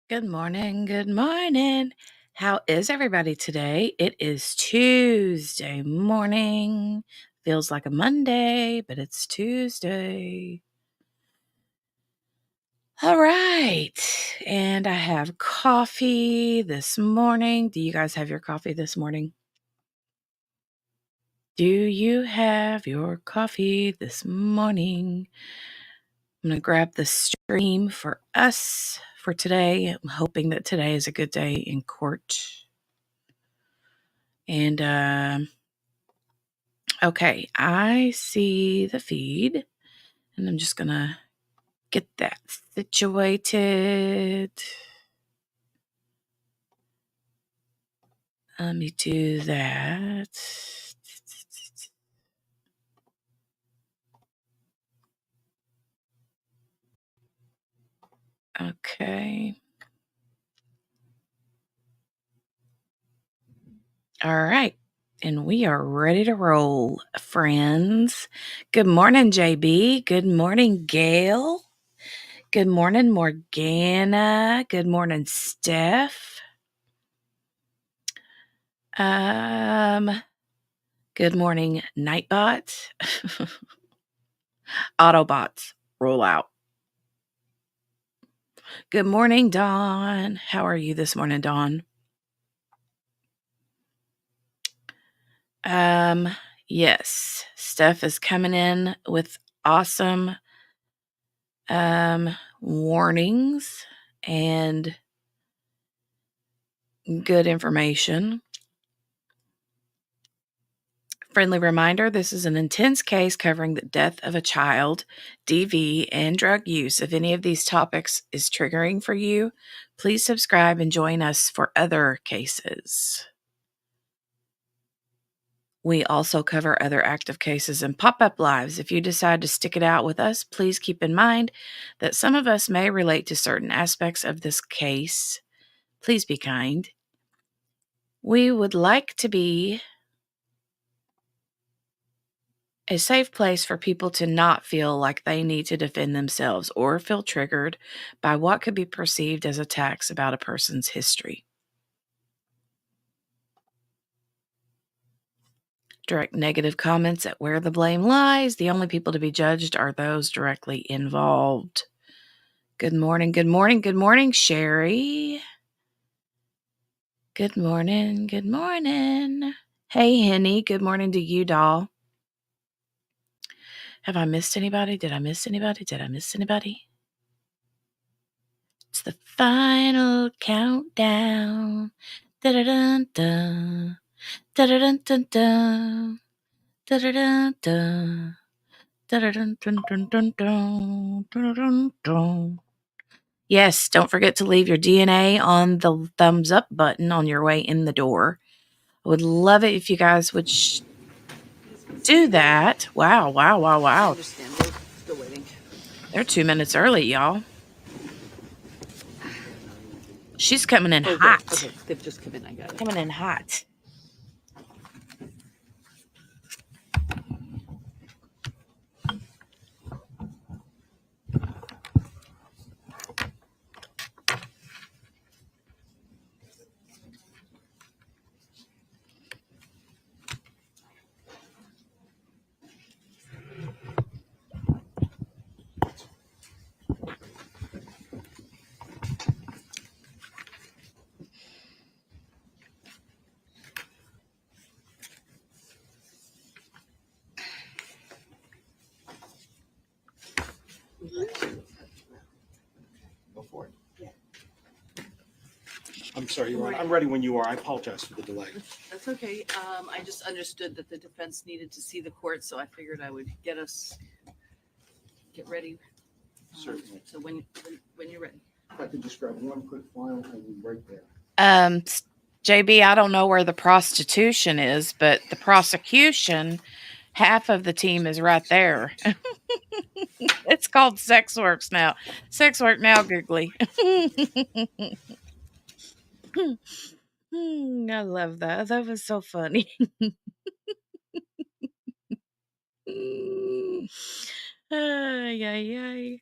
Good morning. Good morning. How is everybody today? It is Tuesday morning. Feels like a Monday, but it's Tuesday. All right. And I have coffee this morning. Do you guys have your coffee this morning? Do you have your coffee this morning? I'm going to grab the stream for us for today. I'm hoping that today is a good day in court. And, okay, I see the feed, and I'm just going to get that situated. Let me do that. Okay. All right. And we are ready to roll, friends. Good morning, JB. Good morning, Gail. Good morning, Morgana. Good morning, Steph. Good morning, Nightbot. Autobots, roll out. Good morning, Dawn. How are you this morning, Dawn? Yes, Steph is coming in with awesome warnings and good information. Friendly reminder, this is an intense case covering the death of a child, DV, and drug use. If any of these topics is triggering for you, please subscribe and join us for other cases. We also cover other active cases and pop-up lives. If you decide to stick it out with us, please keep in mind that some of us may relate to certain aspects of this case. Please be kind. We would like to be a safe place for people to not feel like they need to defend themselves or feel triggered by what could be perceived as attacks about a person's history. Direct negative comments at where the blame lies. The only people to be judged are those directly involved. Good morning, good morning, good morning, Sherry. Good morning, good morning. Hey, Henny, good morning to you, doll. Have I missed anybody? Did I miss anybody? Did I miss anybody? It's the final countdown. Da-da-dun-dun. Da-da-dun-dun-dun. Da-da-dun-dun. Da-da-dun-dun-dun-dun-dun. Da-da-dun-dun. Yes, don't forget to leave your DNA on the thumbs up button on your way in the door. I would love it if you guys would do that. Wow, wow, wow, I wow. understand. We're still waiting. They're 2 minutes early, y'all. She's coming in hot. Good. Okay, they've just come in. I got it. Coming in hot. Go for it. Yeah. I'm sorry, Your Honor. I'm ready when you are. I apologize for the delay. That's okay. I just understood that the defense needed to see the court, so I figured I would get ready. Certainly. So when you're ready. If I could just grab one quick file and right there. JB, I don't know where the prostitution is, but the prosecution, half of the team is right there. It's called Sex Works now. Sex Work Now, Googly. I love that. That was so funny. Ay, ay,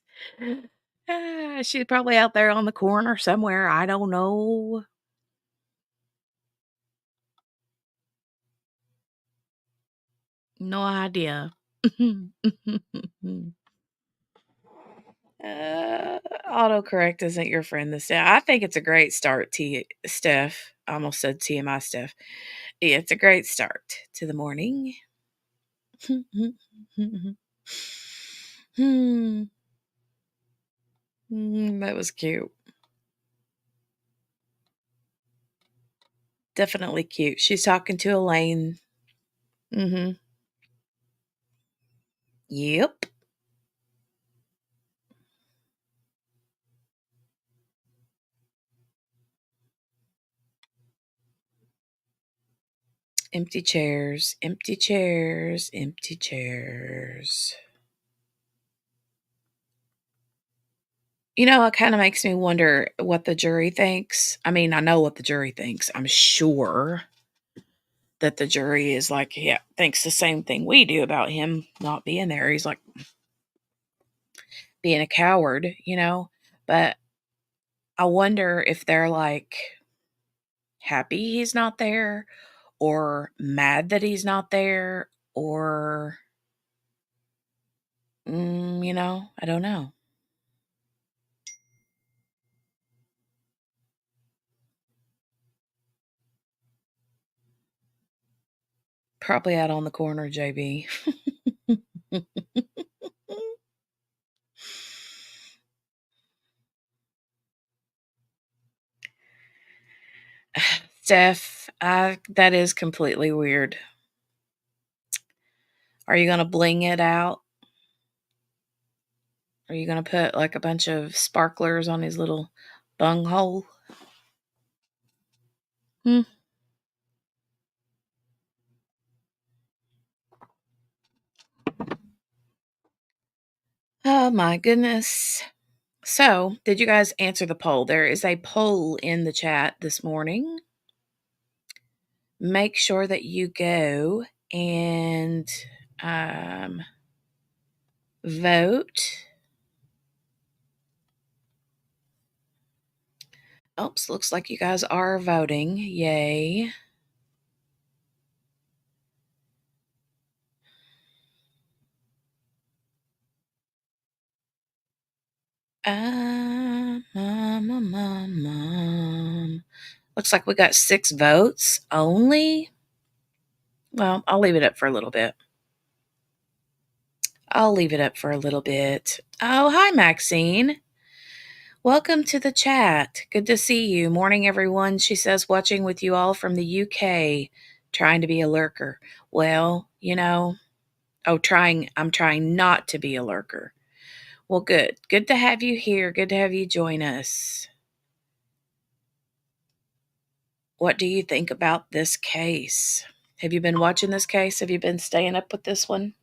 ay. She's probably out there on the corner somewhere. I don't know. No idea. Autocorrect isn't your friend this day. I think it's a great start, Steph. I almost said TMI, Steph. Yeah, it's a great start to the morning. That was cute. Definitely cute. She's talking to Elaine. Mm-hmm. Yep. Empty chairs, empty chairs, empty chairs. It kind of makes me wonder what the jury thinks. I mean, I know what the jury thinks. I'm sure that the jury is like, yeah, thinks the same thing we do about him not being there. He's like being a coward. But I wonder if they're like happy he's not there or mad that he's not there or, I don't know. Probably out on the corner, JB. Steph, that is completely weird. Are you going to bling it out? Are you going to put like a bunch of sparklers on his little bunghole? Hmm. Oh my goodness. So, did you guys answer the poll? There is a poll in the chat this morning. Make sure that you go and vote. Oops, looks like you guys are voting. Yay. Mom. Looks like we got 6 votes only. Well, I'll leave it up for a little bit. Oh, hi, Maxine. Welcome to the chat. Good to see you. Morning, everyone. She says, watching with you all from the UK, trying to be a lurker. Well, I'm trying not to be a lurker. Well, good. Good to have you here. Good to have you join us. What do you think about this case? Have you been watching this case? Have you been staying up with this one?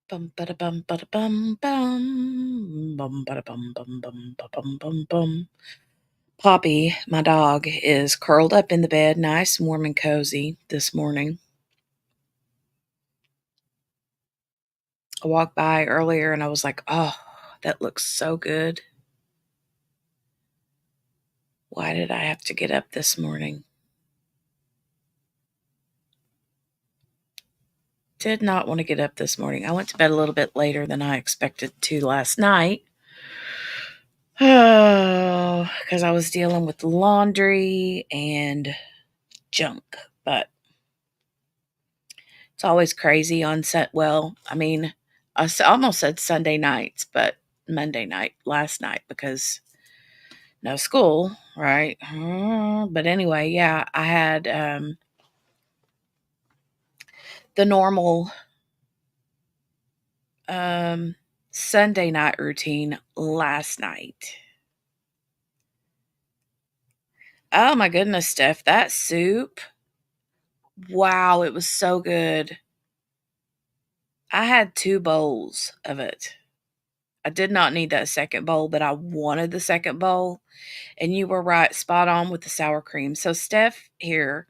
Bum bada bum bada bum bum bum bada bum bum bum bum bum bum. Poppy, my dog, is curled up in the bed, nice and warm and cozy this morning. I walked by earlier and I was like, oh, that looks so good. Why did I have to get up this morning? Did not want to get up this morning. I went to bed a little bit later than I expected to last night. Oh, because I was dealing with laundry and junk. But it's always crazy on set. Well, I mean, I almost said Sunday nights, but Monday night, last night, because no school, right? But anyway, yeah, I had the normal Sunday night routine last night. Oh my goodness, Steph, that soup. Wow, it was so good. I had 2 bowls of it. I did not need that second bowl, but I wanted the second bowl. And you were right, spot on with the sour cream. So Steph here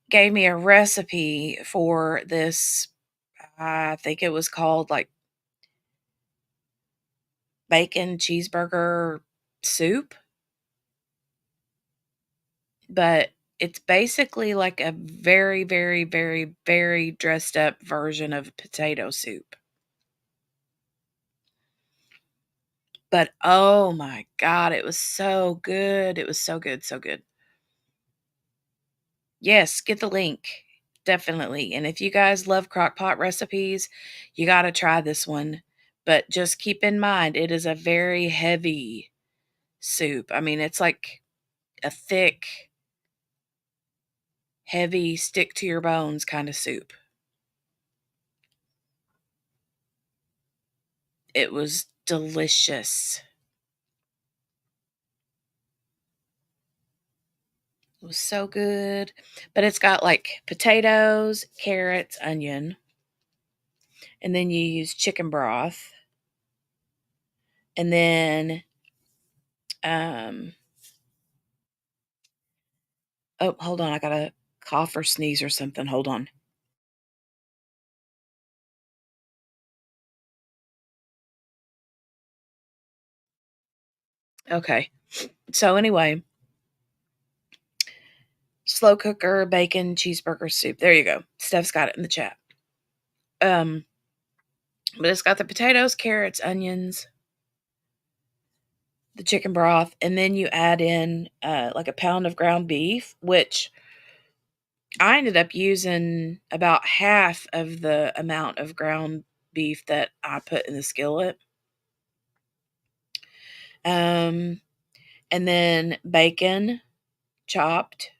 gave me a recipe for this. I think it was called like bacon cheeseburger soup, but it's basically like a very, very, very, very dressed up version of potato soup. But oh my God, it was so good. It was so good, so good. Yes, get the link. Definitely. And if you guys love crock pot recipes, you got to try this one. But just keep in mind, it is a very heavy soup. I mean, it's like a thick, heavy, stick to your bones kind of soup. It was delicious. It was so good. But it's got like potatoes, carrots, onion, and then you use chicken broth. And then um oh, hold on, I got to cough or sneeze or something. Hold on. Okay. So anyway, slow cooker bacon cheeseburger soup. There you go. Steph's got it in the chat. Um but it's got the potatoes, carrots, onions, the chicken broth, and then you add in like a pound of ground beef, which I ended up using about half of the amount of ground beef that I put in the skillet. Um, and then bacon chopped,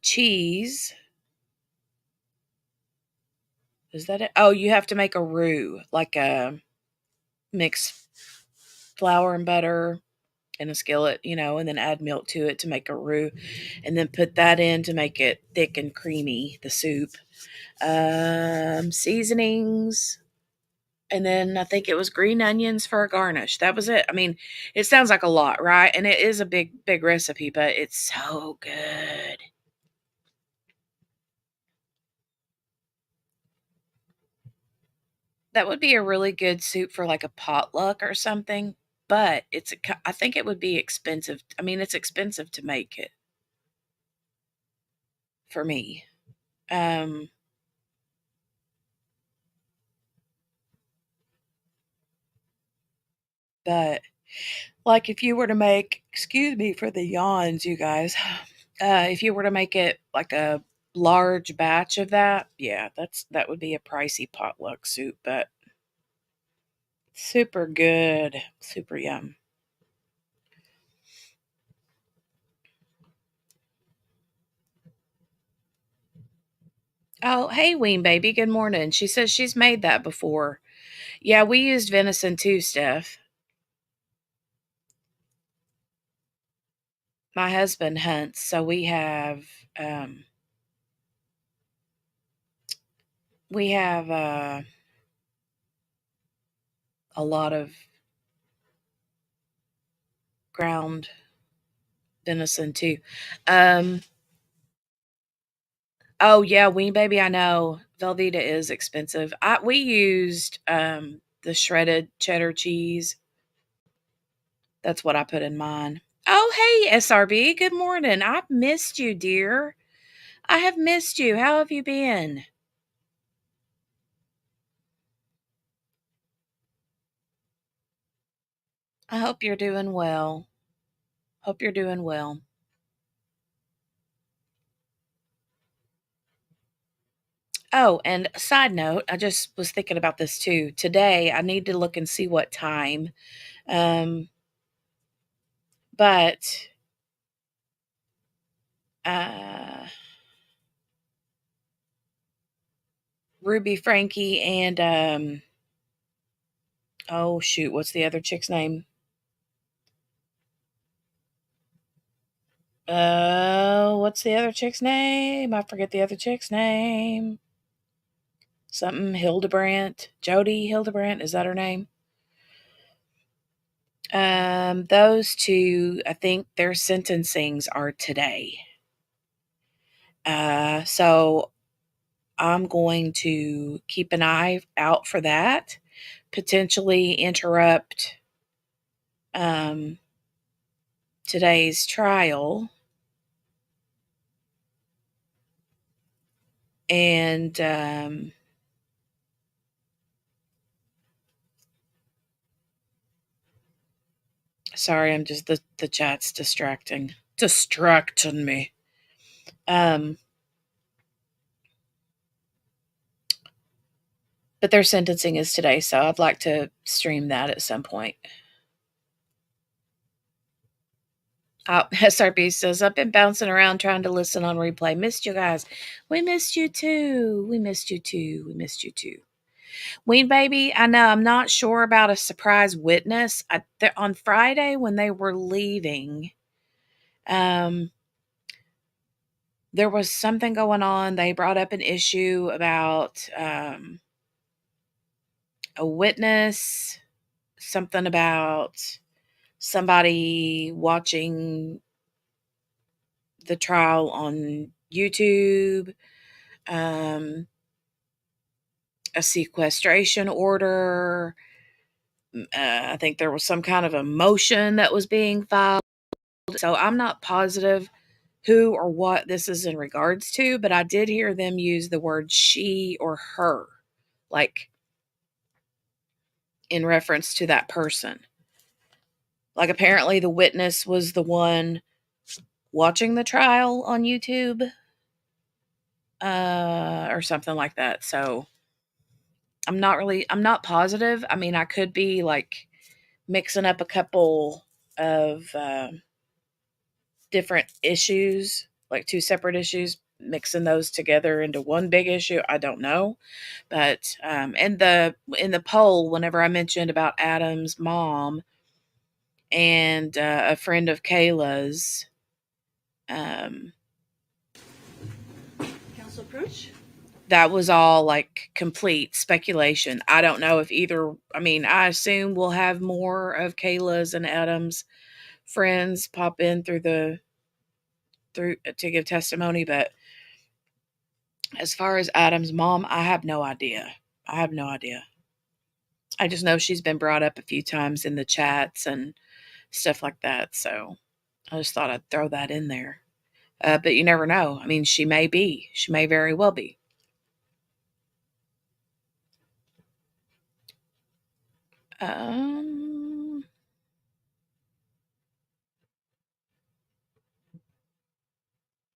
cheese. Is that it? Oh, you have to make a roux, like a mix flour and butter in a skillet, and then add milk to it to make a roux, and then put that in to make it thick and creamy, the soup. Seasonings, and then I think it was green onions for a garnish. That was it. I mean, it sounds like a lot, right? And it is a big, big recipe, but it's so good. That would be a really good soup for like a potluck or something, but I think it would be expensive. I mean, it's expensive to make it for me. Um, but like if you were to make, excuse me for the yawns, you guys, if you were to make it like a large batch of that, yeah, that would be a pricey potluck soup, but super good, super yum. Oh, hey, Ween Baby, good morning. She says she's made that before. Yeah, we used venison too, Steph. My husband hunts, so um we have a lot of ground venison too. Um oh yeah, Ween Baby, I know. Velveeta is expensive. We used the shredded cheddar cheese. That's what I put in mine. Oh, hey, SRB. Good morning. I've missed you, dear. I have missed you. How have you been? I hope you're doing well. Hope you're doing well. Oh, and a side note, I just was thinking about this too. Today, I need to look and see what time. Um, but uh, Ruby Frankie and oh shoot, what's the other chick's name? What's the other chick's name? I forget the other chick's name. Something Hildebrandt. Jody Hildebrandt, is that her name? Those two, I think their sentencings are today. So I'm going to keep an eye out for that potentially interrupt today's trial. And sorry, I'm just the chat's distracting me. But their sentencing is today, so I'd like to stream that at some point. SRB says, I've been bouncing around trying to listen on replay. Missed you guys. We missed you too. We missed you too. We missed you too. Ween Baby, I know I'm not sure about a surprise witness. On Friday when they were leaving, there was something going on. They brought up an issue about a witness, something about somebody watching the trial on YouTube, a sequestration order. I think there was some kind of a motion that was being filed. So I'm not positive who or what this is in regards to, but I did hear them use the word she or her, like in reference to that person. Like apparently the witness was the one watching the trial on YouTube, or something like that. So I'm not positive. I mean, I could be like mixing up a couple of different issues, like two separate issues, mixing those together into one big issue. I don't know. But in the poll, whenever I mentioned about Adam's mom and a friend of Kayla's, Council approach? that was all like complete speculation. I don't know if I assume we'll have more of Kayla's and Adam's friends pop in through to give testimony, but as far as Adam's mom, I have no idea. I just know she's been brought up a few times in the chats and stuff like that, so I just thought I'd throw that in there. But you never know. I mean, she may very well be.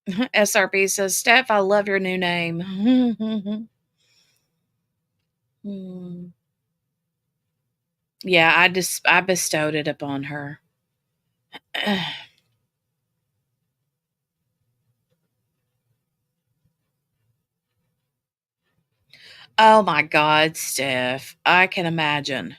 SRB says, Steph, I love your new name. Yeah, I bestowed it upon her. Oh my God, Steph. I can imagine.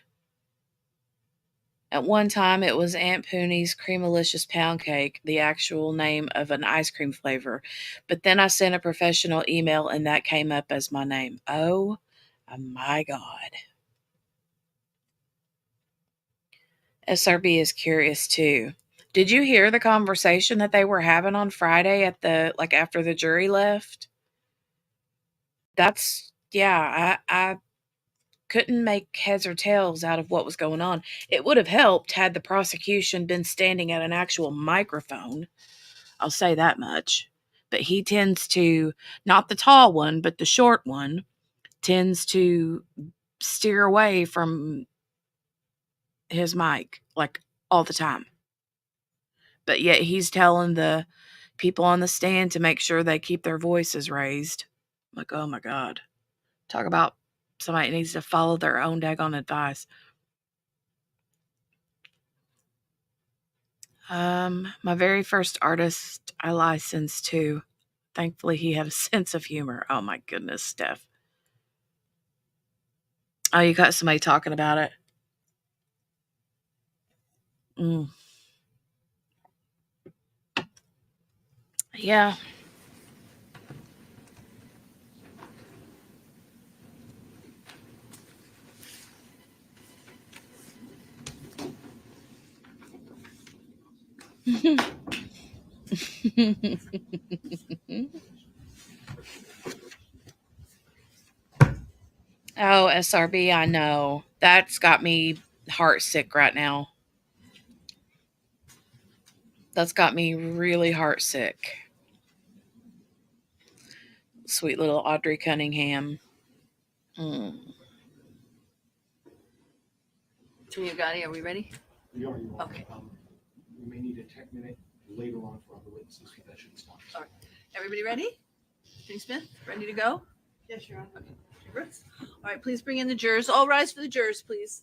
At one time, it was Aunt Poonie's Creamalicious Pound Cake, the actual name of an ice cream flavor. But then I sent a professional email and that came up as my name. Oh my God. SRB is curious too. Did you hear the conversation that they were having on Friday after the jury left? I couldn't make heads or tails out of what was going on. It would have helped had the prosecution been standing at an actual microphone. I'll say that much. But he tends to, not the tall one, but the short one, tends to steer away from his mic like all the time. But yet he's telling the people on the stand to make sure they keep their voices raised. Like, oh my God. Talk about somebody needs to follow their own daggone advice. My very first artist I licensed to. Thankfully, he had a sense of humor. Oh my goodness, Steph. Oh, you got somebody talking about it? Yeah. Oh, SRB, I know. That's got me heart sick right now. That's got me really heart sick. Sweet little Audrey Cunningham. Attorney Gotti, are we ready? We are, you are. Okay. We may need a tech minute later on for other witnesses, so that shouldn't stop. All right. Everybody ready? Attorney Smith, ready to go? Yes, Your Honor. Okay. Brooks? All right, please bring in the jurors. All rise for the jurors, please.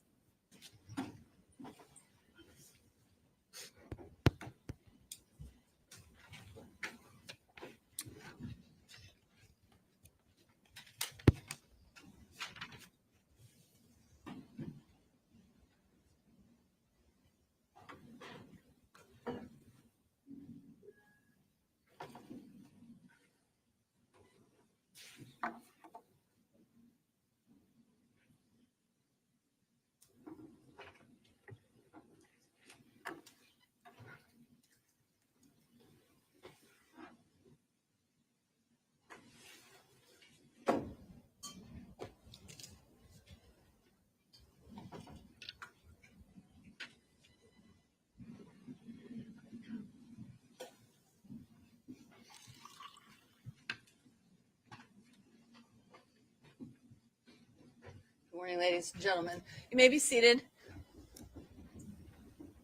Good morning, ladies and gentlemen. You may be seated.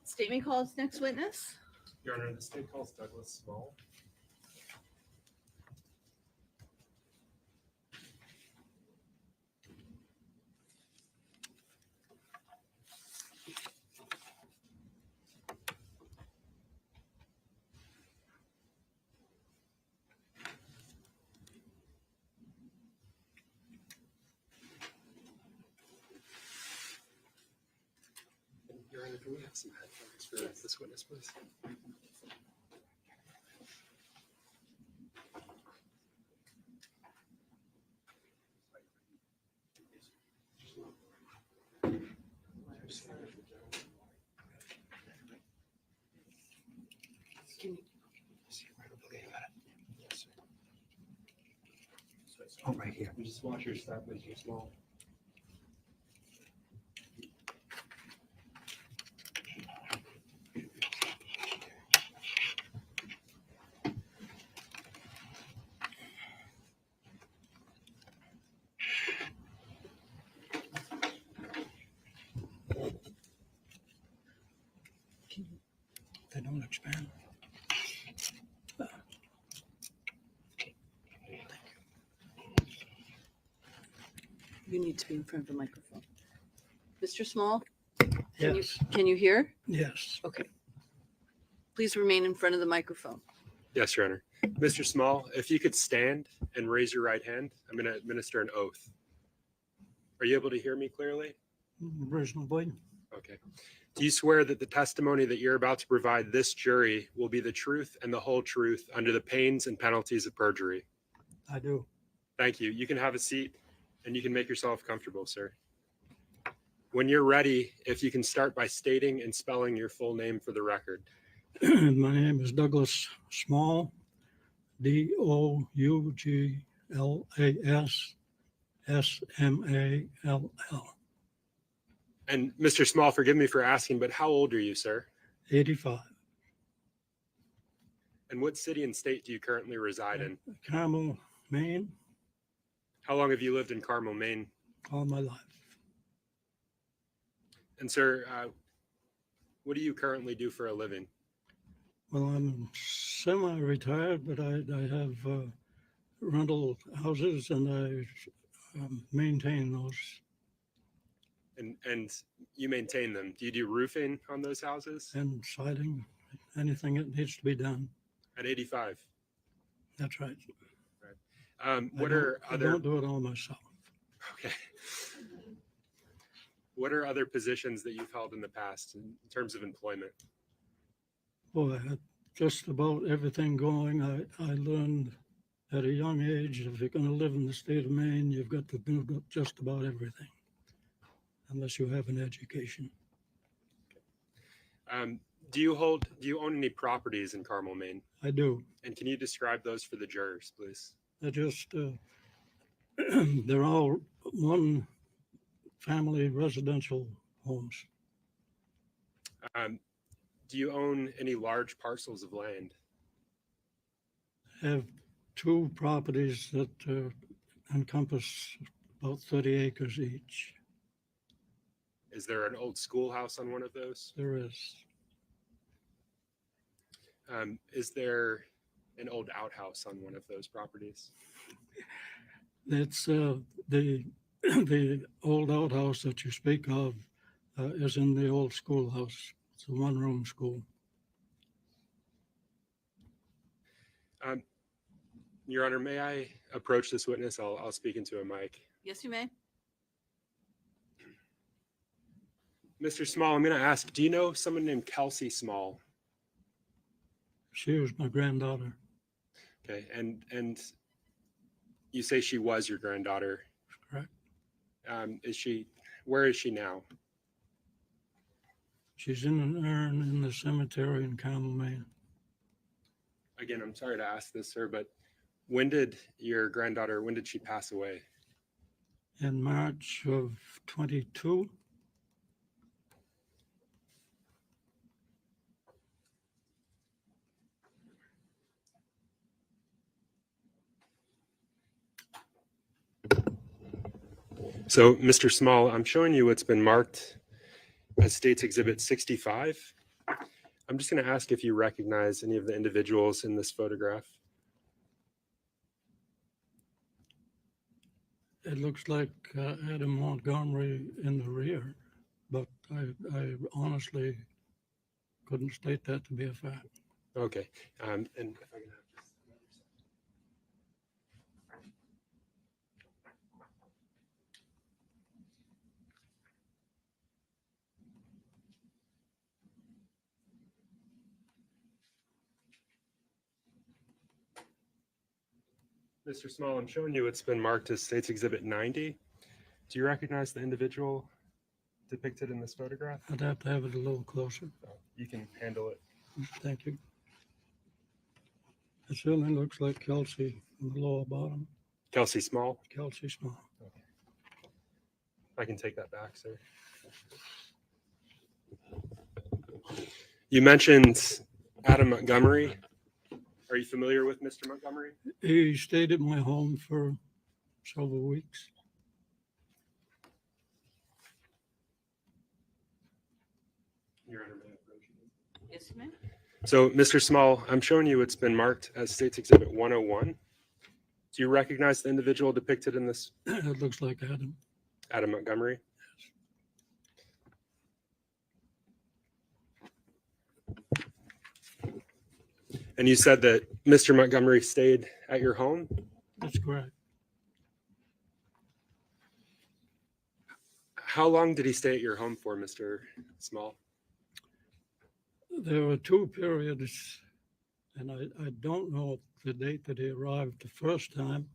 Statement calls next witness. Your Honor, the state calls Douglas Small. Your Honor, can we have some headphones for this witness, please? Oh, right here. You just watch your step, Mr. Small. They don't expand. You need to be in front of the microphone. Mr. Small, Yes, can you hear? yes. Okay. Please remain in front of the microphone. Yes, Your Honor. Mr. Small, if you could stand and raise your right hand, I'm going to administer an oath. Are you able to hear me clearly? Reasonably, Okay. Do you swear that the testimony that you're about to provide this jury will be the truth and the whole truth under the pains and penalties of perjury? I do. Thank you. You can have a seat and you can make yourself comfortable, sir. When you're ready, if you can start by stating and spelling your full name for the record. My name is Douglas Small, Douglas Small. And Mr. Small, forgive me for asking, but how old are you, sir? 85. And what city and state do you currently reside in? Carmel, Maine, How long have you lived in Carmel, Maine? all my life. And sir, what do you currently do for a living? Well, I'm semi-retired, but I have rental houses and I maintain those. And you maintain them. Do you do roofing on those houses? And siding, anything that needs to be done. At 85. That's right. What I are don't other? do it all myself. Okay. What are other positions that you've held in the past in terms of employment? Boy, I had just about everything going. I learned at a young age, if you're going to live in the state of Maine, you've got to do just about everything, unless you have an education. Do you own any properties in Carmel, Maine? I do. And can you describe those for the jurors, please? They're just, they're all one family residential homes. Do you own any large parcels of land? Have 2 properties that encompass about 30 acres each. Is there an old schoolhouse on one of those? There is. Is there an old outhouse on one of those properties? It's the old outhouse that you speak of is in the old schoolhouse. It's a 1-room school. Your Honor, may I approach this witness? I'll speak into a mic. Yes, you may. Mr. Small, I'm going to ask, do you know someone named Kelsey Small? She was my granddaughter. Okay, and you say she was your granddaughter. Correct. Where is she now? She's in an urn in the cemetery in Carmel, Maine. Again, I'm sorry to ask this, sir, but when did she pass away? In March of 22. So, Mr. Small, I'm showing you what's been marked as State's Exhibit 65. I'm just going to ask if you recognize any of the individuals in this photograph. It looks like Adam Montgomery in the rear, but I honestly couldn't state that to be a fact. Okay. And if I can have just Mr. Small, I'm showing you it's been marked as State's Exhibit 90. Do you recognize the individual depicted in this photograph? I'd have to have it a little closer. You can handle it. Thank you. It certainly looks like Kelsey in the lower bottom. Kelsey Small. Kelsey Small. I can take that back, sir. You mentioned Adam Montgomery. Are you familiar with Mr. Montgomery? He stayed at my home for several weeks. Your Honor, may I approach you? Yes, you may. So, Mr. Small, I'm showing you it's been marked as State's Exhibit 101. Do you recognize the individual depicted in this? It looks like Adam. Adam Montgomery? And you said that Mr. Montgomery stayed at your home? That's correct. How long did he stay at your home for, Mr. Small? There were 2 periods, and I don't know the date that he arrived the first time,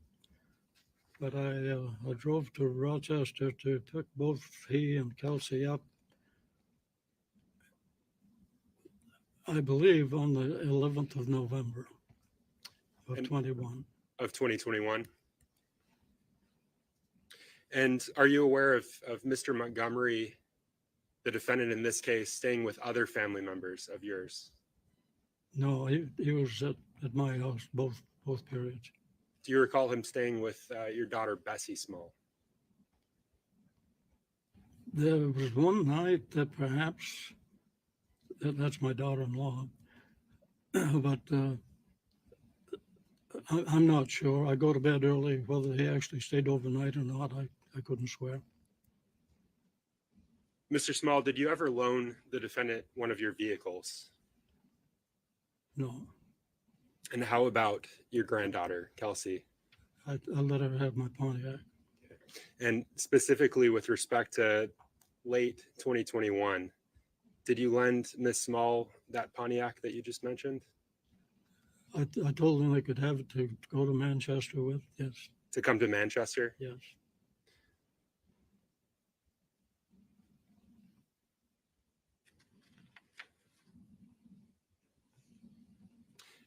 but I drove to Rochester to pick both he and Kelsey up, I believe, on the 11th of November of 21. Of 2021. And are you aware of Mr. Montgomery, the defendant in this case, staying with other family members of yours? No, he was at my house both periods. Do you recall him staying with your daughter, Bessie Small? There was one night that perhaps, that's my daughter-in-law, but I'm not sure. I go to bed early. Whether he actually stayed overnight or not, I couldn't swear. Mr. Small, did you ever loan the defendant one of your vehicles? No, And how about your granddaughter, Kelsey? I let her have my Pontiac. And specifically with respect to late 2021, did you lend Miss Small that Pontiac that you just mentioned? I told him I could have it to go to Manchester with. Yes, To come to Manchester? yes.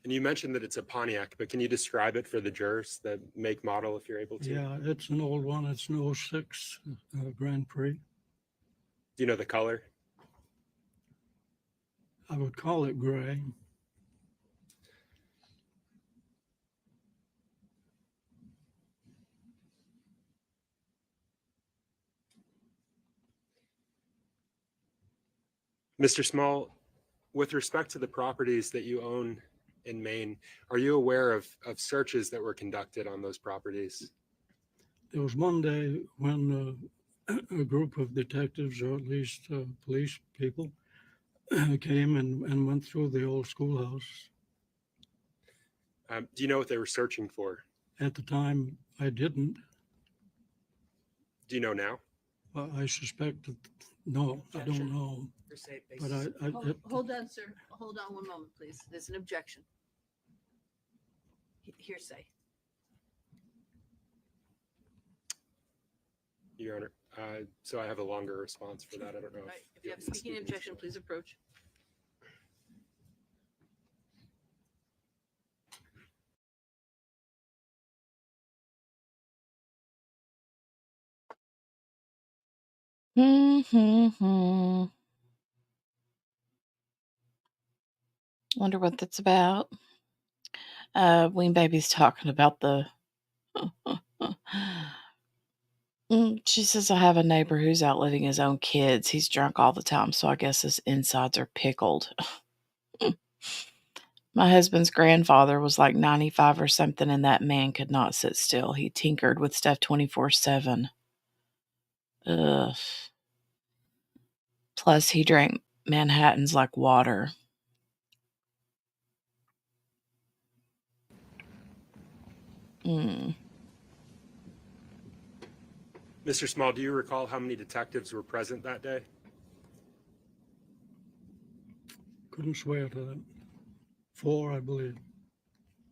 And you mentioned that it's a Pontiac, but can you describe it for the jurors, the make, model, if you're able to? Yeah, it's an old one. It's an '06 Grand Prix. Do you know the color? I would call it gray. Mr. Small, with respect to the properties that you own in Maine, are you aware of searches that were conducted on those properties? There was one day when a group of detectives, or at least police people, came and went through the old schoolhouse. Do you know what they were searching for? At the time, I didn't. Do you know now? I suspect that, no, I don't know. But Hold on, sir. Hold on one moment, please. There's an objection. Hearsay. Your Honor. So I have a longer response for that. I don't know. Right. If you have a speaking objection, please approach. Wonder what that's about. Ween Baby's talking about the. She says, I have a neighbor who's outliving his own kids. He's drunk all the time, so I guess his insides are pickled. My husband's grandfather was like 95 or something, and that man could not sit still. He tinkered with stuff 24/7. Ugh. Plus, he drank Manhattans like water. Mr. Small, do you recall how many detectives were present that day? Couldn't swear to that. 4, I believe.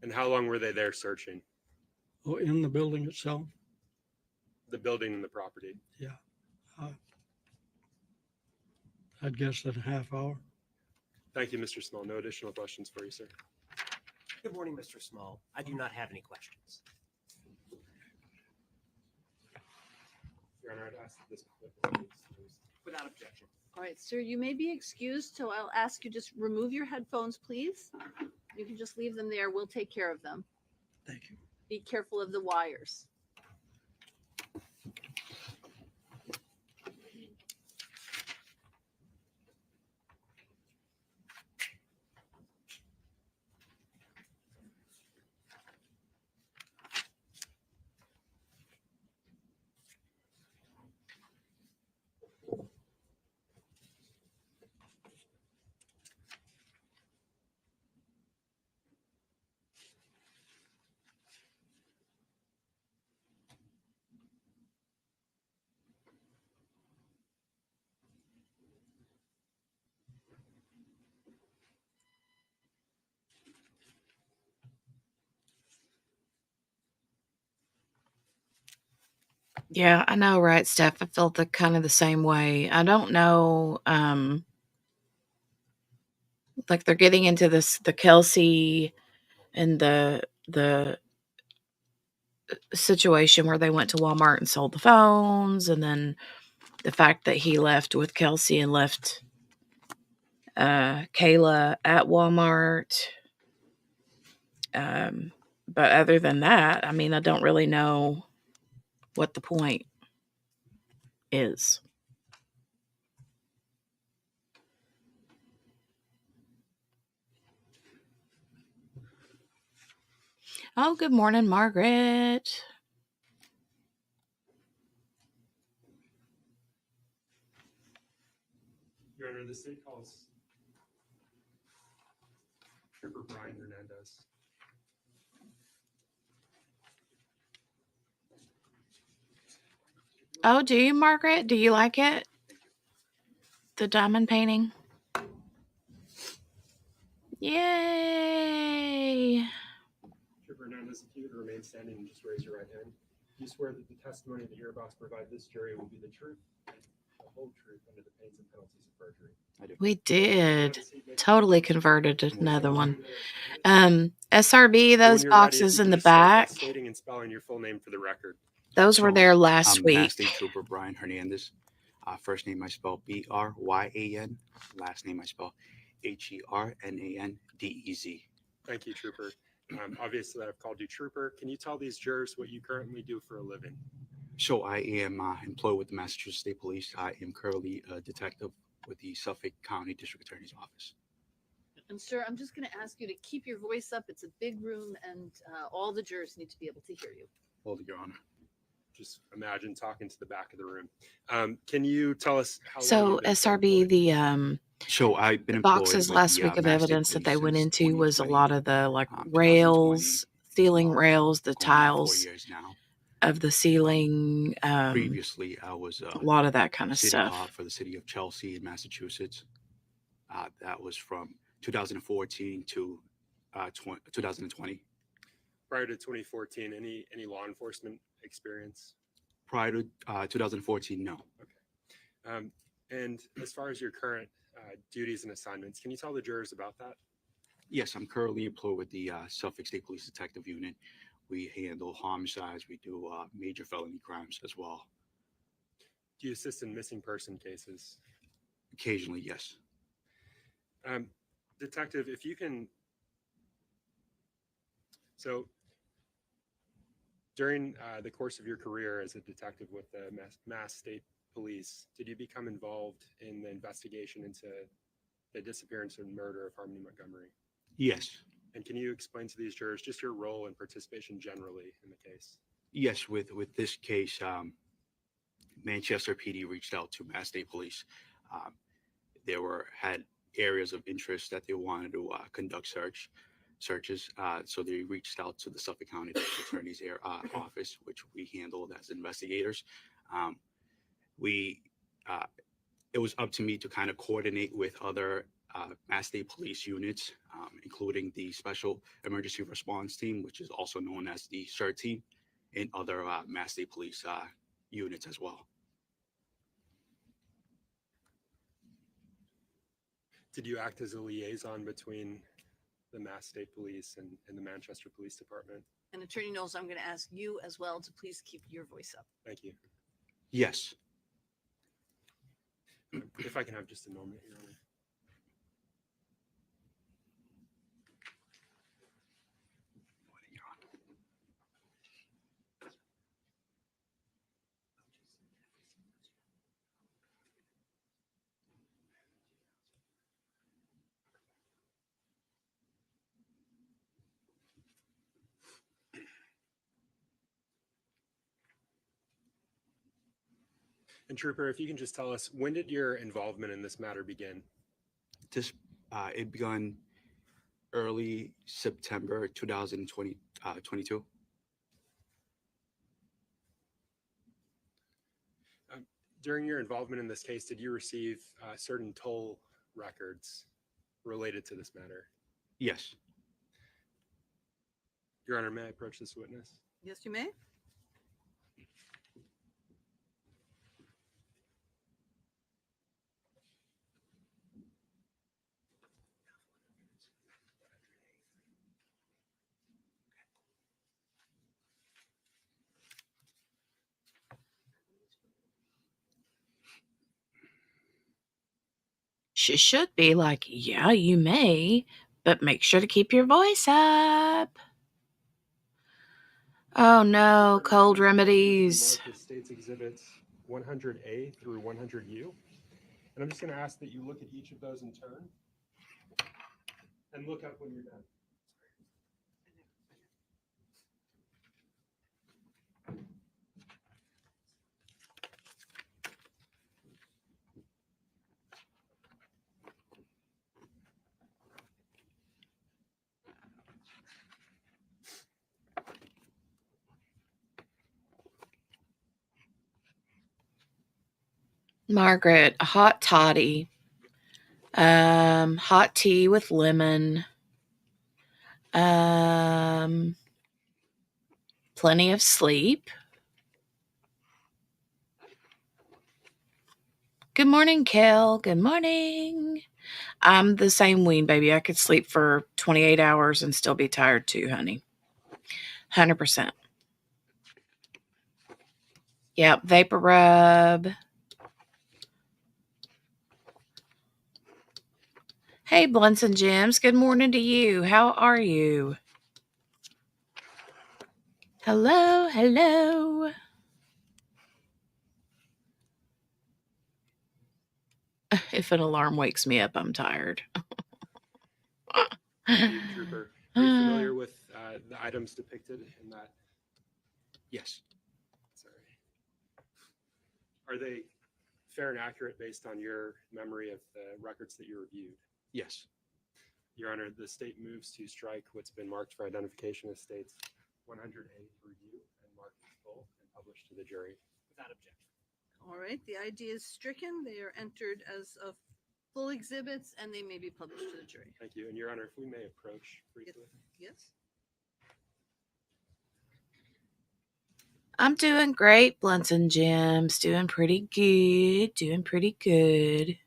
And how long were they there searching? Oh, in the building itself? The building and the property? Yeah. I'd guess that a half hour. Thank you, Mr. Small. No additional questions for you, sir. Good morning, Mr. Small. I do not have any questions. Your Honor, I'd ask this. Without objection. All right, sir, you may be excused, so I'll ask you just remove your headphones, please. You can just leave them there. We'll take care of them. Thank you. Be careful of the wires. Yeah, I know, right, Steph? I felt kind of the same way. I don't know, like they're getting into the Kelsey and the situation where they went to Walmart and sold the phones, and then the fact that he left with Kelsey and left Kayla at Walmart. But other than that, I mean, I don't really know what the point is. Oh, good morning, Margaret. Your Honor, the state calls Trooper Brian Hernandez. Oh, do you, Margaret? Do you like it? The diamond painting? Yay! Trooper Hernandez, if you would remain standing and just raise your right hand. Do you swear that the testimony that you're about to provide this jury will be the truth, the whole truth under the pains and penalties of perjury? I do. We did. Totally converted another one. SRB, So those when you're ready, if boxes you in could the just start by back, stating and spelling your full name for the record. those were So, there last I'm Mass week. State Trooper Brian Hernandez. First name I spell Bryan. Last name I spell Hernandez. Thank you, Trooper. Obviously, I've called you Trooper. Can you tell these jurors what you currently do for a living? So I am employed with the Massachusetts State Police. I am currently a detective with the Suffolk County District Attorney's Office. And sir, I'm just going to ask you to keep your voice up. It's a big room, and all the jurors need to be able to hear you. Hold it, Your Honor. Just imagine talking to the back of the room. Can you tell us how long So you've been SRB, employed? So I've been the employed boxes with last the week of Mass State evidence that Police they went since into was a 2020, lot of the like 2020, rails, ceiling rails, the going on 4 tiles years now. of the ceiling, Previously, I was a lot of that kind of city stuff. cop for the city of Chelsea in Massachusetts. That was from 2014 to 2020. Prior to 2014, any law enforcement experience? Prior to 2014, no. And as far as your current duties and assignments, can you tell the jurors about that? Yes, I'm currently employed with the Suffolk State Police Detective Unit. We handle homicides. We do major felony crimes as well. Do you assist in missing person cases? Occasionally, yes. Detective, if you can. So during the course of your career as a detective with the Mass State Police, did you become involved in the investigation into the disappearance and murder of Harmony Montgomery? Yes. And can you explain to these jurors just your role and participation generally in the case? Yes, with this case, Manchester PD reached out to Mass State Police. There had areas of interest that they wanted to conduct searches. So they reached out to the Suffolk County District Attorney's office, which we handled as investigators. It was up to me to kind of coordinate with other Mass State Police units, including the Special Emergency Response Team, which is also known as the SIR team, and other Mass State Police units as well. Did you act as a liaison between the Mass State Police and the Manchester Police Department? And Attorney Knowles, I'm going to ask you as well to please keep your voice up. Thank you. Yes. If I can have just a moment, Your Honor. And Trooper, if you can just tell us, when did your involvement in this matter begin? It began early September 2022. During your involvement in this case, did you receive certain toll records related to this matter? Yes. Your Honor, may I approach this witness? Yes, you may. She should be like, yeah, you may, but make sure to keep your voice up. Oh no, cold remedies. The state's exhibits 100A through 100U. And I'm just going to ask that you look at each of those in turn and look up when you're done. Margaret, a hot toddy, hot tea with lemon, plenty of sleep, Good morning, Kel. Good morning. I'm the same wean baby. I could sleep for 28 hours and still be tired too, honey. 100%. Yep, vapor rub. Hey, Blunts and Gems. Good morning to you. How are you? Hello, hello. If an alarm wakes me up, I'm tired. Trooper, are you familiar with the items depicted in that? Yes, Sorry. Are they fair and accurate based on your memory of the records that you reviewed? yes. Your Honor, the state moves to strike what's been marked for identification as states 100A review and marked as full and published to the jury. Without objection. All right, the ID is stricken. They are entered as of full exhibits and they may be published to the jury. Thank you. And Your Honor, if we may approach briefly. Yes? I'm doing great, Blunts and Gems. Doing pretty good. Doing pretty good.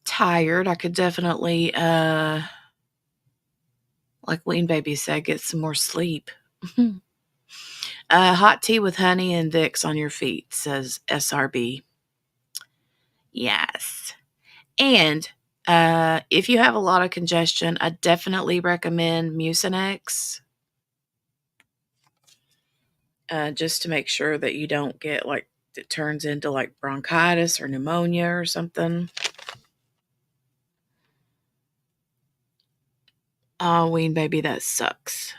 Tired. I could definitely, like Lean Baby said, get some more sleep. Hot tea with honey and Vicks on your feet, says SRB. Yes. And if you have a lot of congestion, I definitely recommend Mucinex. Just to make sure that you don't get like it turns into like bronchitis or pneumonia or something. Oh, Ween baby, that sucks.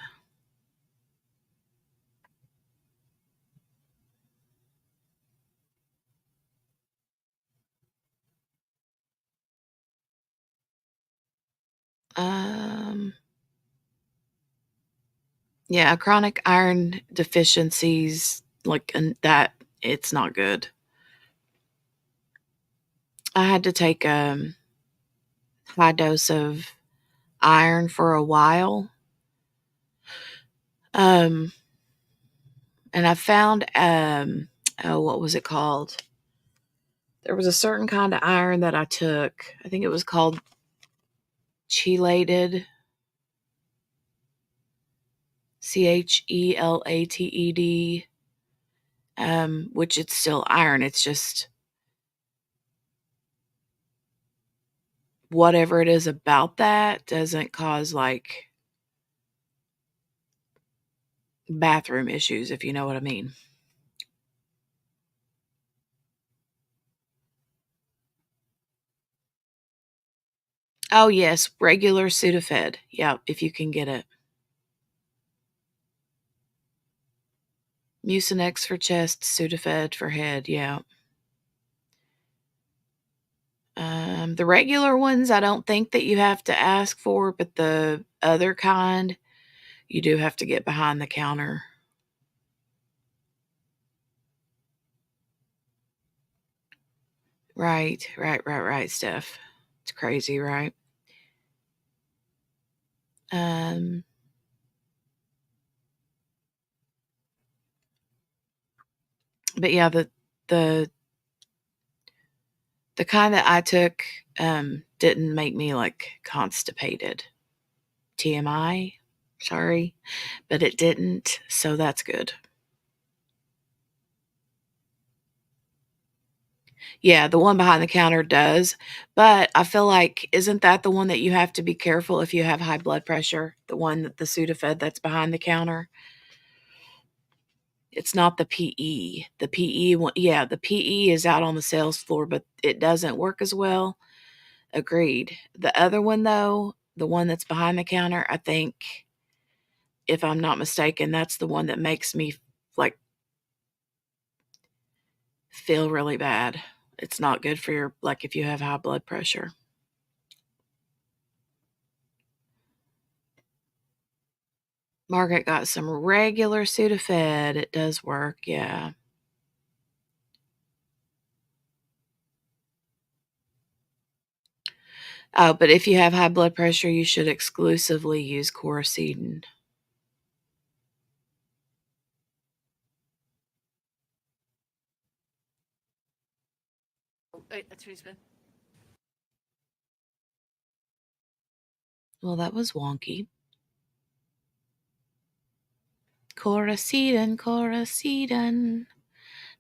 Yeah, chronic iron deficiencies like and that it's not good. I had to take high dose of iron for a while. And I found what was it called? There was a certain kind of iron that I took. I think it was called chelated. Chelated, which it's still iron. It's just whatever it is about that doesn't cause like bathroom issues, if you know what I mean. Oh, yes, regular Sudafed. Yeah, if you can get it. Mucinex for chest, Sudafed for head. Yeah. The regular ones, I don't think that you have to ask for, but the other kind, you do have to get behind the counter. Right, Steph. It's crazy, right? But yeah, the kind that I took didn't make me like constipated. TMI, sorry, but it didn't, so that's good. Yeah, the one behind the counter does, but I feel like isn't that the one that you have to be careful if you have high blood pressure? The one that the Sudafed that's behind the counter. It's not the PE. The PE one, yeah, the PE is out on the sales floor, but it doesn't work as well. Agreed. The other one though, the one that's behind the counter, I think, if I'm not mistaken, that's the one that makes me like feel really bad. It's not good for your, like if you have high blood pressure. Margaret got some regular Sudafed. It does work, yeah. Oh, but if you have high blood pressure, you should exclusively use Coricidin. Wait, Attorney Smith. Well, that was wonky. Coracetin, Coracetin.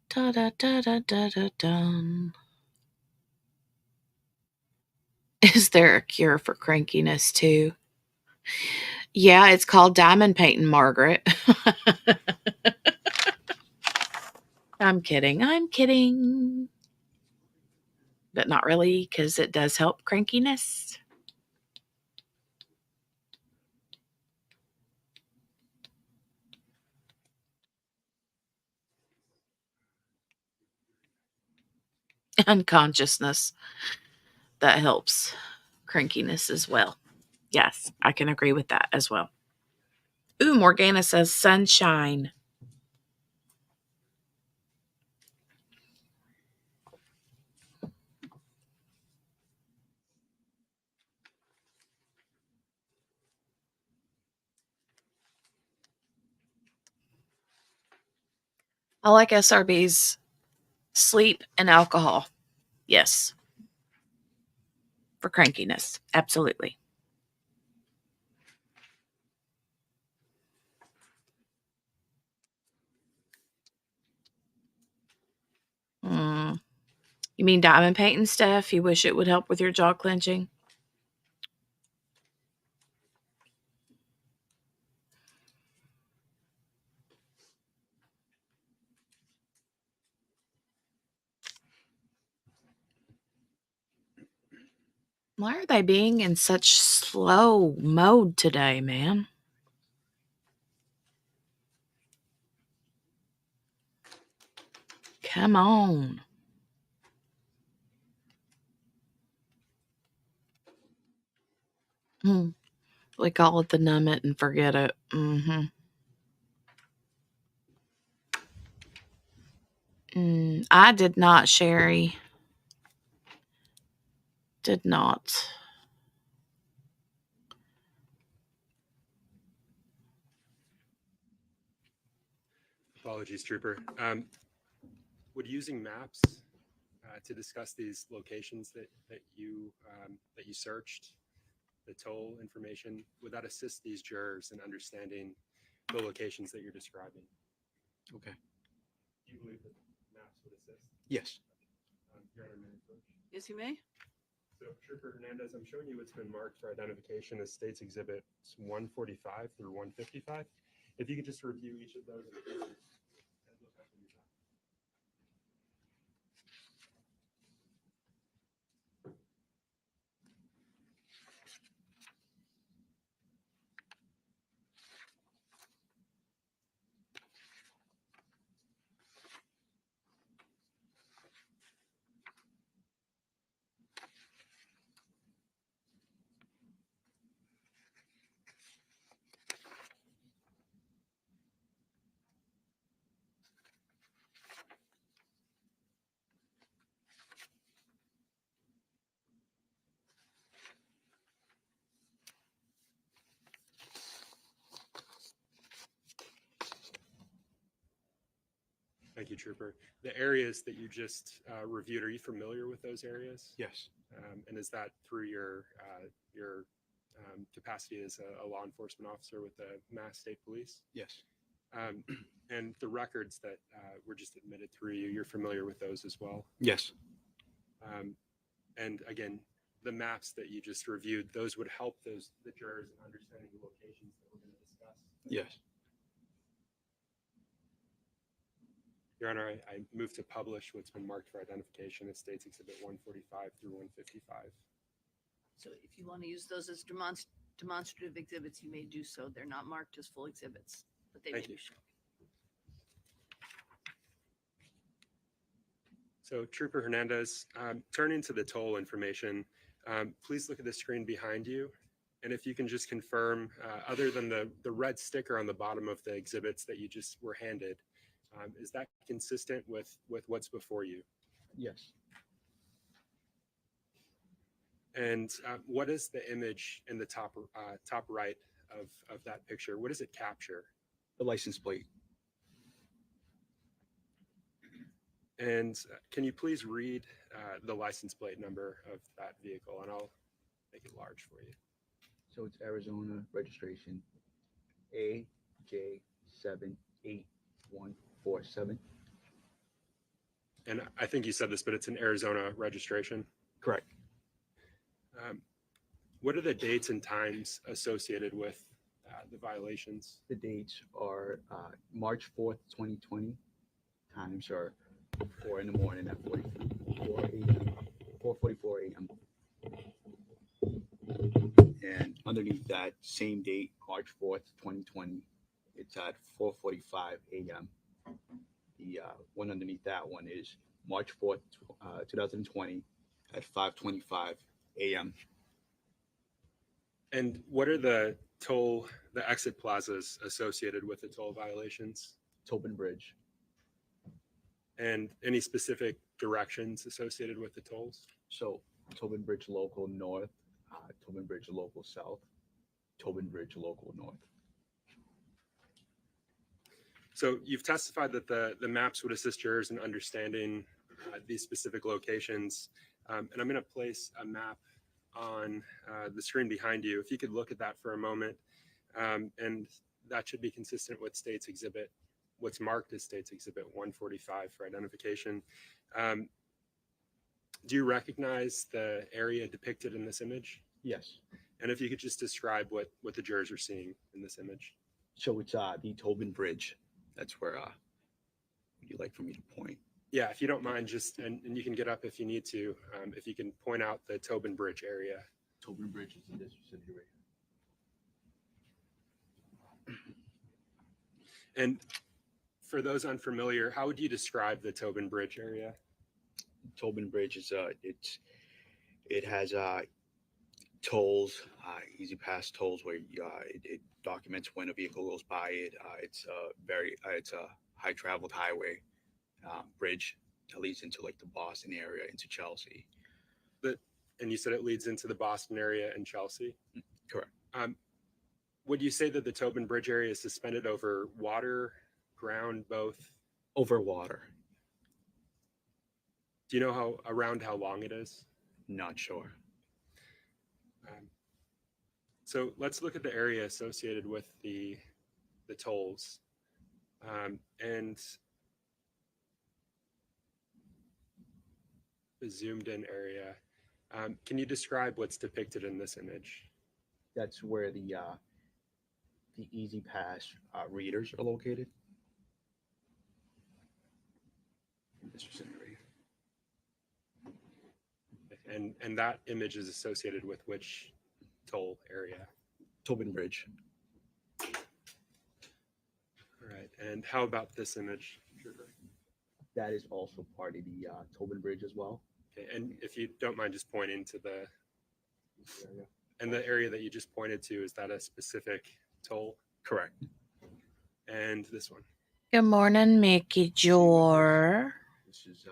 Da da da da da da dum. Is there a cure for crankiness too? Yeah, it's called diamond painting, Margaret. I'm kidding. I'm kidding. But not really, because it does help crankiness. Unconsciousness. That helps crankiness as well. Yes, I can agree with that as well. Ooh, Morgana says sunshine. I like SRBs. Sleep and alcohol. Yes. For crankiness. Absolutely. Mm. You mean diamond painting stuff? You wish it would help with your jaw clenching? Why are they being in such slow mode today, man? Come on. We call it the numb it and forget it. I did not, Sherry. Did not. Apologies, Trooper. Would using maps to discuss these locations that you searched, the toll information, would that assist these jurors in understanding the locations that you're describing? Okay. Do you believe that maps would assist? Yes. Your Honor, may I approach? Yes, you may. So, Trooper Hernandez, I'm showing you what's been marked for identification as States Exhibits 145 through 155. If you could just review each of those. Thank you, Trooper. The areas that you just reviewed, are you familiar with those areas? Yes. And is that through your capacity as a law enforcement officer with the Mass State Police? Yes. And the records that were just admitted through you, you're familiar with those as well? Yes. And again, the maps that you just reviewed, those would help the jurors in understanding the locations that we're going to discuss. Yes. Your Honor, I move to publish what's been marked for identification as States Exhibit 145 through 155. So if you want to use those as demonstrative exhibits, you may do so. They're not marked as full exhibits, but they may Thank be you. shown. So Trooper Hernandez, turning to the toll information, please look at the screen behind you. And if you can just confirm, other than the red sticker on the bottom of the exhibits that you just were handed, is that consistent with what's before you? Yes. And what is the image in the top right of that picture? What does it capture? The license plate. And can you please read the license plate number of that vehicle, and I'll make it large for you. So it's Arizona registration AJ78147. And I think you said this, but it's an Arizona registration. Correct. What are the dates and times associated with the violations? The dates are March 4th, 2020. Times are 4 in the morning at 44 a.m. 4:44 a.m. And underneath that same date, March 4th, 2020, it's at 4:45 a.m. The one underneath that one is March 4th, 2020 at 5:25 a.m. And what are the exit plazas associated with the toll violations? Tobin Bridge. And any specific directions associated with the tolls? So Tobin Bridge local north, Tobin Bridge local south, Tobin Bridge local north. So you've testified that the maps would assist jurors in understanding these specific locations. And I'm going to place a map on the screen behind you. If you could look at that for a moment. And that should be consistent with State's Exhibit, what's marked as State's Exhibit 145 for identification. Do you recognize the area depicted in this image? Yes. And if you could just describe what the jurors are seeing in this image. So it's the Tobin Bridge. That's where would you like for me to point? Yeah, if you don't mind, just and you can get up if you need to. If you can point out the Tobin Bridge area. Tobin Bridge is in this vicinity right here. And for those unfamiliar, how would you describe the Tobin Bridge area? Tobin Bridge is it has tolls, easy pass tolls where it documents when a vehicle goes by it. It's a high traveled highway bridge that leads into like the Boston area, into Chelsea. And you said it leads into the Boston area and Chelsea? Correct. Would you say that the Tobin Bridge area is suspended over water, ground, both? Over water. Do you know how long it is? Not sure. So let's look at the area associated with the tolls. And the zoomed in area. Can you describe what's depicted in this image? That's where the Easy Pass readers are located. In this vicinity right here. And that image is associated with which toll area? Tobin Bridge. All right. And how about this image? That is also part of the Tobin Bridge as well. Okay. And if you don't mind just pointing to the Area. and the area that you just pointed to, is that a specific toll? Correct. And this one. Good morning, Mickey Jor. This is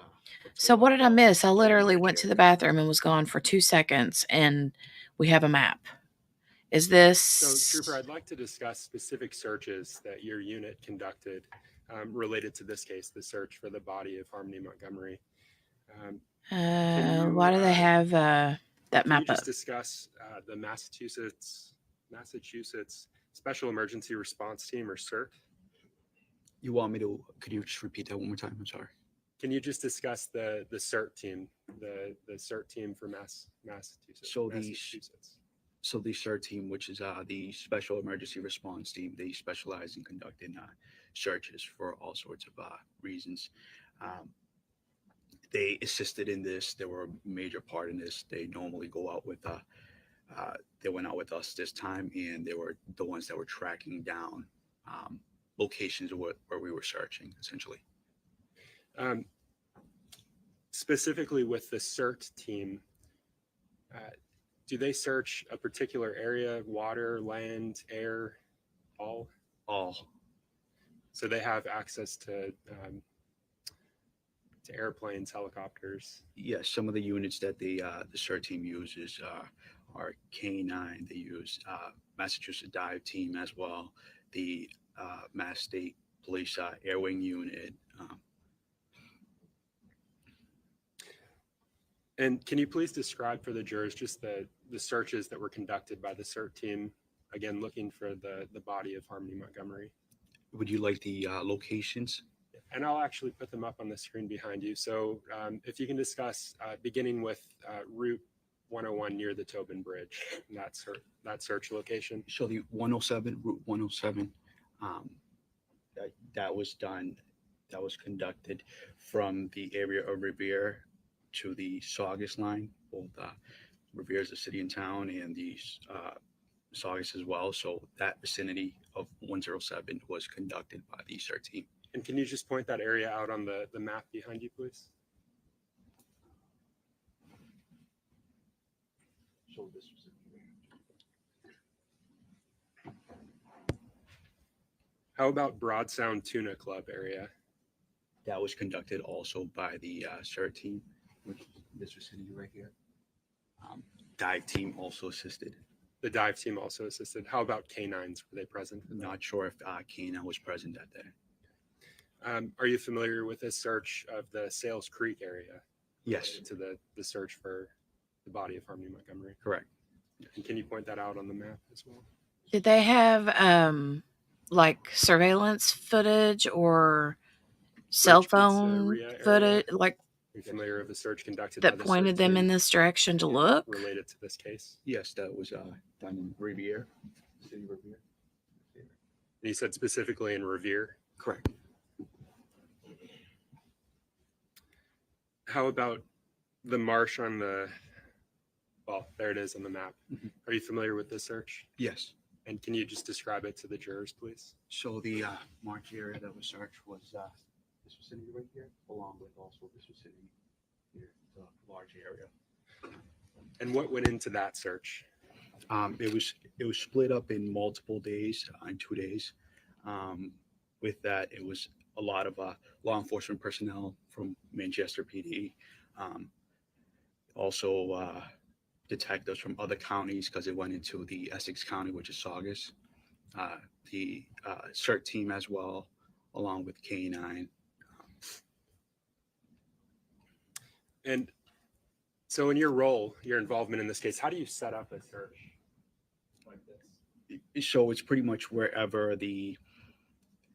So what did I miss? I literally went to the bathroom and was gone for 2 seconds, and we have a map. Is this? So, Trooper, I'd like to discuss specific searches that your unit conducted related to this case, the search for the body of Harmony Montgomery. Why do they have that Can map you just up? discuss the Massachusetts Special Emergency Response Team, or CERT? You want me to? Could you just repeat that one more time? I'm sorry. Can you just discuss the CERT team, the CERT team for Massachusetts? So the CERT team, which is the Special Emergency Response Team, they specialize in conducting searches for all sorts of reasons. They assisted in this. They were a major part in this. They normally go out with they went out with us this time, and they were the ones that were tracking down locations where we were searching, essentially. Specifically with the CERT team, do they search a particular area, water, land, air, all? All. So they have access to airplanes, helicopters? Yes, some of the units that the CERT team uses are K9. They use Massachusetts Dive Team as well, the Mass State Police Air Wing Unit. And can you please describe for the jurors just the searches that were conducted by the CERT team, again, looking for the body of Harmony Montgomery? Would you like the locations? And I'll actually put them up on the screen behind you. So if you can discuss, beginning with Route 101 near the Tobin Bridge, and that search location. So the 107, Route 107, that was done, that was conducted from the area of Revere to the Saugus line. Both Revere is a city and town, and the Saugus as well. So that vicinity of 107 was conducted by the CERT team. And can you just point that area out on the map behind you, please? So this was How about Broad Sound Tuna Club area? That was conducted also by the CERT team, which is this vicinity right here. Dive team also assisted. The dive team also assisted. How about canines? Were they present? For that? Not sure if Kena was present that day. Are you familiar with this search of the Sales Creek area? Yes, To the search for the body of Harmony Montgomery. correct. And can you point that out on the map as well? Did they have like surveillance footage or cell Birch phone Pizzeria area? footage like Are you familiar with the search conducted that by the pointed search them team in this direction to look? related to this case? Yes, that was done in Revere, city of Revere. And you said specifically in Revere. Correct. How about the marsh on the, well, there it is on the map. Mhm. Are you familiar with this search? Yes. And can you just describe it to the jurors, please? So the march area that was searched was this vicinity right here, along with also this vicinity here, the large area. And what went into that search? It was split up in multiple days, in 2 days. With that, it was a lot of law enforcement personnel from Manchester PD, also detectives from other counties because it went into the Essex County, which is Saugus. The CERT team as well, along with K9. And so in your role, your involvement in this case, how do you set up a search like this? So it's pretty much wherever the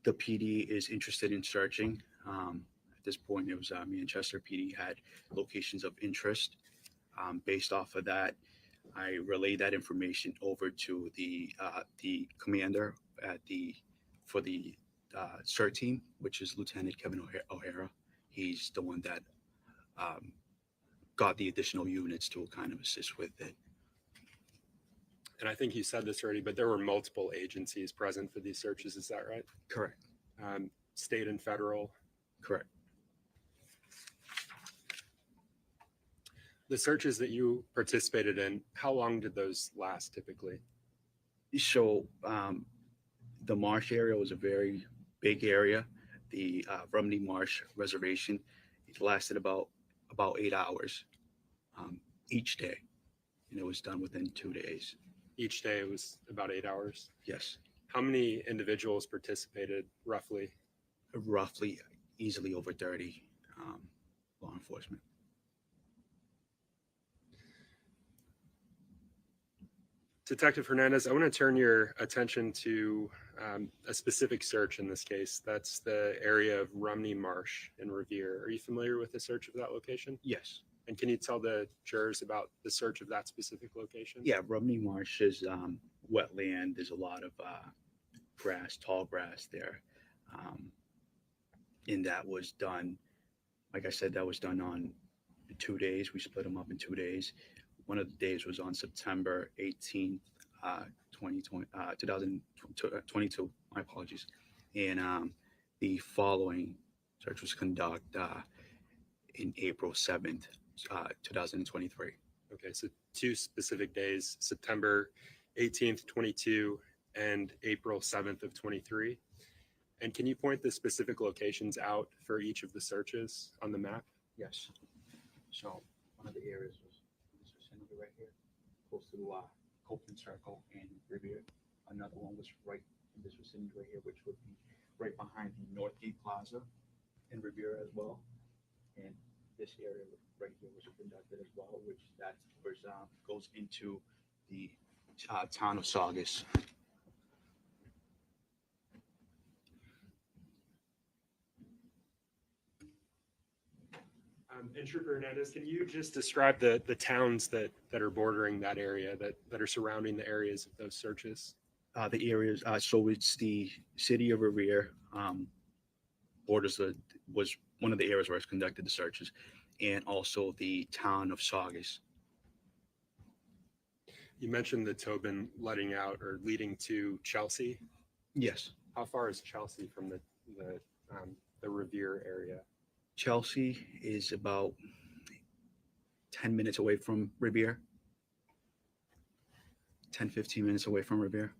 PD is interested in searching. At this point, it was Manchester PD had locations of interest. Based off of that, I relayed that information over to the commander for the CERT team, which is Lieutenant Kevin O'Hara. He's the one that got the additional units to kind of assist with it. And I think you said this already, but there were multiple agencies present for these searches. Is that right? Correct. State and federal. Correct. The searches that you participated in, how long did those last typically? So the marsh area was a very big area. The Rumney Marsh Reservation, it lasted about 8 hours each day, and it was done within 2 days. Each day it was about 8 hours. Yes, How many individuals participated roughly? roughly, easily over 30 law enforcement. Detective Hernandez, I want to turn your attention to a specific search in this case. That's the area of Rumney Marsh in Revere. Are you familiar with the search of that location? Yes. And can you tell the jurors about the search of that specific location? Yeah, Rumney Marsh is wetland. There's a lot of grass, tall grass there. And that was done, like I said, that was done on 2 days. We split them up in 2 days. One of the days was on September 18th, 2022. My apologies. And the following search was conducted in April 7th, 2023. Okay, so 2 specific days, September 18th, 22 and April 7th of 23. And can you point the specific locations out for each of the searches on the map? Yes. So one of the areas was this vicinity right here, close to Copeland Circle and Revere. Another one was right in this vicinity right here, which would be right behind the Northgate Plaza in Revere as well. And this area right here was conducted as well, which that was, goes into the town of Saugus. And Trooper Hernandez, can you just describe the towns that are bordering that area, that are surrounding the areas of those searches? The areas, so it's the city of Revere, borders was one of the areas where it's conducted the searches, and also the town of Saugus. You mentioned the Tobin letting out or leading to Chelsea. Yes. How far is Chelsea from the Revere area? Chelsea is about 10 minutes away from Revere. 10, 15 minutes away from Revere.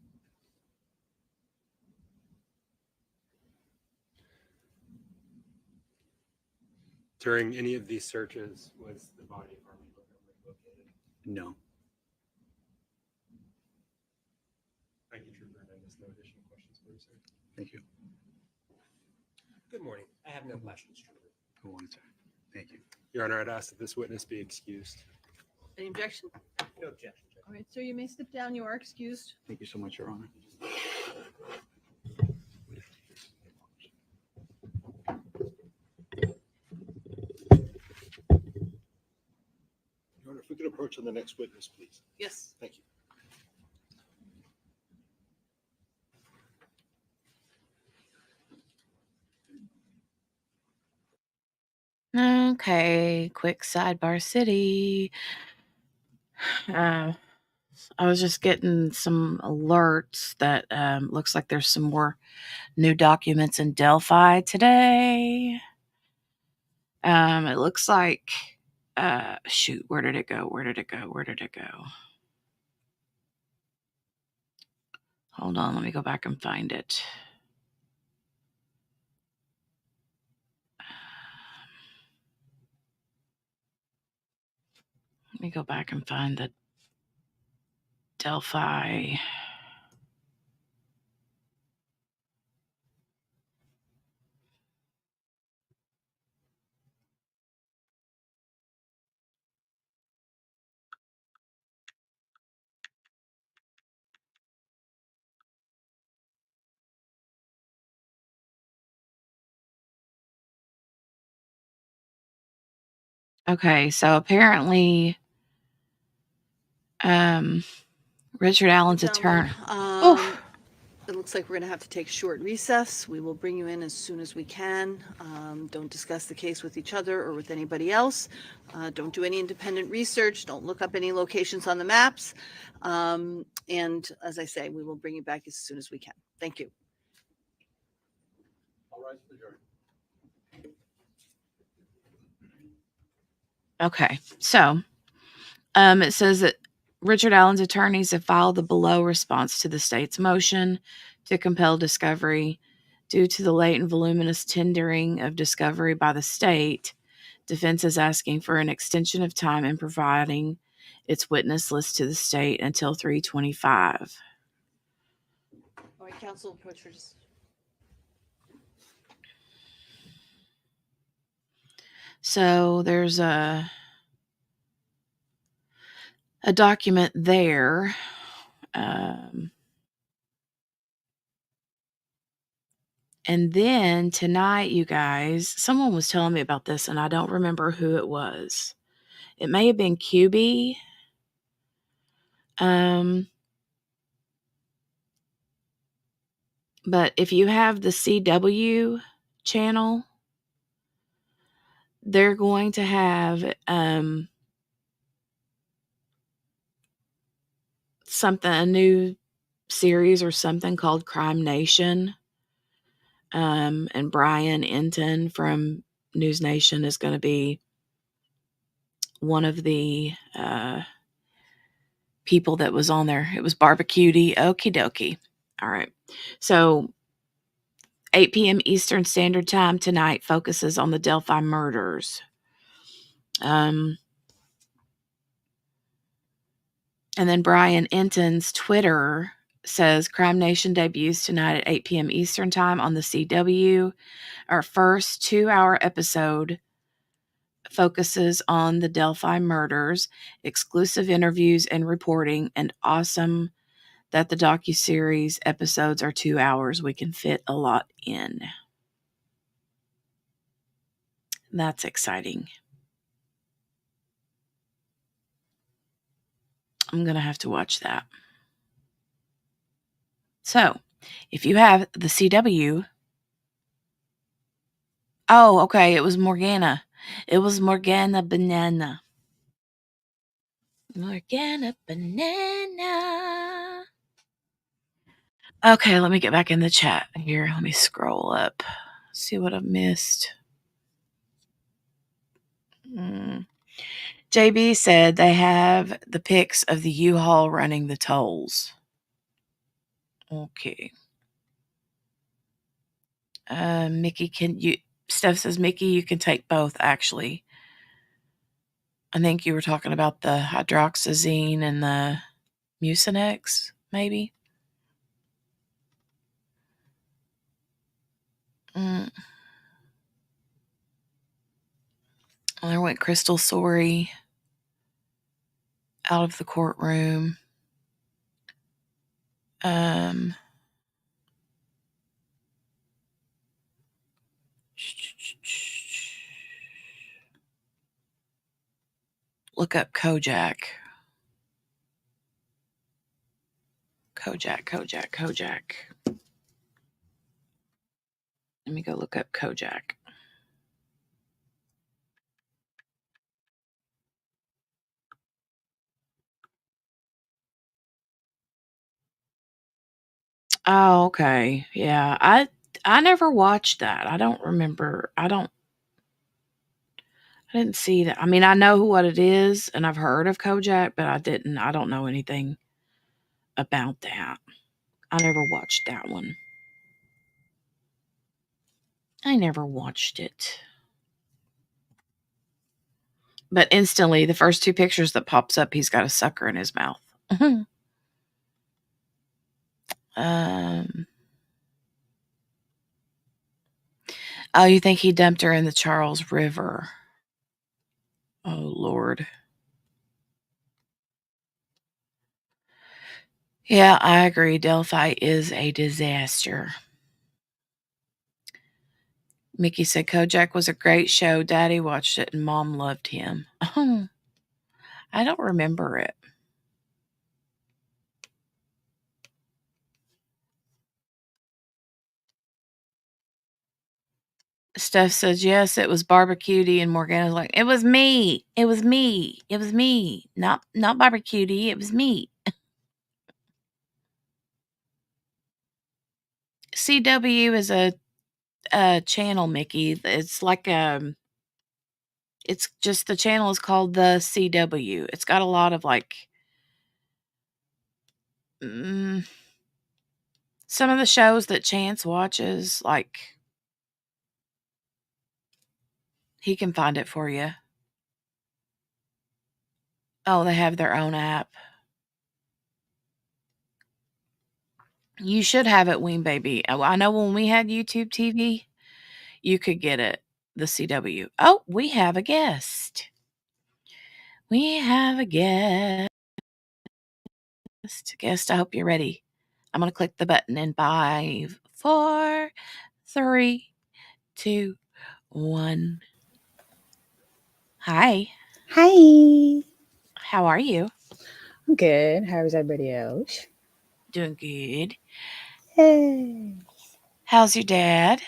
During any of these searches, was the body of Harvey Montgomery located? No. Thank you, Trooper Hernandez. No additional questions for you, sir. Thank you. Good morning. I have no questions, Trooper. Who wanted to? Thank you. Your Honor, I'd ask that this witness be excused. Any objection? No objection, Judge. All right, sir, you may step down. You are excused. Thank you so much, Your Honor. Your Honor, if we could approach on the next witness, please. Yes. Thank you. Okay, quick sidebar city. I was just getting some alerts that looks like there's some more new documents in Delphi today. It looks like, shoot, where did it go? Where did it go? Where did it go? Hold on, let me go back and find it. Let me go back and find the Delphi. Okay, so apparently, Richard Allen's attorney. Gentlemen, it looks like we're going to have to take a short recess. We will bring you in as soon as we can. Don't discuss the case with each other or with anybody else. Don't do any independent research. Don't look up any locations on the maps. And as I say, we will bring you back as soon as we can. Thank you. All rise for the jury. Okay, so it says that Richard Allen's attorneys have filed the below response to the state's motion to compel discovery. Due to the late and voluminous tendering of discovery by the state, defense is asking for an extension of time in providing its witness list to the state until 3/25. All right, counsel, approach for just. So there's a document there. And then tonight, you guys, someone was telling me about this, and I don't remember who it was. It may have been QB. But if you have the CW channel, they're going to have a new series or something called Crime Nation. And Brian Enton from News Nation is going to be one of the people that was on there. It was Barbecuity. Okie dokie. All right. So 8 p.m. Eastern Standard Time tonight focuses on the Delphi murders. And then Brian Enton's Twitter says Crime Nation debuts tonight at 8 p.m. Eastern Time on the CW. Our first 2-hour episode focuses on the Delphi murders, exclusive interviews and reporting, and awesome that the docuseries episodes are 2 hours. We can fit a lot in. That's exciting. I'm going to have to watch that. So, if you have the CW. Oh, okay. It was Morgana. It was Morgana Banana. Morgana Banana. Okay, let me get back in the chat here. Let me scroll up. See what I've missed. JB said they have the pics of the U-Haul running the tolls. Okay. Mickey, Steph says, Mickey, you can take both, actually. I think you were talking about the hydroxyzine and the Mucinex, maybe. There went Crystal Sorey out of the courtroom. Look up Kojak. Kojak. Let me go look up Kojak. Oh, okay. Yeah. I never watched that. I don't remember. I didn't see that. I mean, I know what it is and I've heard of Kojak, but I don't know anything about that. I never watched that one. I never watched it. But instantly, the first two pictures that pops up, he's got a sucker in his mouth. Oh, you think he dumped her in the Charles River? Oh, Lord. Yeah, I agree. Delphi is a disaster. Mickey said Kojak was a great show. Daddy watched it and Mom loved him. Oh, I don't remember it. Steph says, yes, it was barbecuedy, and Morgana's like, it was me. It was me. It was me. Not barbecuedy. It was me. CW is a channel, Mickey. It's like it's just the channel is called the CW. It's got a lot of like some of the shows that Chance watches, like he can find it for you. Oh, they have their own app. You should have it, Ween Baby. I know when we had YouTube TV, you could get it, the CW. Oh, we have a guest. We have a guest. Guest, I hope you're ready. I'm going to click the button in 5, 4, 3, 2, 1. Hi. Hi. How are you? I'm good. How is everybody else? Doing good. Hey. How's your dad?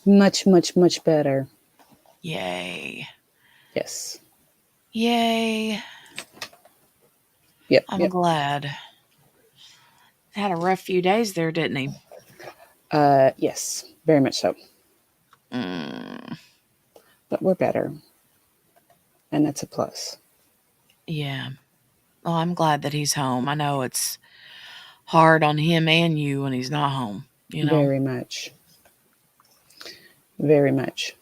Much, much, much better. Yay. Yes. Yay. Yep. I'm glad. Had a rough few days there, didn't he? Yes. Very much so. But we're better. And that's a plus. Yeah. Well, I'm glad that he's home. I know it's hard on him and you when he's not home, you know? Very much. Very much.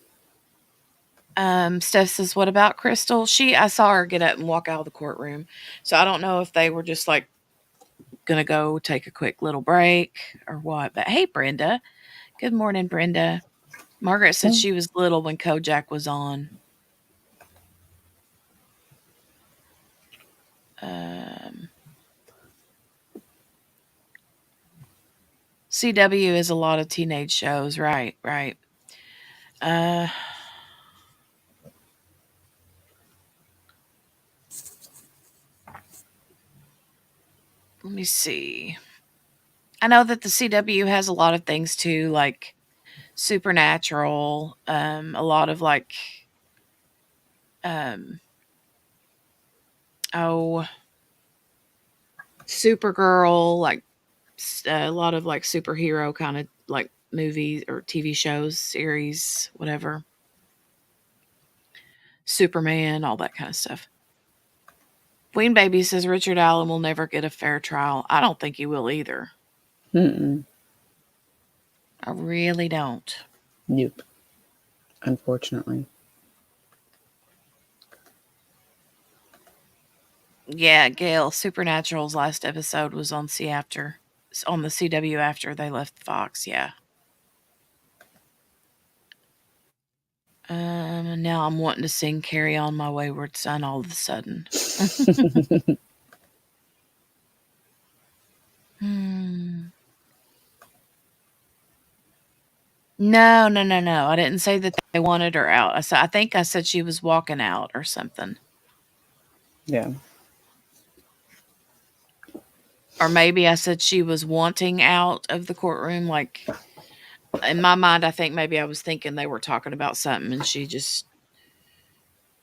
Steph says, what about Crystal? I saw her get up and walk out of the courtroom. So I don't know if they were just like going to go take a quick little break or what. But hey, Brenda. Good morning, Brenda. Margaret said she was little when Kojak was on. CW is a lot of teenage shows, right? Right. Uh, let me see. I know that the CW has a lot of things too, like supernatural. A lot of like, um, oh, Supergirl, like a lot of like superhero kind of like movies or TV shows, series, whatever. Superman, all that kind of stuff. Queen Baby says Richard Allen will never get a fair trial. I don't think he will either. Mm-mm. I really don't. Nope. Unfortunately. Yeah, Gail, Supernatural's last episode was on on the CW after they left Fox, yeah. And now I'm wanting to sing Carry On My Wayward Son all of a sudden. No, no, no, no. I didn't say that they wanted her out. I think I said she was walking out or something. Yeah. Or maybe I said she was wanting out of the courtroom. Like, in my mind, I think maybe I was thinking they were talking about something and she just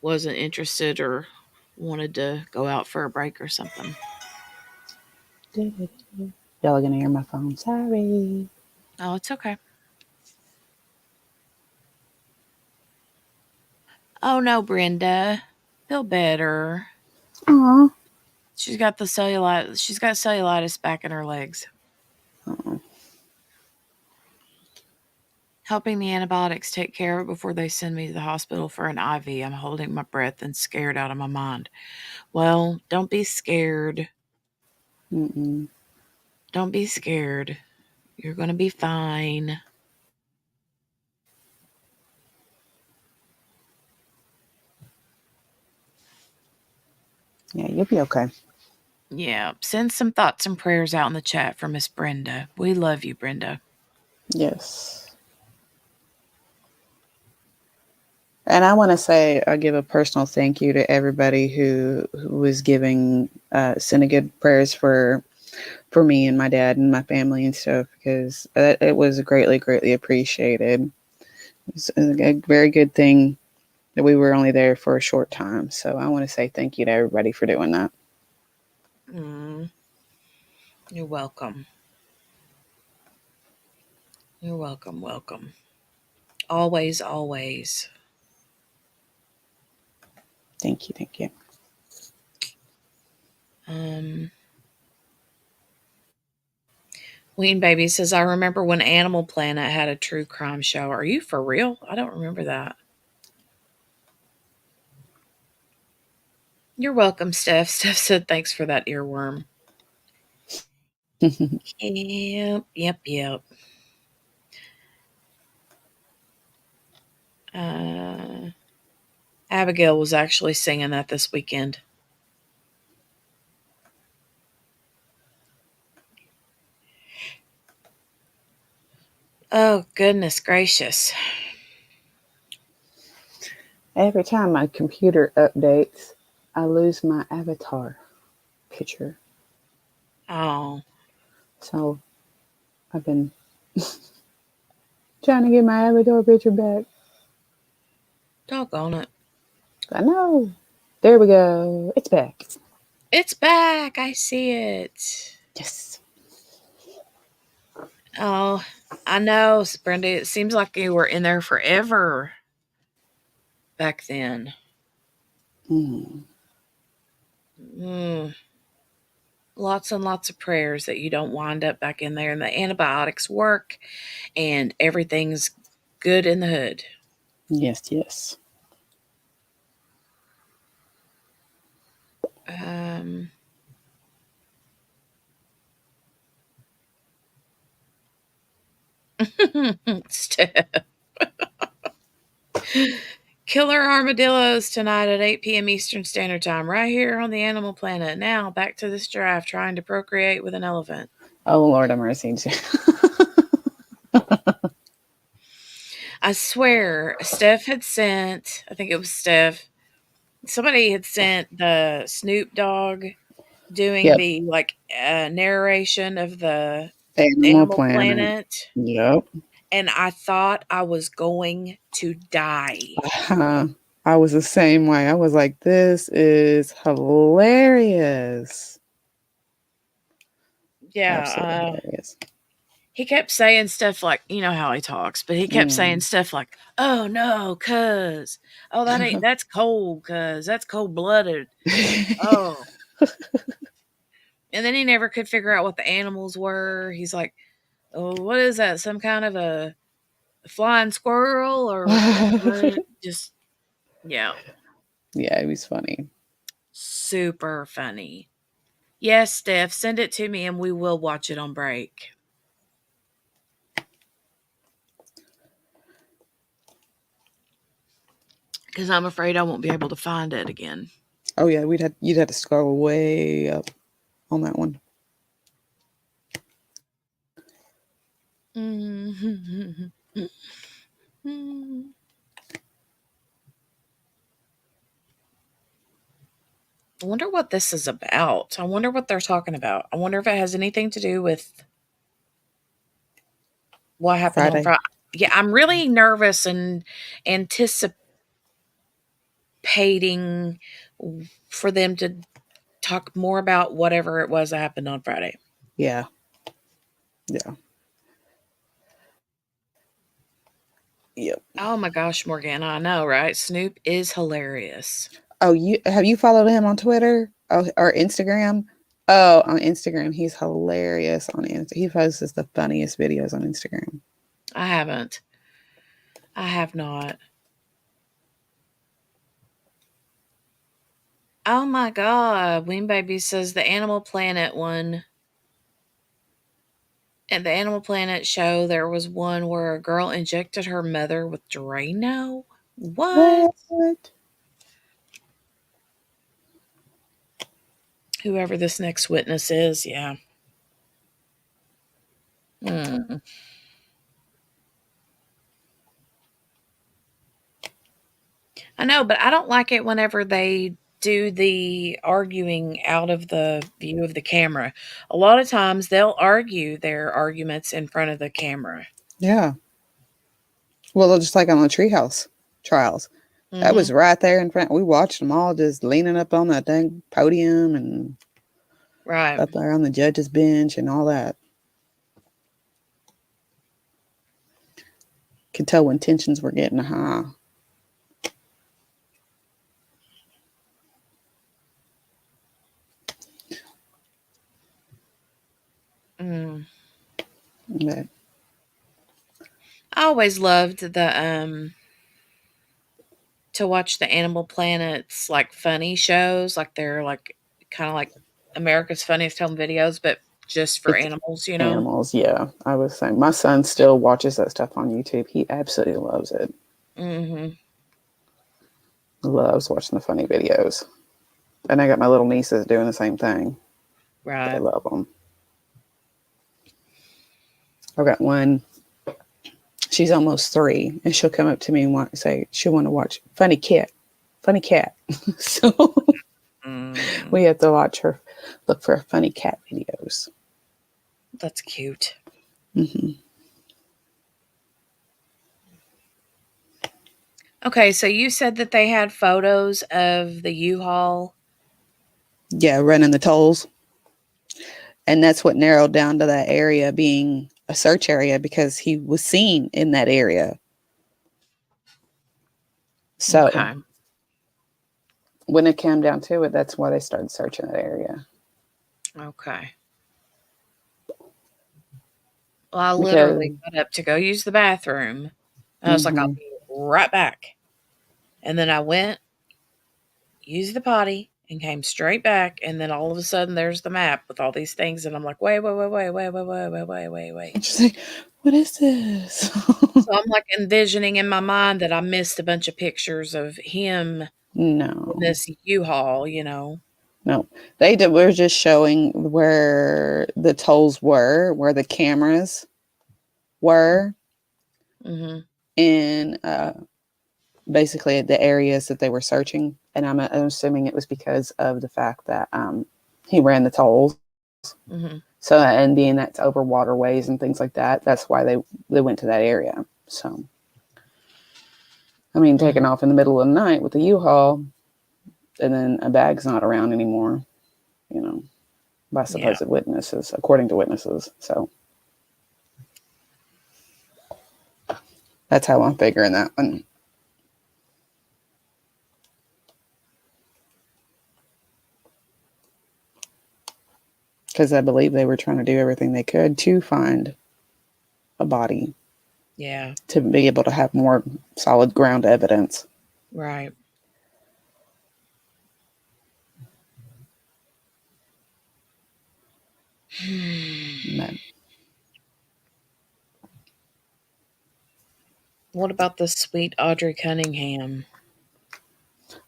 wasn't interested or wanted to go out for a break or something. Y'all are gonna hear my phone. Sorry. Oh, it's okay. Oh no, Brenda. Feel better. Aw. She's got cellulitis. She's got cellulitis back in her legs. Aw. Helping the antibiotics take care of it before they send me to the hospital for an IV. I'm holding my breath and scared out of my mind. Well, don't be scared. Mm-mm. Don't be scared. You're going to be fine. Yeah, you'll be okay. Yeah, send some thoughts and prayers out in the chat for Miss Brenda. We love you, Brenda. Yes. And I want to say, I give a personal thank you to everybody who was giving, sending good prayers for me and my dad and my family and stuff, because it was greatly, greatly appreciated. It's a very good thing that we were only there for a short time. So I want to say thank you to everybody for doing that. You're welcome. You're welcome. Welcome. Always, always. Thank you. Thank you. Ween Baby says, I remember when Animal Planet had a true crime show. Are you for real? I don't remember that. You're welcome, Steph. Steph said, thanks for that earworm. Yep. Abigail was actually singing that this weekend. Oh, goodness gracious. Every time my computer updates, I lose my avatar picture. Oh. So I've been trying to get my avatar picture back. Doggone it. I know. There we go. It's back. It's back. I see it. Yes. Oh, I know, Brenda. It seems like you were in there forever back then. Lots and lots of prayers that you don't wind up back in there and the antibiotics work and everything's good in the hood. Yes. Steph. Killer armadillos tonight at 8 p.m. Eastern Standard Time, right here on the Animal Planet. Now, back to this giraffe trying to procreate with an elephant. Oh, Lord have mercy. I swear, Steph had sent, I think it was Steph, somebody had sent the Snoop Dogg doing Yep. the narration of the Animal Animal Planet. Planet, Yep. and I thought I was going to die. I was the same way. I was like, this is hilarious. Yeah, Absolutely hilarious. he kept saying stuff like, you know how he talks, but he kept saying stuff like, "Oh no, cuz, oh that's cold, cuz that's cold blooded." Oh, and then he never could figure out what the animals were. He's like, "Oh, what is that? Some kind of a flying squirrel or what?" Just yeah, Yeah, it was funny. super funny. Yes, Steph, send it to me and we will watch it on break. Because I'm afraid I won't be able to find it again. Oh yeah, you'd have to scroll way up on that one. I wonder what this is about. I wonder what they're talking about. I wonder if it has anything to do with what happened on Friday. Friday. Yeah, I'm really nervous and anticipating for them to talk more about whatever it was that happened on Friday. Yeah. Yeah. Yep. Oh my gosh, Morgana, I know, right? Snoop is hilarious. Oh, have you followed him on Twitter or Instagram? Oh, on Instagram, he's hilarious on Instagram. He posts the funniest videos on Instagram. I haven't. I have not. Oh my god, Ween Baby says the Animal Planet one. At the Animal Planet show, there was one where a girl injected her mother with Drano. What? Whoever this next witness is, yeah. I know, but I don't like it whenever they do the arguing out of the view of the camera. A lot of times they'll argue their arguments in front of the camera. Yeah. Well, just like on the treehouse trials. That was right there in front. We watched them all just leaning up on that dang podium and right up there on the judge's bench and all that. Could tell when tensions were getting high. Okay. I always loved the to watch the Animal Planet's like funny shows, like they're like kind of like America's Funniest Home Videos, but just for animals, you know. Animals, yeah. I was saying, my son still watches that stuff on YouTube. He absolutely loves it. Loves watching the funny videos. And I got my little nieces doing the same thing. Right. They love them. I've got one. She's almost 3, and she'll come up to me and say she'll want to watch Funny Cat. So we have to watch her look for funny cat videos. That's cute. Okay, so you said that they had photos of the U-Haul. Yeah, running the tolls. And that's what narrowed down to that area being a search area because he was seen in that area. So when it came down to it, that's why they started searching that area. Okay. Well, I literally got up to go use the bathroom. And I was like, I'll be right back. And then I went, used the potty, and came straight back. And then all of a sudden, there's the map with all these things. And I'm like, wait. And she's like, what is this? So I'm like envisioning in my mind that I missed a bunch of pictures of him No, in this U-Haul, no. We're just showing where the tolls were, where the cameras were, Mm-hmm. in basically the areas that they were searching. And I'm assuming it was because of the fact that he ran the tolls. Mm-hmm. So, and being that's over waterways and things like that, that's why they went to that area. So, I mean, taking off in the middle of the night with a U-Haul, and then a bag's not around anymore, by supposed witnesses, according to witnesses. So, that's how I'm figuring that one. Because I believe they were trying to do everything they could to find a body. Yeah. To be able to have more solid ground evidence. Right. But What about the sweet Audrey Cunningham?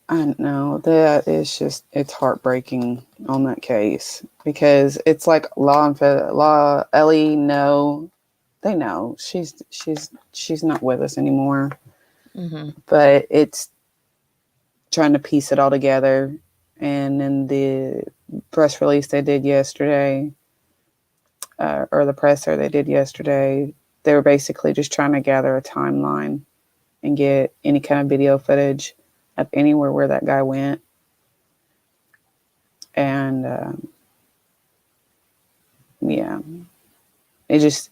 I don't know. That is just, it's heartbreaking on that case because it's like Ellie, no, they know she's not with us anymore. Mm-hmm. But it's trying to piece it all together. And in the press release they did yesterday, or the presser they did yesterday, they were basically just trying to gather a timeline and get any kind of video footage of anywhere where that guy went. And yeah, it just,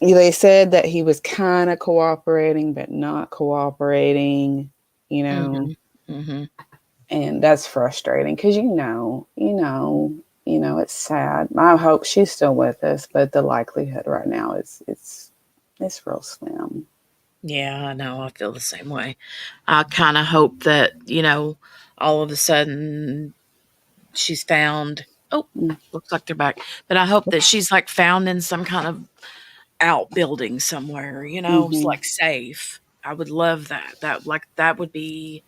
they said that he was kind of cooperating, but not cooperating, Mm-hmm. Mm-hmm. and that's frustrating because it's sad. I hope she's still with us, but the likelihood right now is it's real slim. Yeah, I know. I feel the same way. I kind of hope that, all of a sudden she's found. Oh, looks like they're back. But I hope that she's like found in some kind of outbuilding somewhere, it's like safe. I would love that. That would be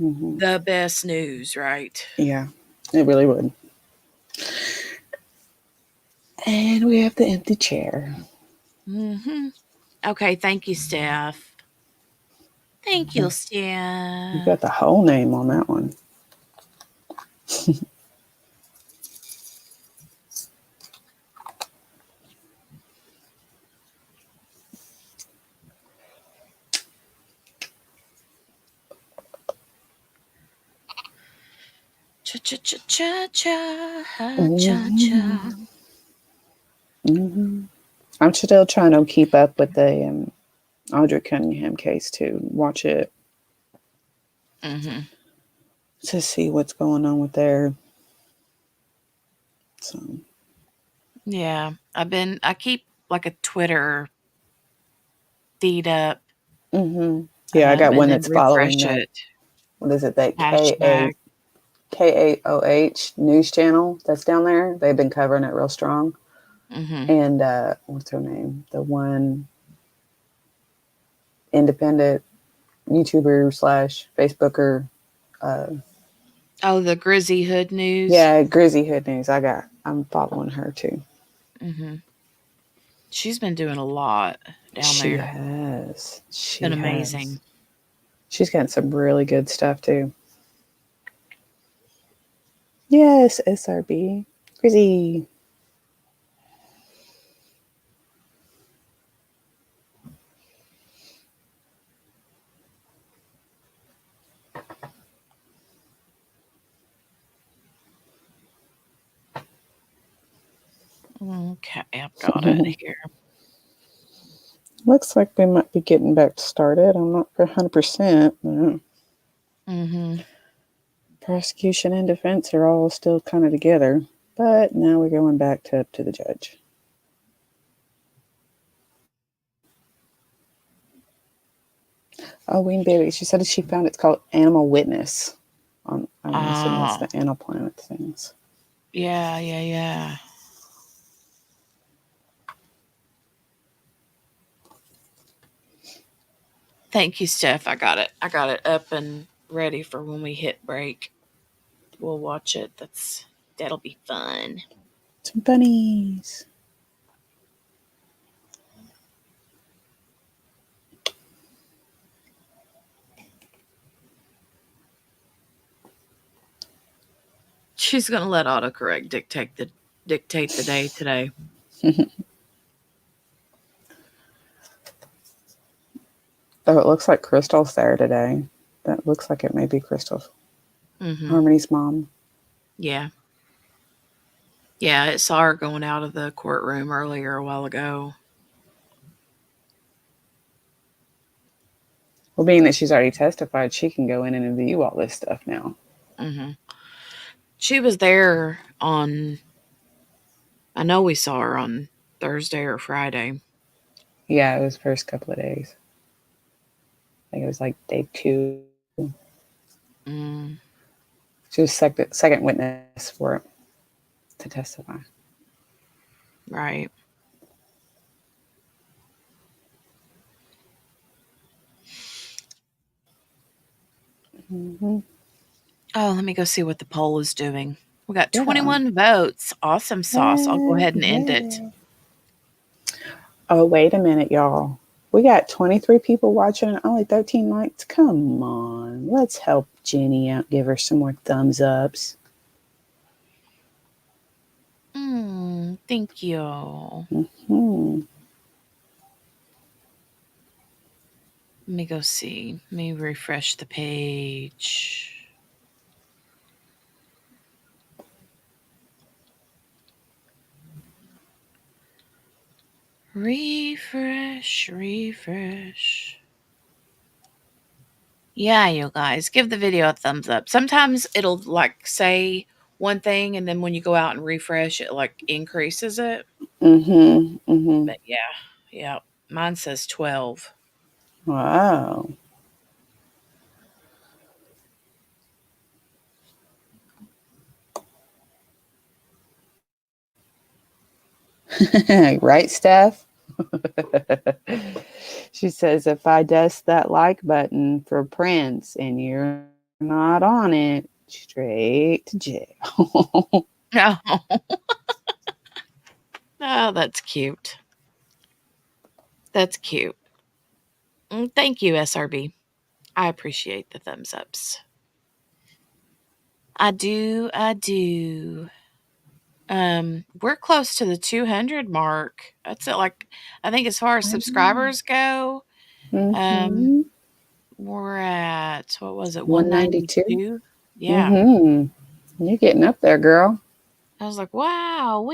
the best news, right? Yeah, it really would. And we have the empty chair. Mm-hmm. Okay, thank you, Steph. Thank you, You Steph. got the whole name on that one. Cha cha cha cha cha cha cha. Mm-hmm. I'm still trying to keep up with the Audrey Cunningham case too. Watch it to see what's going on with there. So Yeah, I keep like a Twitter feed up, yeah, I got and one then that's following refresh that. it. What is it? That Hashtag. KAOH news channel that's down there. They've been covering it real strong. Mm-hmm. And what's her name? The one independent YouTuber / Facebooker. Oh, the Grizzy Hood News. Yeah, Grizzy Hood News. I'm following her too. Mm-hmm. She's been doing a lot down She there. has. She's Been amazing. She's got some really good stuff too. Yes, SRB. Grizzy. Okay, I've got it here. Looks like we might be getting back started. I'm not 100%. Mm-hmm. Prosecution and defense are all still kind of together, but now we're going back to the judge. Oh, Ween Bailey. She said she found it's called Animal Witness. I'm guessing that's the Oh, anaplanet things. yeah. Thank you, Steph. I got it. I got it up and ready for when we hit break. We'll watch it. That'll be fun. Some bunnies. She's gonna let autocorrect dictate the day today. Oh, it looks like Crystal's there today. That looks like it may be Crystal's. Mm-hmm. Harmony's mom. Yeah. Yeah, I saw her going out of the courtroom earlier a while ago. Well, being that she's already testified, she can go in and view all this stuff now. Mm-hmm. She was there on, I know we saw her on Thursday or Friday. Yeah, it was first couple of days. I think it was like day 2. Mm, She was second witness for it to testify. right. Mm-hmm. Oh, let me go see what the poll is doing. We got Yeah. 21 votes. Awesome sauce. I'll go ahead and end it. Oh, wait a minute, y'all. We got 23 people watching and only 13 likes. Come on. Let's help Jenny out. Give her some more thumbs ups. Thank you. Mm-hmm. Let me go see. Let me refresh the page. Refresh. Yeah, you guys, give the video a thumbs up. Sometimes it'll like say one thing and then when you go out and refresh it like increases it. Mm-hmm. Mm-hmm. But yeah. Mine says 12. Wow. Right, Steph? She says, if I dust that like button for Prince and you're not on it, straight to jail. Oh. Oh, that's cute. That's cute. Thank you, SRB. I appreciate the thumbs ups. I do. We're close to the 200 mark. That's it. Like, I think as far as subscribers go, Mm-hmm. we're at, what was it, 192. 192? Yeah. Mm-hmm. You're getting up there, girl. I was like, wow,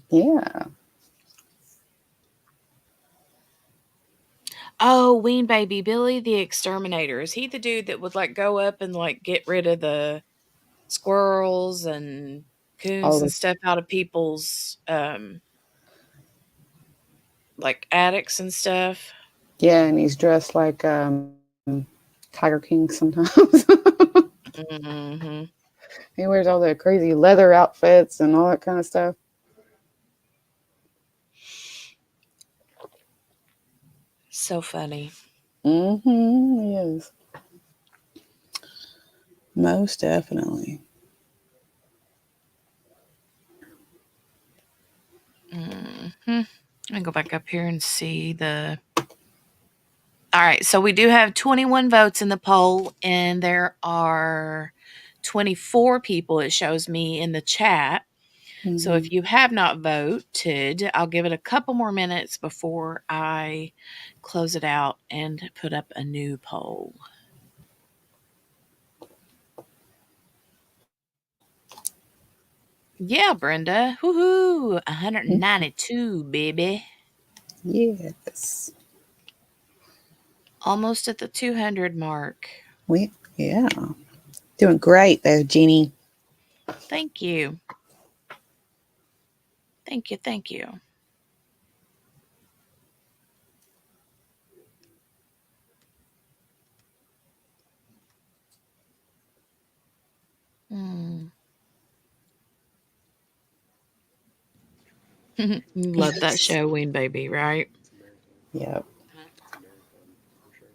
Yeah. Oh, Ween Baby, Billy the Exterminator. Is he the dude that would like go up and like get rid of the squirrels and coons Oh, and stuff out of people's like attics and stuff? yeah, and he's dressed like Tiger King sometimes. Mm-hmm. He wears all the crazy leather outfits and all that kind of stuff. So funny. Mm-hmm. He is. Most definitely. Mm-hmm. Let me go back up here and see the. All right, so we do have 21 votes in the poll, and there are 24 people, it shows me in the chat. So if you have not voted, I'll give it a couple more minutes before I close it out and put up a new poll. Yeah, Brenda. Woohoo! 192, baby. Yes. Almost at the 200 mark. Yeah. Doing great there, Jeannie. Thank you. Thank you. Love that show, Ween Baby, right? It's a marathon. Yep. It's a marathon for sure.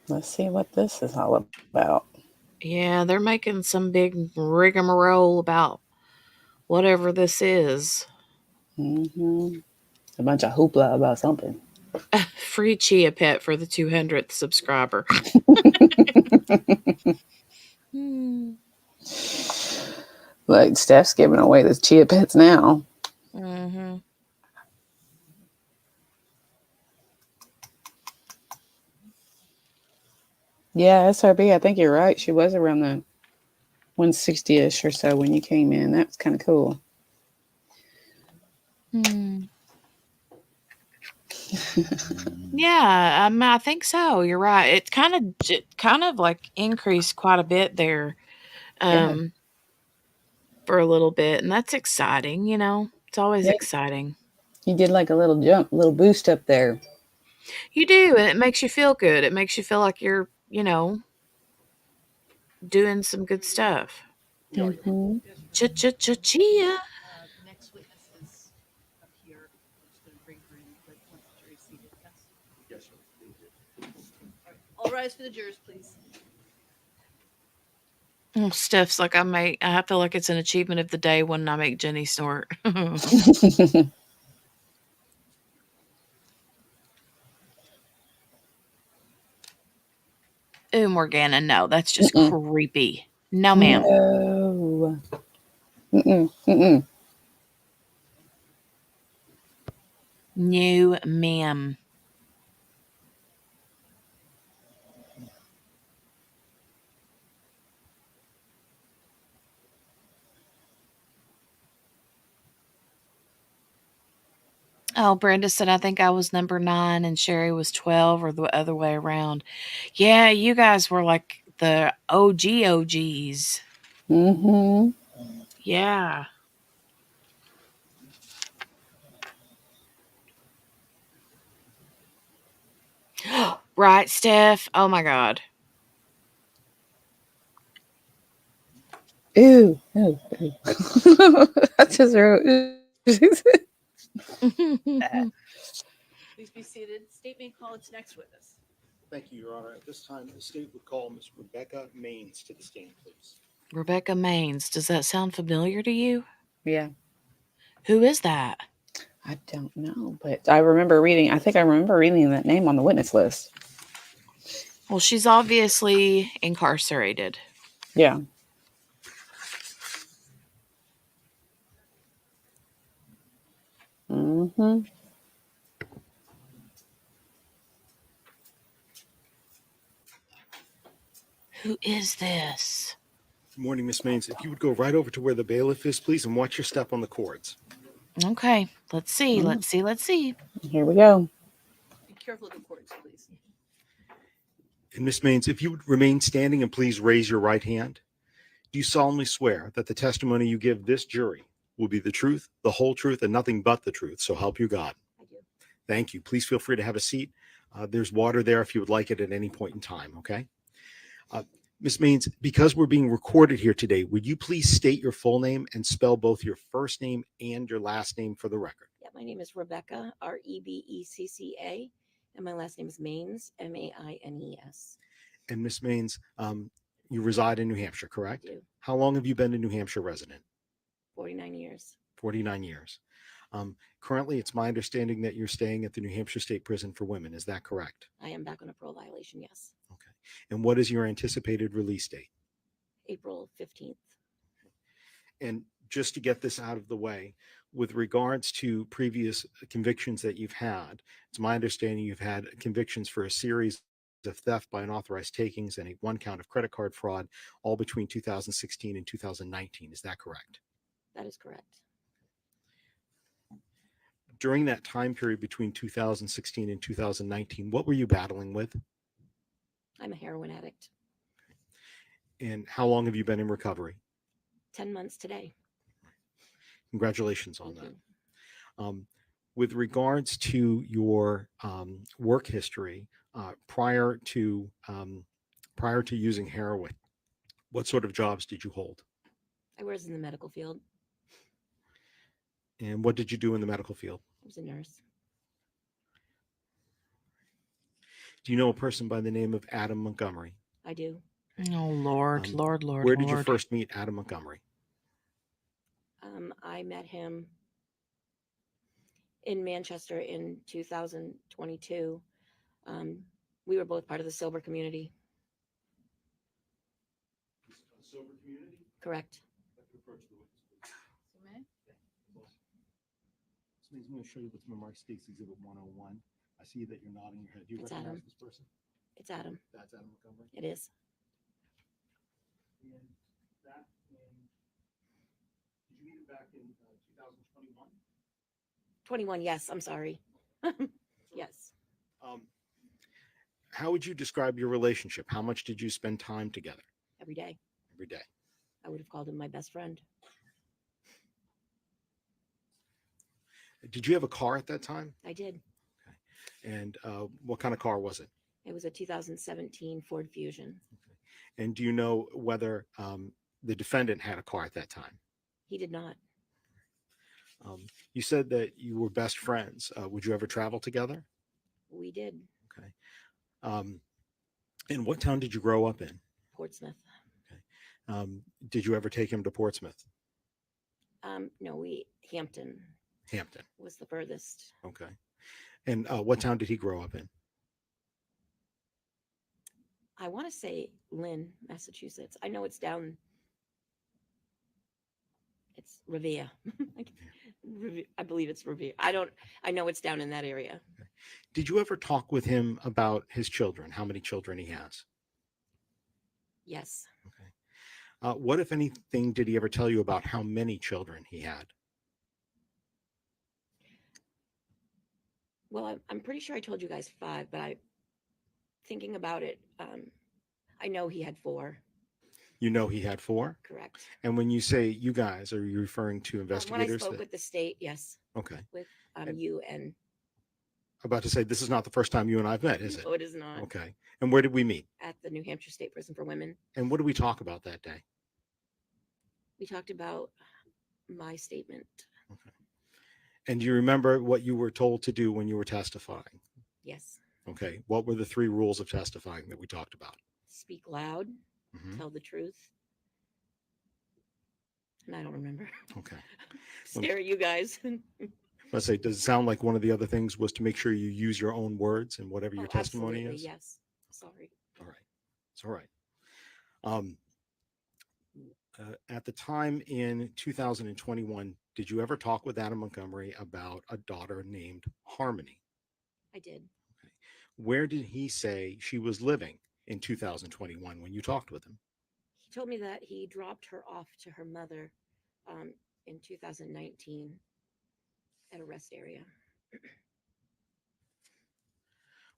Let's see what this is all about. Yeah, they're making some big rigmarole about whatever this is. Hmm. A bunch of hoopla about something. Free Chia Pet for the 200th subscriber. Hmm. Like Steph's giving away the chia pets now. Mm-hmm. Yeah, SRB. I think you're right. She was around the 160-ish or so when you came in. That's kind of cool. Hmm. Yeah, I think so. You're right. It kind of like increased quite a bit there, Yeah. um, for a little bit, and that's exciting. It's always Yeah. exciting. You did like a little jump, little boost up there. You do, and it makes you feel good. It makes you feel like you're, doing some good stuff. Hmm. Cha cha cha chia. Next witness is up here. I'm just going to bring her in right once the jury's seated. Yes. Yes, sir. Thank you. All rise for the jurors, please. Oh, Steph's like I feel like it's an achievement of the day when I make Jenny snort. Ooh, Morgana, no, that's just Mm-mm. creepy. No, ma'am. No. Mm-mm. Mm-mm. No, ma'am. Oh, Brenda said I think I was number 9 and Sherry was 12 or the other way around. Yeah, you guys were like the OGs. Mm-hmm. Yeah. Right, Steph? Oh my God. Ooh. Ooh. Ooh. I just wrote. Please be seated. State may call its next witness. Thank you, Your Honor. At this time, the state would call Ms. Rebecca Maines to the stand, please. Rebecca Maines. Does that sound familiar to you? Yeah. Who is that? I don't know, but I remember reading. I think I remember reading that name on the witness list. Well, she's obviously incarcerated. Yeah. Mm-hmm. Who is this? Good morning, Ms. Maines. If you would go right over to where the bailiff is, please, and watch your step on the cords. Okay, let's see. Mm. Let's see. Let's see. Here we go. Be careful of the cords, please. And Ms. Maines, if you would remain standing and please raise your right hand, do you solemnly swear that the testimony you give this jury will be the truth, the whole truth, and nothing but the truth? So help you God. I do. Thank you. Please feel free to have a seat. There's water there if you would like it at any point in time, okay? Ms. Maines, because we're being recorded here today, would you please state your full name and spell both your first name and your last name for the record? Yeah, my name is Rebecca, Rebecca, and my last name is Maines, Maines. And Ms. Maines, you reside in New Hampshire, I correct? do. How long have you been a New Hampshire resident? 49 years. 49 years. Currently, it's my understanding that you're staying at the New Hampshire State Prison for Women. Is that correct? I am back on a parole violation, yes. Okay. And what is your anticipated release date? April 15th. And just to get this out of the way, with regards to previous convictions that you've had, it's my understanding you've had convictions for a series of theft by unauthorized takings and one count of credit card fraud, all between 2016 and 2019. Is that correct? That is correct. During that time period between 2016 and 2019, what were you battling with? I'm a heroin addict. And how long have you been in recovery? 10 months today. Congratulations on Thank that. you. With regards to your work history prior to using heroin, what sort of jobs did you hold? I was in the medical field. And what did you do in the medical field? I was a nurse. Do you know a person by the name of Adam Montgomery? I do. Oh, Lord, Um, Lord, Lord, Where did you Lord. first meet Adam Montgomery? I met him in Manchester in 2022. We were both part of the sober community. Sober community? Correct. So I'm going to show you what's Memory States Exhibit 101. I see that you're nodding your head. Do you It's recognize Adam. this person? It's Adam. That's Adam Montgomery. It is. And that did you meet him back in 2021? 21. Yes. I'm sorry. Yes. How would you describe your relationship? How much did you spend time together? Every day. Every day. I would have called him my best friend. Did you have a car at that time? I did. And what kind of car was it? It was a 2017 Ford Fusion. And do you know whether the defendant had a car at that time? He did not. You said that you were best friends. Would you ever travel together? We did. Okay. And what town did you grow up in? Portsmouth. Did you ever take him to Portsmouth? No, Hampton Hampton. was the furthest. Okay. And what town did he grow up in? I want to say Lynn, Massachusetts. I know it's down. It's Revere. I believe it's Revere. I know it's down in that area. Did you ever talk with him about his children, how many children he has? Yes. Okay. What, if anything, did he ever tell you about how many children he had? Well, I'm pretty sure I told you guys 5, but thinking about it, I know he had 4. You know he had 4? Correct. And when you say you guys, are you referring to When I investigators? spoke with the state, yes. Okay. With And- you and. About to say, this is not the first time you and I've met, is it? No, it is not. Okay. And where did we meet? At the New Hampshire State Prison for Women. And what did we talk about that day? We talked about my statement. Okay. And do you remember what you were told to do when you were testifying? Yes. Okay. What were the 3 rules of testifying that we talked about? Speak loud, Mhm. tell the truth. And I don't remember. Okay. Stare at you guys. Let's say, does it sound like one of the other things was to make sure you use your own words in whatever your Oh, testimony absolutely, is? yes. Sorry. All right. It's all right. At the time in 2021, did you ever talk with Adam Montgomery about a daughter named Harmony? I did. Where did he say she was living in 2021 when you talked with him? He told me that he dropped her off to her mother in 2019 at a rest area.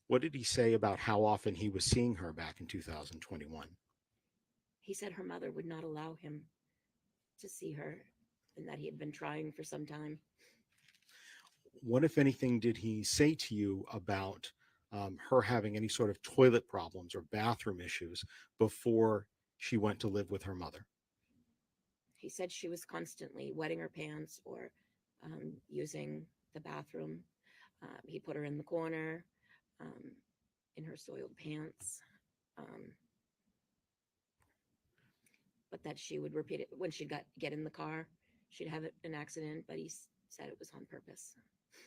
What did he say about how often he was seeing her back in 2021? He said her mother would not allow him to see her and that he had been trying for some time. What, if anything, did he say to you about her having any sort of toilet problems or bathroom issues before she went to live with her mother? He said she was constantly wetting her pants or using the bathroom. He put her in the corner in her soiled pants. But that she would repeat it when she'd get in the car. She'd have an accident, but he said it was on purpose.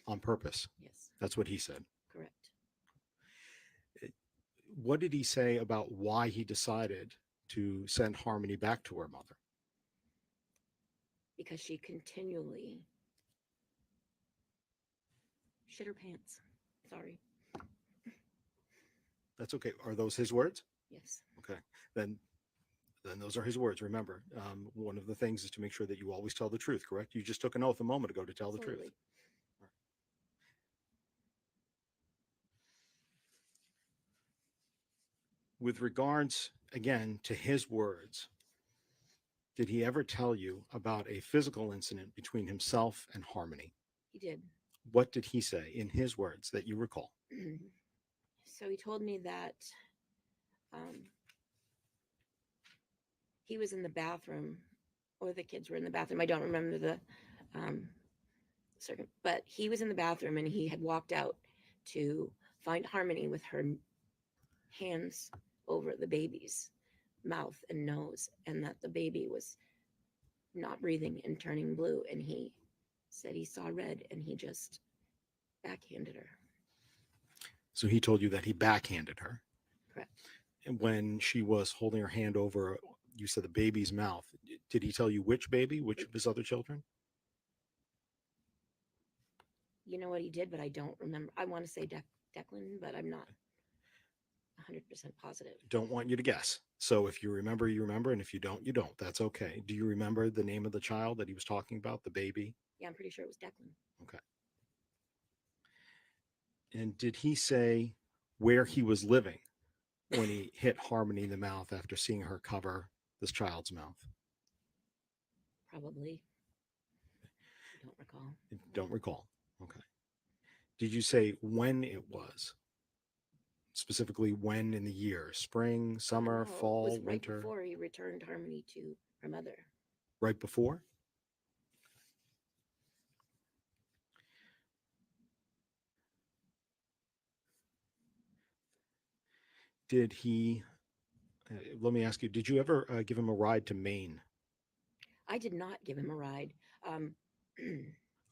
On purpose? Yes. That's what he said. Correct. What did he say about why he decided to send Harmony back to her mother? Because she continually shit her pants. Sorry. That's okay. Are those his words? Yes. Okay. Then those are his words. Remember, one of the things is to make sure that you always tell the truth, correct? You just took an oath a moment ago to tell the truth. Absolutely. With regards, again, to his words, did he ever tell you about a physical incident between himself and Harmony? He did. What did he say in his words that you recall? So he told me that he was in the bathroom, or the kids were in the bathroom. I don't remember the but he was in the bathroom and he had walked out to find Harmony with her hands over the baby's mouth and nose, and that the baby was not breathing and turning blue. And he said he saw red and he just backhanded her. So he told you that he backhanded her. Correct. And when she was holding her hand over, you said the baby's mouth, did he tell you which baby, which of his other children? You know what he did, but I don't remember. I want to say Declan, but I'm not 100% positive. Don't want you to guess. So if you remember, you remember. And if you don't, you don't. That's okay. Do you remember the name of the child that he was talking about, the baby? Yeah, I'm pretty sure it was Declan. Okay. And did he say where he was living when he hit Harmony in the mouth after seeing her cover this child's mouth? Probably. I don't recall. Don't recall. Okay. Did you say when it was? Specifically, when in the year? Spring, summer, No, fall, it was right winter? before he returned Harmony to her mother. Right before? Did he, let me ask you, did you ever give him a ride to Maine? I did not give him a ride.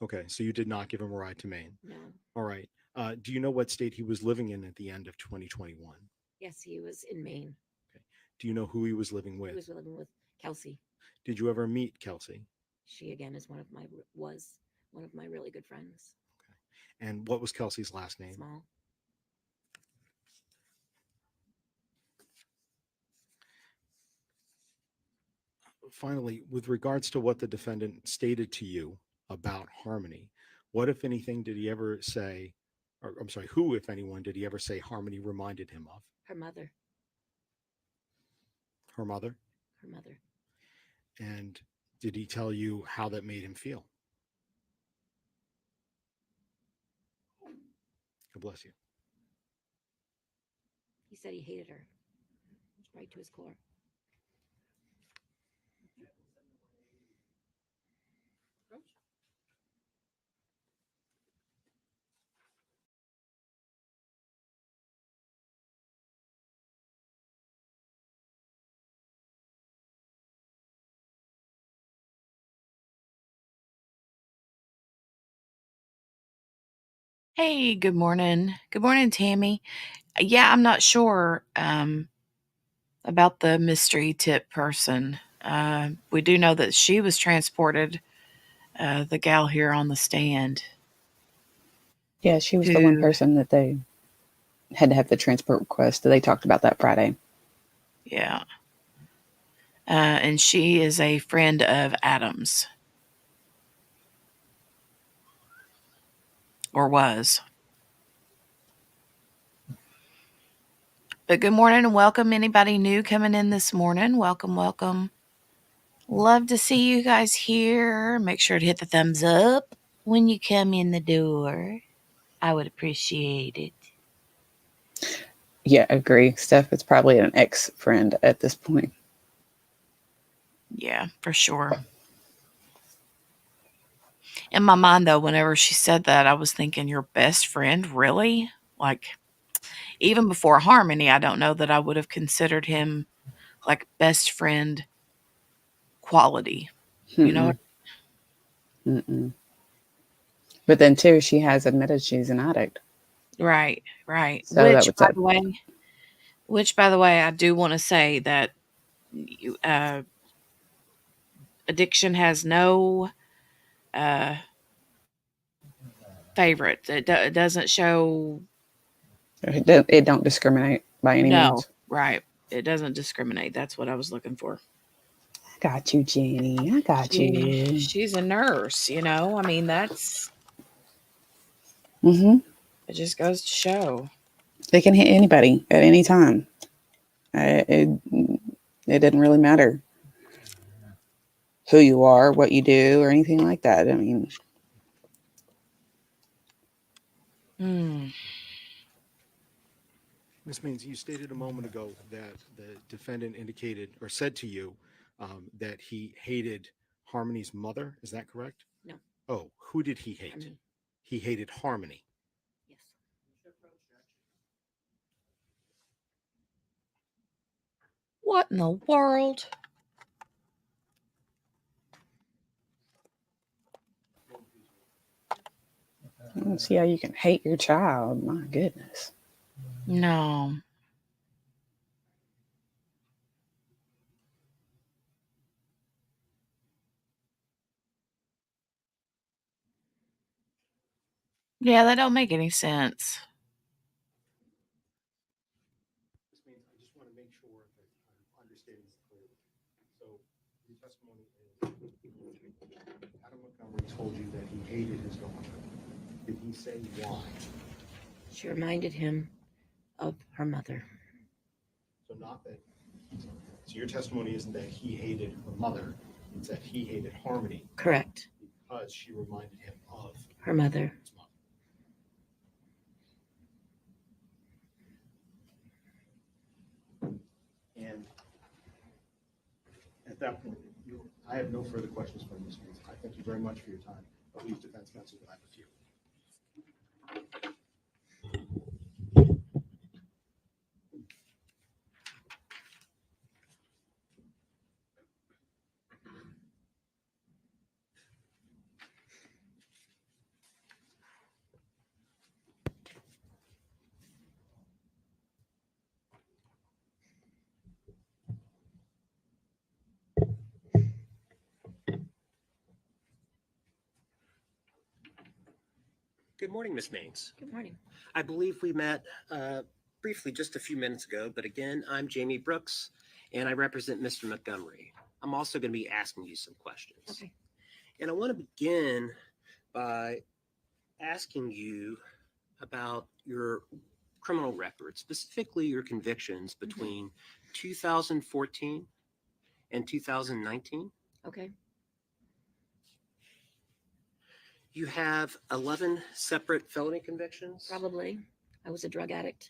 Okay, so you did not give him a ride to Maine. No. All right. Do you know what state he was living in at the end of 2021? Yes, he was in Maine. Okay. Do you know who he was living with? He was living with Kelsey. Did you ever meet Kelsey? She again is one of my really good friends. Okay. And what was Kelsey's last name? Small. Finally, with regards to what the defendant stated to you about Harmony, what, if anything, did he ever say, or I'm sorry, who, if anyone, did he ever say Harmony reminded him of? Her mother. Her mother? Her mother. And did he tell you how that made him feel? God bless you. He said he hated her. Right to his core. Hey, good morning. Good morning, Tammy. Yeah, I'm not sure about the mystery tip person. We do know that she was transported, the gal here on the stand. Yeah, she was the one Who, person that they had to have the transport request. They talked about that Friday. yeah. And she is a friend of Adam's. Or was. But good morning and welcome. Anybody new coming in this morning? Welcome, welcome. Love to see you guys here. Make sure to hit the thumbs up when you come in the door. I would appreciate it. Yeah, agree. Steph, it's probably an ex-friend at this point. Yeah, for sure. In my mind, though, whenever she said that, I was thinking, your best friend? Really? Like, even before Harmony, I don't know that I would have considered him like best friend quality. You know? Mm-mm. But then, too, she has admitted she's an addict. Right, right. So that was Which, by the way, I do want to say that addiction has no favorites. It doesn't show. It don't discriminate by any No, means. right. It doesn't discriminate. That's what I was looking for. I got you, Jenny. I got you. She's a nurse, you know? I mean, that's. Mm-hmm. It just goes to show. They can hit anybody at any time. It didn't really matter who you are, what you do, or anything like that. I mean, Ms. Means, you stated a moment ago that the defendant indicated or said to you that he hated Harmony's mother. Is that correct? No. Oh, who did he hate? Harmony. He hated Harmony. Yes. What in the world? I don't see how you can hate your child. My goodness. No. Yeah, that don't make any sense. This means I just want to make sure that I'm understanding this clearly. So your testimony is Adam Montgomery told you that he hated his daughter. Did he say why? She reminded him of her mother. So not that. So your testimony isn't that he hated her mother; it's that he hated Harmony Correct. because she reminded him of Her mother. his mother. And at that point, I have no further questions from Ms. Gates. I thank you very much for your time. I believe defense counsel will have a few. Good morning, Ms. Maines. Good morning. I believe we met briefly just a few minutes ago, but again, I'm Jamie Brooks, and I represent Mr. Montgomery. I'm also going to be asking you some questions. Okay. And I want to begin by asking you about your criminal record, specifically your convictions between 2014 and 2019. Okay. You have 11 separate felony convictions. Probably. I was a drug addict.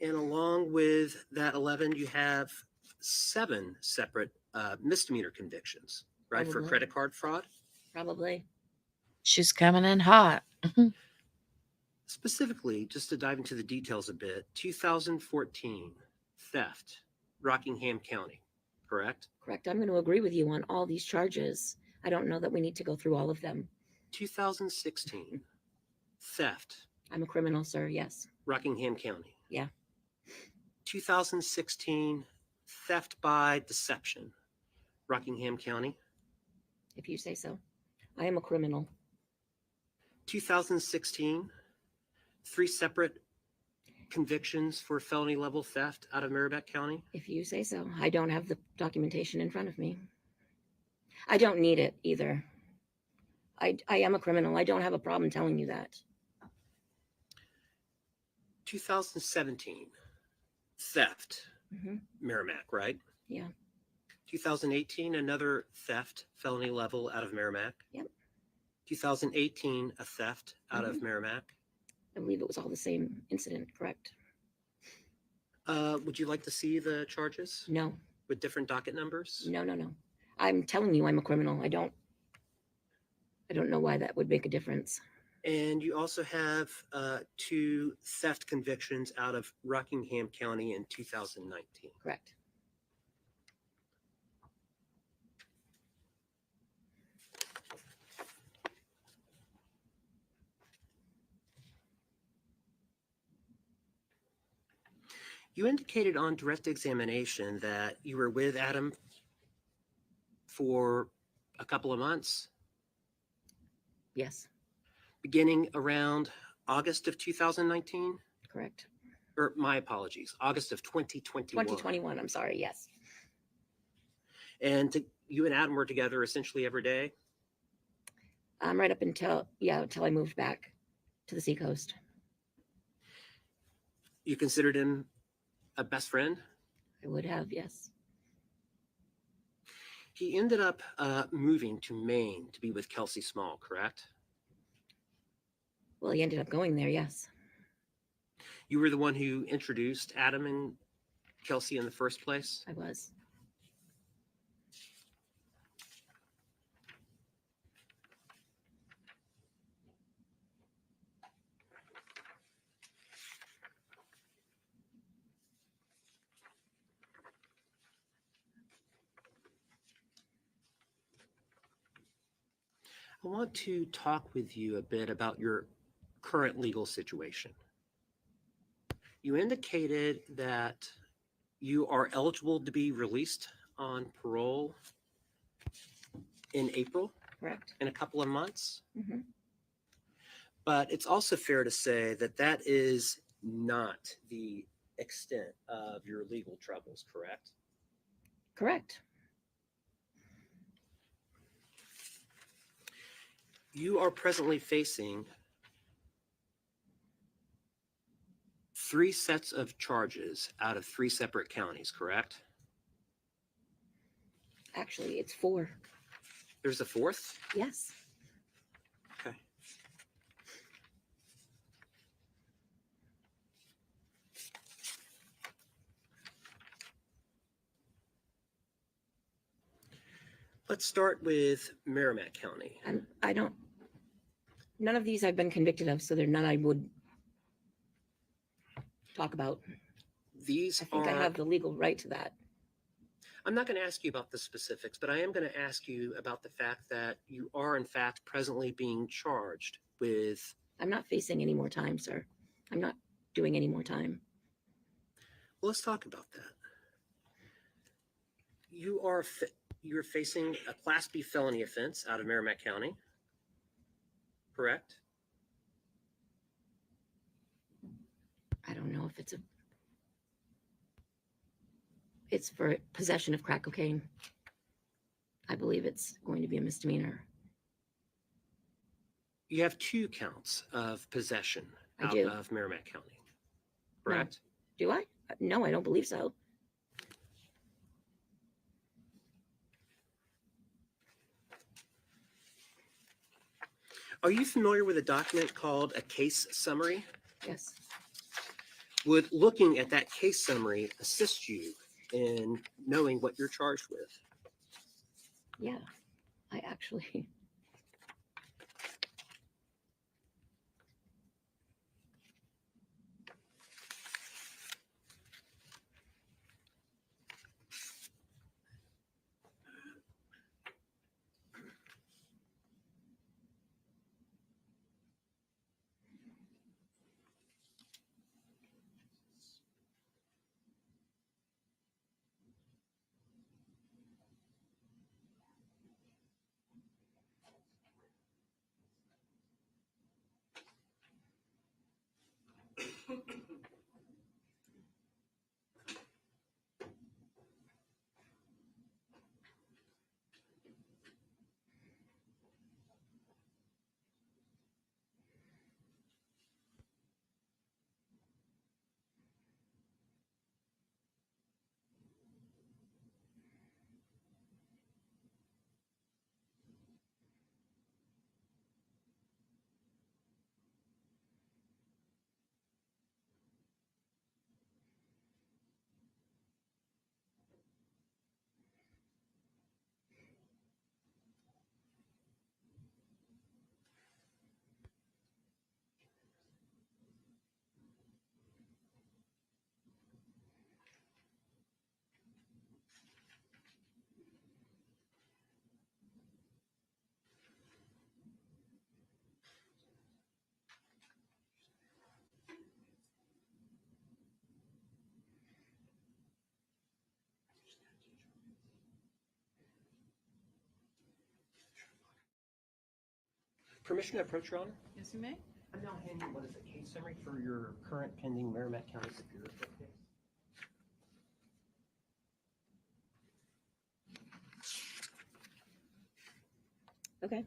And along with that 11, you have 7 separate misdemeanor convictions, right, for Probably. credit card fraud. Probably. She's coming in hot. Specifically, just to dive into the details a bit, 2014 theft, Rockingham County, correct? Correct. I'm going to agree with you on all these charges. I don't know that we need to go through all of them. 2016 theft, I'm a criminal, sir. Yes. Rockingham County. Yeah. 2016 theft by deception, Rockingham County. If you say so. I am a criminal. 2016 3 separate convictions for felony level theft out of Merrimack County. If you say so. I don't have the documentation in front of me. I don't need it either. I am a criminal. I don't have a problem telling you that. 2017 theft, Hmm. Merrimack, right? Yeah. 2018 another theft felony level out of Merrimack. Yep. 2018 a theft out of Merrimack. I believe it was all the same incident, correct? Would you like to see the charges No. with different docket numbers? No. I'm telling you I'm a criminal. I don't know why that would make a difference. And you also have 2 theft convictions out of Rockingham County in 2019. Correct. You indicated on direct examination that you were with Adam for a couple of months, Yes. beginning around August of 2019, Correct. or my apologies, August of 2021. 2021. I'm sorry. Yes. And you and Adam were together essentially every day. Right up until I moved back to the seacoast. You considered him a best friend. I would have, yes. He ended up moving to Maine to be with Kelsey Small, correct? Well, he ended up going there, yes. You were the one who introduced Adam and Kelsey in the first place. I was. I want to talk with you a bit about your current legal situation. You indicated that you are eligible to be released on parole in April, Correct. in a couple of months. Hmm. But it's also fair to say that that is not the extent of your legal troubles, correct? Correct. You are presently facing 3 sets of charges out of 3 separate counties, correct? Actually, it's 4. There's a 4th? Yes. Okay. Let's start with Merrimack County. I don't. None of these I've been convicted of, so they're none I would talk about. These I think I have the legal right to that. I'm not going to ask you about the specifics, but I am going to ask you about the fact that you are, in fact, presently being charged with. I'm not facing any more time, sir. I'm not doing any more time. Well, let's talk about that. You're facing a Class B felony offense out of Merrimack County, correct? I don't know if it's for possession of crack cocaine. I believe it's going to be a misdemeanor. You have 2 counts of possession I out do. of Merrimack County, correct? Do I? No, I don't believe so. Are you familiar with a document called a case summary? Yes. Would looking at that case summary assist you in knowing what you're charged with? Yeah. I actually. Permission to approach, Your Honor? Yes, you may. I'm now handing what is a case summary for your current pending Merrimack County Superior Court case. Okay.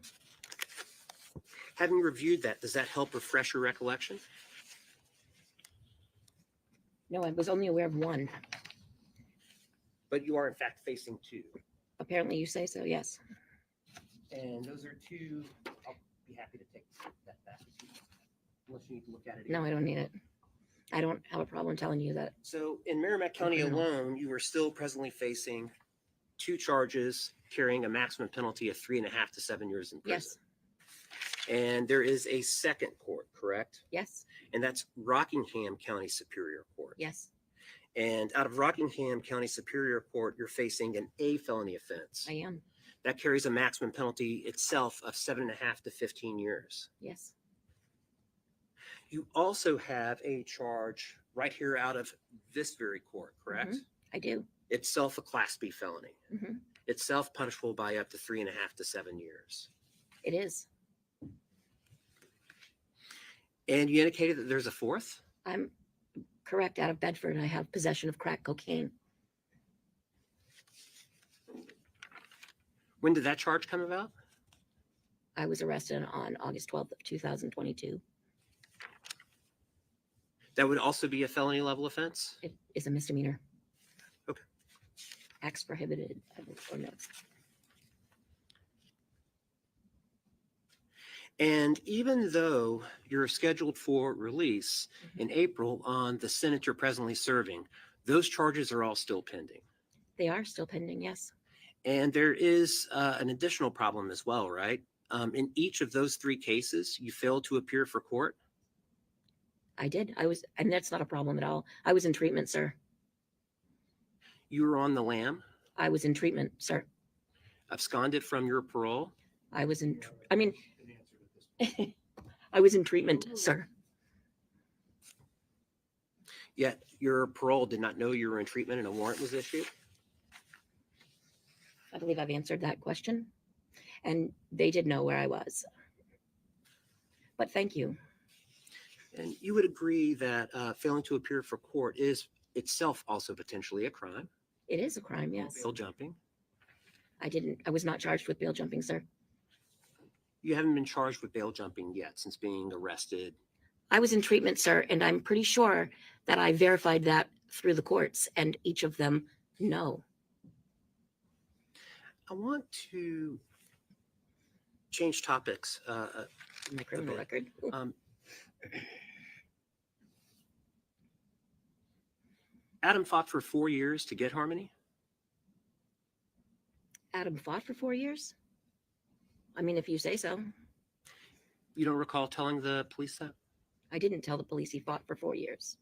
Having reviewed that, does that help refresh your recollection? No, I was only aware of 1. But you are in fact facing 2. Apparently you say so, yes. And those are 2, I'll be happy to take that back with you, unless you need to look at it. No, again. I don't need it. I don't have a problem telling you that. So in Merrimack County Okay. alone, you are still presently facing 2 charges carrying a maximum penalty of 3.5 to 7 years in prison. Yes. And there is a second court, correct? Yes. And that's Rockingham County Superior Court. Yes. And out of Rockingham County Superior Court, you're facing an A felony offense. I am. That carries a maximum penalty itself of 7.5 to 15 years. Yes. You also have a charge right here out of this very court, correct? I do. Itself a Class B felony. Mhm. Itself punishable by up to 3.5 to 7 years. It is. And you indicated that there's a fourth? I'm correct. Out of Bedford, I have possession of crack cocaine. When did that charge come about? I was arrested on August 12th of 2022. That would also be a felony level offense? It is a misdemeanor. Okay. Acts prohibited. Or no. And even though you're scheduled for release in April on the sentence you're presently serving, those charges are all still pending. They are still pending, yes. And there is an additional problem as well, right? In each of those 3 cases, you failed to appear for court. I did. And that's not a problem at all. I was in treatment, sir. You were on the lam, I was in treatment, sir. absconded from your parole. I was in, I mean, I was in treatment, sir. Yet your parole did not know you were in treatment and a warrant was issued. I believe I've answered that question. And they did know where I was. But thank you. And you would agree that failing to appear for court is itself also potentially a crime. It is a crime, yes. Bail jumping. I was not charged with bail jumping, sir. You haven't been charged with bail jumping yet since being arrested. I was in treatment, sir, and I'm pretty sure that I verified that through the courts, and each of them know. I want to change topics. My criminal bit. record. Adam fought for 4 years to get Harmony. Adam fought for 4 years? I mean, if you say so. You don't recall telling the police that? I didn't tell the police he fought for 4 years.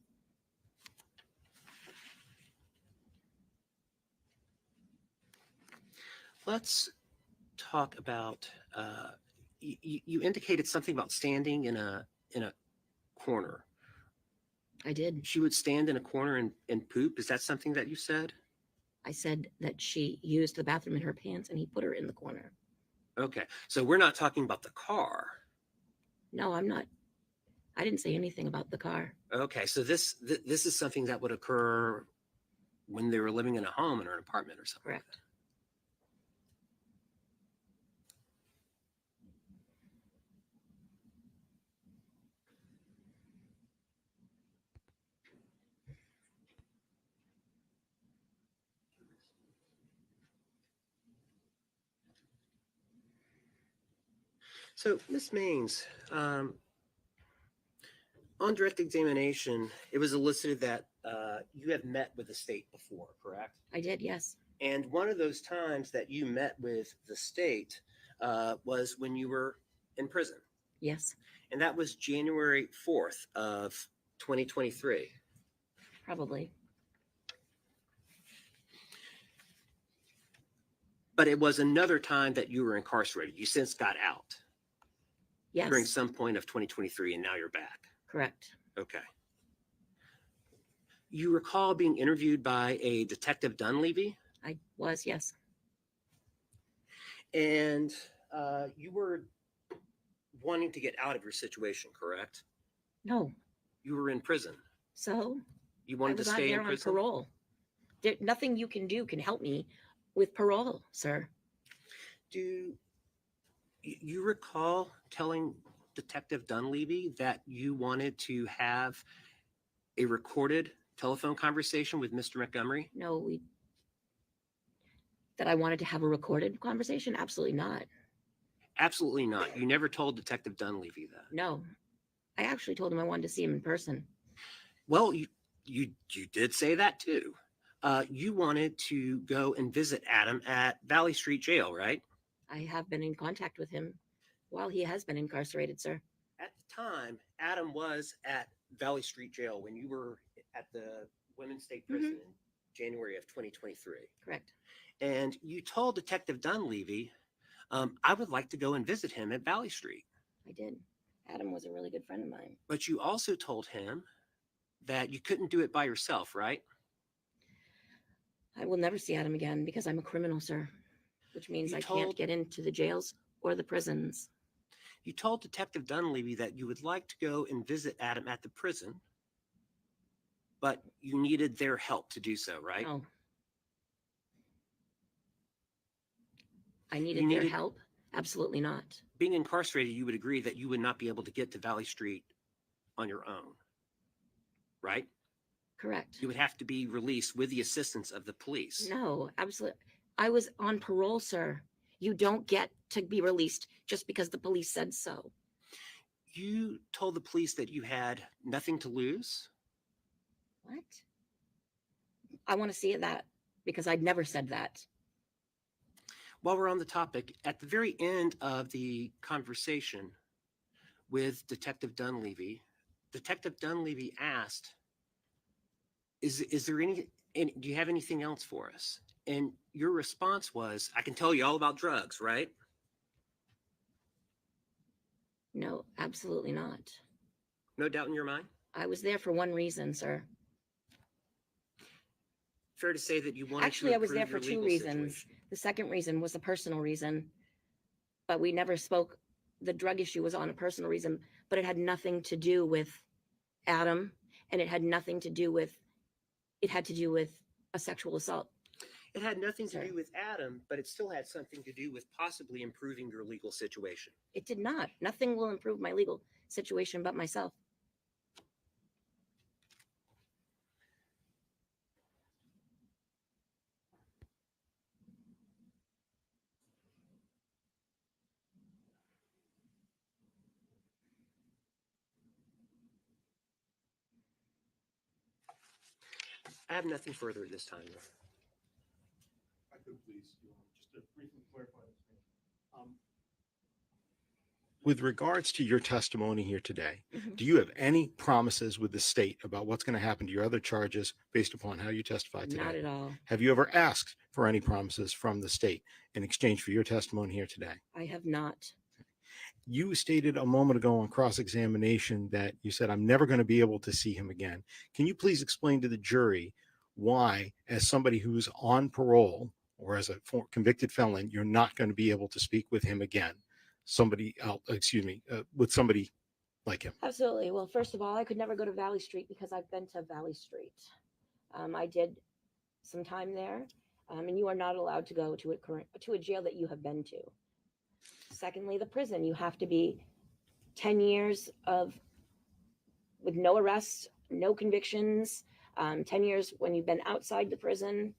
Let's talk about. You indicated something about standing in a corner. I did. She would stand in a corner and poop. Is that something that you said? I said that she used the bathroom in her pants and he put her in the corner. Okay, so we're not talking about the car. No, I'm not. I didn't say anything about the car. Okay, so this is something that would occur when they were living in a home or an apartment or something. Correct. So, Ms. Maines, on direct examination, it was elicited that you have met with the state before, correct? I did, yes. And one of those times that you met with the state was when you were in prison. Yes, And that was January 4th of 2023. probably. But it was another time that you were incarcerated. You since got out Yes, during some point of 2023, and now you're back. correct. Okay. You recall being interviewed by a Detective Dunleavy, I was, yes. and you were wanting to get out of your situation, correct? No, You were in prison. so You I wanted to was out stay there in on prison. parole. Nothing you can do can help me with parole, sir. Do you recall telling Detective Dunleavy that you wanted to have a recorded telephone conversation with Mr. Montgomery? No, that I wanted to have a recorded conversation? Absolutely not. Absolutely not. You never told Detective Dunleavy that. No, I actually told him I wanted to see him in person. Well, you did say that too. You wanted to go and visit Adam at Valley Street Jail, right? I have been in contact with him while he has been incarcerated, sir. At the time, Adam was at Valley Street Jail when you were at the Women's State Prison in January of 2023. Correct. And you told Detective Dunleavy, I would like to go and visit him at Valley Street. I did. Adam was a really good friend of mine. But you also told him that you couldn't do it by yourself, right? I will never see Adam again because I'm a criminal, sir, which means You I told- can't get into the jails or the prisons. You told Detective Dunleavy that you would like to go and visit Adam at the prison, but you needed their help to do so, right? No. I needed their needed- help? Absolutely not. Being incarcerated, you would agree that you would not be able to get to Valley Street on your own, right? Correct. You would have to be released with the assistance of the police. No, absolutely. I was on parole, sir. You don't get to be released just because the police said so. You told the police that you had nothing to lose. What? I want to see that because I'd never said that. While we're on the topic, at the very end of the conversation with Detective Dunleavy asked, is there any, do you have anything else for us? And your response was, I can tell you all about drugs, right? No, absolutely not. No doubt in your mind? I was there for one reason, sir. Fair to say that you wanted Actually, to I was there improve for your two legal reasons. situation. The second reason was a personal reason, but we never spoke. The drug issue was on a personal reason, but it had nothing to do with Adam, and it had nothing to do with, it had to do with a sexual assault. It had nothing to Sir. do with Adam, but it still had something to do with possibly improving your legal situation. It did not. Nothing will improve my legal situation but myself. I have nothing further at this time. I could please, just to briefly clarify this. With regards to your testimony here today, Mhm. do you have any promises with the state about what's going to happen to your other charges based upon how you testified today? Not at all. Have you ever asked for any promises from the state in exchange for your testimony here today? I have not. You stated a moment ago on cross-examination that you said, I'm never going to be able to see him again. Can you please explain to the jury why, as somebody who's on parole or as a convicted felon, you're not going to be able to speak with him again? With somebody like him. Absolutely. Well, first of all, I could never go to Valley Street because I've been to Valley Street. I did some time there, and you are not allowed to go to a jail that you have been to. Secondly, the prison. You have to be 10 years with no arrests, no convictions, 10 years when you've been outside the prison.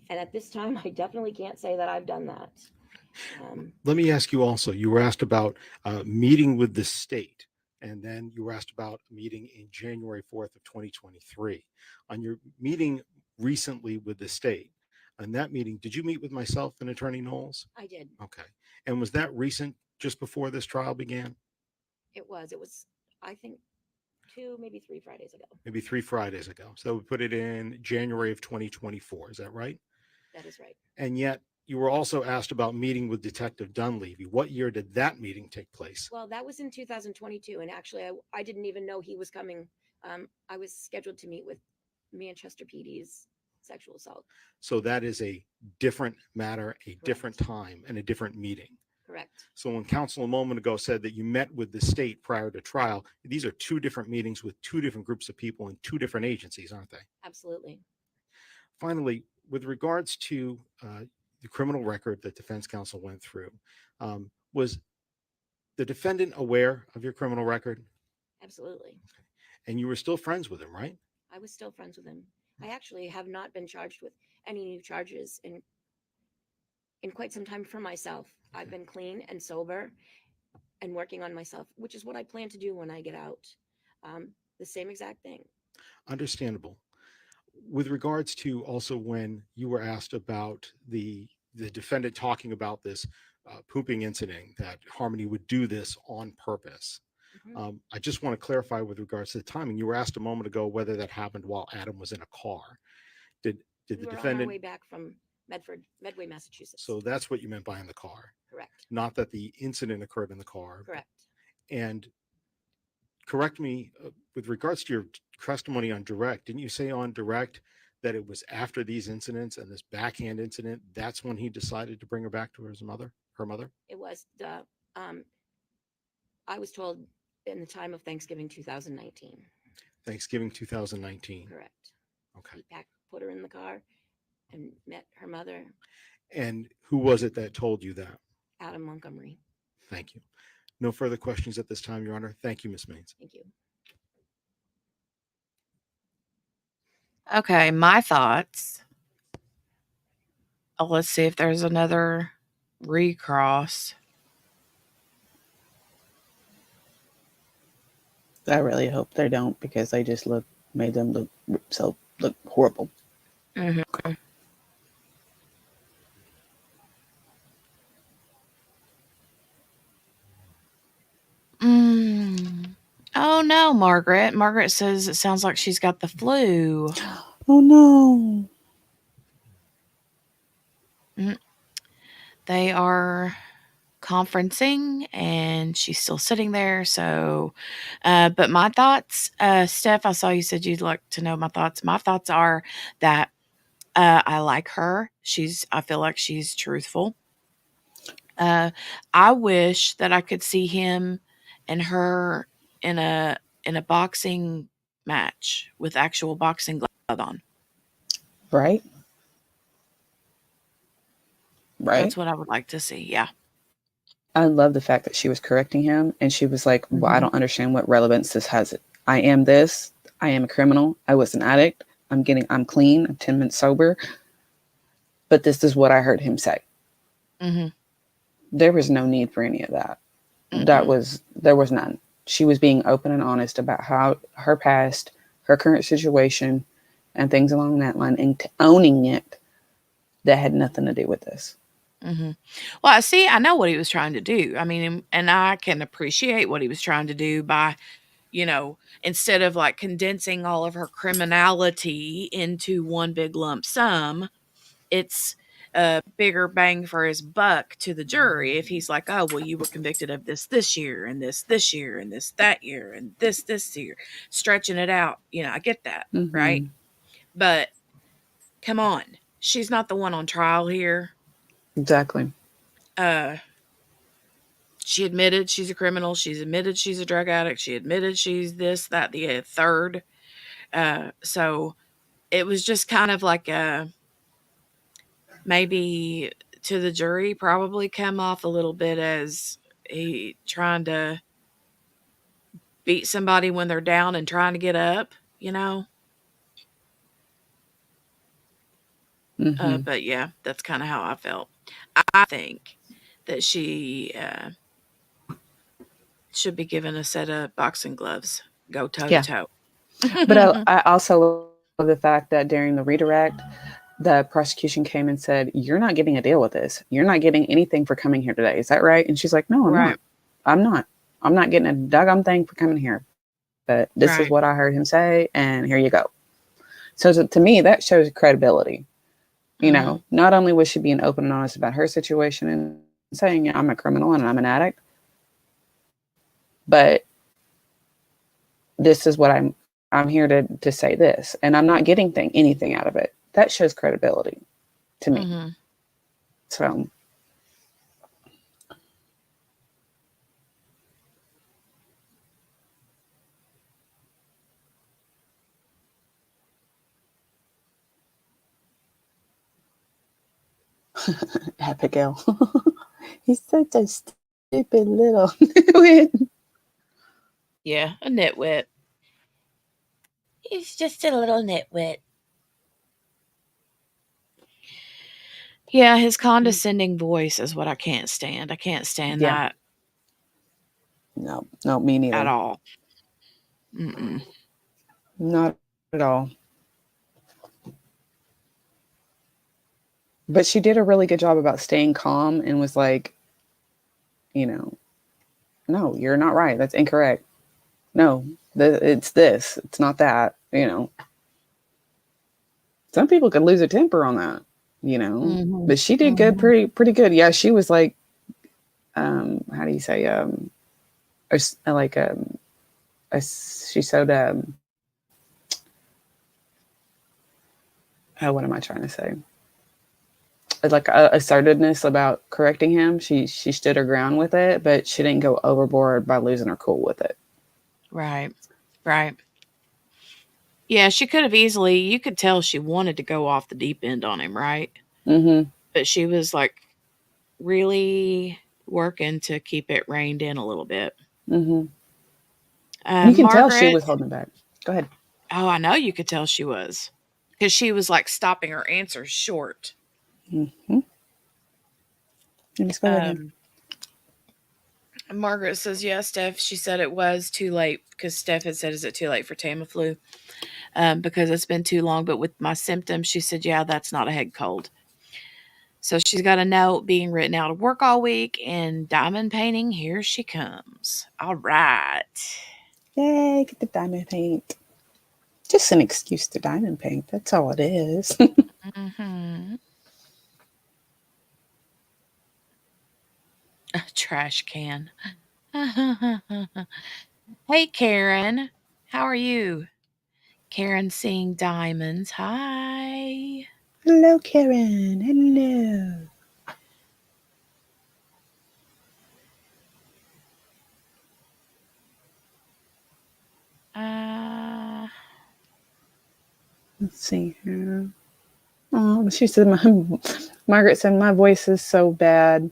And at this time, I definitely can't say that I've done that. Let me ask you also, you were asked about meeting with the state, and then you were asked about a meeting in January 4th of 2023. On your meeting recently with the state, on that meeting, did you meet with myself and Attorney Knowles? I did. Okay. And was that recent, just before this trial began? It was, I think, 2, maybe 3 Fridays ago. Maybe 3 Fridays ago. So we put it in January of 2024. Is that right? That is right. And yet you were also asked about meeting with Detective Dunleavy. What year did that meeting take place? Well, that was in 2022. And actually, I didn't even know he was coming. I was scheduled to meet with Manchester PD's sexual assault. So that is a different matter, a different time, and a different meeting. Correct. So when counsel a moment ago said that you met with the state prior to trial, these are 2 different meetings with 2 different groups of people in 2 different agencies, aren't they? Absolutely. Finally, with regards to the criminal record that defense counsel went through, was the defendant aware of your criminal record? Absolutely. And you were still friends with him, right? I was still friends with him. I actually have not been charged with any new charges in quite some time for myself. I've been clean and sober and working on myself, which is what I plan to do when I get out. The same exact thing. Understandable. With regards to also when you were asked about the defendant talking about this pooping incident, that Harmony would do this on purpose. Mhm. I just want to clarify with regards to the timing. You were asked a moment ago whether that happened while Adam was in a car. Did We the were on our defendant? way back from Medway, Massachusetts. So that's what you meant by in the car, Correct. not that the incident occurred in the car. Correct. And correct me with regards to your testimony on direct. Didn't you say on direct that it was after these incidents and this backhand incident, that's when he decided to bring her back to her mother? It was the, I was told in the time of Thanksgiving 2019. Thanksgiving 2019. Correct. Okay. He put her in the car and met her mother, And who was it that told you that? Adam Montgomery. Thank you. No further questions at this time, Your Honor. Thank you, Ms. Maines. Thank you. Okay, my thoughts. Let's see if there's another recross. I really hope they don't, because they just made them look horrible. Mm-hmm. Oh no, Margaret. Margaret says it sounds like she's got the flu. Oh no. They are conferencing and she's still sitting there. So, but my thoughts, Steph, I saw you said you'd like to know my thoughts. My thoughts are that I like her. I feel like she's truthful. I wish that I could see him and her in a boxing match with actual boxing gloves on. Right? Right? That's what I would like to see. Yeah. I love the fact that she was correcting him, and she was like, well, I don't understand what relevance this has. I am this. I am a criminal. I was an addict. I'm clean. I'm 10 minutes sober. But this is what I heard him say. Mm-hmm. There was no need for any of that. Mm-mm. There was none. She was being open and honest about how her past, her current situation, and things along that line, and owning it that had nothing to do with this. Mm-hmm. Well, see, I know what he was trying to do. I mean, and I can appreciate what he was trying to do by, instead of like condensing all of her criminality into one big lump sum, it's a bigger bang for his buck to the jury. If he's like, oh, well, you were convicted of this year, and this year, and that year, and this year, stretching it out. I get that, right? But come on, she's not the one on trial here. Exactly. She admitted she's a criminal. She's admitted she's a drug addict. She admitted she's this, that, the third. So it was just kind of like maybe to the jury probably come off a little bit as he trying to beat somebody when they're down and trying to get up, But yeah, that's kind of how I felt. I think that she should be given a set of boxing gloves, go toe to toe. But I also love the fact that during the redirect, the prosecution came and said, you're not getting a deal with this. You're not getting anything for coming here today. Is that right? And she's like, no, I'm not. I'm not getting a doggone thing for coming here. But this is what I heard him say, and here you go. So to me, that shows credibility. Not only was she being open and honest about her situation and saying, I'm a criminal and I'm an addict, but this is what I'm here to say this, and I'm not getting anything out of it. That shows credibility to me. So Abigail. He's such a stupid little nitwit. Yeah, a nitwit. He's just a little nitwit. Yeah, his condescending voice is what I can't stand. I can't stand that. No, me neither. At all. Mm-mm. Not at all. But she did a really good job about staying calm and was like, no, you're not right. That's incorrect. No, it's this. It's not that, Some people could lose a temper on that, you know. Mhm. But she did good, Mhm. pretty good. Yeah, she was like, how do you say, like she showed what am I trying to say? Like assertiveness about correcting him. She stood her ground with it, but she didn't go overboard by losing her cool with it. Right. Right. Yeah, she could have easily, you could tell she wanted to go off the deep end on him, right? Mm-hmm. But she was like really working to keep it reined in a little bit. Mm-hmm. You can tell she Margaret, was holding back. Go ahead. oh, I know you could tell she was because she was like stopping her answers short. Mm-hmm. Just go ahead. Um, Margaret says, yeah, Steph, she said it was too late because Steph had said, is it too late for Tamiflu? Because it's been too long. But with my symptoms, she said, yeah, that's not a head cold. So she's got a note being written out of work all week and diamond painting. Here she comes. All right. Yay, get the diamond paint. Just an excuse to diamond paint. That's all it is. Mm-hmm. A trash can. Hey, Karen. How are you? Karen seeing diamonds. Hi. Hello, Karen. Hello. Uh, Let's see here. Oh, she said, Margaret said, my voice is so bad.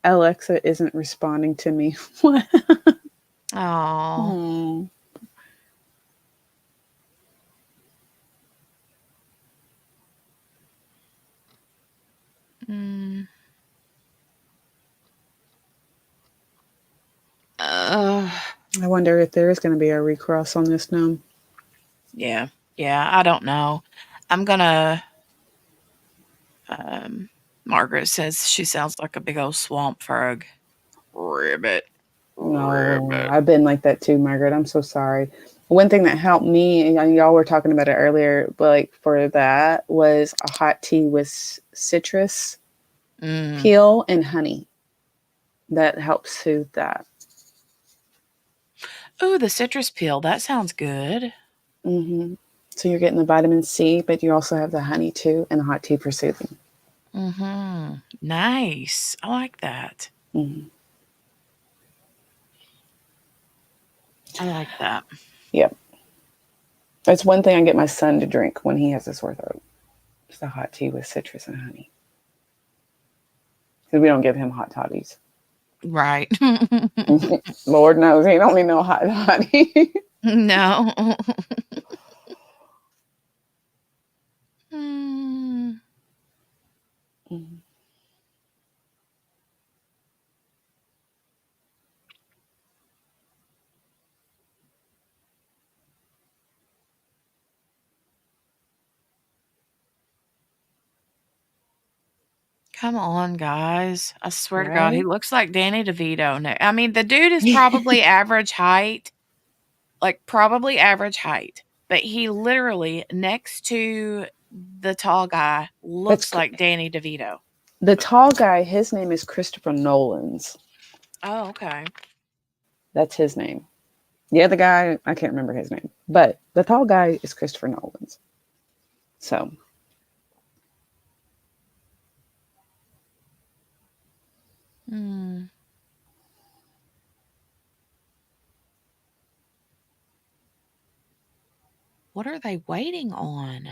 Alexa isn't responding to me. What? oh. Oh. Mm. Uh, I wonder if there is going to be a recross on this now. yeah. Yeah, I don't know. I'm gonna Margaret says she sounds like a big old swamp frog. Ribbit. No, Ribbit. I've been like that too, Margaret. I'm so sorry. One thing that helped me, and y'all were talking about it earlier, but like for that was a hot tea with citrus Mm. peel and honey. That helps soothe that. Ooh, the citrus peel. That sounds good. Mm-hmm. So you're getting the vitamin C, but you also have the honey too, and the hot tea for soothing. Mm-hmm. Nice. I like that. Mm-hmm. I like that. Yep. That's one thing I get my son to drink when he has a sore throat. It's the hot tea with citrus and honey. Because we don't give him hot toddies. Right. Lord knows he don't need no hot toddy. No. Mm. Mhm. Come on, guys. I swear to God, he Right? looks like Danny DeVito. I mean, the dude is probably average height, like probably average height, but he literally next to the tall guy That's looks like Danny DeVito. the tall guy. His name is Christopher Nolan's. Oh, okay. That's his name. The other guy, I can't remember his name, but the tall guy is Christopher Nolan's. So, Hmm. What are they waiting on?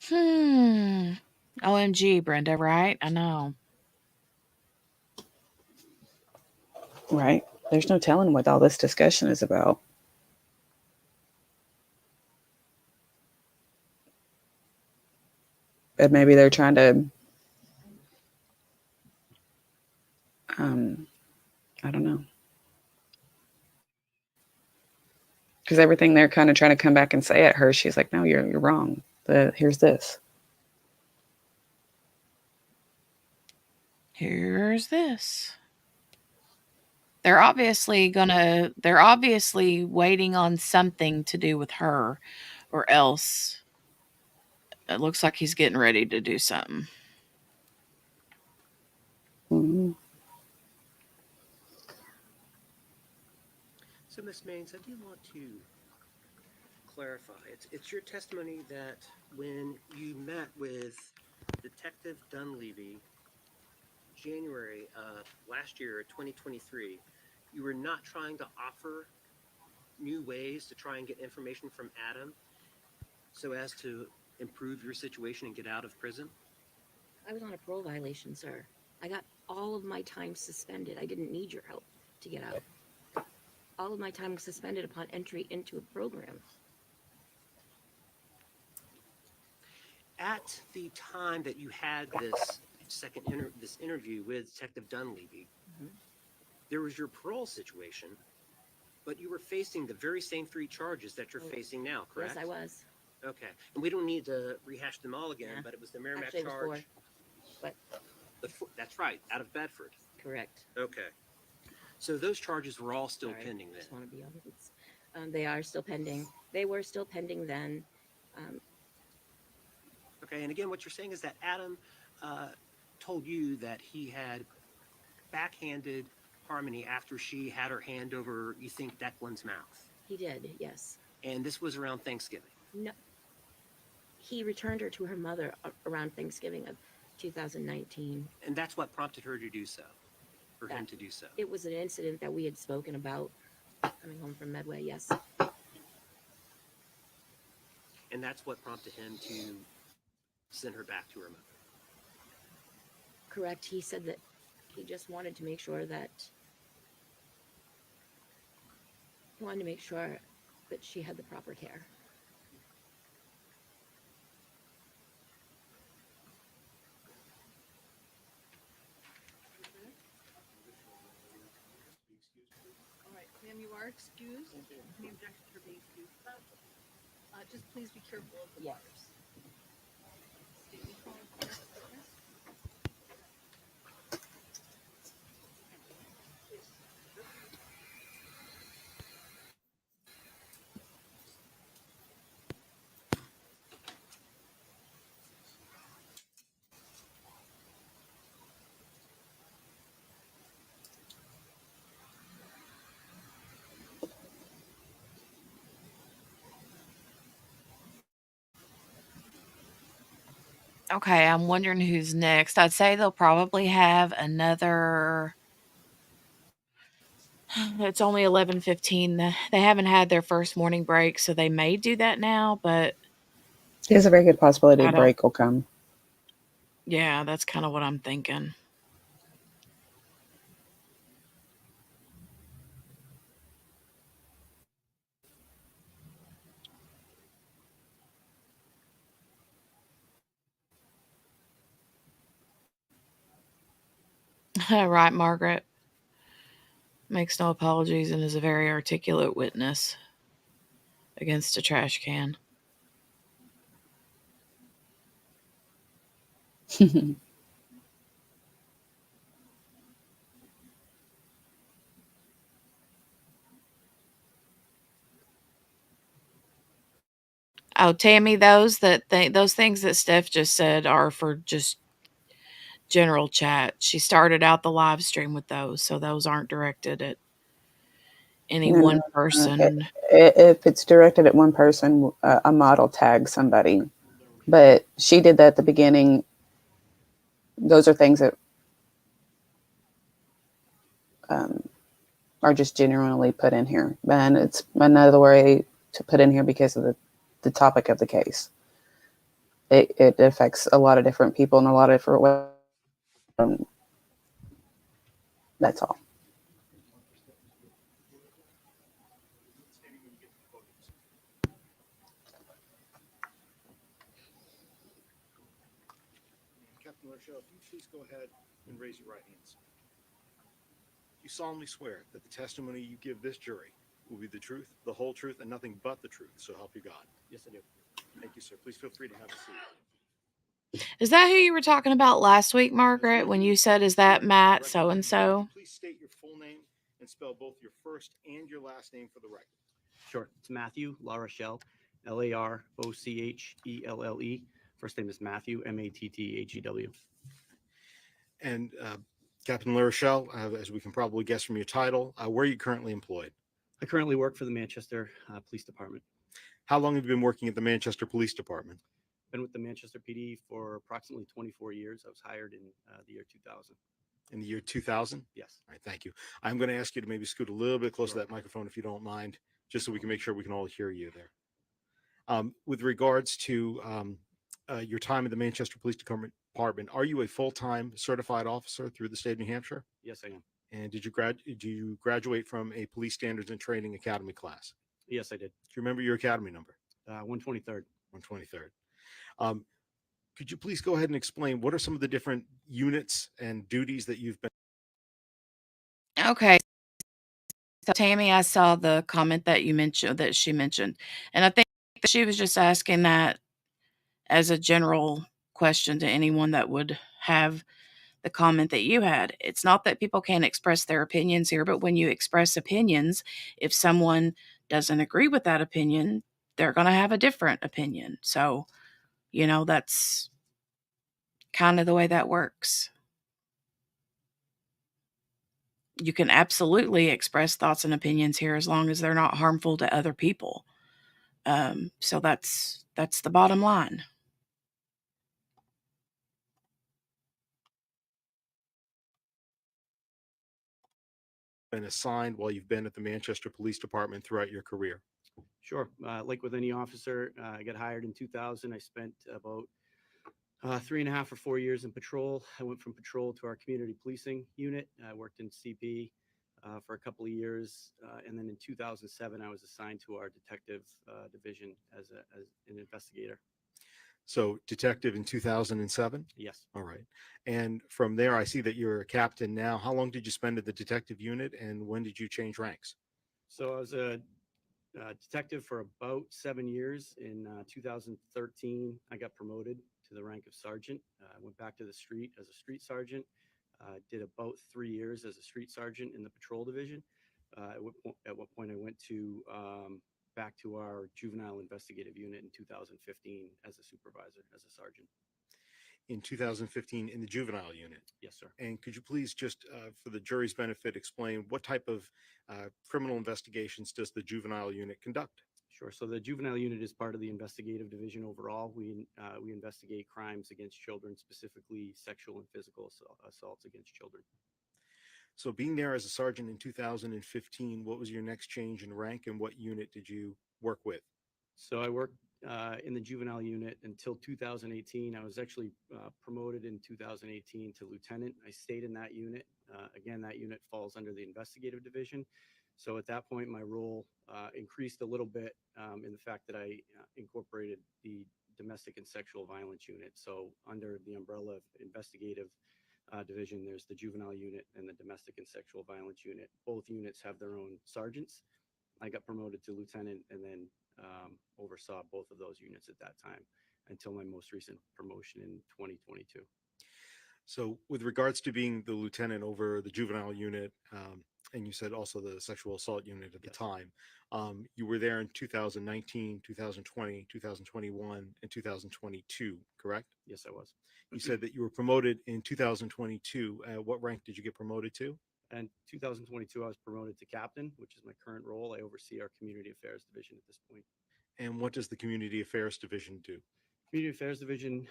Hmm. OMG, Brenda, right? I know. right? There's no telling what all this discussion is about. But maybe they're trying to, um, I don't know. Because everything they're kind of trying to come back and say at her, she's like, no, you're wrong. Here's this. Here's this. They're obviously waiting on something to do with her, or else it looks like he's getting ready to do something. Mhm. So, Miss Maines, I do want to clarify. It's your testimony that when you met with Detective Dunleavy January of last year, 2023, you were not trying to offer new ways to try and get information from Adam so as to improve your situation and get out of prison? I was on a parole violation, sir. I got all of my time suspended. I didn't need your help to get out. All of my time was suspended upon entry into a program. At the time that you had this this interview with Detective Dunleavy, Mhm. there was your parole situation, but you were facing the very same 3 charges that you're Oh, facing now, correct? Yes, I was. Okay, and we don't need to rehash them all again, Yeah. but it was the Merrimack Actually, it was 4, charge. but That's right, out of Bedford. correct. Okay, so those charges were all still Sorry, pending then. just want to be honest. They are still pending. They were still pending then. Um, Okay, and again, what you're saying is that Adam told you that he had backhanded Harmony after she had her hand over, you think, Declan's mouth. he did, yes. And this was around Thanksgiving. No, he returned her to her mother around Thanksgiving of 2019. And that's what prompted her to do so, for him That- to do so. It was an incident that we had spoken about coming home from Medway, yes. And that's what prompted him to send her back to her mother. Correct. He said that he just wanted to make sure that she had the proper care. All right, ma'am, you are excused. Any objection to her being excused? Just please be careful of the Yes. bars. State your phone, witness. Okay, I'm wondering who's next. I'd say they'll probably have another. It's only 11:15. They haven't had their first morning break, so they may do that now, but There's a very good possibility I a don't. break will come. Yeah, that's kind of what I'm thinking. Right, Margaret? Makes no apologies and is a very articulate witness against a trash can. Oh, Tammy, those things that Steph just said are for just general chat. She started out the live stream with those, so those aren't directed at any No, no, one no. person. If it's directed at one person, a model tags somebody. But she did that at the beginning. Those are things that are just generally put in here. And it's another way to put in here because of the topic of the case. It affects a lot of different people in a lot of different ways. That's all. Captain Rochelle, if you please go ahead and raise your right hands. You solemnly swear that the testimony you give this jury will be the truth, the whole truth, and nothing but the truth, so help you God. Yes, I do. Thank you, sir. Please feel free to have a seat. Is that who you were talking about last week, Margaret, Ms. when Mooney, you said, is that correct. Matt Correct. so and so? Please state your full name and spell both your first and your last name for the record. Sure. It's Matthew La Rochelle, Larochelle. First name is Matthew, Mattthew. And Captain LaRochelle, as we can probably guess from your title, where are you currently employed? I currently work for the Manchester Police Department. How long have you been working at the Manchester Police Department? Been with the Manchester PD for approximately 24 years. I was hired in the year 2000. In the year 2000? Yes. All right, thank you. I'm going to ask you to maybe scoot a little bit closer Sure. to that microphone if you don't mind, just so we can make sure we can all hear you there. With regards to your time in the Manchester Police Department, are you a full-time certified officer through the state of New Hampshire? Yes, I am. And did you graduate from a Police Standards and Training Academy class? Yes, I did. Do you remember your academy number? 123rd. 123rd. Could you please go ahead and explain what are some of the different units and duties that you've been? Okay. So Tammy, I saw the comment that you mentioned that she mentioned, and I think that she was just asking that as a general question to anyone that would have the comment that you had. It's not that people can't express their opinions here, but when you express opinions, if someone doesn't agree with that opinion, they're going to have a different opinion. So, that's kind of the way that works. You can absolutely express thoughts and opinions here as long as they're not harmful to other people. So that's the bottom line. Been assigned while you've been at the Manchester Police Department throughout your career? Sure. Like with any officer, I got hired in 2000. I spent about 3.5 or 4 years in patrol. I went from patrol to our community policing unit. I worked in CP for a couple of years. And then in 2007, I was assigned to our detective division as an investigator. So detective in 2007? Yes. All right. And from there, I see that you're a captain now. How long did you spend at the detective unit and when did you change ranks? So I was a detective for about 7 years. In 2013, I got promoted to the rank of sergeant. I went back to the street as a street sergeant. Did about 3 years as a street sergeant in the patrol division. At what point I went to back to our juvenile investigative unit in 2015 as a supervisor, as a sergeant. In 2015 in the juvenile unit? Yes, sir. And could you please just, for the jury's benefit, explain what type of criminal investigations does the juvenile unit conduct? Sure. So the juvenile unit is part of the investigative division overall. We investigate crimes against children, specifically sexual and physical assaults against children. So being there as a sergeant in 2015, what was your next change in rank and what unit did you work with? So I worked in the juvenile unit until 2018. I was actually promoted in 2018 to lieutenant. I stayed in that unit. Again, that unit falls under the investigative division. So at that point, my role increased a little bit in the fact that I incorporated the domestic and sexual violence unit. So under the umbrella of investigative division, there's the juvenile unit and the domestic and sexual violence unit. Both units have their own sergeants. I got promoted to lieutenant and then oversaw both of those units at that time until my most recent promotion in 2022. So with regards to being the lieutenant over the juvenile unit, and you said also the sexual assault unit at the time, you were there in 2019, 2020, 2021, and 2022, correct? Yes, I was. You said that you were promoted in 2022. What rank did you get promoted to? And 2022, I was promoted to captain, which is my current role. I oversee our community affairs division at this point. And what does the community affairs division do? Community affairs division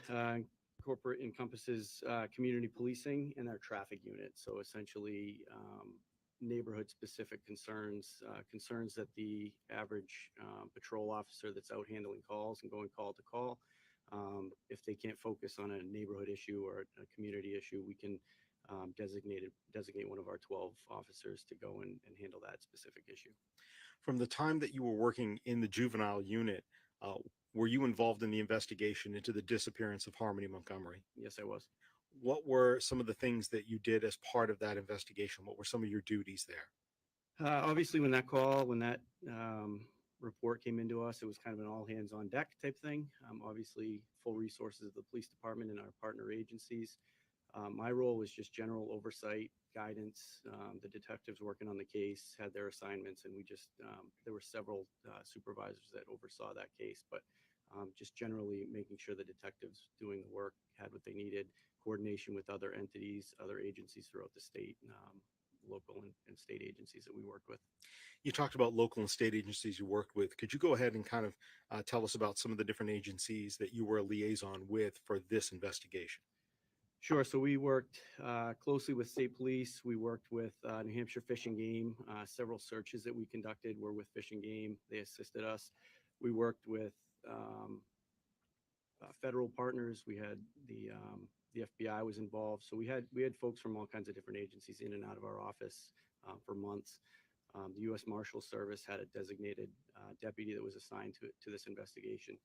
corporate encompasses community policing and our traffic unit. So essentially, neighborhood specific concerns, concerns that the average patrol officer that's out handling calls and going call to call, if they can't focus on a neighborhood issue or a community issue, we can designate one of our 12 officers to go and handle that specific issue. From the time that you were working in the juvenile unit, were you involved in the investigation into the disappearance of Harmony Montgomery? Yes, I was. What were some of the things that you did as part of that investigation? What were some of your duties there? Obviously, when that report came into us, it was kind of an all hands on deck type thing. Obviously, full resources of the police department and our partner agencies. My role was just general oversight, guidance. The detectives working on the case had their assignments, and there were several supervisors that oversaw that case, but just generally making sure the detectives doing the work had what they needed, coordination with other entities, other agencies throughout the state, local and state agencies that we worked with. You talked about local and state agencies you worked with. Could you go ahead and kind of tell us about some of the different agencies that you were a liaison with for this investigation? Sure. So we worked closely with state police. We worked with New Hampshire Fish and Game. Several searches that we conducted were with Fish and Game. They assisted us. We worked with federal partners. We had the FBI was involved. So we had folks from all kinds of different agencies in and out of our office for months. The U.S. Marshal Service had a designated deputy that was assigned to this investigation,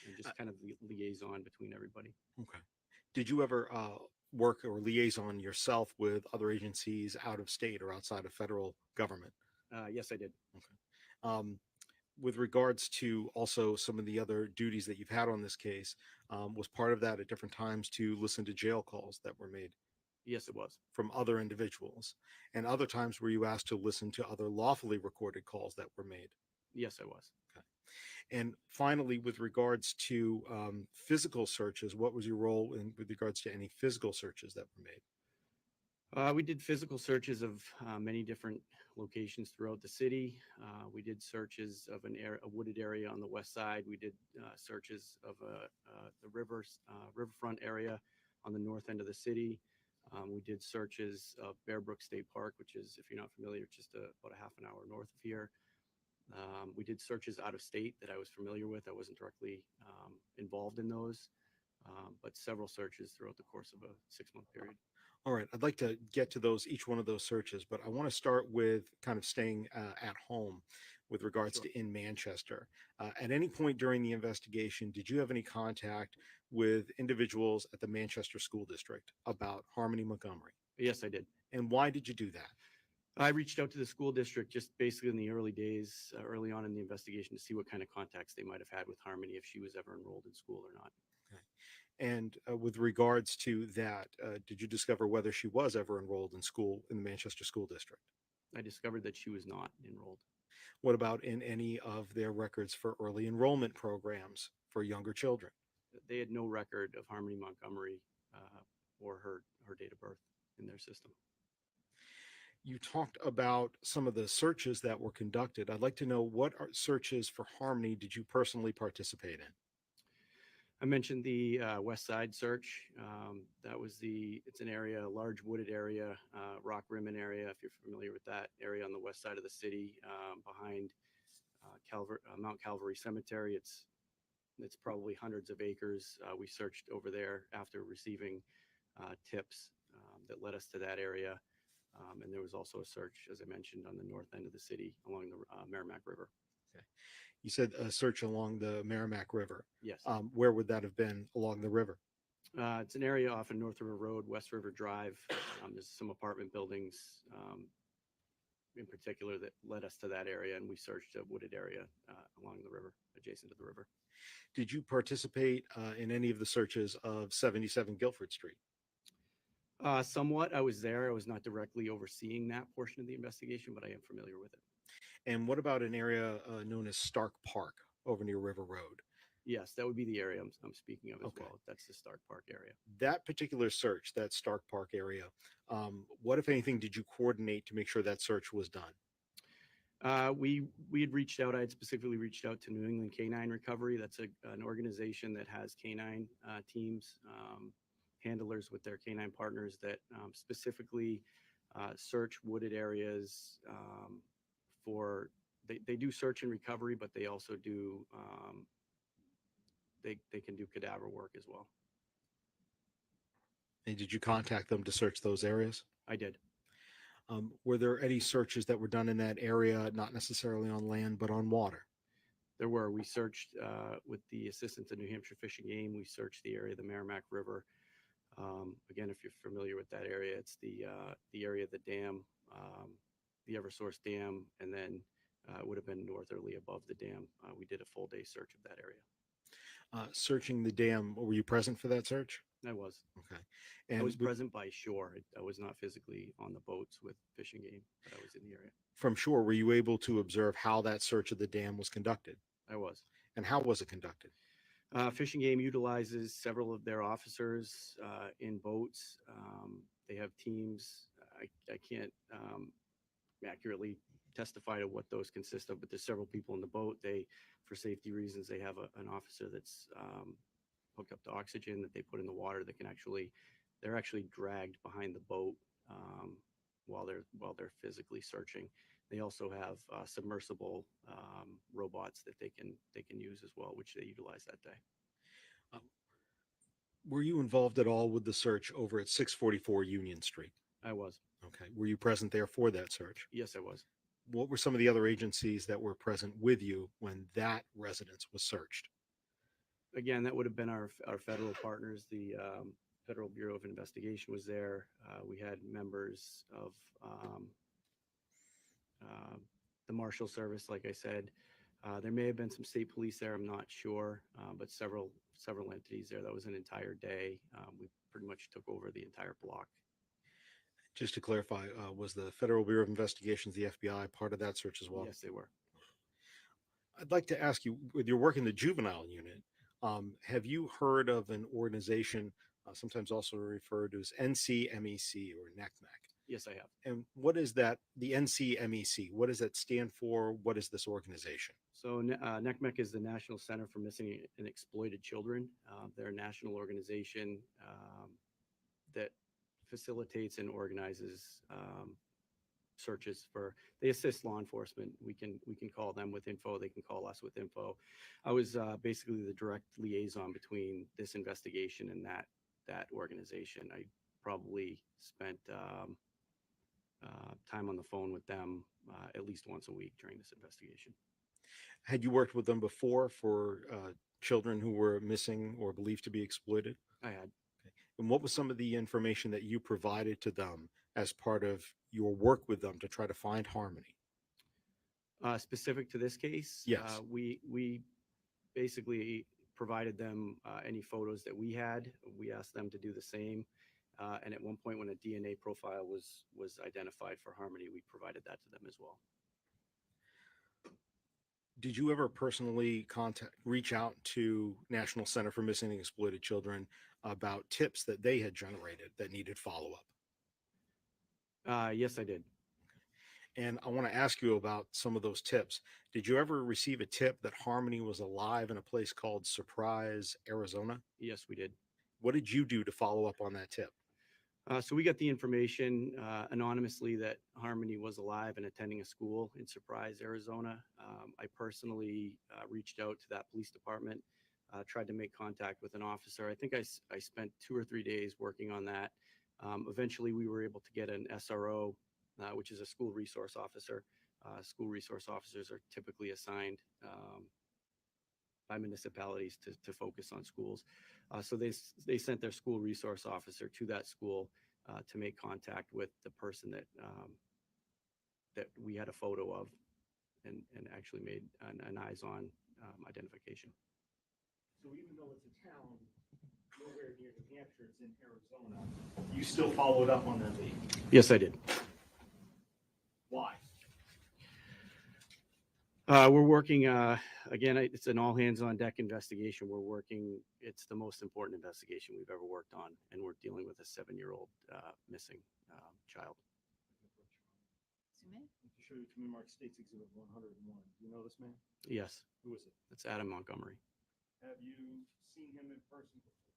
and just kind of the liaison between everybody. Okay. Did you ever work or liaison yourself with other agencies out of state or outside of federal government? Yes, I did. Okay. With regards to also some of the other duties that you've had on this case, was part of that at different times to listen to jail calls that were made Yes, it was. from other individuals? And other times were you asked to listen to other lawfully recorded calls that were made? Yes, I was. Okay. And finally, with regards to physical searches, what was your role with regards to any physical searches that were made? We did physical searches of many different locations throughout the city. We did searches of a wooded area on the west side. We did searches of the riverfront area on the north end of the city. We did searches of Bear Brook State Park, which is, if you're not familiar, just about a half an hour north of here. We did searches out of state that I was familiar with. I wasn't directly involved in those, but several searches throughout the course of a 6-month period. All right, I'd like to get to each one of those searches, but I want to start with kind of staying at home with regards Sure. to in Manchester. At any point during the investigation, did you have any contact with individuals at the Manchester School District about Harmony Montgomery? Yes, I did. And why did you do that? I reached out to the school district just basically in the early days, early on in the investigation, to see what kind of contacts they might have had with Harmony, if she was ever enrolled in school or not. Okay. And with regards to that, did you discover whether she was ever enrolled in school in the Manchester School District? I discovered that she was not enrolled. What about in any of their records for early enrollment programs for younger children? They had no record of Harmony Montgomery or her date of birth in their system. You talked about some of the searches that were conducted. I'd like to know what searches for Harmony did you personally participate in? I mentioned the West Side search. It's an area, a large wooded area, Rock Rimmon area, if you're familiar with that area on the west side of the city, behind Mount Calvary Cemetery. It's probably hundreds of acres. We searched over there after receiving tips that led us to that area. And there was also a search, as I mentioned, on the north end of the city along the Merrimack River. Okay. You said a search along the Merrimack River. Yes. Where would that have been along the river? It's an area off of North River Road, West River Drive. There's some apartment buildings in particular that led us to that area, and we searched a wooded area along the river, adjacent to the river. Did you participate in any of the searches of 77 Guilford Street? Somewhat. I was there. I was not directly overseeing that portion of the investigation, but I am familiar with it. And what about an area known as Stark Park over near River Road? Yes, that would be the area I'm speaking of as Okay. well. That's the Stark Park area. That particular search, that Stark Park area, what, if anything, did you coordinate to make sure that search was done? We had reached out. I had specifically reached out to New England Canine Recovery. That's an organization that has canine teams, handlers with their canine partners that specifically search wooded areas for. They do search and recovery, but they also do. They can do cadaver work as well. And did you contact them to search those areas? I did. Were there any searches that were done in that area, not necessarily on land, but on water? There were. We searched with the assistance of New Hampshire Fish and Game. We searched the area of the Merrimack River. Again, if you're familiar with that area, it's the area of the dam, the Eversource Dam, and then it would have been northerly above the dam. We did a full day search of that area. Searching the dam, were you present for that search? I was. Okay. I And was present by shore. I was not physically on the boats with fishing game, but I was in the area. from shore, were you able to observe how that search of the dam was conducted? I was. And how was it conducted? Fishing game utilizes several of their officers in boats. They have teams. I can't accurately testify to what those consist of, but there's several people in the boat. For safety reasons, they have an officer that's hooked up to oxygen that they put in the water that they're actually dragged behind the boat while they're physically searching. They also have submersible robots that they can use as well, which they utilize that day. Were you involved at all with the search over at 644 Union Street? I was. Okay. Were you present there for that search? Yes, I was. What were some of the other agencies that were present with you when that residence was searched? Again, that would have been our federal partners. The Federal Bureau of Investigation was there. We had members of the Marshal Service, like I said. There may have been some state police there. I'm not sure, but several entities there. That was an entire day. We pretty much took over the entire block. Just to clarify, was the Federal Bureau of Investigations, the FBI, part of that search as well? Yes, they were. I'd like to ask you, with your work in the juvenile unit, have you heard of an organization, sometimes also referred to as NCMEC or NECMEC? Yes, I have. And what is that, the NCMEC? What does that stand for? What is this organization? So NECMEC is the National Center for Missing and Exploited Children. They're a national organization that facilitates and organizes searches they assist law enforcement. We can call them with info. They can call us with info. I was basically the direct liaison between this investigation and that organization. I probably spent time on the phone with them at least once a week during this investigation. Had you worked with them before for children who were missing or believed to be exploited? I had. And what was some of the information that you provided to them as part of your work with them to try to find harmony? Specific to this case, yes, we basically provided them any photos that we had. We asked them to do the same. And at one point when a DNA profile was identified for Harmony, we provided that to them as well. Did you ever personally reach out to National Center for Missing and Exploited Children about tips that they had generated that needed follow-up? Yes, I did. And I want to ask you about some of those tips. Did you ever receive a tip that Harmony was alive in a place called Surprise, Arizona? Yes, we did. What did you do to follow up on that tip? So we got the information anonymously that Harmony was alive and attending a school in Surprise, Arizona. I personally reached out to that police department, tried to make contact with an officer. I think I spent 2 or 3 days working on that. Eventually, we were able to get an SRO, which is a school resource officer. School resource officers are typically assigned by municipalities to focus on schools. So they sent their school resource officer to that school to make contact with the person that we had a photo of and actually made an eyes-on identification. So even though it's a town nowhere near New Hampshire, it's in Arizona, you still followed up on that lead? Yes, I did. Why? We're working, again, it's an all hands on deck investigation. It's the most important investigation we've ever worked on, and we're dealing with a 7-year-old missing child. Zoom in. To show you Community Mark States Exhibit 101. Do you know this man? Yes, Who is it? it's Adam Montgomery. Have you seen him in person before?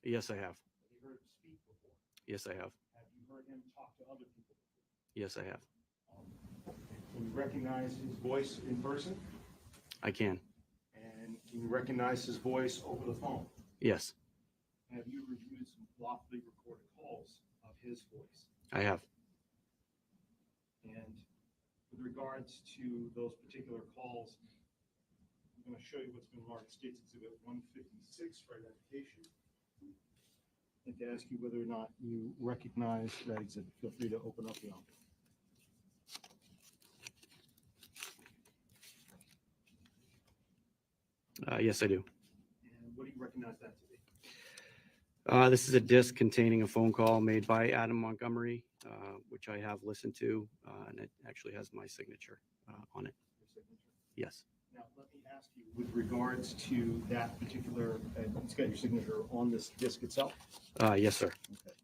Yes, I have. Have you heard him speak before? Yes, I have. Have you heard him talk to other people before? Yes, I have. Can you recognize his voice in person? I can. And can you recognize his voice over the phone? Yes, Have you reviewed some lawfully recorded calls of his voice? I have. And with regards to those particular calls, I'm going to show you what's been marked States Exhibit 156 for identification. And to ask you whether or not you recognize that exhibit. Feel free to open up the envelope. Yes, I do. And what do you recognize that to be? This is a disc containing a phone call made by Adam Montgomery, which I have listened to, and it actually has my signature on it. Your signature? Yes. Now, let me ask you, with regards to that particular, it's got your signature on this disc itself? Yes, sir. Okay.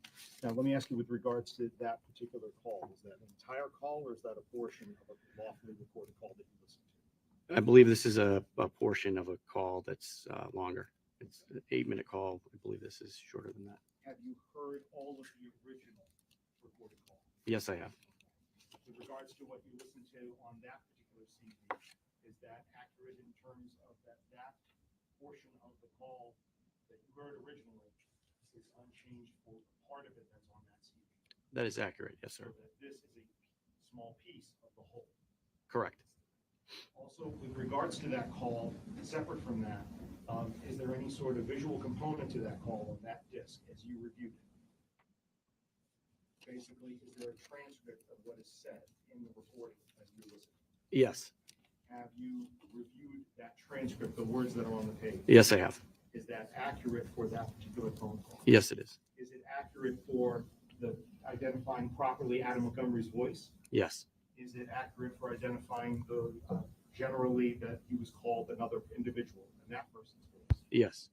Now, let me ask you, with regards to that particular call, is that an entire call or is that a portion of a lawfully recorded call that you listened to? I believe this is a portion of a call that's longer. It's an 8-minute call. I believe this is shorter than that. Have you heard all of the original recorded call? Yes, I have. With regards to what you listened to on that particular CD, is that accurate in terms of that portion of the call that you heard originally is unchanged for the part of it that's on that CD? That is accurate. Yes, So sir. that this is a small piece of the whole. Correct. Also, with regards to that call, separate from that, is there any sort of visual component to that call on that disc as you reviewed it? Basically, is there a transcript of what is said in the recording as you listen? Yes. Have you reviewed that transcript, the words that are on the page? Yes, I have. Is that accurate for that particular phone call? Yes, it is. Is it accurate for the identifying properly Adam Montgomery's voice? Yes. Is it accurate for identifying the generally that he was called another individual and that person's voice? Yes.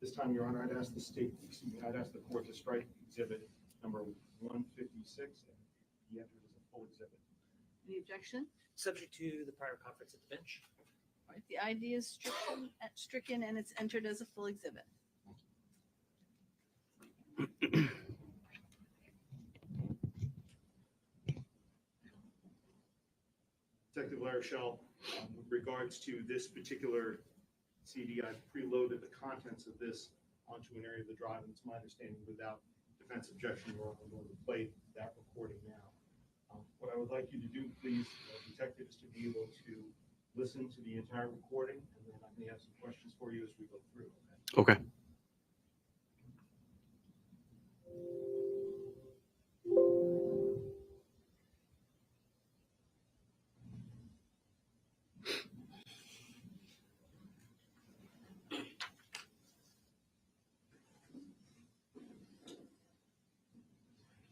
This time, Your Honor, I'd ask the court to strike exhibit number 156 and be entered as a full exhibit. Any objection? Subject to the prior conference at the bench. All right, the ID is stricken and it's entered as a full exhibit. Detective Larochelle, with regards to this particular CD, I've preloaded the contents of this onto an area of the drive, and it's my understanding without defense objection, Your Honor, I'm going to play that recording now. What I would like you to do, please, detective, is to be able to listen to the entire recording, and then I may have some questions for you as we go through. Okay.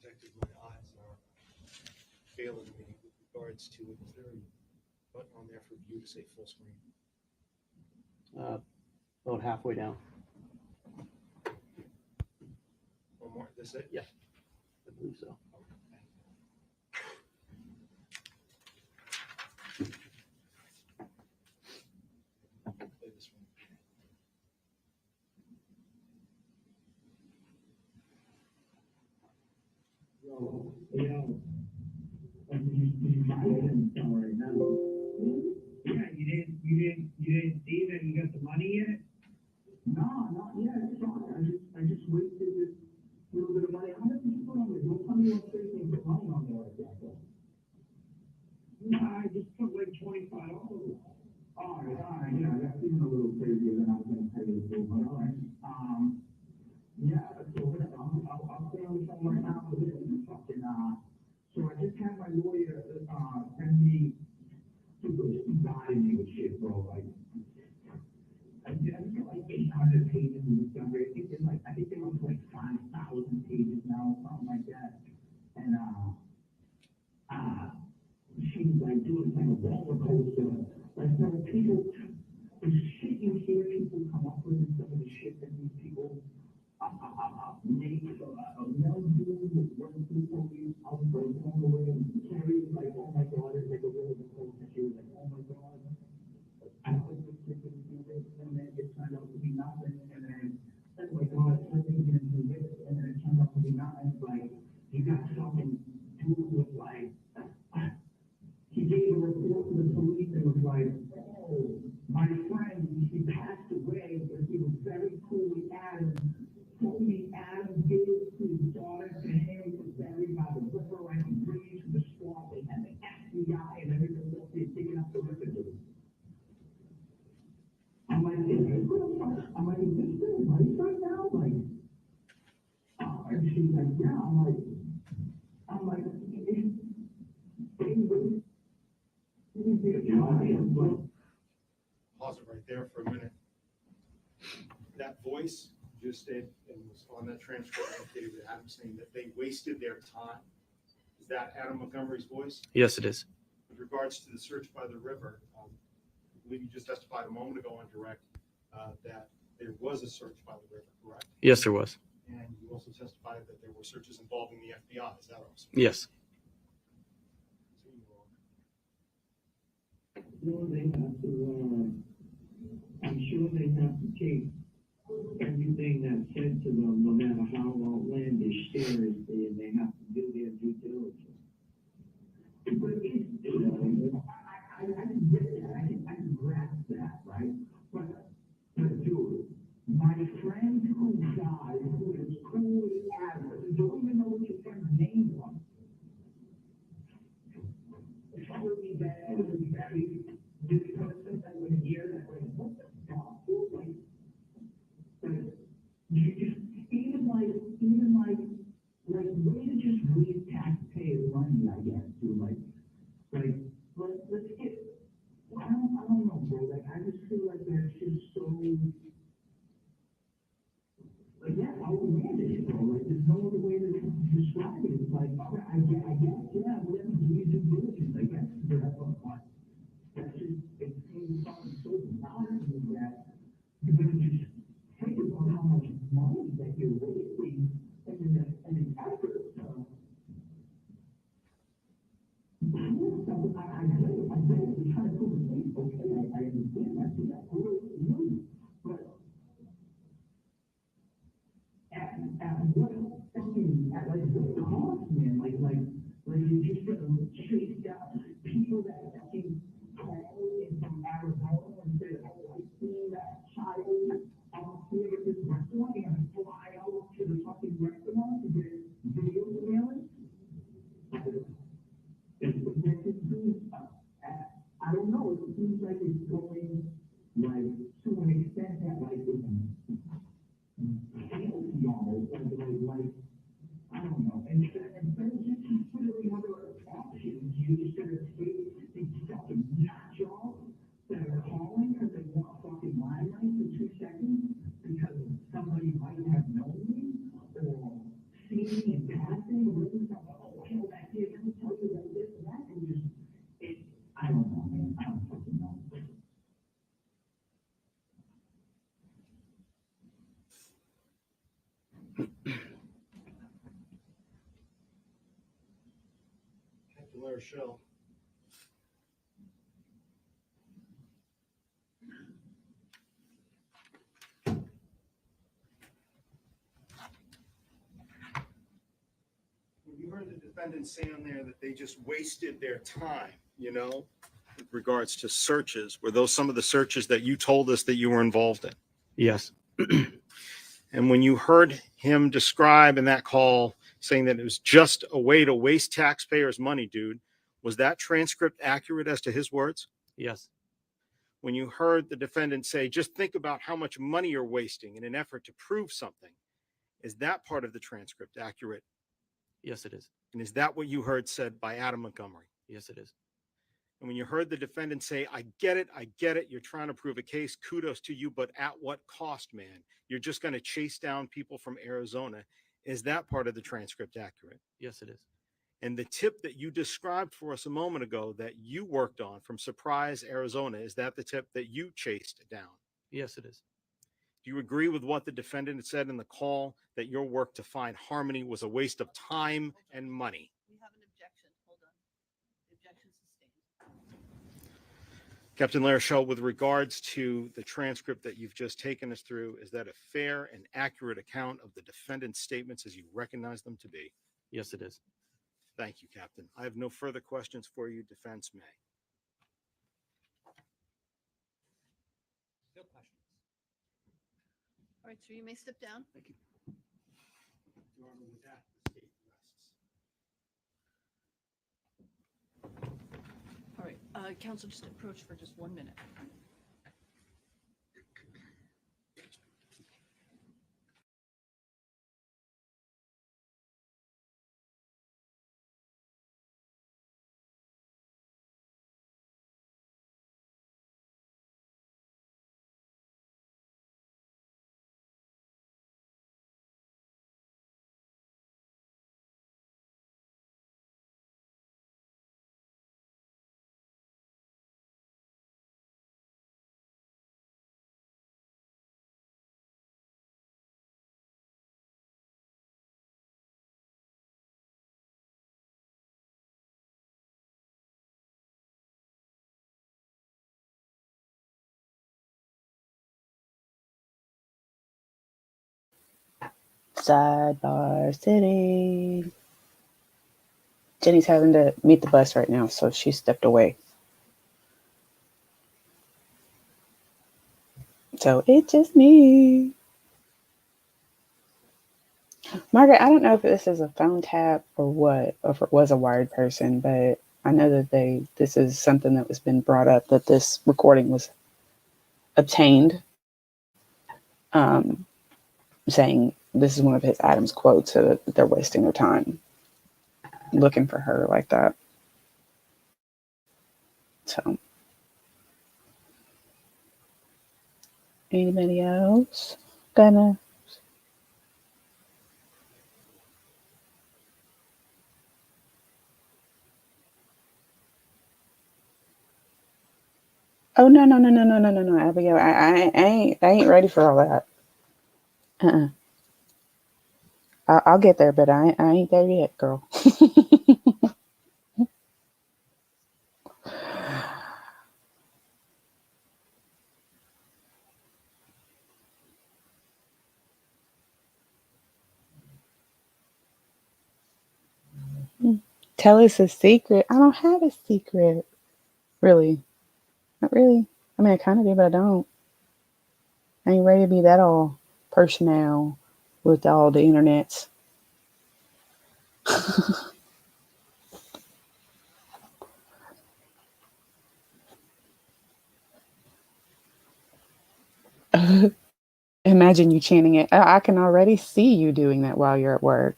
Detective, my eyes are failing me with regards to it. Is there a button on there for view to say full screen? About halfway down. One more, this it? Yeah. I believe so. Play this one. You didn't see that you got the money yet? No, not yet. I just wasted this little bit of money. How much did you put on there? Don't tell me what thing you put money on there like that. Nah, I just put like $25. All right, yeah, that seems a little crazier than I was gonna pay you for, but all right. Yeah, so I'll stay on the phone right now with this and fucking, so I just had my lawyer, send me super guiding me with shit, bro, like, I got like 800 pages in December. I think they're up to like 5,000 pages now, something like that. And, she was like doing kind of roller coaster. Like, there are people, the shit you hear people come up with and some of the shit that these people make, Mel Doom was running through police, I was like, on the way, and Carrie was like, oh my God, it's like a roller coaster. She was like, oh my God. I was just thinking to do this, and then it turned out to be nothing, and then, oh my God, I'm thinking to do this, and then it turned out to be nothing. Like, you got something to do with like, he gave a report to the police and was like, oh, my friend, he passed away, but he was very cool with Adam. Told me Adam gave his daughter to him, was buried by the river, I can bring you to the swamp. They had the FBI and everything else, they're digging up the river. I'm like, is this real? I'm like, is this real life right now? Like, and she's like, yeah. I'm like, they really Pause it right there for a minute. That voice just said, and was on that transcript, indicated with Adam saying that they wasted their time. Is that Adam Montgomery's voice? Yes, it is. With regards to the search by the river, I believe you just testified a moment ago on direct that there was a search by the river, correct? Yes, there was. And you also testified that there were searches involving the FBI. Is that also? Yes. Sure they have to, I'm sure they have to take everything that's said to them, no matter how outlandish seriously, and they have to do their due diligence. But it's, you know, I can get that, I can grasp that, right? But dude, my friend who died, who is coolly average, don't even know what your friend's name was. It would be bad, it would be very, this person that would hear that, like, what the fuck? Like, you just, even like, way to just waste taxpayers' money, I guess, to like, let's get, I don't know, bro, like, I just feel like that's just so, like, yeah, outlandish, bro, like, there's no other way to describe it, it's like, I guess, yeah, whatever, do your due diligence, I guess, whatever, but that's just, it seems something so bizarre to me that you're gonna just think about how much money that you're wasting and an effort, I get it, you're trying to prove a case, okay, I understand that, so that's really, but at what fucking, at like what cost, man, like you're just gonna chase down people that fucking call in from Arizona and say, oh, I seen that child here at this restaurant, and fly out to the fucking restaurant to get video surveillance. I don't know, it seems like it's going, like, to an extent that, like, it's fancy almost, like, I don't know, instead of just considering other options, you just gotta take these fucking nut jobs that are calling because they want a fucking limelight for 2 seconds, because somebody might have known me, or seen me in passing, or written something, oh, hell, back here, let me tell you about this and that, and just, I don't know, man, I don't fucking know. Captain Larry Shell. You heard the defendant say on there that they just wasted their time, you know, with regards to searches. Were those some of the searches that you told us that you were involved in? Yes. And when you heard him describe in that call saying that it was just a way to waste taxpayers' money, dude, was that transcript accurate as to his words? Yes. When you heard the defendant say, just think about how much money you're wasting in an effort to prove something, is that part of the transcript accurate? Yes, it is. And is that what you heard said by Adam Montgomery? Yes, it is. And when you heard the defendant say, I get it, you're trying to prove a case, kudos to you, but at what cost, man? You're just going to chase down people from Arizona. Is that part of the transcript accurate? Yes, it is. And the tip that you described for us a moment ago that you worked on from Surprise, Arizona, is that the tip that you chased down? Yes, it is. Do you agree with what the defendant had said in the call, that your work to find harmony was a waste of time and money? We have an objection. Hold on. The objection sustained. Captain Larochelle, with regards to the transcript that you've just taken us through, is that a fair and accurate account of the defendant's statements as you recognize them to be? Yes, it is. Thank you, Captain. I have no further questions for you. Defense may. No questions. All right, sir, you may step down. Thank you. Your Honor, with that, the state rests. All right, counsel, just approach for just 1 minute. Sidebar City. Jenny's having to meet the bus right now, so she stepped away. So it's just me. Margaret, I don't know if this is a phone tap or what, or if it was a wired person, but I know that this is something that was been brought up, that this recording was obtained, saying this is one of his Adam's quotes, so that they're wasting their time looking for her like that. So, anybody else gonna? Oh no, Abigail, I ain't ready for all that. I'll get there, but I ain't there yet, girl. Tell us a secret. I don't have a secret. Really. Not really. I mean, I kind of do, but I don't. I ain't ready to be that all personnel with all the internets. Imagine you chanting it. I can already see you doing that while you're at work.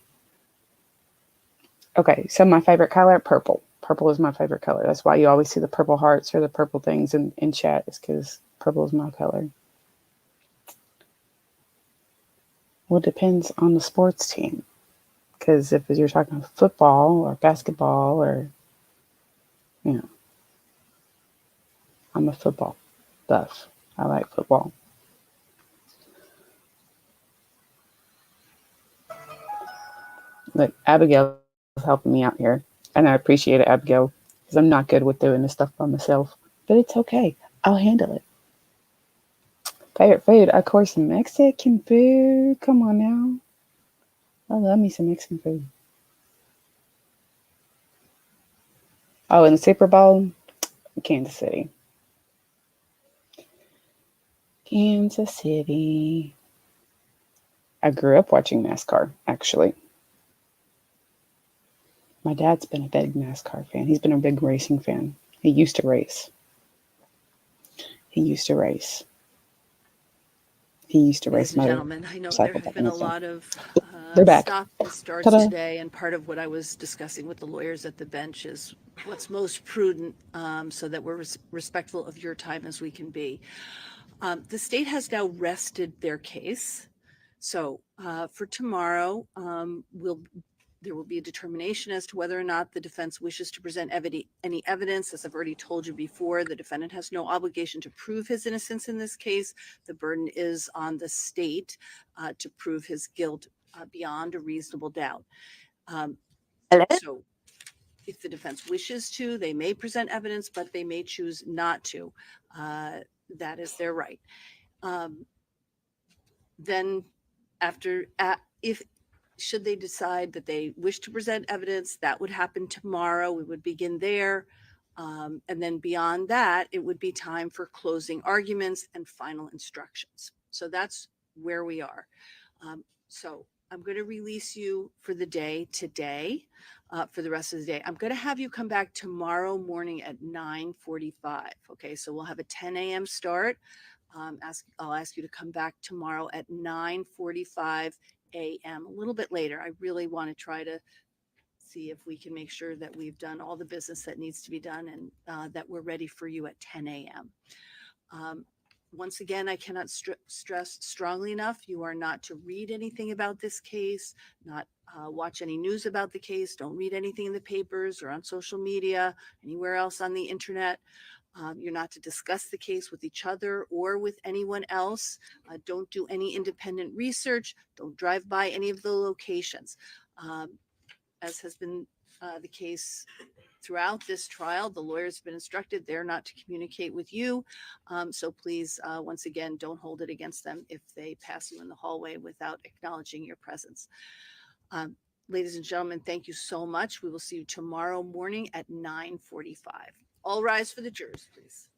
Okay, so my favorite color, purple. Purple is my favorite color. That's why you always see the purple hearts or the purple things in chat, is because purple is my color. Well, it depends on the sports team. Because if you're talking football or basketball or, I'm a football buff. I like football. Look, Abigail is helping me out here. And I appreciate it, Abigail, because I'm not good with doing this stuff by myself. But it's okay. I'll handle it. Favorite food, of course, Mexican food. Come on now. I love me some Mexican food. Oh, and the Super Bowl, Kansas City. Kansas City. I grew up watching NASCAR, actually. My dad's been a big NASCAR fan. He's been a big racing fan. He used to race. Ladies and gentlemen, I know there have been a lot of They're back. stop and starts Ta-da. today, and part of what I was discussing with the lawyers at the bench is what's most prudent, so that we're respectful of your time as we can be. The state has now rested their case. So for tomorrow, there will be a determination as to whether or not the defense wishes to present any evidence. As I've already told you before, the defendant has no obligation to prove his innocence in this case. The burden is on the state to prove his guilt beyond a reasonable doubt. So if the defense wishes to, they may present evidence, but they may choose not to. That is their right. Then if should they decide that they wish to present evidence, that would happen tomorrow. We would begin there. And then beyond that, it would be time for closing arguments and final instructions. So that's where we are. So I'm going to release you for the day today, for the rest of the day. I'm going to have you come back tomorrow morning at 9:45. Okay, so we'll have a 10 a.m. start. I'll ask you to come back tomorrow at 9:45 a.m. a little bit later. I really want to try to see if we can make sure that we've done all the business that needs to be done, and that we're ready for you at 10 a.m. Once again, I cannot stress strongly enough, you are not to read anything about this case, not watch any news about the case, don't read anything in the papers or on social media, anywhere else on the internet. You're not to discuss the case with each other or with anyone else. Don't do any independent research. Don't drive by any of the locations. As has been the case throughout this trial. The lawyer's been instructed they're not to communicate with you. So please, once again, don't hold it against them if they pass you in the hallway without acknowledging your presence. Ladies and gentlemen, thank you so much. We will see you tomorrow morning at 9:45. All rise for the jurors, please.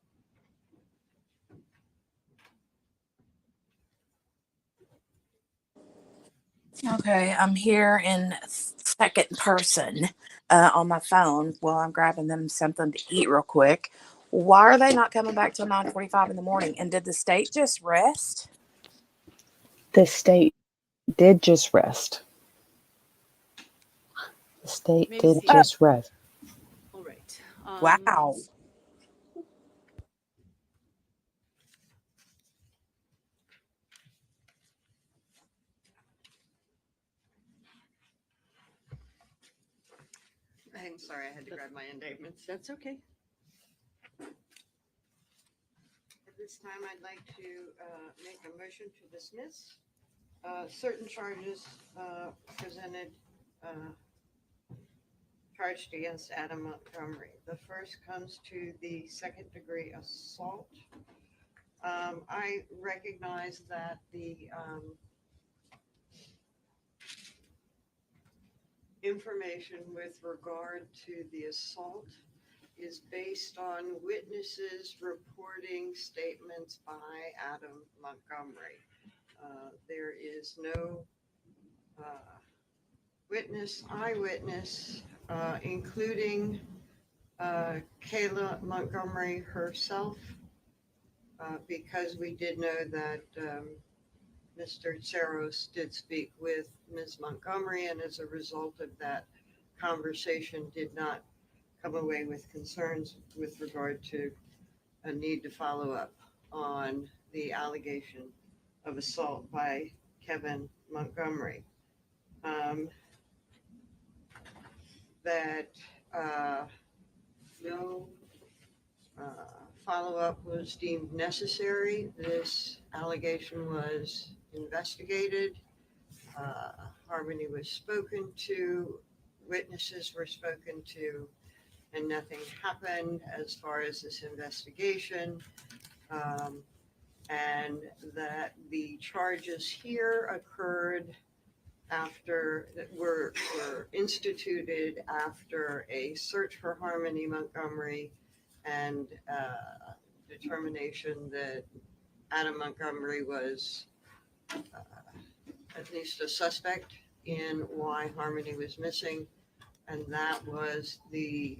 Okay, I'm here in second person on my phone while I'm grabbing them something to eat real quick. Why are they not coming back till 9:45 in the morning? And did the state just rest? The state did just rest. The state Maybe did see. just rest. All right. Wow. I'm sorry, I had to grab my indictments. That's okay. At this time, I'd like to make a motion to dismiss certain charges presented, charged against Adam Montgomery. The first comes to the second-degree assault. I recognize that the information with regard to the assault is based on witnesses reporting statements by Adam Montgomery. There is no eyewitness, including Kayla Montgomery herself, because we did know that Mr. Saros did speak with Ms. Montgomery, and as a result of that conversation did not come away with concerns with regard to a need to follow up on the allegation of assault by Kevin Montgomery. That no follow-up was deemed necessary. This allegation was investigated. Harmony was spoken to, witnesses were spoken to, and nothing happened as far as this investigation. And that the charges here occurred after, that were instituted after a search for Harmony Montgomery and determination that Adam Montgomery was at least a suspect in why Harmony was missing. And that was the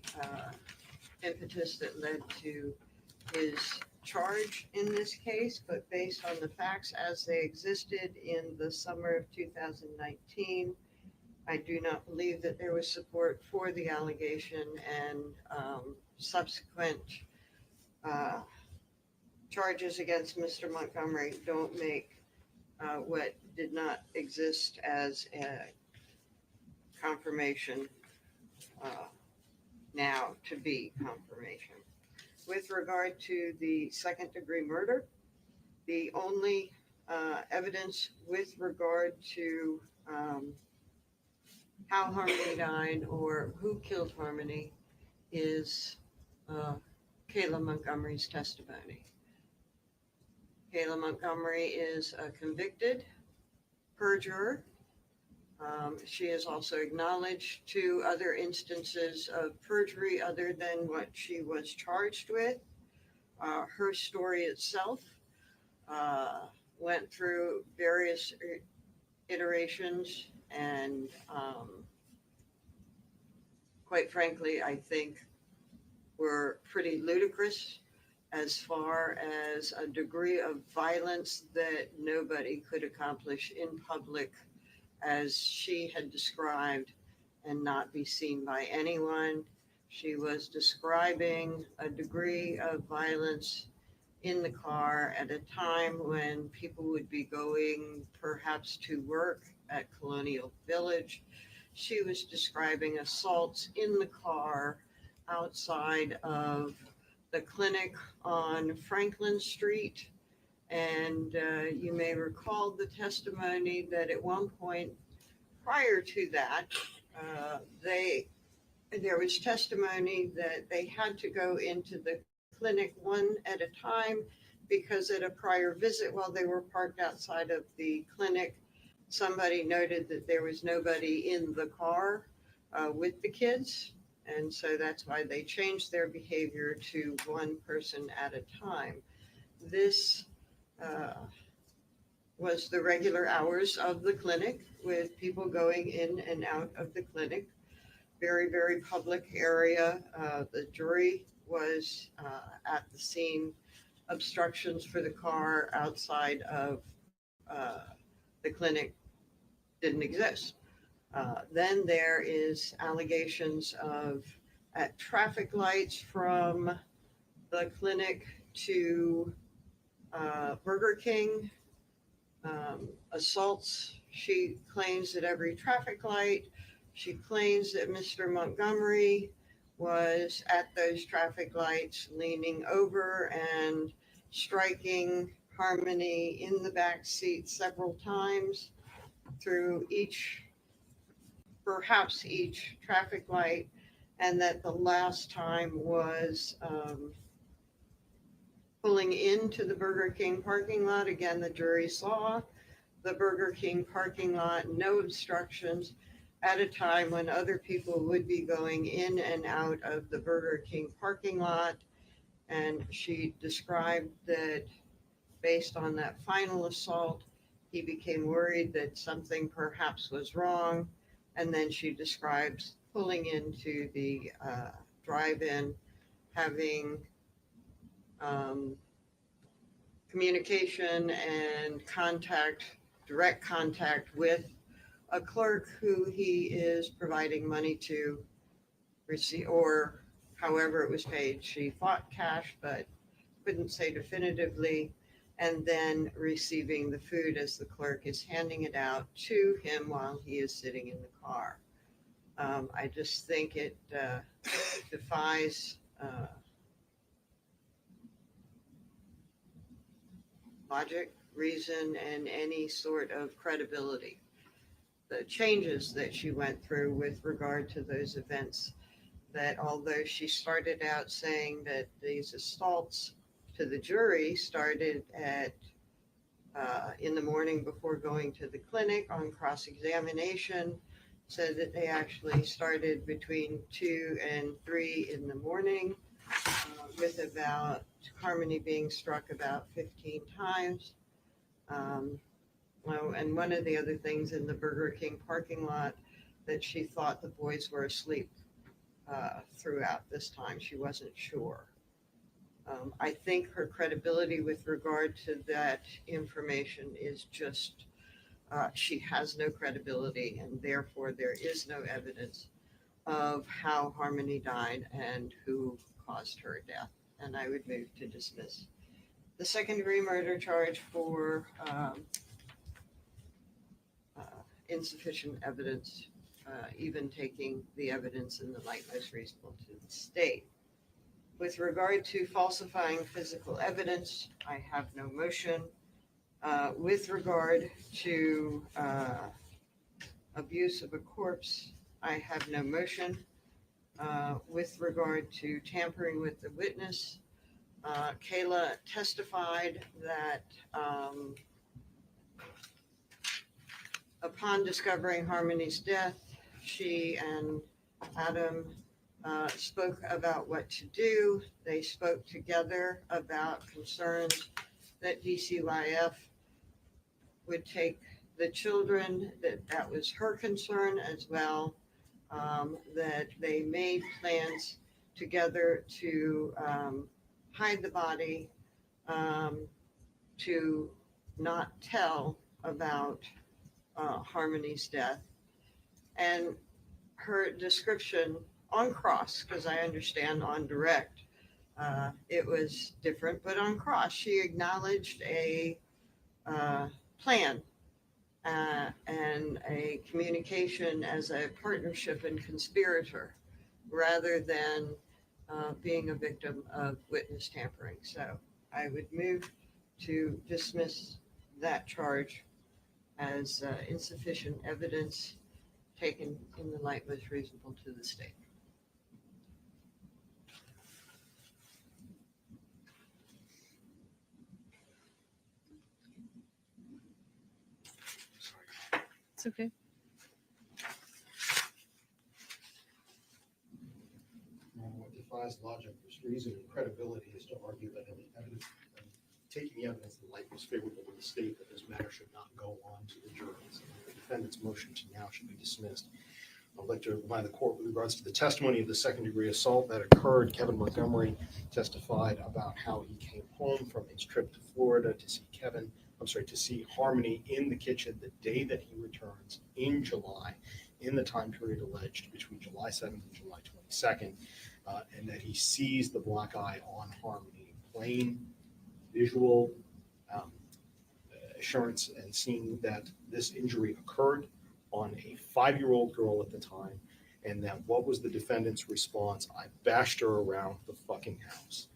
impetus that led to his charge in this case. But based on the facts as they existed in the summer of 2019, I do not believe that there was support for the allegation, and subsequent charges against Mr. Montgomery don't make what did not exist as a confirmation now to be confirmation. With regard to the second-degree murder, the only evidence with regard to how Harmony died or who killed Harmony is Kayla Montgomery's testimony. Kayla Montgomery is a convicted perjurer. She has also acknowledged 2 other instances of perjury other than what she was charged with. Her story itself went through various iterations, and quite frankly, I think were pretty ludicrous as far as a degree of violence that nobody could accomplish in public as she had described and not be seen by anyone. She was describing a degree of violence in the car at a time when people would be going perhaps to work at Colonial Village. She was describing assaults in the car outside of the clinic on Franklin Street. And you may recall the testimony that at one point prior to that, they there was testimony that they had to go into the clinic one at a time because at a prior visit while they were parked outside of the clinic, somebody noted that there was nobody in the car with the kids. And so that's why they changed their behavior to one person at a time. This was the regular hours of the clinic with people going in and out of the clinic. Very, very public area. The jury was at the scene. Obstructions for the car outside of the clinic didn't exist. Then there is allegations of at traffic lights from the clinic to Burger King, assaults. She claims at every traffic light. She claims that Mr. Montgomery was at those traffic lights leaning over and striking Harmony in the back seat several times through perhaps each traffic light, and that the last time was pulling into the Burger King parking lot. Again, the jury saw the Burger King parking lot, no obstructions, at a time when other people would be going in and out of the Burger King parking lot. And she described that based on that final assault, he became worried that something perhaps was wrong. And then she describes pulling into the drive-in, having communication and direct contact with a clerk who he is providing money to receive, or however it was paid. She thought cash, but couldn't say definitively. And then receiving the food as the clerk is handing it out to him while he is sitting in the car. I just think it defies logic, reason, and any sort of credibility. The changes that she went through with regard to those events, that although she started out saying that these assaults to the jury started at in the morning before going to the clinic, on cross-examination, said that they actually started between 2 and 3 in the morning, with about Harmony being struck about 15 times. Well, and one of the other things in the Burger King parking lot, that she thought the boys were asleep throughout this time. She wasn't sure. I think her credibility with regard to that information is just, she has no credibility, and therefore there is no evidence of how Harmony died and who caused her death. And I would move to dismiss the second-degree murder charge for insufficient evidence, even taking the evidence in the light most reasonable to the state. With regard to falsifying physical evidence, I have no motion. With regard to abuse of a corpse, I have no motion. With regard to tampering with the witness, Kayla testified that upon discovering Harmony's death, she and Adam spoke about what to do. They spoke together about concerns that DCYF would take the children, that was her concern as well, that they made plans together to hide the body, to not tell about Harmony's death. And her description on cross, because I understand on direct, it was different, but on cross, she acknowledged a plan and a communication as a partnership and conspirator, rather than being a victim of witness tampering. So I would move to dismiss that charge as insufficient evidence taken in the light most reasonable to the state. It's okay. What defies logic, reason, and credibility is to argue that any evidence, taking the evidence in the light most favorable to the state, that this matter should not go on to the jury. So the defendant's motion to now should be dismissed. I'd like to remind the court with regards to the testimony of the second-degree assault that occurred. Kevin Montgomery testified about how he came home from his trip to Florida to see Harmony in the kitchen the day that he returns in July, in the time period alleged between July 7th and July 22nd, and that he sees the black eye on Harmony. Plain visual assurance and seeing that this injury occurred on a 5-year-old girl at the time, and that what was the defendant's response? I bashed her around the fucking house.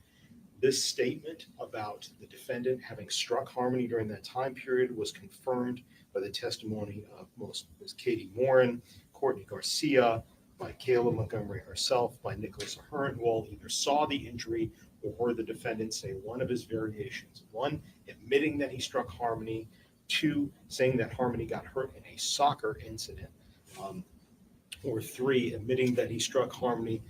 This statement about the defendant having struck Harmony during that time period was confirmed by the testimony of Ms. Katie Morin, Courtney Garcia, by Kayla Montgomery herself, by Nicholas Ahern, who all either saw the injury or heard the defendant say one of his variations. One, admitting that he struck Harmony. Two, saying that Harmony got hurt in a soccer incident. Or three, admitting that he struck Harmony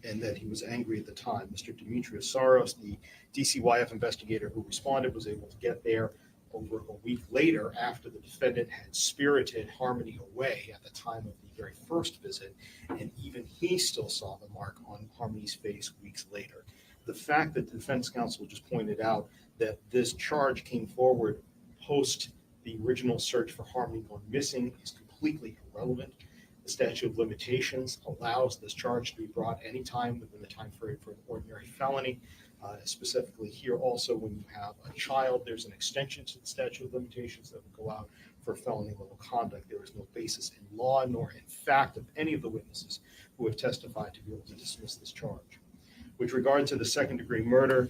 and that he was angry at the time. Mr. Demetrius Saros, the DCYF investigator who responded, was able to get there over a week later after the defendant had spirited Harmony away at the time of the very first visit, and even he still saw the mark on Harmony's face weeks later. The fact that the defense counsel just pointed out that this charge came forward post the original search for Harmony going missing is completely irrelevant. The statute of limitations allows this charge to be brought anytime within the time frame for an ordinary felony. Specifically here also, when you have a child, there's an extension to the statute of limitations that will go out for felony level conduct. There is no basis in law nor in fact of any of the witnesses who have testified to be able to dismiss this charge. With regard to the second-degree murder,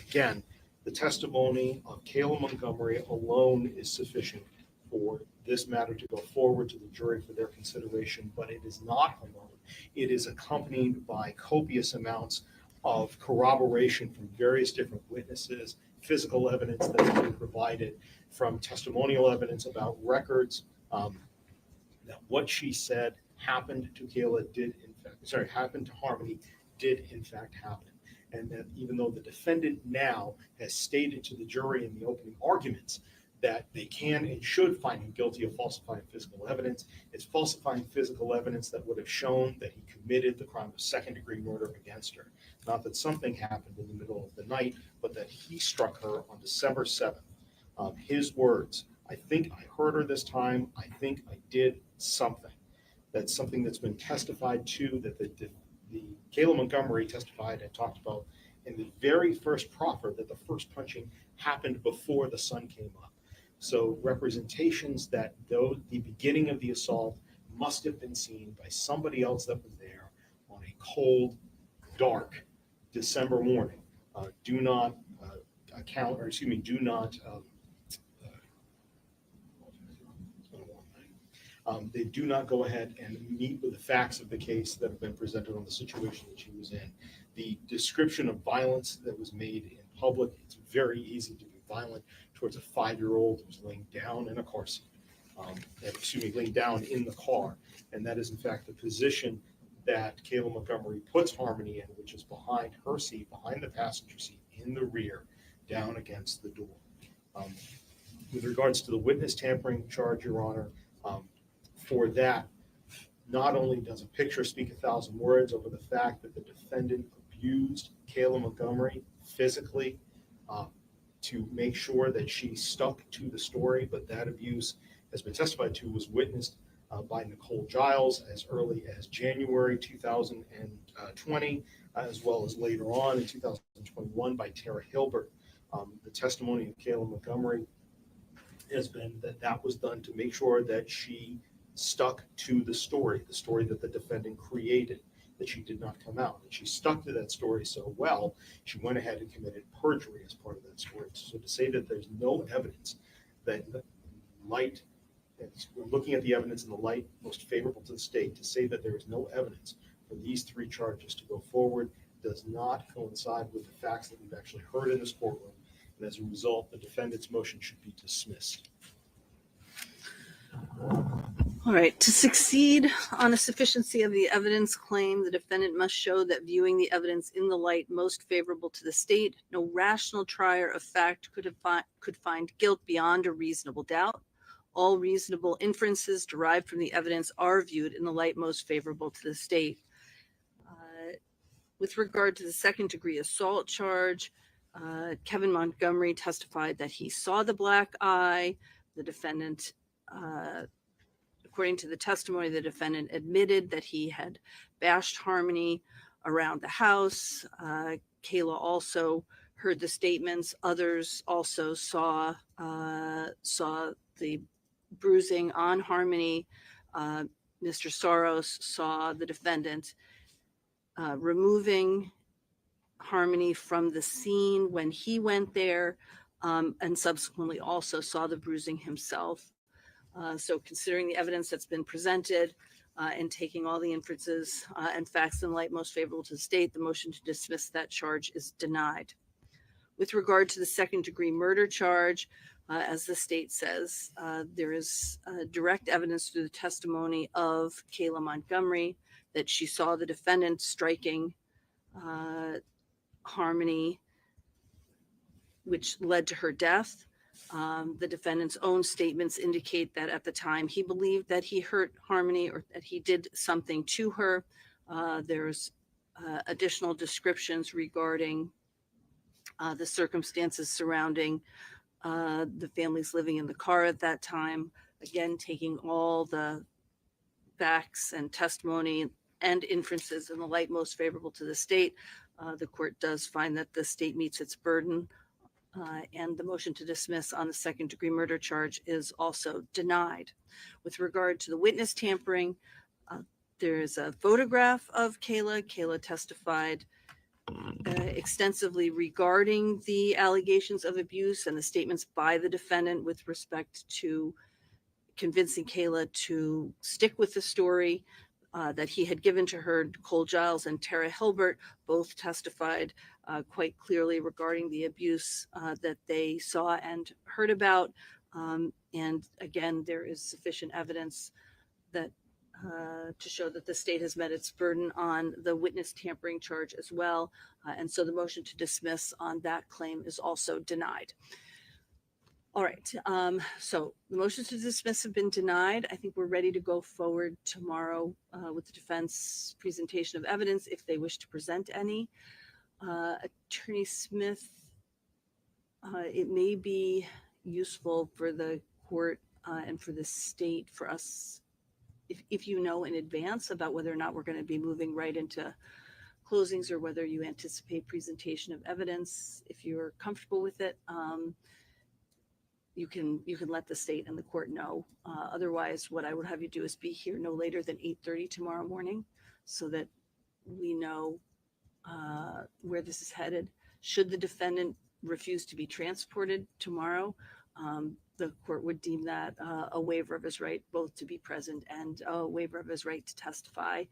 again, the testimony of Kayla Montgomery alone is sufficient for this matter to go forward to the jury for their consideration, but it is not alone. It is accompanied by copious amounts of corroboration from various different witnesses, physical evidence that has been provided, from testimonial evidence about records, that what she said happened to happened to Harmony did in fact happen. And that even though the defendant now has stated to the jury in the opening arguments that they can and should find him guilty of falsifying physical evidence, it's falsifying physical evidence that would have shown that he committed the crime of second-degree murder against her. Not that something happened in the middle of the night, but that he struck her on December 7th. His words, I think I heard her this time, I think I did something. That's something that's been testified to, that the Kayla Montgomery testified and talked about in the very first proffer, that the first punching happened before the sun came up. So representations that though the beginning of the assault must have been seen by somebody else that was there on a cold, dark December morning do not they do not go ahead and meet with the facts of the case that have been presented on the situation that she was in. The description of violence that was made in public, it's very easy to be violent towards a 5-year-old who's laying down in a car seat, laying down in the car. And that is in fact the position that Kayla Montgomery puts Harmony in, which is behind her seat, behind the passenger seat, in the rear, down against the door. With regards to the witness tampering charge, Your Honor, for that, not only does a picture speak 1,000 words over the fact that the defendant abused Kayla Montgomery physically to make sure that she stuck to the story, but that abuse has been testified to, was witnessed by Nicole Giles as early as January 2020, as well as later on in 2021 by Tara Hilbert. The testimony of Kayla Montgomery has been that that was done to make sure that she stuck to the story that the defendant created, that she did not come out. And she stuck to that story so well, she went ahead and committed perjury as part of that story. So to say that there's no evidence, that light, we're looking at the evidence in the light most favorable to the state, to say that there is no evidence for these 3 charges to go forward does not coincide with the facts that we've actually heard in this courtroom. And as a result, the defendant's motion should be dismissed. All right. To succeed on a sufficiency of the evidence claim, the defendant must show that viewing the evidence in the light most favorable to the state, no rational trier of fact could find guilt beyond a reasonable doubt. All reasonable inferences derived from the evidence are viewed in the light most favorable to the state. With regard to the second-degree assault charge, Kevin Montgomery testified that he saw the black eye. The defendant, according to the testimony, the defendant admitted that he had bashed Harmony around the house. Kayla also heard the statements. Others also saw the bruising on Harmony. Mr. Soros saw the defendant removing Harmony from the scene when he went there, and subsequently also saw the bruising himself. So considering the evidence that's been presented and taking all the inferences and facts in light most favorable to the state, the motion to dismiss that charge is denied. With regard to the second-degree murder charge, as the state says, there is direct evidence through the testimony of Kayla Montgomery that she saw the defendant striking Harmony, which led to her death. The defendant's own statements indicate that at the time he believed that he hurt Harmony or that he did something to her. There's additional descriptions regarding the circumstances surrounding the families living in the car at that time. Again, taking all the facts and testimony and inferences in the light most favorable to the state, the court does find that the state meets its burden, and the motion to dismiss on the second-degree murder charge is also denied. With regard to the witness tampering, there is a photograph of Kayla. Kayla testified extensively regarding the allegations of abuse and the statements by the defendant with respect to convincing Kayla to stick with the story that he had given to her. Cole Giles and Tara Hilbert both testified quite clearly regarding the abuse that they saw and heard about. And again, there is sufficient evidence that to show that the state has met its burden on the witness tampering charge as well. And so the motion to dismiss on that claim is also denied. All right. So the motions to dismiss have been denied. I think we're ready to go forward tomorrow with the defense presentation of evidence if they wish to present any. Attorney Smith, it may be useful for the court and for the state for us, if you know in advance about whether or not we're going to be moving right into closings or whether you anticipate presentation of evidence. If you're comfortable with it, you can let the state and the court know. Otherwise, what I would have you do is be here no later than 8:30 tomorrow morning so that we know where this is headed. Should the defendant refuse to be transported tomorrow, the court would deem that a waiver of his right both to be present and a waiver of his right to testify.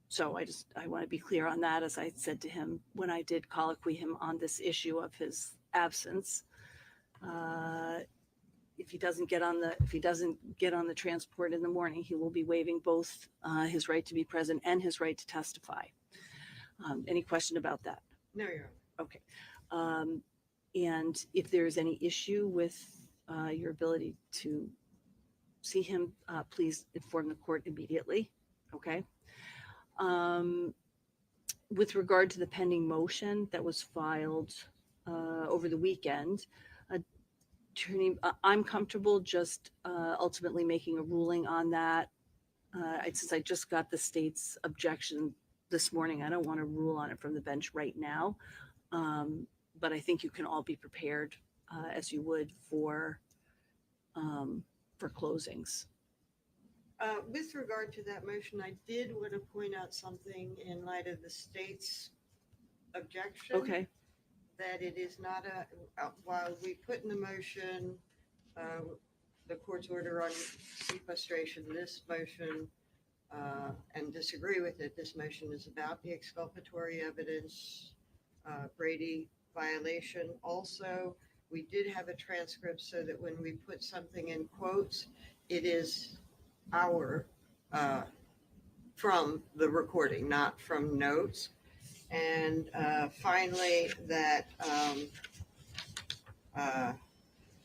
So I want to be clear on that, as I said to him when I did colloquy him on this issue of his absence. If he doesn't get on the transport in the morning, he will be waiving both his right to be present and his right to testify. Any question about that? No, Your Honor. Okay. And if there's any issue with your ability to see him, please inform the court immediately. Okay. With regard to the pending motion that was filed over the weekend, Attorney, I'm comfortable just ultimately making a ruling on that. Since I just got the state's objection this morning, I don't want to rule on it from the bench right now. But I think you can all be prepared as you would for closings. With regard to that motion, I did want to point out something in light of the state's objection. Okay. That it is not while we put in the motion the court's order on sequestration, this motion, and disagree with it, this motion is about the exculpatory evidence, Brady violation. Also, We did have a transcript so that when we put something in quotes, it is our, from the recording, not from notes. And finally, that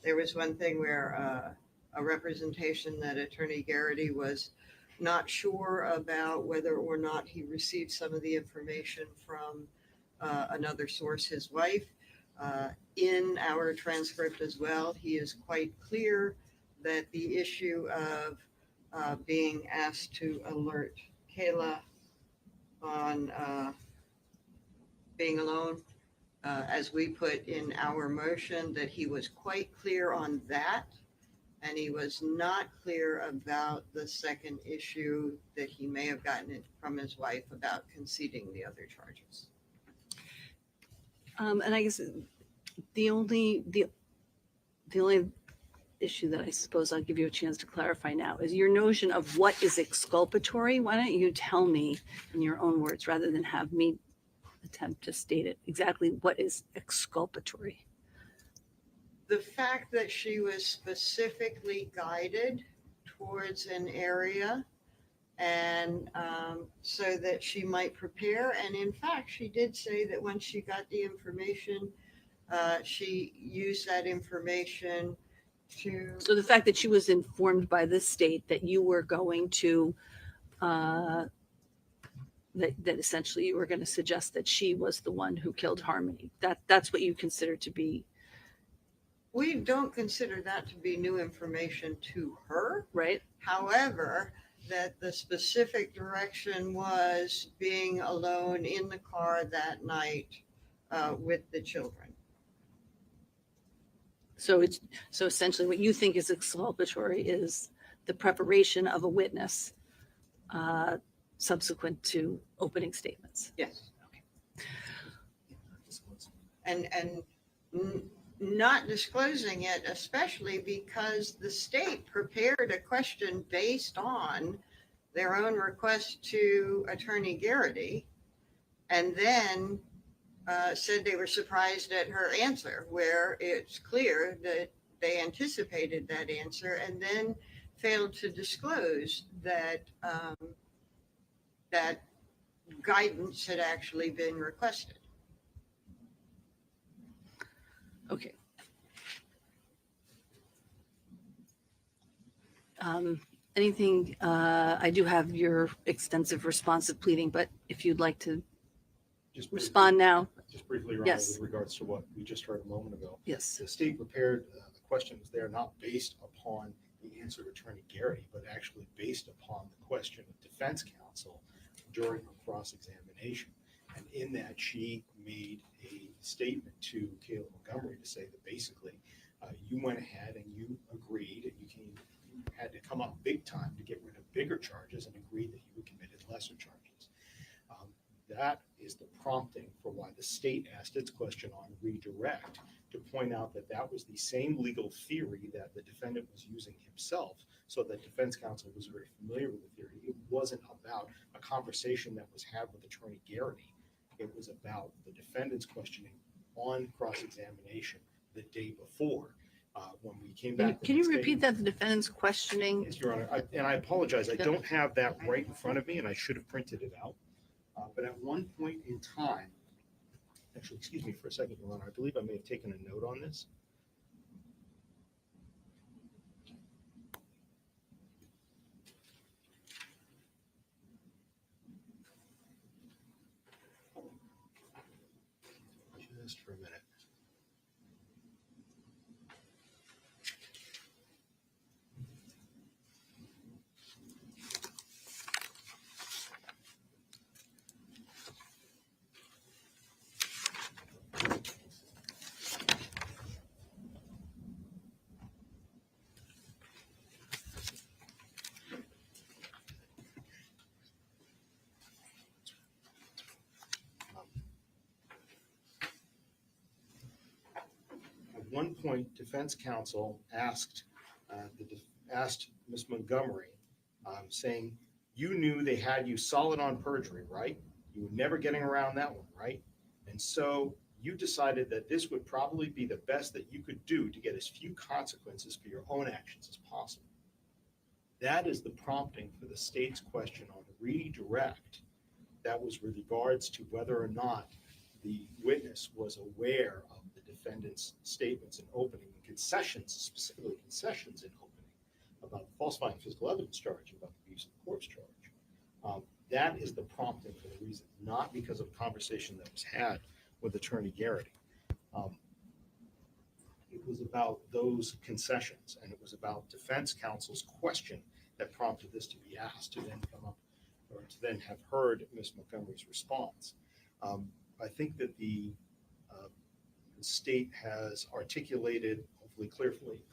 there was one thing where a representation that Attorney Garrity was not sure about whether or not he received some of the information from another source, his wife. In our transcript as well, he is quite clear that the issue of being asked to alert Kayla on being alone, as we put in our motion, that he was quite clear on that. And he was not clear about the second issue that he may have gotten it from his wife about conceding the other charges. And I guess the only issue that I suppose I'll give you a chance to clarify now is your notion of what is exculpatory. Why don't you tell me in your own words rather than have me attempt to state it exactly what is exculpatory? The fact that she was specifically guided towards an area and so that she might prepare. And in fact, she did say that when she got the information, she used that information to. So the fact that she was informed by the state that you were going to, that essentially you were going to suggest that she was the one who killed Harmony. That's what you consider to be. We don't consider that to be new information to her. Right. However, that the specific direction was being alone in the car that night with the children. So essentially what you think is exculpatory is the preparation of a witness subsequent to opening statements. Yes. And not disclosing it, especially because the state prepared a question based on their own request to Attorney Garrity, and then said they were surprised at her answer, where it's clear that they anticipated that answer, and then failed to disclose that that guidance had actually been requested. Okay. Anything, I do have your extensive responsive pleading, but if you'd like to Just respond now. Just briefly, Your Honor, Yes. with regards to what we just heard a moment ago. Yes. The state prepared the questions there not based upon the answer of Attorney Garrity, but actually based upon the question of defense counsel during her cross-examination. And in that, she made a statement to Kayla Montgomery to say that basically you went ahead and you agreed and you had to come up big time to get rid of bigger charges and agreed that you committed lesser charges. That is the prompting for why the state asked its question on redirect, to point out that that was the same legal theory that the defendant was using himself, so that defense counsel was very familiar with the theory. It wasn't about a conversation that was had with Attorney Garrity. It was about the defendant's questioning on cross-examination the day before. When we came back. Can you repeat that, the defendant's questioning? Yes, Your Honor. I apologize. I don't have that right in front of me, and I should have printed it out. But at one point in time, actually, excuse me for a second, Your Honor, I believe I may have taken a note on this. Just for a minute. At one point, defense counsel asked Ms. Montgomery, saying, "You knew they had you solid on perjury, right? You were never getting around that one, right? And so you decided that this would probably be the best that you could do to get as few consequences for your own actions as possible. That is the prompting for the state's question on redirect. That was with regards to whether or not the witness was aware of the defendant's statements in opening and concessions, specifically concessions in opening, about the falsifying physical evidence charge, about the abuse of corpse charge. That is the prompting for the reason, not because of a conversation that was had with Attorney Garrity. It was about those concessions, and it was about defense counsel's question that prompted this to be asked, to then come up, or to then have heard Ms. Montgomery's response. I think that the state has articulated, hopefully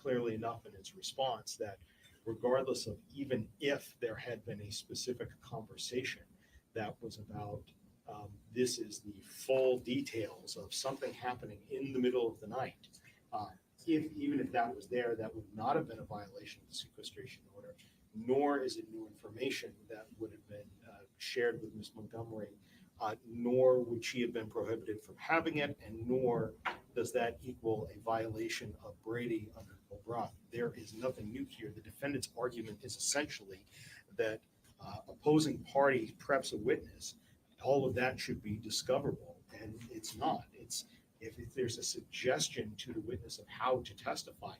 clearly enough in its response, that regardless of even if there had been a specific conversation that was about this is the full details of something happening in the middle of the night. Even if that was there, that would not have been a violation of the sequestration order, nor is it new information that would have been shared with Ms. Montgomery, nor would she have been prohibited from having it, and nor does that equal a violation of Brady under Colbroth. There is nothing new here. The defendant's argument is essentially that opposing party preps a witness. All of that should be discoverable, and it's not. It's if there's a suggestion to the witness of how to testify,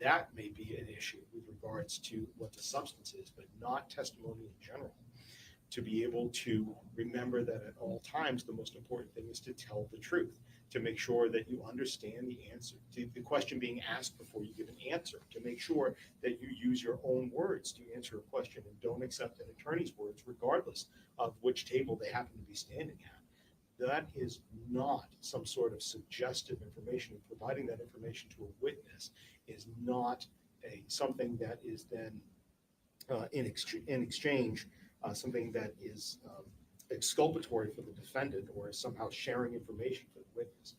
that may be an issue with regards to what the substance is, but not testimony in general. To be able to remember that at all times, the most important thing is to tell the truth, to make sure that you understand the answer to the question being asked before you give an answer, to make sure that you use your own words to answer a question and don't accept an attorney's words, regardless of which table they happen to be standing at. That is not some sort of suggestive information. Providing that information to a witness is not something that is then in exchange something that is exculpatory for the defendant or is somehow sharing information for the witness.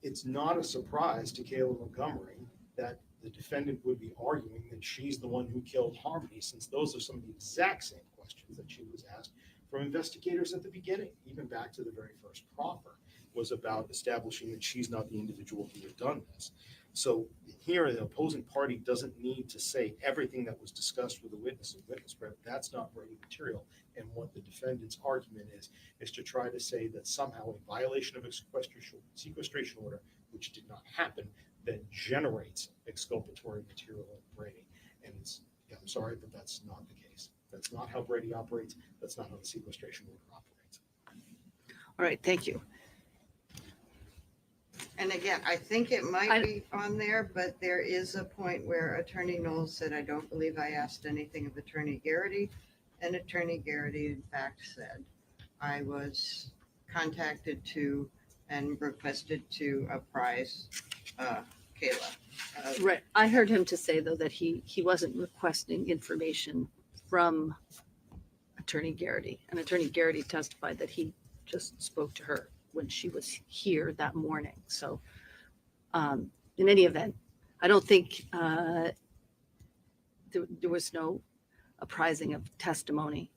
It's not a surprise to Kayla Montgomery that the defendant would be arguing that she's the one who killed Harmony, since those are some of the exact same questions that she was asked from investigators at the beginning, even back to the very first proffer, was about establishing that she's not the individual who had done this. So here, the opposing party doesn't need to say everything that was discussed with the witness and witness prep. That's not Brady material. And what the defendant's argument is to try to say that somehow a violation of a sequestration order, which did not happen, then generates exculpatory material in Brady. And I'm sorry, but that's not the case. That's not how Brady operates. That's not how the sequestration order operates. All right, thank you. And again, I think it might be on there, but there is a point where Attorney Knowles said, I don't believe I asked anything of Attorney Garrity. And Attorney Garrity, in fact, said, I was contacted to and requested to apprise Kayla. Right. I heard him to say, though, that he wasn't requesting information from Attorney Garrity. And Attorney Garrity testified that he just spoke to her when she was here that morning. So in any event, I don't think there was no apprising of testimony.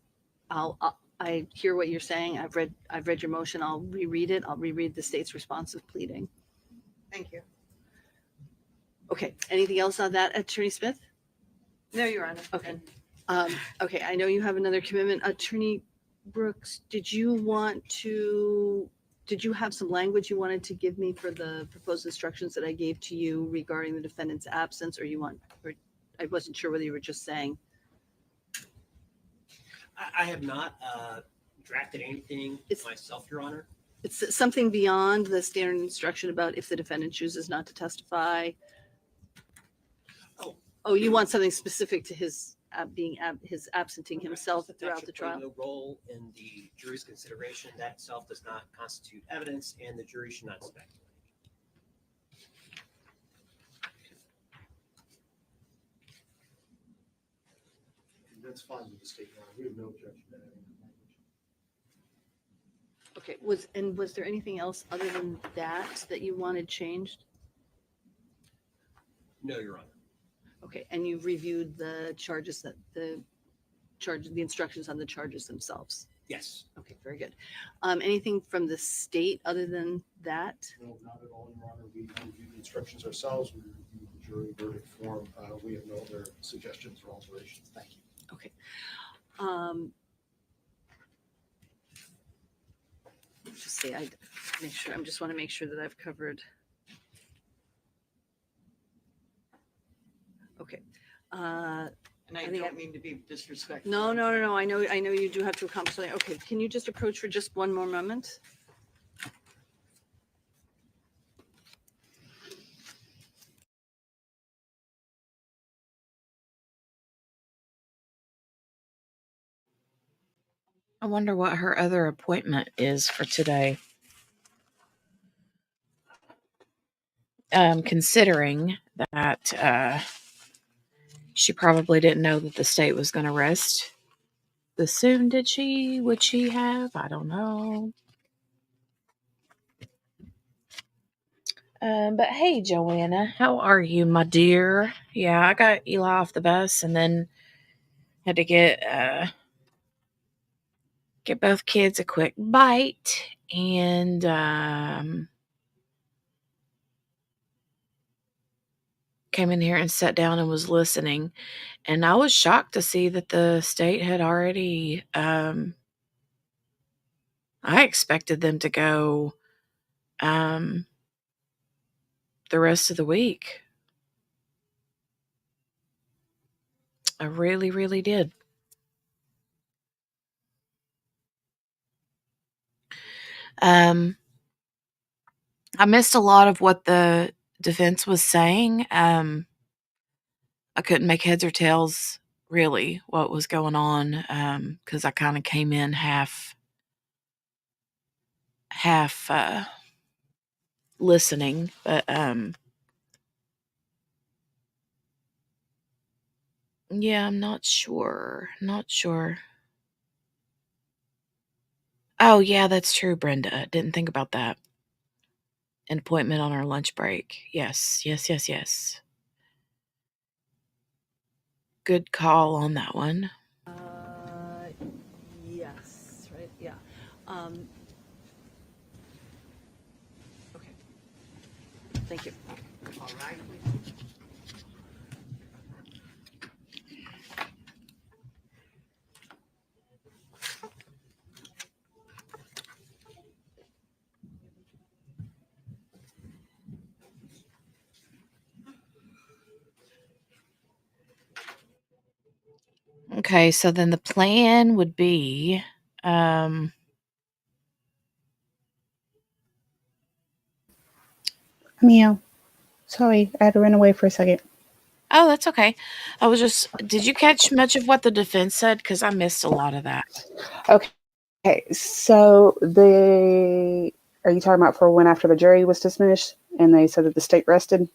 I hear what you're saying. I've read your motion. I'll reread it. I'll reread the state's responsive pleading. Thank you. Okay. Anything else on that, Attorney Smith? No, Your Honor. Okay. Okay. I know you have another commitment. Attorney Brooks, did you have some language you wanted to give me for the proposed instructions that I gave to you regarding the defendant's absence, or I wasn't sure whether you were just saying. I have not drafted anything myself, Your Honor. It's something beyond the standard instruction about if the defendant chooses not to testify. Oh, you want something specific to his his absenting himself throughout the trial? No role in the jury's consideration. That itself does not constitute evidence, and the jury should not speculate. That's fine with the state. We have no objection to that. Okay. Was there anything else other than that you wanted changed? No, Your Honor. Okay. And you've reviewed the charges the instructions on the charges themselves. Yes. Okay, very good. Anything from the state other than that? No, not at all, Your Honor. We reviewed the instructions ourselves. We reviewed the jury verdict form. We have no other suggestions or alterations. Thank you. Okay. Um, just say I make sure. I just want to make sure that I've covered. Okay. And I think don't mean to be disrespectful. No. I know you do have to accomplish something. Okay. Can you just approach for just one more moment? I wonder what her other appointment is for today. Considering that she probably didn't know that the state was going to rest this soon, did she? Would she have? I don't know. But hey, Joanna, how are you, my dear? Yeah, I got Eli off the bus and then had to get both kids a quick bite and came in here and sat down and was listening. And I was shocked to see that the state had already. I expected them to go the rest of the week. I really, really did. I missed a lot of what the defense was saying. I couldn't make heads or tails really what was going on because I kind of came in half listening, but yeah, I'm not sure. Not sure. Oh yeah, that's true, Brenda. Didn't think about that. An appointment on our lunch break. Yes. Good call on that one. Yes. Right. Yeah. Okay. Thank you. All right. Okay, so then the plan would be Meow. Sorry, I had to run away for a second. oh, that's okay. Did you catch much of what the defense said? Because I missed a lot of that. Okay, so are you talking about for when after the jury was dismissed and they said that the state rested?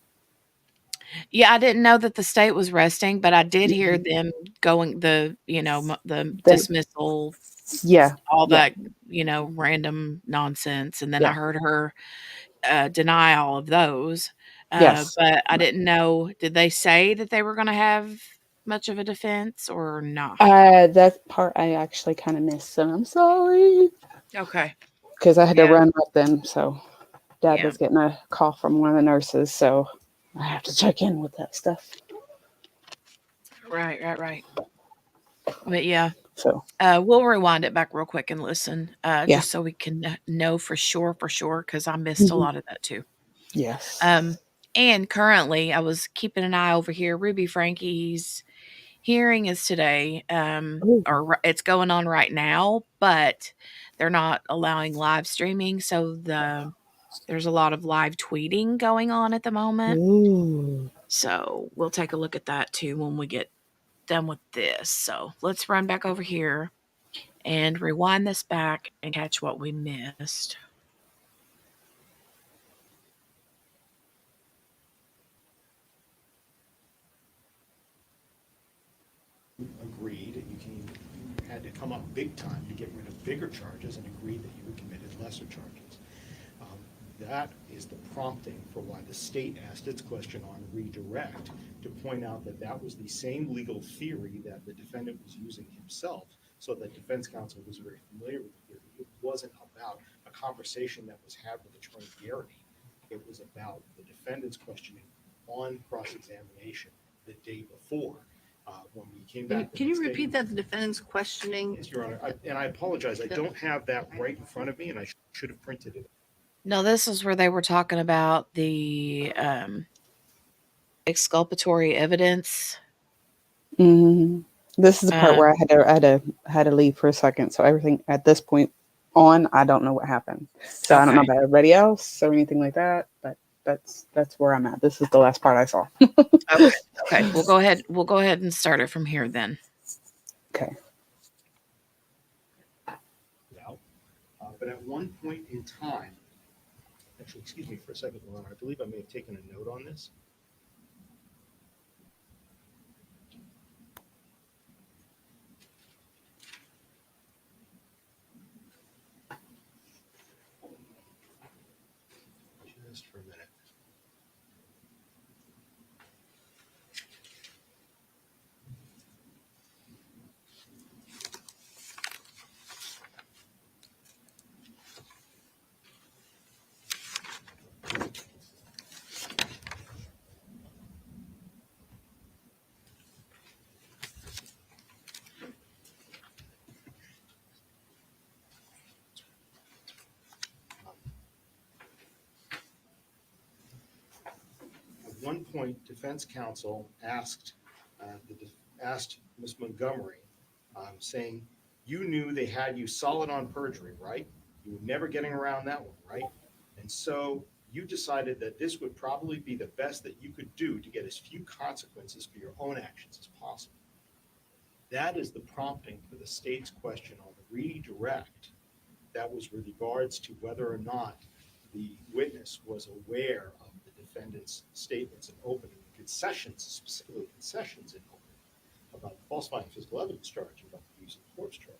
Yeah, I didn't know that the state was resting, but I did hear them going the dismissal, Yeah, all yeah, that, random nonsense, and then I yeah, heard her deny all of those. yes. But I didn't know, did they say that they were going to have much of a defense or not? That part I actually kind of missed, so I'm sorry Okay. because I had to Yeah. run with them. So Dad Yeah. was getting a call from one of the nurses, so I have to check in with that stuff. Right. But yeah, So we'll rewind it back real quick and listen, yeah, just so we can know for sure, because I missed a lot of that too. yes. And currently, I was keeping an eye over here. Ruby Frankie's hearing is today, Ooh. or it's going on right now, but they're not allowing live streaming, so there's a lot of live tweeting going on at the moment. Ooh. So we'll take a look at that too when we get done with this. So let's run back over here and rewind this back and catch what we missed. Agreed, you had to come up big time to get rid of bigger charges and agreed that you had committed lesser charges. That is the prompting for why the state asked its question on redirect, to point out that that was the same legal theory that the defendant was using himself So the defense counsel was very familiar with the theory. It wasn't about a conversation that was had with Attorney Garrity. It was about the defendant's questioning on cross-examination the day before. When we came back. Can you repeat that, the defendant's questioning? Yes, Your Honor. And I apologize. I don't have that right in front of me, and I should have printed it. No, this is where they were talking about the exculpatory evidence. Mhm. This is the part where I had to leave for a second. So everything at this point on, I don't know what happened. So I don't know Okay. about everybody else or anything like that, but that's where I'm at. This is the last part I saw. Okay. Okay. We'll go ahead. We'll go ahead and start it from here then. Okay. Now, but at one point in time, actually, excuse me for a second, Your Honor, I believe I may have taken a note on this. Just for a minute. At one point, defense counsel asked Ms. Montgomery, saying, "You knew they had you solid on perjury, right? You were never getting around that one, right? And so you decided that this would probably be the best that you could do to get as few consequences for your own actions as possible." That is the prompting for the state's question on the redirect. That was with regards to whether or not the witness was aware of the defendant's statements in opening, concessions, specifically concessions in opening, about the falsifying physical evidence charge, about the use of force charge.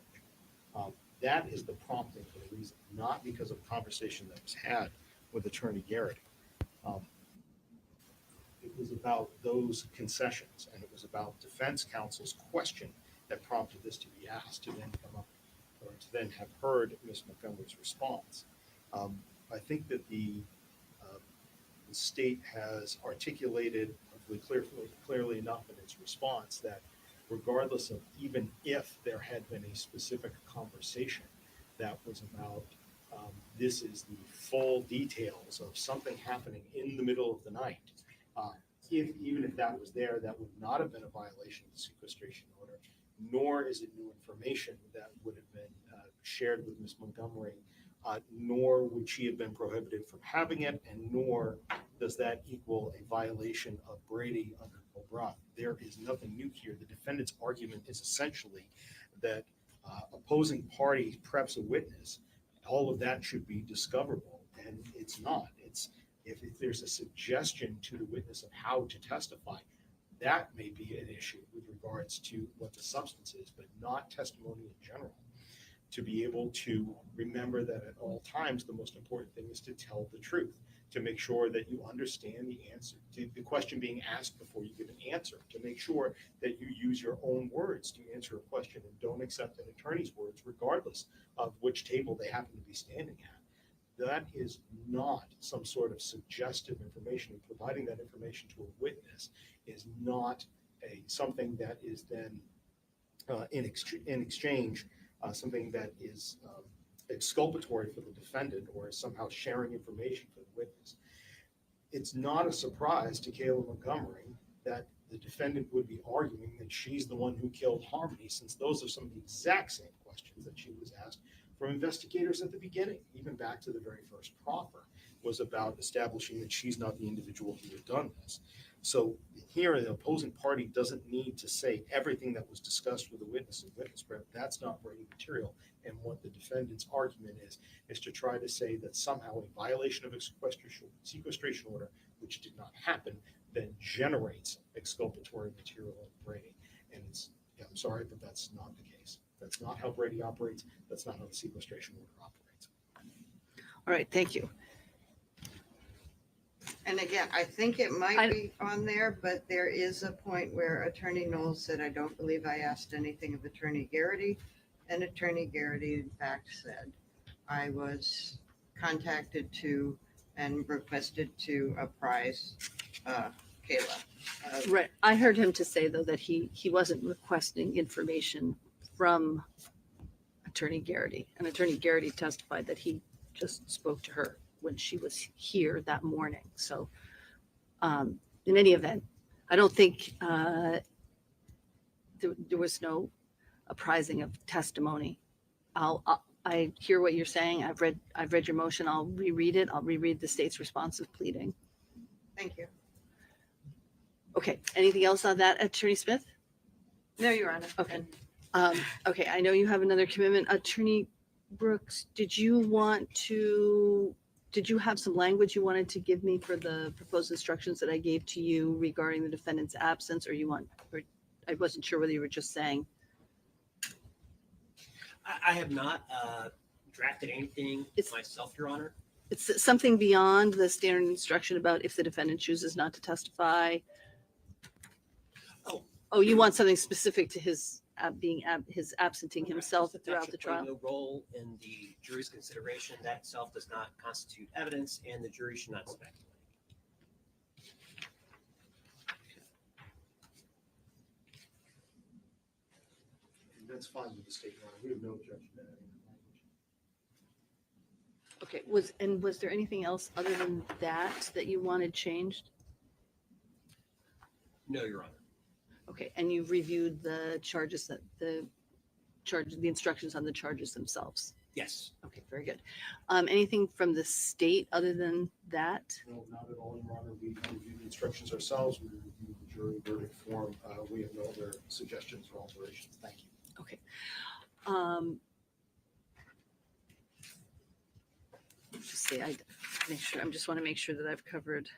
That is the prompting for the reason, not because of a conversation that was had with Attorney Garrity. It was about those concessions, and it was about defense counsel's question that prompted this to be asked, to then come up, or to then have heard Ms. Montgomery's response. I think that the state has articulated clearly enough in its response that regardless of even if there had been a specific conversation that was about this is the full details of something happening in the middle of the night, even if that was there, that would not have been a violation of the sequestration order, nor is it new information that would have been shared with Ms. Montgomery, nor would she have been prohibited from having it, and nor does that equal a violation of Brady under Colbreth. There is nothing new here. The defendant's argument is essentially that opposing party preps a witness. All of that should be discoverable, and it's not. It's if there's a suggestion to the witness of how to testify, that may be an issue with regards to what the substance is, but not testimony in general. To be able to remember that at all times, the most important thing is to tell the truth, to make sure that you understand the answer to the question being asked before you give an answer, to make sure that you use your own words to answer a question and don't accept an attorney's words, regardless of which table they happen to be standing at. That is not some sort of suggestive information, and providing that information to a witness is not something that is then in exchange, something that is exculpatory for the defendant or is somehow sharing information for the witness. It's not a surprise to Kayla Montgomery that the defendant would be arguing that she's the one who killed Harmony, since those are some of the exact same questions that she was asked from investigators at the beginning, even back to the very first proffer, was about establishing that she's not the individual who had done this. So here, the opposing party doesn't need to say everything that was discussed with the witness and witness prep. That's not Brady material. And what the defendant's argument is to try to say that somehow a violation of sequestration order, which did not happen, then generates exculpatory material in Brady. And I'm sorry, but that's not the case. That's not how Brady operates. That's not how the sequestration order operates. All right, thank you. And again, I think it might be on there, but there is a point where Attorney Knowles said, "I don't believe I asked anything of Attorney Garrity." And Attorney Garrity, in fact, said, I was contacted to and requested to apprise Kayla. Right. I heard him to say, though, that he wasn't requesting information from Attorney Garrity. And Attorney Garrity testified that he just spoke to her when she was here that morning. So in any event, I don't think there was no apprising of testimony. I hear what you're saying. I've read your motion. I'll reread it. I'll reread the state's responsive pleading. Thank you. Okay. Anything else on that, Attorney Smith? No, Your Honor. Okay. Okay. I know you have another commitment. Attorney Brooks, did you have some language you wanted to give me for the proposed instructions that I gave to you regarding the defendant's absence, or I wasn't sure whether you were just saying. I have not drafted anything myself, Your Honor. It's something beyond the standard instruction about if the defendant chooses not to testify. Oh, you want something specific to his his absenting himself throughout the trial? No role in the jury's consideration. That itself does not constitute evidence, and the jury should not speculate. That's fine with the state, Your Honor. We have no objection to that. Okay. Was there anything else other than that you wanted changed? No, Your Honor. Okay. And you've reviewed the charges the instructions on the charges themselves? Yes. Okay, very good. Anything from the state other than that? No, not at all, Your Honor. We reviewed the instructions ourselves. We reviewed the jury verdict form. We have no other suggestions or alterations. Thank you. Okay. Just see, I just want to make sure that I've covered.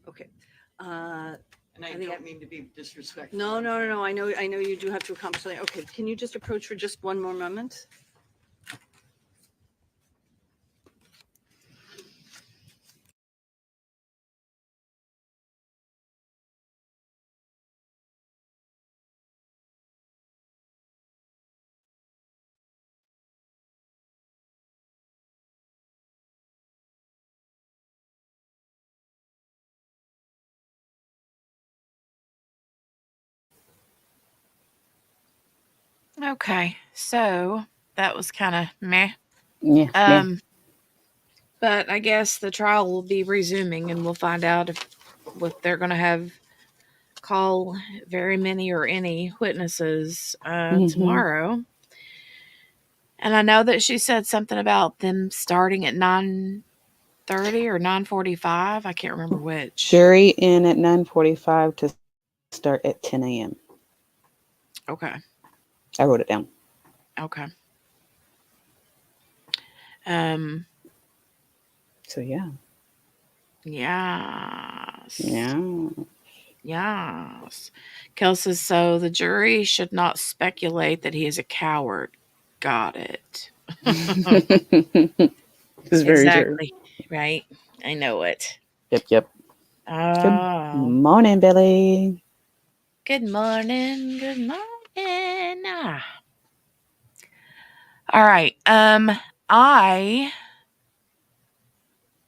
Okay. And I think don't mean to be disrespectful. No. I know you do have to accomplish something. Okay. Can you just approach for just one more moment? Okay, so that was kind of meh. Yeah. But I guess the trial will be resuming, and we'll find out if they're going to call very many or any witnesses tomorrow. And I know that she said something about them starting at 9:30 or 9:45. I can't remember which. Jury in at 9:45 to start at 10 a.m. Okay. I wrote it down. Okay. So yeah. Yes. Yeah. Yes. Kel says, so the jury should not speculate that he is a coward. Got it. It's very Exactly. true. Right. I know it. Yep. Good Oh. morning, Billy. Good morning. Good morning. All right. I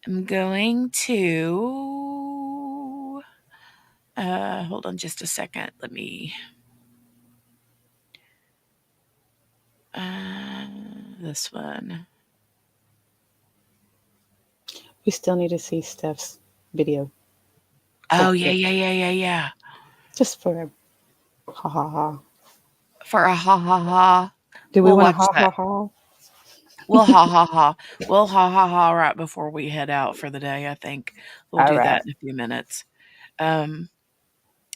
am going to hold on just a second. Let me this one. We still need to see Steph's video. Oh, yeah. Just for a ha ha ha. For a ha ha ha. Do we We'll want to watch ha that. ha ha? We'll ha ha ha. We'll ha ha ha right before we head out for the day, I think. We'll do that in a few minutes. I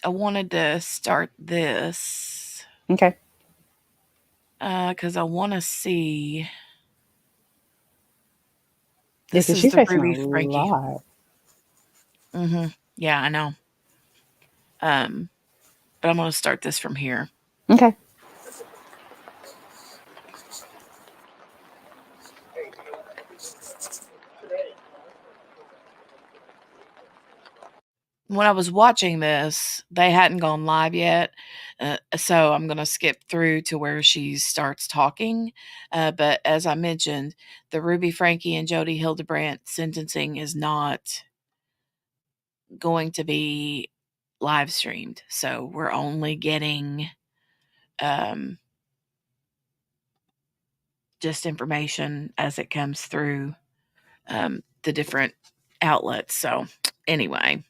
wanted to start this. Okay. Because I want to see. Yeah, This because is she's the facing Ruby a Frankie. lot. Yeah, I know. But I'm going to start this from here. Okay. when I was watching this, they hadn't gone live yet. So I'm going to skip through to where she starts talking. But as I mentioned, the Ruby Frankie and Jody Hildebrandt sentencing is not going to be live streamed. So we're only getting just information as it comes through the different outlets. So anyway.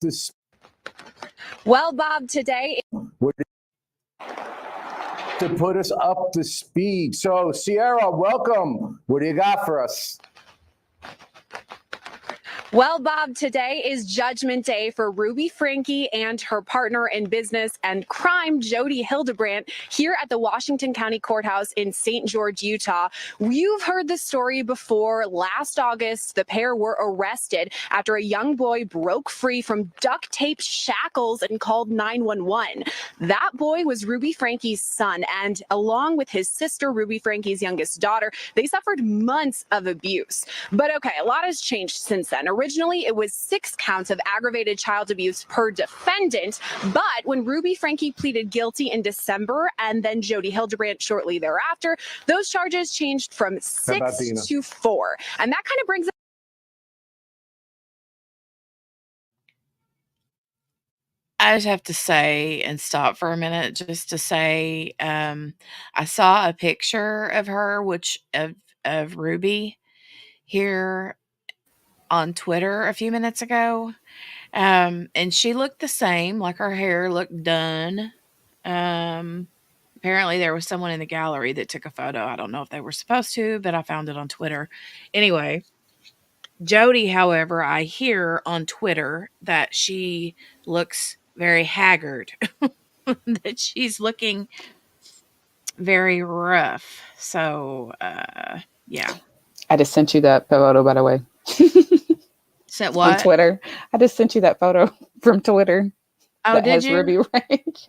This Well, Bob, today to put us up to speed. So, Sierra, welcome. What do you got for us? Well, Bob, today is Judgment Day for Ruby Frankie and her partner in business and crime, Jody Hildebrandt, here at the Washington County Courthouse in St. George, Utah. You've heard the story before. Last August, the pair were arrested after a young boy broke free from duct tape shackles and called 911. That boy was Ruby Frankie's son, and along with his sister, Ruby Frankie's youngest daughter, they suffered months of abuse. But okay, a lot has changed since then. Originally, it was 6 counts of aggravated child abuse per defendant, but when Ruby Frankie pleaded guilty in December and then Jody Hildebrandt shortly thereafter, those charges changed from 6 to 4. And that kind of brings I just have to say and stop for a minute just to say, I saw a picture of her, of Ruby here on Twitter a few minutes ago. And she looked the same, like her hair looked done. Apparently there was someone in the gallery that took a photo. I don't know if they were supposed to, but I found it on Twitter. Anyway, Jody, however, I hear on Twitter that she looks very haggard, that she's looking very rough. So, yeah. I just sent you that photo, by the way. Sent On what? Twitter. I just sent you that photo from Twitter. Oh, that did has you? Ruby right.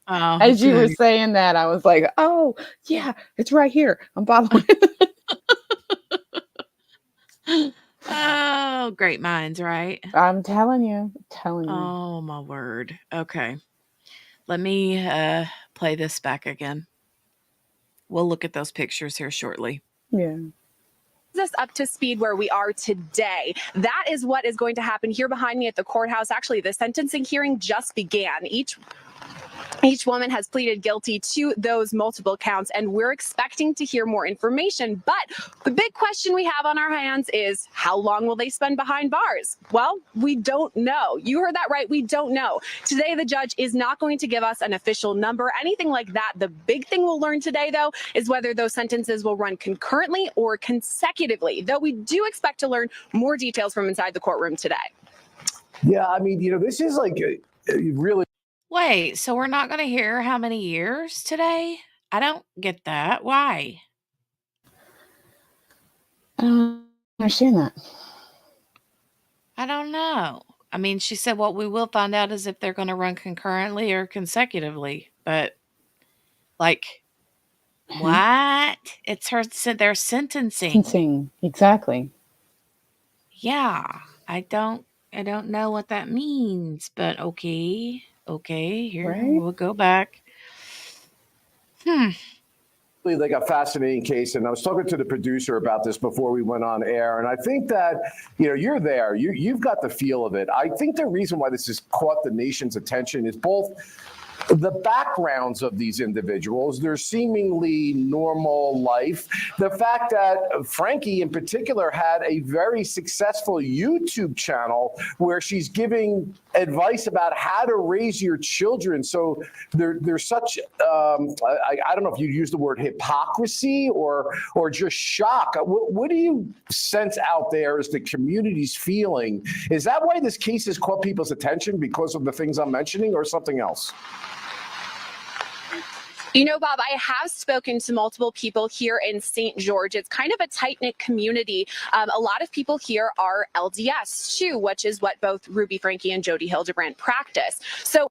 Oh, As you were good. saying that, I was like, oh, yeah, it's right here. I'm following. Oh, great minds, right? I'm telling you. Oh, my word. Okay. Let me play this back again. We'll look at those pictures here shortly. Yeah. us up to speed where we are today. That is what is going to happen here behind me at the courthouse. Actually, the sentencing hearing just began. Each woman has pleaded guilty to those multiple counts, and we're expecting to hear more information. But the big question we have on our hands is, how long will they spend behind bars? Well, we don't know. You heard that right. We don't know. Today, the judge is not going to give us an official number, anything like that. The big thing we'll learn today, though, is whether those sentences will run concurrently or consecutively, though we do expect to learn more details from inside the courtroom today. Yeah, I mean, this is like really. Wait, so we're not going to hear how many years today? I don't get that. Why? I don't understand that. I don't know. I mean, she said what we will find out is if they're going to run concurrently or consecutively. But, like, what? It's their sentencing. Exactly. Yeah, I don't know what that means, but okay. Here Right? we'll go back. Like a fascinating case, and I was talking to the producer about this before we went on air, and I think that you're there, you've got the feel of it. I think the reason why this has caught the nation's attention is both the backgrounds of these individuals, their seemingly normal life, the fact that Frankie in particular had a very successful YouTube channel where she's giving advice about how to raise your children. So there's such, I don't know if you use the word hypocrisy or just shock. What do you sense out there as the community's feeling? Is that why this case has caught people's attention, because of the things I'm mentioning, or something else? You know, Bob, I have spoken to multiple people here in St. George. It's kind of a tight-knit community. A lot of people here are LDS too, which is what both Ruby Franke and Jodi Hildebrandt practice. So,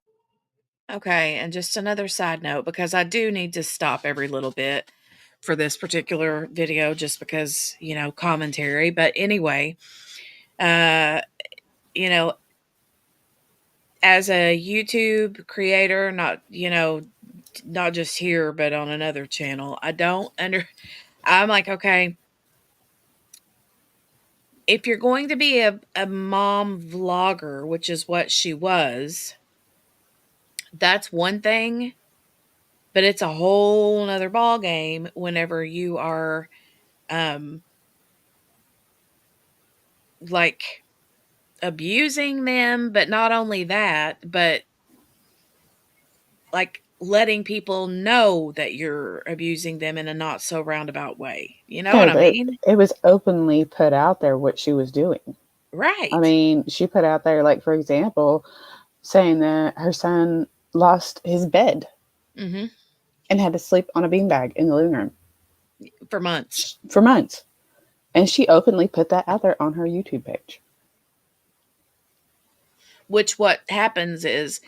Okay, and just another side note, because I do need to stop every little bit for this particular video just because, you know, commentary. But anyway, you know, as a YouTube creator, not, you know, not just here, but on another channel, I'm like, okay, if you're going to be a mom vlogger, which is what she was, that's one thing, but it's a whole nother ball game whenever you are like abusing them, but not only that, but like letting people know that you're abusing them in a not so roundabout way. You know No, what I mean? it was openly put out there what she was doing. Right. I mean, she put out there, like, for example, saying that her son lost his bed Mm-hmm. and had to sleep on a beanbag in the living room For months. for months. And she openly put that out there on her YouTube page. Which what happens is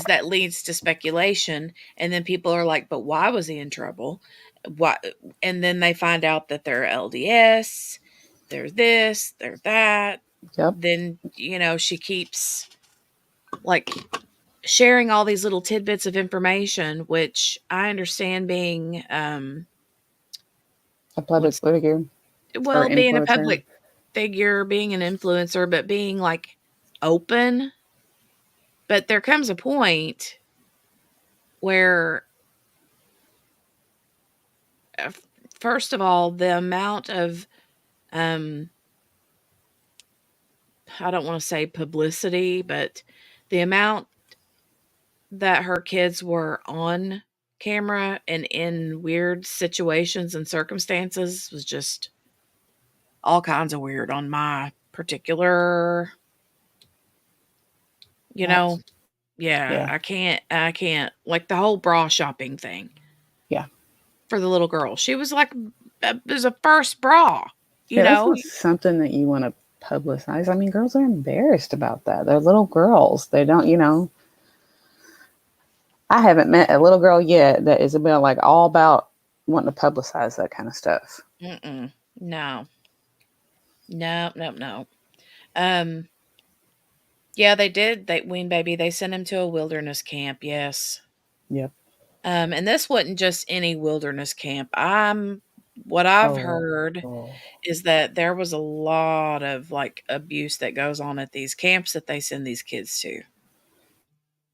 that leads to speculation, and then people are like, but why was he in trouble? Why? And then they find out that they're LDS, they're this, they're that. Yep. Then, you know, she keeps like sharing all these little tidbits of information, which I understand being A public figure. well, being a influencer. public figure, being an influencer, but being like open. But there comes a point where, first of all, the amount of, I don't want to say publicity, but the amount that her kids were on camera and in weird situations and circumstances was just all kinds of weird on my particular, you know, Yeah. I can't, like the whole bra shopping thing. Yeah. For the little girl. She was like, it was a first bra, you Yeah, that's know? not something that you want to publicize. I mean, girls are embarrassed about that. They're little girls. They don't, you know. I haven't met a little girl yet that is about like all about wanting to publicize that kind of stuff. Mm-mm. No. No. Yeah, they did. Ween Baby, they sent him to a wilderness camp. Yes. Yep. And this wasn't just any wilderness camp. What I've heard is that there was a lot of like abuse that goes on at these camps that they send these kids to.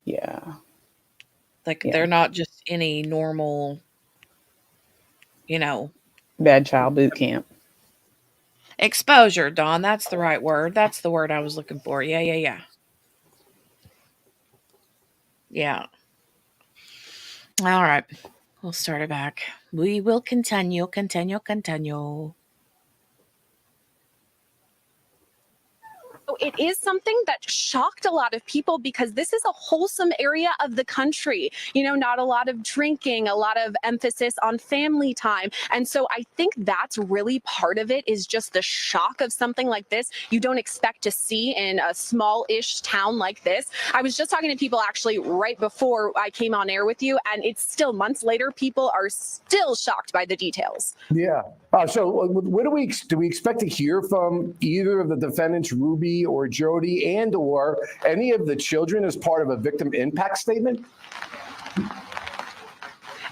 Yeah. Like they're not just any normal, you know, bad child boot camp. Exposure, Dawn. That's the right word. That's the word I was looking for. Yeah. Yeah. All right. We'll start it back. We will continue. it is something that shocked a lot of people because this is a wholesome area of the country. You know, not a lot of drinking, a lot of emphasis on family time. And so I think that's really part of it, is just the shock of something like this you don't expect to see in a small-ish town like this. I was just talking to people actually right before I came on air with you, and it's still months later, people are still shocked by the details. Yeah. So what do we expect to hear from either of the defendants, Ruby or Jodi, and or any of the children as part of a victim impact statement?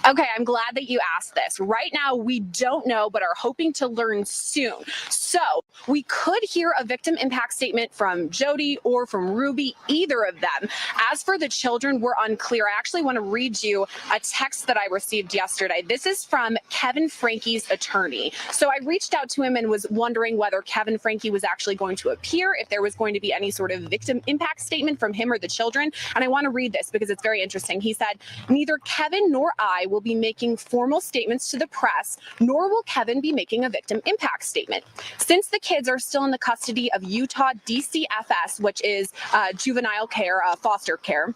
Okay, I'm glad that you asked this. Right now, we don't know, but are hoping to learn soon. So we could hear a victim impact statement from Jodi or from Ruby, either of them. As for the children, we're unclear. I actually want to read you a text that I received yesterday. This is from Kevin Franke's attorney. So I reached out to him and was wondering whether Kevin Franke was actually going to appear, if there was going to be any sort of victim impact statement from him or the children. And I want to read this because it's very interesting. He said, "Neither Kevin nor I will be making formal statements to the press, nor will Kevin be making a victim impact statement. Since the kids are still in the custody of Utah DCFS, which is juvenile care, foster care,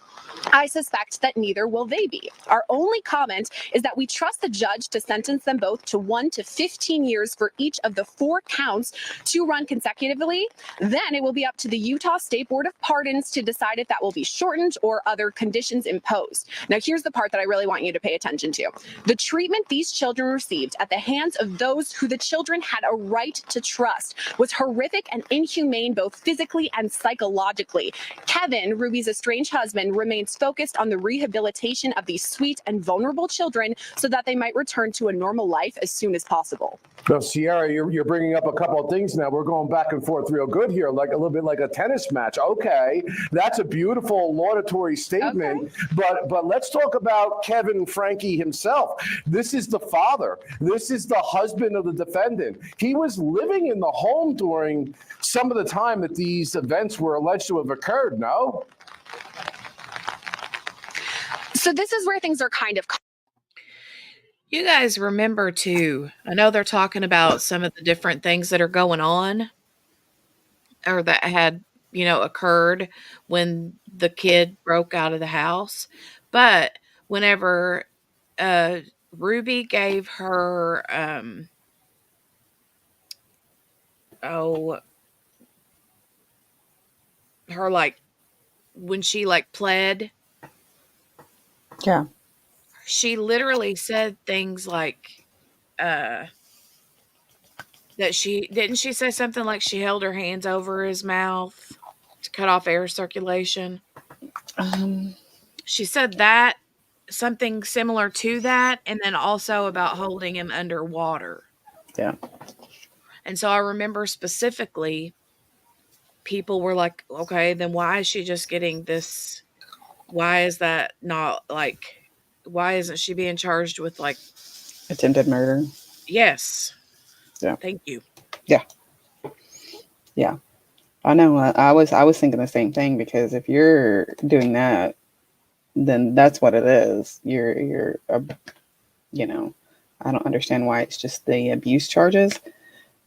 I suspect that neither will they be. Our only comment is that we trust the judge to sentence them both to 1 to 15 years for each of the 4 counts to run consecutively. Then it will be up to the Utah State Board of Pardons to decide if that will be shortened or other conditions imposed. Now, here's the part that I really want you to pay attention to. The treatment these children received at the hands of those who the children had a right to trust was horrific and inhumane, both physically and psychologically. Kevin, Ruby's estranged husband, remains focused on the rehabilitation of these sweet and vulnerable children so that they might return to a normal life as soon as possible. Now, Sierra, you're bringing up a couple of things now. We're going back and forth real good here, like a little bit like a tennis match. Okay, that's a beautiful laudatory statement. Okay. But let's talk about Kevin Franke himself. This is the father. This is the husband of the defendant. He was living in the home during some of the time that these events were alleged to have occurred, no? So this is where things are kind of... You guys remember too, I know they're talking about some of the different things that are going on or that had, occurred when the kid broke out of the house. But whenever Ruby gave her, when she pled. Yeah. She literally said things like, that didn't she say something like she held her hands over his mouth to cut off air circulation? She said that, something similar to that, and then also about holding him underwater. Yeah. And so I remember specifically people were like, okay, then why is she just getting this? Why is that not why isn't she being charged with attempted murder? Yes. Yeah. Thank you. Yeah. Yeah. I know. I was thinking the same thing, because if you're doing that, then that's what it is. You're I don't understand why it's just the abuse charges,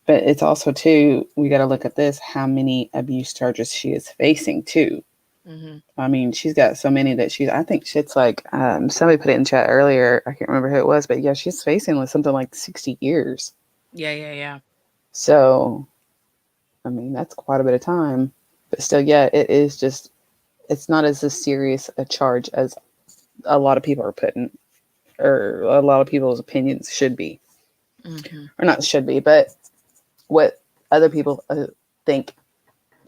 but it's also too, we got to look at this, how many abuse charges she is facing too. Mm-hmm. I mean, she's got so many that I think it's like, somebody put it in chat earlier. I can't remember who it was, but yeah, she's facing with something like 60 years. Yeah. So, I mean, that's quite a bit of time, but still, yeah, it is just, it's not as serious a charge as a lot of people are putting, or a lot of people's opinions should be. Mm-hmm. Or not should be, but what other people think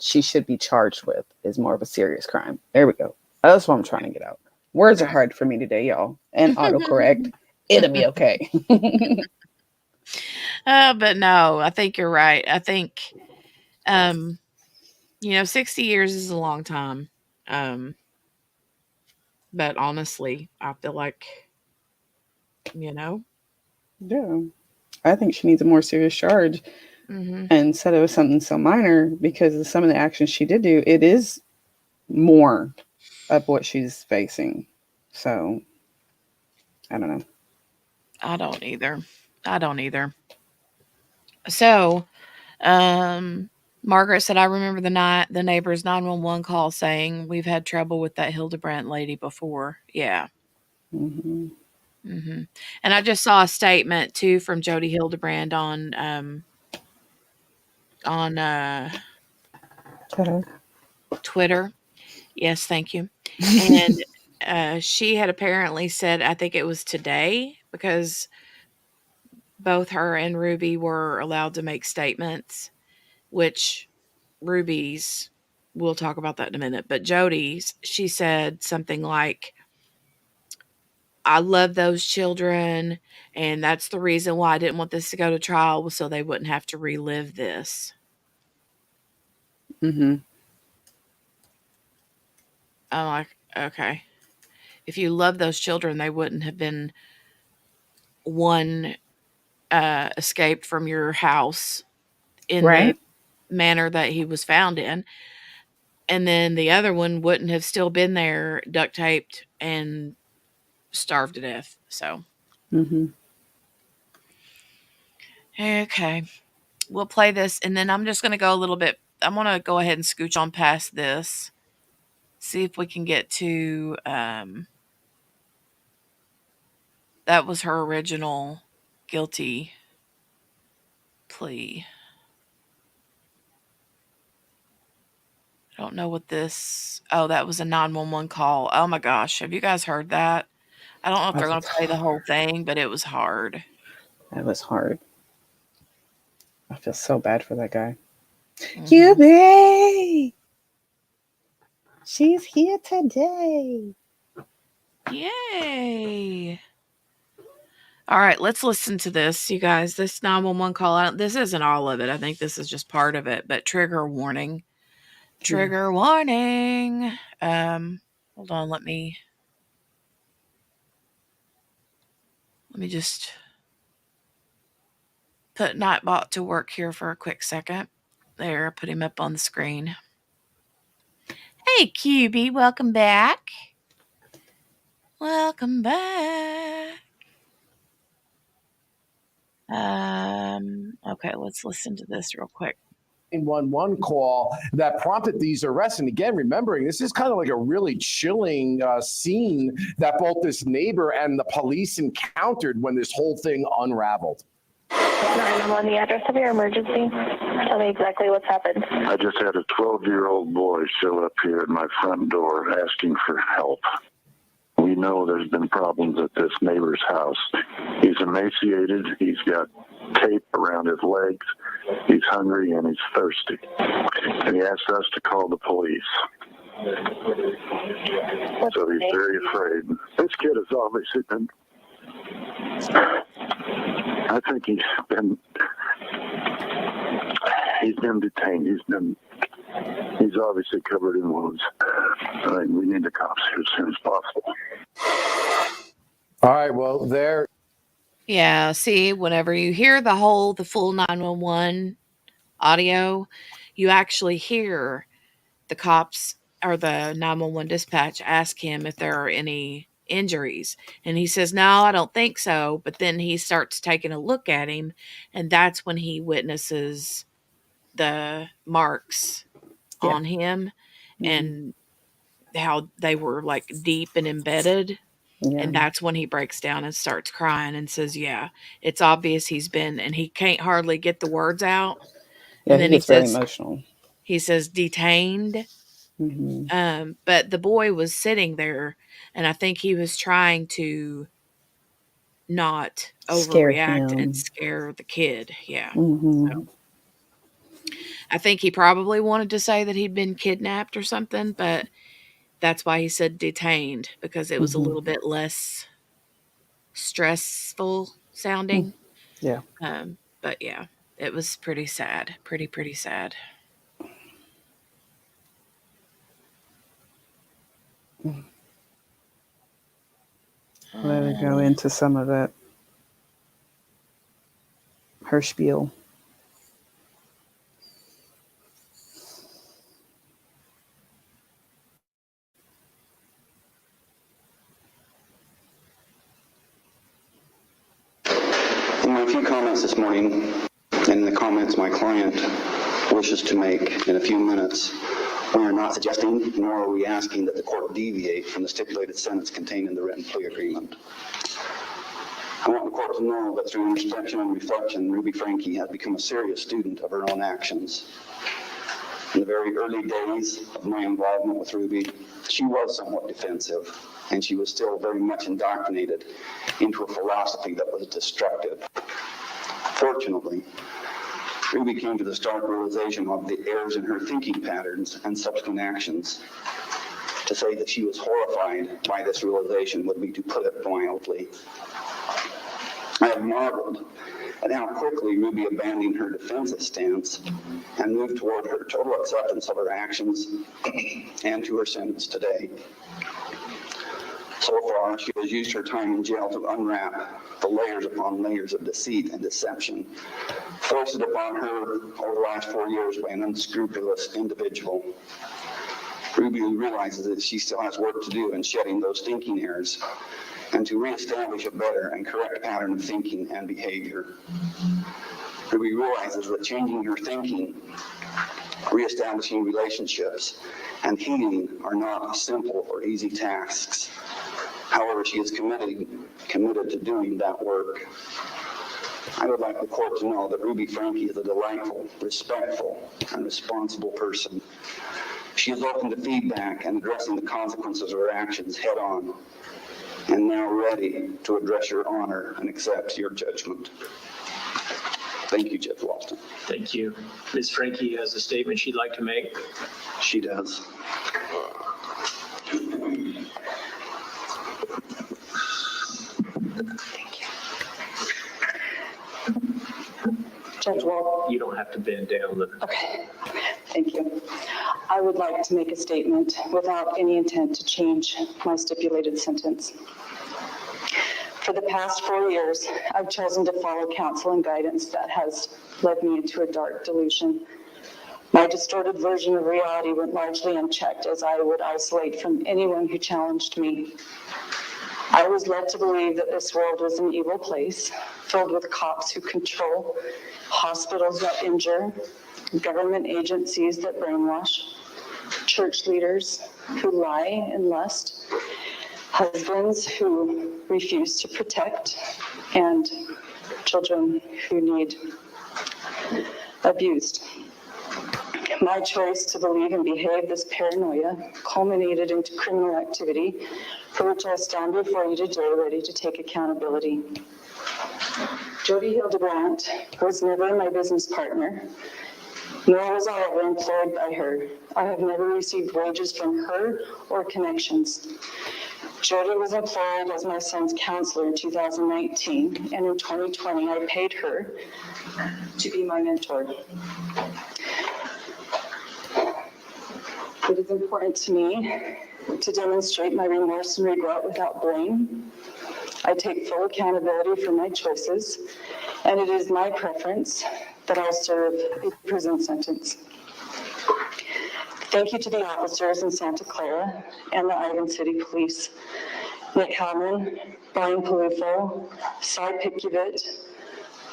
she should be charged with is more of a serious crime. There we go. That's what I'm trying to get out. Words are hard for me today, y'all. And autocorrect. It'll be okay. But no, I think you're right. I think, 60 years is a long time. But honestly, I feel like, Yeah. I think she needs a more serious charge. Mm-hmm. Instead of something so minor, because of some of the actions she did do, it is more of what she's facing. So, I don't know. I don't either. So, Margaret said, I remember the neighbor's 911 call saying, we've had trouble with that Hildebrandt lady before. Yeah. Mm-hmm. Mm-hmm. And I just saw a statement too from Jody Hildebrandt on Twitter. Yes, thank you. And she had apparently said, I think it was today, because both her and Ruby were allowed to make statements, which Ruby's, we'll talk about that in a minute, but Jody's, she said something like, I love those children, and that's the reason why I didn't want this to go to trial, was so they wouldn't have to relive this. Mm-hmm. I'm like, okay. If you love those children, they wouldn't have been escaped from your house in the manner that he was found in. And then the other one wouldn't have still been there, duct taped and starved to death. So Mm-hmm. Okay. We'll play this, and then I'm just going to go a little bit. I'm going to go ahead and scooch on past this. See if we can get to, that was her original guilty plea. I don't know what this, oh, that was a 911 call. Oh my gosh. Have you guys heard that? I don't know if they're going to play the whole thing, but it was hard. That was hard. I feel so bad for that guy. Mhm. QB! She's here today. Yay. All right, let's listen to this, you guys. This 911 call, this isn't all of it. I think this is just part of it, but trigger warning. Trigger warning. Hold on, let me just put Nightbot to work here for a quick second. There, put him up on the screen. Hey, QB, welcome back. Welcome back. Okay, let's listen to this real quick. 911 call that prompted these arrests. And again, remembering this is kind of like a really chilling scene that both this neighbor and the police encountered when this whole thing unraveled. 911, the address of your emergency. Tell me exactly what's happened. I just had a 12-year-old boy show up here at my front door asking for help. We know there's been problems at this neighbor's house. He's emaciated. He's got tape around his legs. He's hungry and he's thirsty. And he asked us to call the police. So he's very afraid. This kid has obviously been, I think he's been detained. He's obviously covered in wounds. We need the cops here as soon as possible. All right, well, there. Yeah, see, whenever you hear the full 911 audio, you actually hear the cops or the 911 dispatch ask him if there are any injuries. And he says, no, I don't think so. But then he starts taking a look at him, and that's when he witnesses the marks on him and how they were like deep and embedded. Yeah. And that's when he breaks down and starts crying and says, yeah, it's obvious he's been, and he can't hardly get the words out. Yeah, And then he gets very says, emotional. He says detained. Mm-hmm. But the boy was sitting there, and I think he was trying to not overreact and scare the kid. Yeah. Mm-hmm. So, I think he probably wanted to say that he'd been kidnapped or something, but that's why he said detained, because it was a little bit less stressful sounding. Yeah. But yeah, it was pretty sad. Pretty sad. Let me go into some of it. Her spiel. A few comments this morning, and the comments my client wishes to make in a few minutes. We are not suggesting, nor are we asking that the court deviate from the stipulated sentence contained in the written plea agreement. I want the court to know that through introspection and reflection, Ruby Franke has become a serious student of her own actions. In the very early days of my involvement with Ruby, she was somewhat defensive, and she was still very much indoctrinated into a philosophy that was destructive. Fortunately, Ruby came to the stark realization of the errors in her thinking patterns and subsequent actions. To say that she was horrified by this realization would be to put it mildly. I have marveled at how quickly Ruby abandoned her defensive stance and moved toward her total acceptance of her actions and to her sentence today. So far, she has used her time in jail to unwrap the layers upon layers of deceit and deception foisted upon her over the last 4 years by an unscrupulous individual. Ruby realizes that she still has work to do in shedding those thinking errors and to reestablish a better and correct pattern of thinking and behavior. Ruby realizes that changing your thinking, reestablishing relationships, and healing are not simple or easy tasks. However, she is committed to doing that work. I would like the court to know that Ruby Franke is a delightful, respectful, and responsible person. She is open to feedback and addressing the consequences of her actions head on, and now ready to address your honor and accept your judgment. Thank you, Judge Walton. Thank you. Ms. Franke has a statement she'd like to make. She does. Judge Walton. You don't have to bend down. Okay, thank you. I would like to make a statement without any intent to change my stipulated sentence. For the past 4 years, I've chosen to follow counsel and guidance that has led me into a dark delusion. My distorted version of reality went largely unchecked as I would isolate from anyone who challenged me. I was led to believe that this world was an evil place, filled with cops who control, hospitals that injure, government agencies that brainwash, church leaders who lie and lust, husbands who refuse to protect, and children who need abused. My choice to believe and behave this paranoia culminated into criminal activity for which I stand before you today ready to take accountability. Jody Hildebrandt was never my business partner, nor was I ever employed by her. I have never received wages from her or connections. Jody was employed as my son's counselor in 2019, and in 2020 I paid her to be my mentor. It is important to me to demonstrate my remorse and regret without blame. I take full accountability for my choices, and it is my preference that I serve a prison sentence. Thank you to the officers in Santa Clara and the Ivan City Police, Nick Hellman, Brian Palufo, Cy Pikuvit,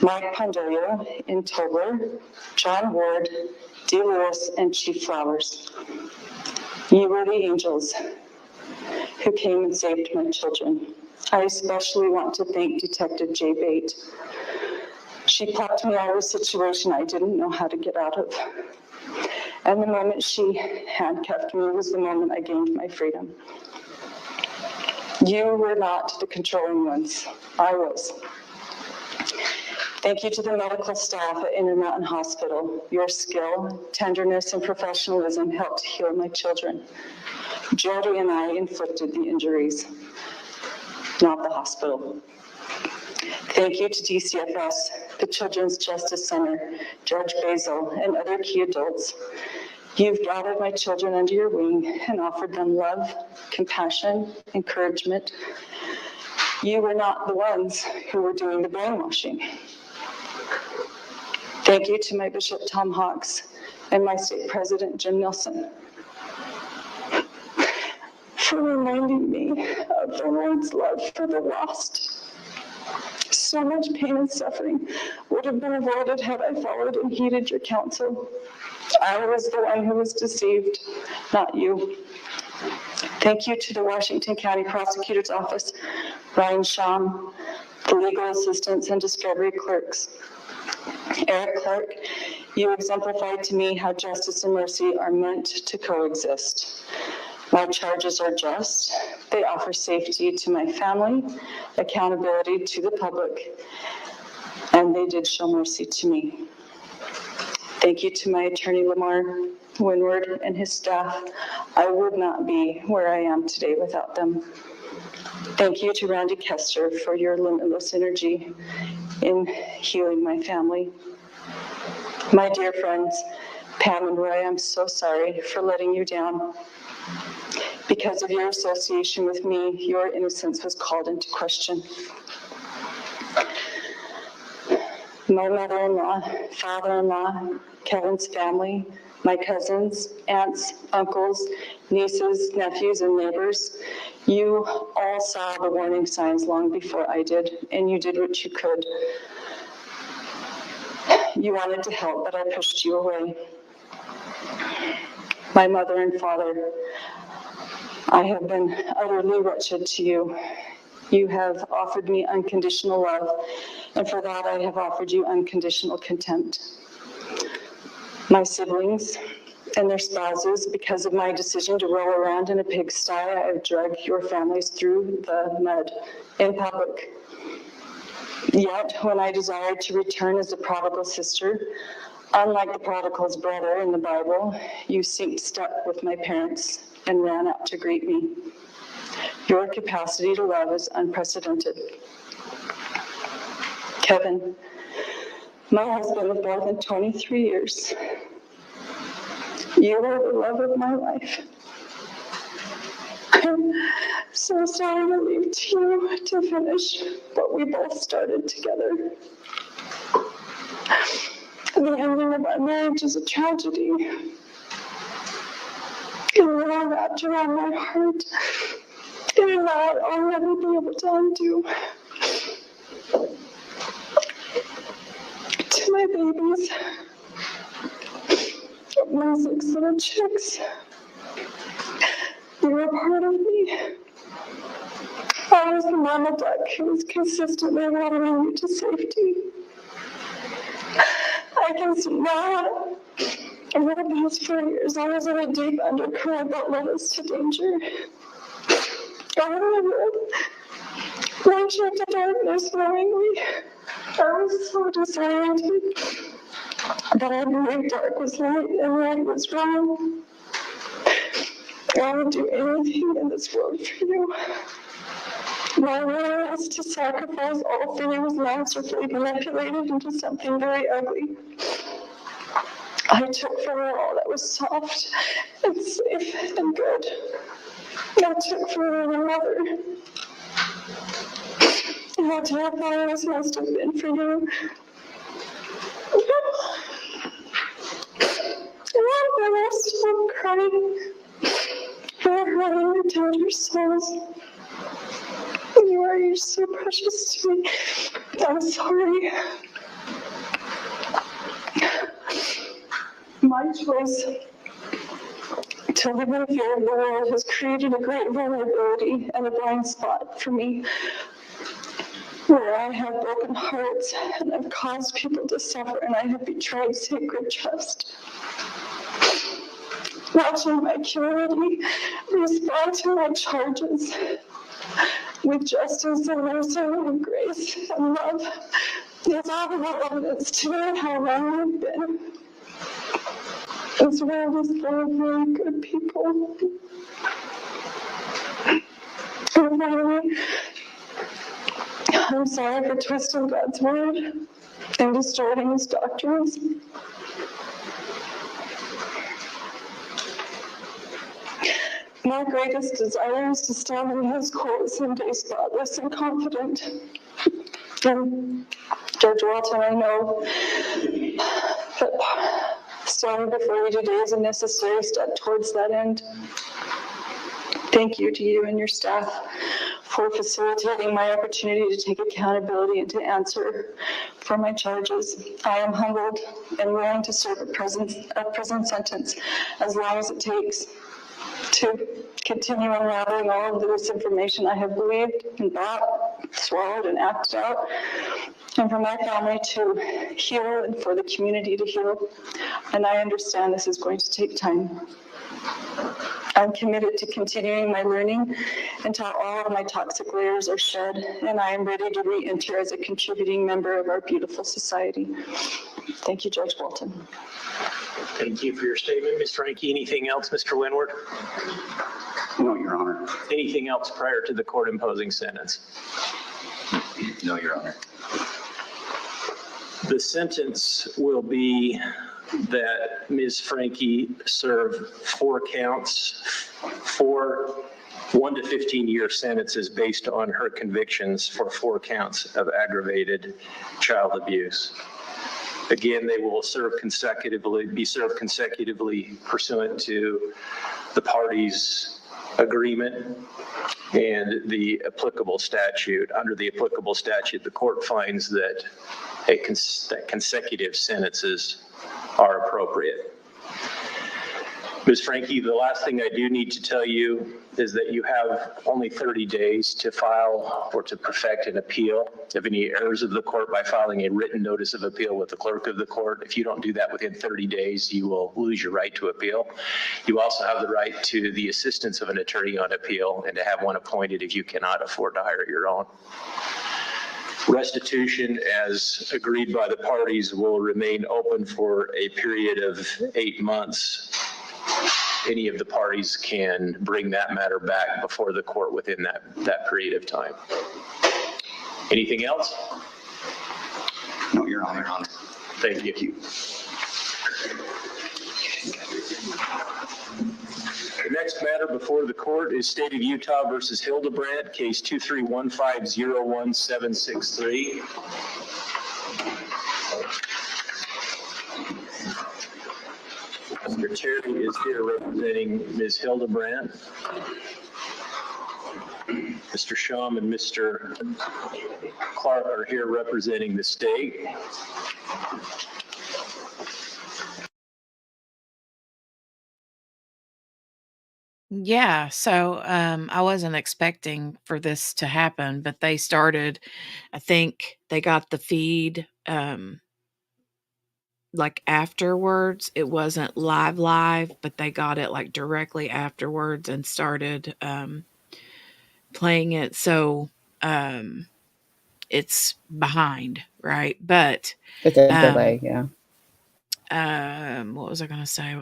Mike Pondoyo in Tobler, John Ward, Dee Lewis, and Chief Flowers. You were the angels who came and saved my children. I especially want to thank Detective Jay Bate. She plucked me out of a situation I didn't know how to get out of. And the moment she handcuffed me was the moment I gained my freedom. You were not the controlling ones. I was. Thank you to the medical staff at Intermountain Hospital. Your skill, tenderness, and professionalism helped heal my children. Jody and I inflicted the injuries, not the hospital. Thank you to DCFS, the Children's Justice Center, Judge Basil, and other key adults. You've gathered my children under your wing and offered them love, compassion, encouragement. You were not the ones who were doing the brainwashing. Thank you to my Bishop Tom Hawks and my state president, Jim Nelson, for reminding me of the Lord's love for the lost. So much pain and suffering would have been avoided had I followed and heeded your counsel. I was the one who was deceived, not you. Thank you to the Washington County Prosecutor's Office, Ryan Sham, the legal assistants and discovery clerks. Eric Clark, you exemplified to me how justice and mercy are meant to coexist. My charges are just. They offer safety to my family, accountability to the public, and they did show mercy to me. Thank you to my attorney, Lamar Winward, and his staff. I would not be where I am today without them. Thank you to Randy Kester for your limitless energy in healing my family. My dear friends, Pam and Roy, I'm so sorry for letting you down. Because of your association with me, your innocence was called into question. My mother-in-law, father-in-law, Kevin's family, my cousins, aunts, uncles, nieces, nephews, and neighbors. You all saw the warning signs long before I did, and you did what you could. You wanted to help, but I pushed you away. My mother and father, I have been utterly wretched to you. You have offered me unconditional love, and for that I have offered you unconditional contempt. My siblings and their spouses, because of my decision to roll around in a pigsty, I have dragged your families through the mud in public. Yet, when I desired to return as a prodigal sister, unlike the prodigal's brother in the Bible, you synced step with my parents and ran out to greet me. Your capacity to love is unprecedented. Kevin, my husband of more than 23 years, you are the love of my life. I'm so sorry to leave to you to finish what we both started together. The ending of our marriage is a tragedy. It really wrapped around my heart. And now I'll never be able to undo. To my babies, my 6 little chicks, you were part of me. I was the mama duck who was consistently watering you to safety. I can see now over the past 4 years, I was in a deep undercurrent that led us to danger. I remember launching into darkness knowingly. I was so disoriented that I believed dark was light and light was wrong. I would do anything in this world for you. My willingness to sacrifice all for you was masterfully manipulated into something very ugly. I took from you all that was soft and safe and good. I took from you your mother. How terrifying this must have been for you. And I'm still crying for hurting your tender souls. You're so precious to me. I'm sorry. My choice to live in fear of the world has created a great vulnerability and a blind spot for me, where I have broken hearts and I've caused people to suffer and I have betrayed sacred trust. Watching my community respond to my charges with justice and mercy and grace and love is all the evidence to me how wrong I've been. This world is full of really good people. And finally, I'm sorry for twisting God's word and distorting his doctrines. My greatest desire is to stand in his court someday spotless and confident. And Judge Walton, I know that standing before you today is a necessary step towards that end. Thank you to you and your staff for facilitating my opportunity to take accountability and to answer for my charges. I am humbled and willing to serve a prison sentence as long as it takes to continue unraveling all of the misinformation I have believed and thought, swallowed, and acted out, and for my family to heal and for the community to heal. And I understand this is going to take time. I'm committed to continuing my learning until all of my toxic layers are shed, and I am ready to re-enter as a contributing member of our beautiful society. Thank you, Judge Walton. Thank you for your statement, Ms. Franke. Anything else, Mr. Winward? No, Your Honor. Anything else prior to the court imposing sentence? No, Your Honor. The sentence will be that Ms. Franke serve 4 counts, 1 to 15-year sentences based on her convictions for 4 counts of aggravated child abuse. Again, they will be served consecutively pursuant to the parties' agreement and the applicable statute. Under the applicable statute, the court finds that that consecutive sentences are appropriate. Ms. Frankie, the last thing I do need to tell you is that you have only 30 days to file or to perfect an appeal of any errors of the court by filing a written notice of appeal with the clerk of the court. If you don't do that within 30 days, you will lose your right to appeal. You also have the right to the assistance of an attorney on appeal and to have one appointed if you cannot afford to hire your own. Restitution, as agreed by the parties, will remain open for a period of 8 months. Any of the parties can bring that matter back before the court within that period of time. Anything else? No, Your Honor. Thank you. The next matter before the court is State of Utah versus Hildebrandt, case 231501763. Mr. Terry is here representing Ms. Hildebrandt. Mr. Shum and Mr. Clark are here representing the state. Yeah, so I wasn't expecting for this to happen, but they started, I think they got the feed like afterwards. It wasn't live, but they got it like directly afterwards and started playing it. So it's behind, right? But It's a delay, yeah. what was I gonna say?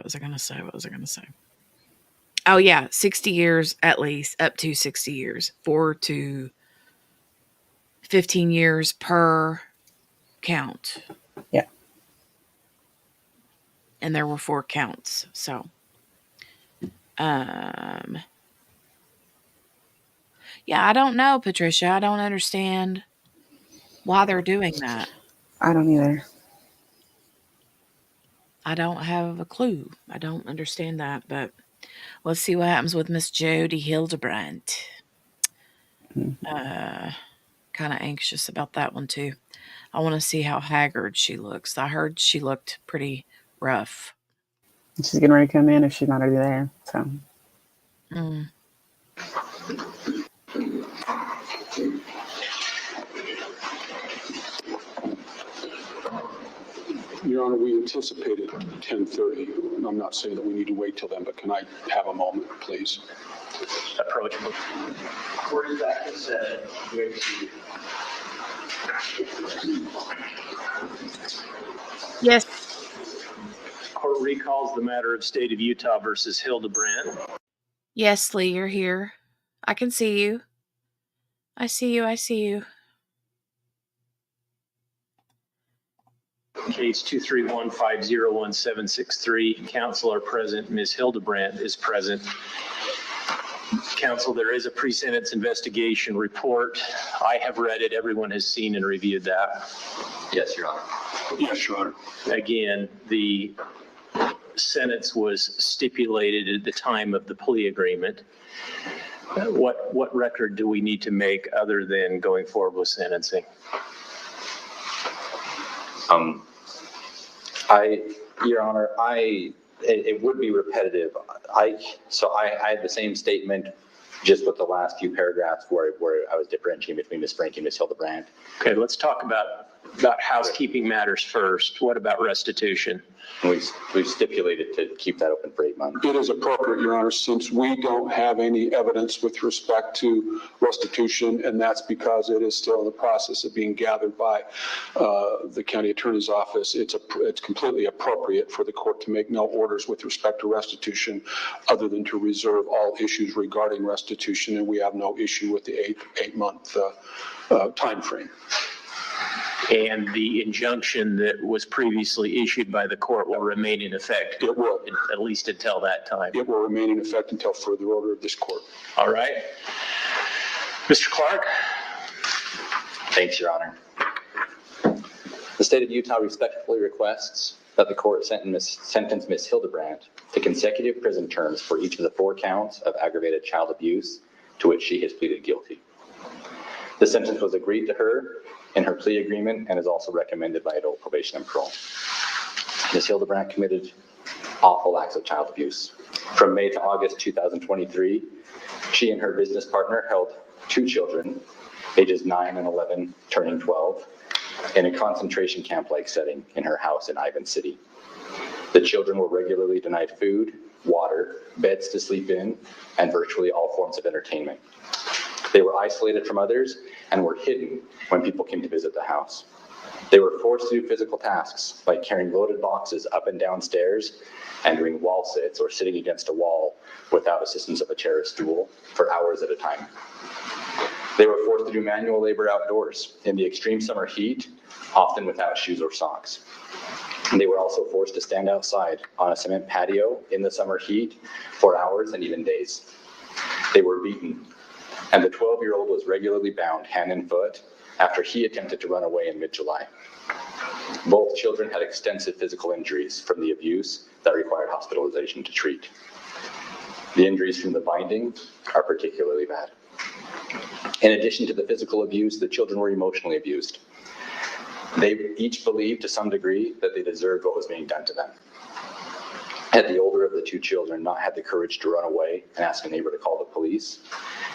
Oh yeah, 60 years at least, up to 60 years, 4 to 15 years per count. Yeah. And there were 4 counts. So, yeah, I don't know, Patricia. I don't understand why they're doing that. I don't either. I don't have a clue. I don't understand that, but let's see what happens with Miss Jody Hildebrandt. Kind of anxious about that one too. I want to see how haggard she looks. I heard she looked pretty rough. She's getting ready to come in if she's not already there. So. Your Honor, we anticipated 10:30. I'm not saying that we need to wait till then, but can I have a moment, please? Approachable. Where is that said? Yes. Court recalls the matter of State of Utah versus Hildebrandt. Yes, Lee, you're here. I can see you. I see you. Case 231501763. Counsel are present. Ms. Hildebrandt is present. Counsel, there is a pre-sentence investigation report. I have read it. Everyone has seen and reviewed that. Yes, Your Honor. Yes, Your Honor. Again, the sentence was stipulated at the time of the plea agreement. What record do we need to make other than going forward with sentencing? Your Honor, it would be repetitive. I had the same statement just with the last few paragraphs where I was differentiating between Ms. Frankie and Ms. Hildebrandt. Okay, let's talk about housekeeping matters first. What about restitution? We've stipulated to keep that open for 8 months. It is appropriate, Your Honor, since we don't have any evidence with respect to restitution, and that's because it is still in the process of being gathered by the county attorney's office. It's completely appropriate for the court to make no orders with respect to restitution other than to reserve all issues regarding restitution, and we have no issue with the eight-month time frame. And the injunction that was previously issued by the court will remain in effect? It will. At least until that time? It will remain in effect until further order of this court. All right. Mr. Clark? Thanks, Your Honor. The state of Utah respectfully requests that the court sentence Ms. Hildebrandt to consecutive prison terms for each of the 4 counts of aggravated child abuse to which she has pleaded guilty. The sentence was agreed to her in her plea agreement and is also recommended by adult probation and parole. Ms. Hildebrandt committed awful acts of child abuse. From May to August 2023, she and her business partner held 2 children, ages 9 and 11, turning 12, in a concentration camp-like setting in her house in Ivan City. The children were regularly denied food, water, beds to sleep in, and virtually all forms of entertainment. They were isolated from others and were hidden when people came to visit the house. They were forced to do physical tasks like carrying loaded boxes up and down stairs and doing wall sits or sitting against a wall without assistance of a chair or stool for hours at a time. They were forced to do manual labor outdoors in the extreme summer heat, often without shoes or socks. And they were also forced to stand outside on a cement patio in the summer heat for hours and even days. They were beaten, and the 12-year-old was regularly bound hand and foot after he attempted to run away in mid-July. Both children had extensive physical injuries from the abuse that required hospitalization to treat. The injuries from the binding are particularly bad. In addition to the physical abuse, the children were emotionally abused. They each believed to some degree that they deserved what was being done to them. Had the older of the 2 children not had the courage to run away and ask a neighbor to call the police,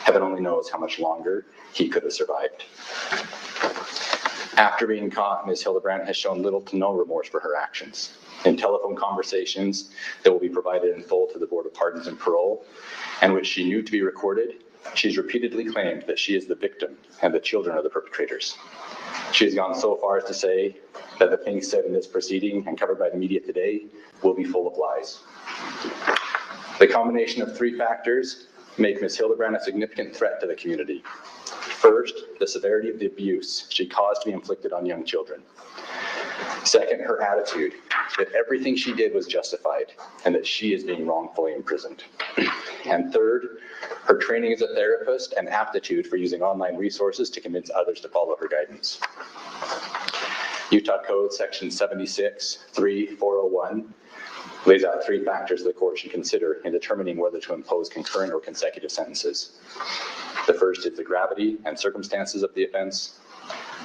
heaven only knows how much longer he could have survived. After being caught, Ms. Hildebrandt has shown little to no remorse for her actions. In telephone conversations that will be provided in full to the Board of Pardons and Parole, and which she knew to be recorded, she's repeatedly claimed that she is the victim and the children are the perpetrators. She has gone so far as to say that the things said in this proceeding and covered by the media today will be full of lies. The combination of 3 factors make Ms. Hildebrandt a significant threat to the community. First, the severity of the abuse she caused to be inflicted on young children. Second, her attitude that everything she did was justified and that she is being wrongfully imprisoned. And third, her training as a therapist and aptitude for using online resources to convince others to follow her guidance. Utah Code Section 76.3.401 lays out 3 factors the court should consider in determining whether to impose concurrent or consecutive sentences. The first is the gravity and circumstances of the offense.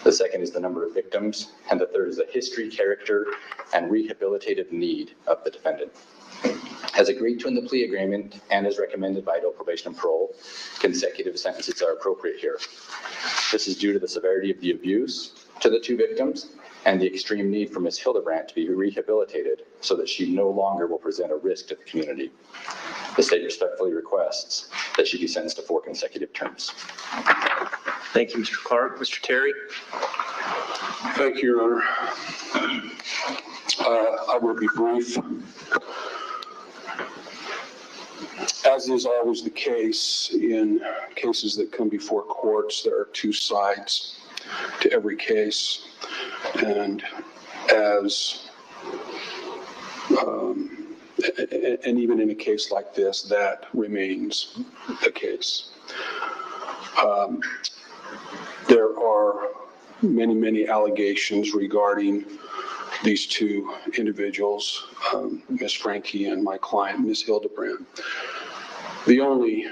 The second is the number of victims. And the third is the history, character, and rehabilitative need of the defendant. As agreed to in the plea agreement and as recommended by adult probation and parole, consecutive sentences are appropriate here. This is due to the severity of the abuse to the 2 victims and the extreme need for Ms. Hildebrandt to be rehabilitated so that she no longer will present a risk to the community. The state respectfully requests that she be sentenced to 4 consecutive terms. Thank you, Mr. Clark. Mr. Terry? Thank you, Your Honor. I will be brief. As is always the case in cases that come before courts, there are 2 sides to every case. And and even in a case like this, that remains the case. There are many allegations regarding these 2 individuals, Ms. Frankie and my client, Ms. Hildebrandt. The only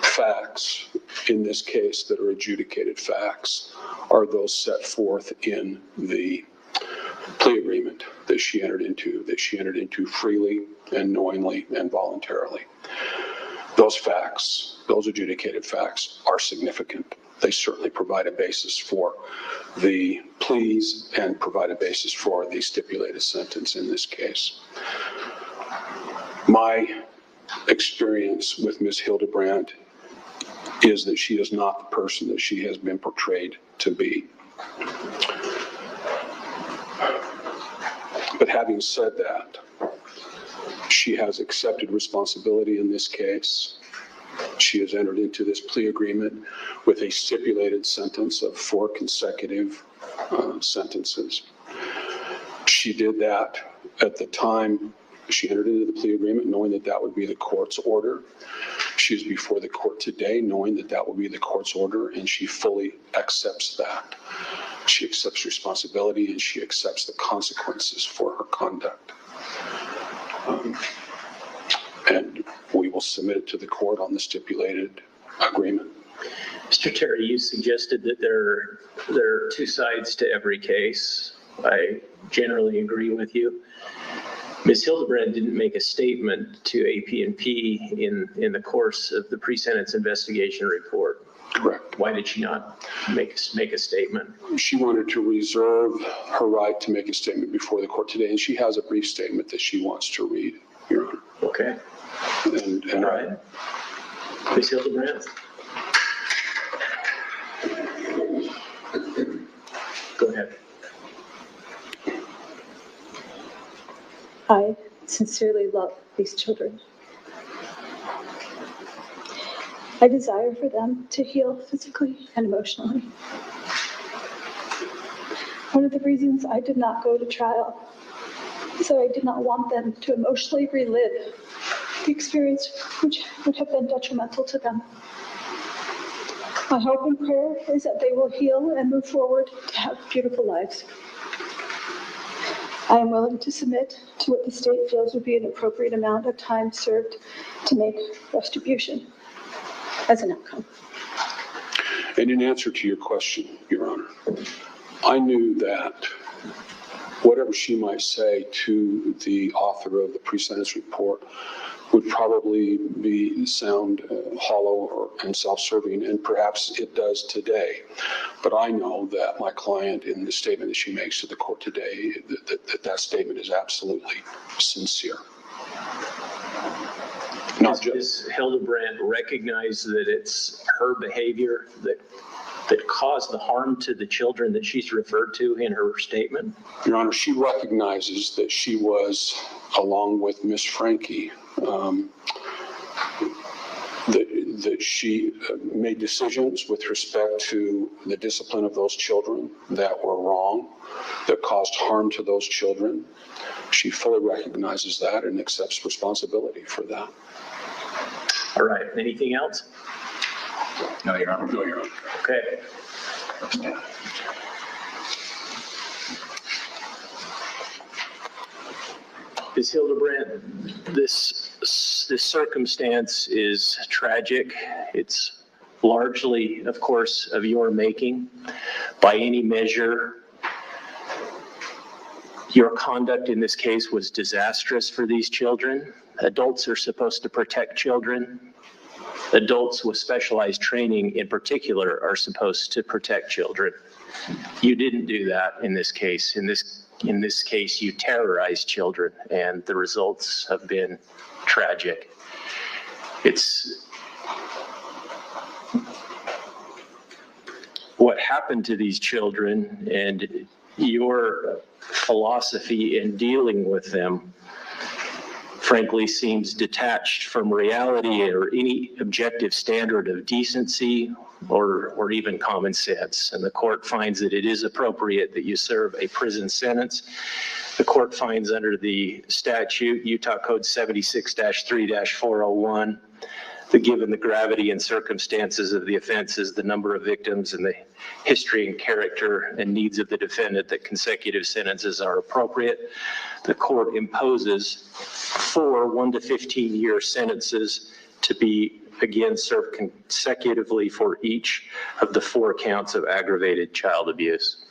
facts in this case that are adjudicated facts are those set forth in the plea agreement that she entered into freely and knowingly and voluntarily. Those facts, those adjudicated facts, are significant. They certainly provide a basis for the pleas and provide a basis for the stipulated sentence in this case. My experience with Ms. Hildebrandt is that she is not the person that she has been portrayed to be. But having said that, she has accepted responsibility in this case. She has entered into this plea agreement with a stipulated sentence of 4 consecutive sentences. She did that at the time she entered into the plea agreement, knowing that that would be the court's order. She is before the court today, knowing that that will be the court's order, and she fully accepts that. She accepts responsibility and she accepts the consequences for her conduct. And we will submit it to the court on the stipulated agreement. Mr. Terry, you suggested that there are two sides to every case. I generally agree with you. Ms. Hildebrand didn't make a statement to AP&P in the course of the pre-sentence investigation report. Correct. Why did she not make a statement? She wanted to reserve her right to make a statement before the court today, and she has a brief statement that she wants to read, Your Honor. Okay. And all right. Ms. Hildebrand? Go ahead. I sincerely love these children. I desire for them to heal physically and emotionally. One of the reasons I did not go to trial is that I did not want them to emotionally relive the experience which would have been detrimental to them. My hope and prayer is that they will heal and move forward to have beautiful lives. I am willing to submit to what the state feels would be an appropriate amount of time served to make retribution as an outcome. And in answer to your question, Your Honor, I knew that whatever she might say to the author of the pre-sentence report would probably sound hollow and self-serving, and perhaps it does today. But I know that my client, in the statement that she makes to the court today, that statement is absolutely sincere. Does Ms. Hildebrand recognize that it's her behavior that caused the harm to the children that she's referred to in her statement? Your Honor, she recognizes that she was, along with Miss Frankie, that she made decisions with respect to the discipline of those children that were wrong, that caused harm to those children. She fully recognizes that and accepts responsibility for that. All right. Anything else? No, Your Honor. No, Your Honor. Okay. Ms. Hildebrand, this circumstance is tragic. It's largely, of course, of your making. By any measure, your conduct in this case was disastrous for these children. Adults are supposed to protect children. Adults with specialized training in particular are supposed to protect children. You didn't do that in this case. In this case, you terrorized children, and the results have been tragic. It's what happened to these children and your philosophy in dealing with them, frankly, seems detached from reality or any objective standard of decency or even common sense. And the court finds that it is appropriate that you serve a prison sentence. The court finds under the statute, Utah Code 76-3-401, that given the gravity and circumstances of the offenses, the number of victims, and the history and character and needs of the defendant, that consecutive sentences are appropriate. The court imposes 4 1 to 15-year sentences to be, again, served consecutively for each of the 4 counts of aggravated child abuse.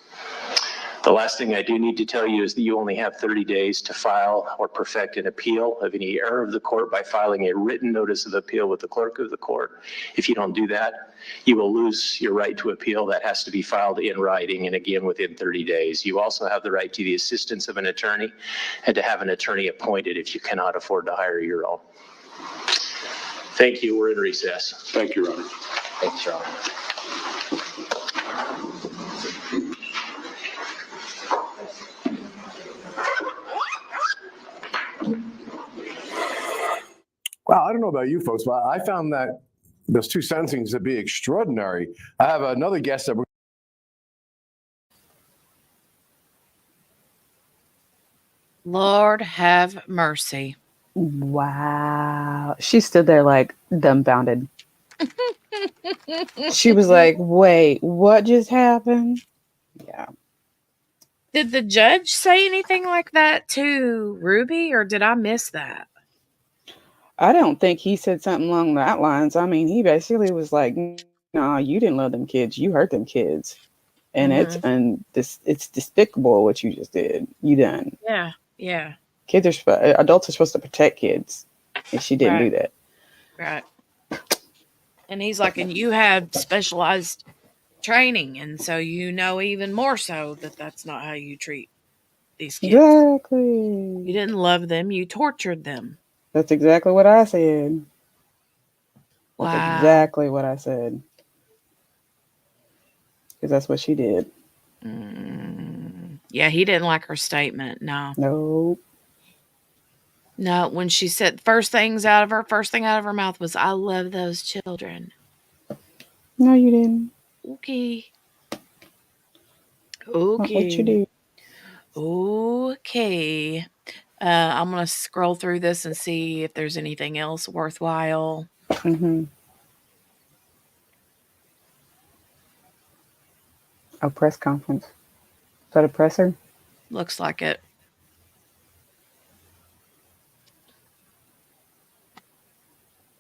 The last thing I do need to tell you is that you only have 30 days to file or perfect an appeal of any error of the court by filing a written notice of appeal with the clerk of the court. If you don't do that, you will lose your right to appeal. That has to be filed in writing and again within 30 days. You also have the right to the assistance of an attorney and to have an attorney appointed if you cannot afford to hire your own. Thank you. We're in recess. Thank you, Your Honor. Thanks, Your Honor. Wow, I don't know about you folks, but I found that those 2 sentencings to be extraordinary. I have another guest that we're Lord have mercy. Wow. She stood there like dumbfounded. She was like, wait, what just happened? Yeah. Did the judge say anything like that to Ruby, or did I miss that? I don't think he said something along that lines. I mean, he basically was like, "No, you didn't love them kids. You hurt them kids, and it's despicable what you just did. You done. Yeah, yeah. Adults are supposed to protect kids, and she didn't do that." Right. And he's like, and you have specialized training, and so you know even more so that that's not how you treat these kids. Exactly. You didn't love them, you tortured them. That's exactly what I said. That's Wow. exactly what I said. Because that's what she did. Yeah, he didn't like her statement. No. Nope. No, when she said first thing out of her mouth was, "I love those children." No, you didn't. Okay. What you do? Okay. I'm going to scroll through this and see if there's anything else worthwhile. Mm-hmm. A press conference. Is that a presser? Looks like it.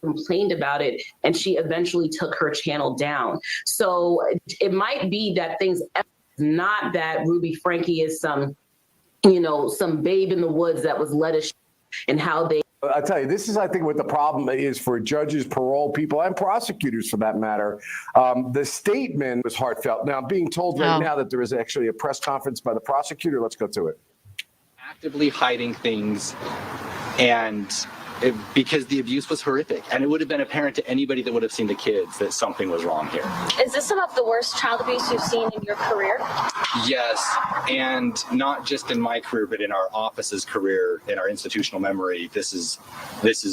Complained about it, and she eventually took her channel down. So it might be that things, not that Ruby Frankie is some babe in the woods that was led astray, and how they. I tell you, this is, I think, what the problem is for judges, parole people, and prosecutors for that matter. The statement was heartfelt. Now, I'm being told right now that there is actually a press conference by the prosecutor. Let's go to it. Actively hiding things, and because the abuse was horrific, and it would have been apparent to anybody that would have seen the kids that something was wrong here. Is this some of the worst child abuse you've seen in your career? Yes, and not just in my career, but in our office's career, in our institutional memory, this is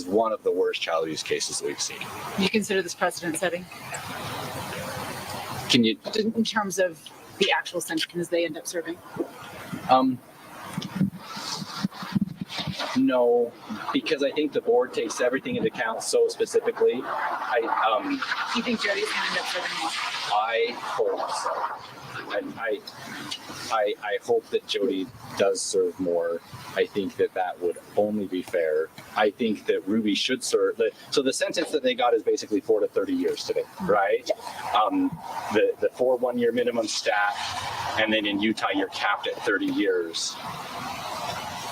one of the worst child abuse cases that we've seen. Do you consider this precedent setting? Can you? In terms of the actual sentences they end up serving? No, because I think the board takes everything into account so specifically. You think Jody's going to end up serving more? I hope so. I hope that Jody does serve more. I think that would only be fair. I think that Ruby should serve. So the sentence that they got is basically 4 to 30 years today, right? The 4 1-year minimum stat, and then in Utah you're capped at 30 years.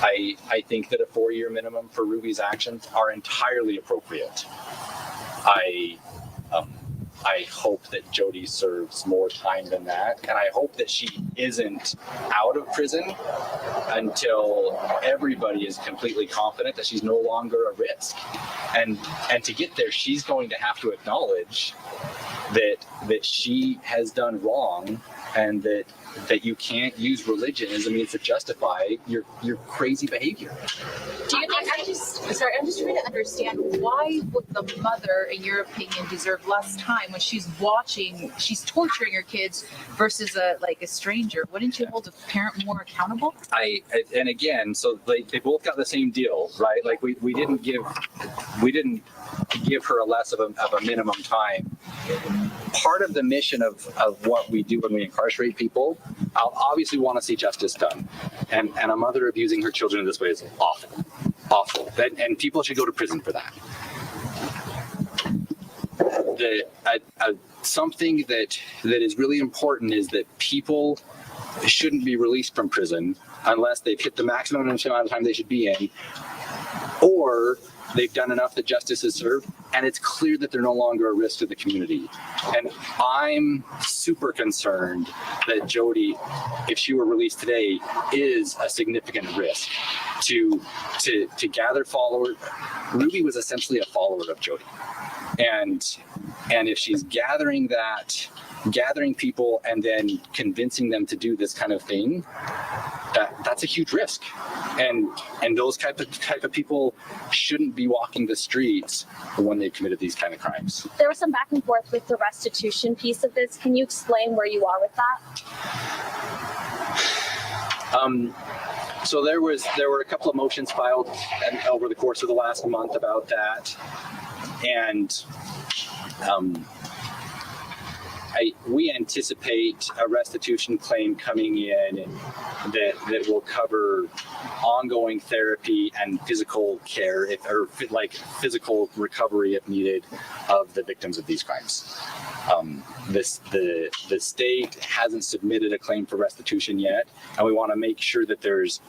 I think that a 4-year minimum for Ruby's actions are entirely appropriate. I hope that Jody serves more time than that, and I hope that she isn't out of prison until everybody is completely confident that she's no longer a risk. And to get there, she's going to have to acknowledge that she has done wrong, and that you can't use religion as a means to justify your crazy behavior. Do you think I'm just trying to understand, why would the mother, in your opinion, deserve less time when she's torturing her kids versus a stranger? Wouldn't you hold a parent more accountable? And again, so they both got the same deal, right? Like we didn't give her a less of a minimum time. Part of the mission of what we do when we incarcerate people, I'll obviously want to see justice done. And a mother abusing her children in this way is awful. Awful. And people should go to prison for that. Something that is really important is that people shouldn't be released from prison unless they've hit the maximum amount of time they should be in, or they've done enough that justice is served, and it's clear that they're no longer a risk to the community. And I'm super concerned that Jody, if she were released today, is a significant risk to gather followers. Ruby was essentially a follower of Jody. And if she's gathering people and then convincing them to do this kind of thing, that's a huge risk. And those type of people shouldn't be walking the streets when they've committed these kind of crimes. There was some back and forth with the restitution piece of this. Can you explain where you are with that? So there were a couple of motions filed over the course of the last month about that, and we anticipate a restitution claim coming in that will cover ongoing therapy and physical care, physical recovery if needed, of the victims of these crimes. The state hasn't submitted a claim for restitution yet, and we want to make sure that there's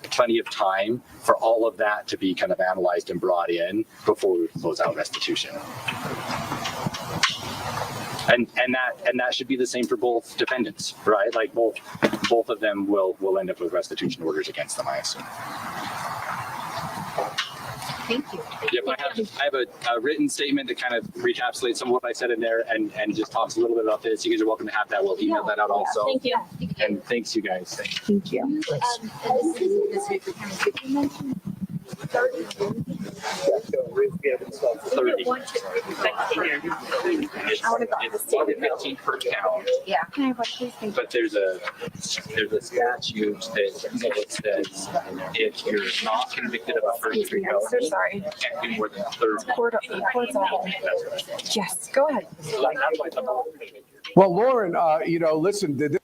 plenty of time for all of that to be kind of analyzed and brought in before we close out restitution. And that should be the same for both defendants, right? Like both of them will end up with restitution orders against them, I assume. Thank you. Yep, I have a written statement that kind of recapitulates some of what I said in there and just talks a little bit about this. You guys are welcome to have that. We'll email that out also. Thank you. And thanks, you guys. Thank you. This week we kind of did you mention 30? It's 15 per count. Yeah. Can I have one, please? But there's a statute that says if you're not convicted of a first degree felony, so sorry. you can't do more than a third. Yes, go ahead. Well, Lauren, listen,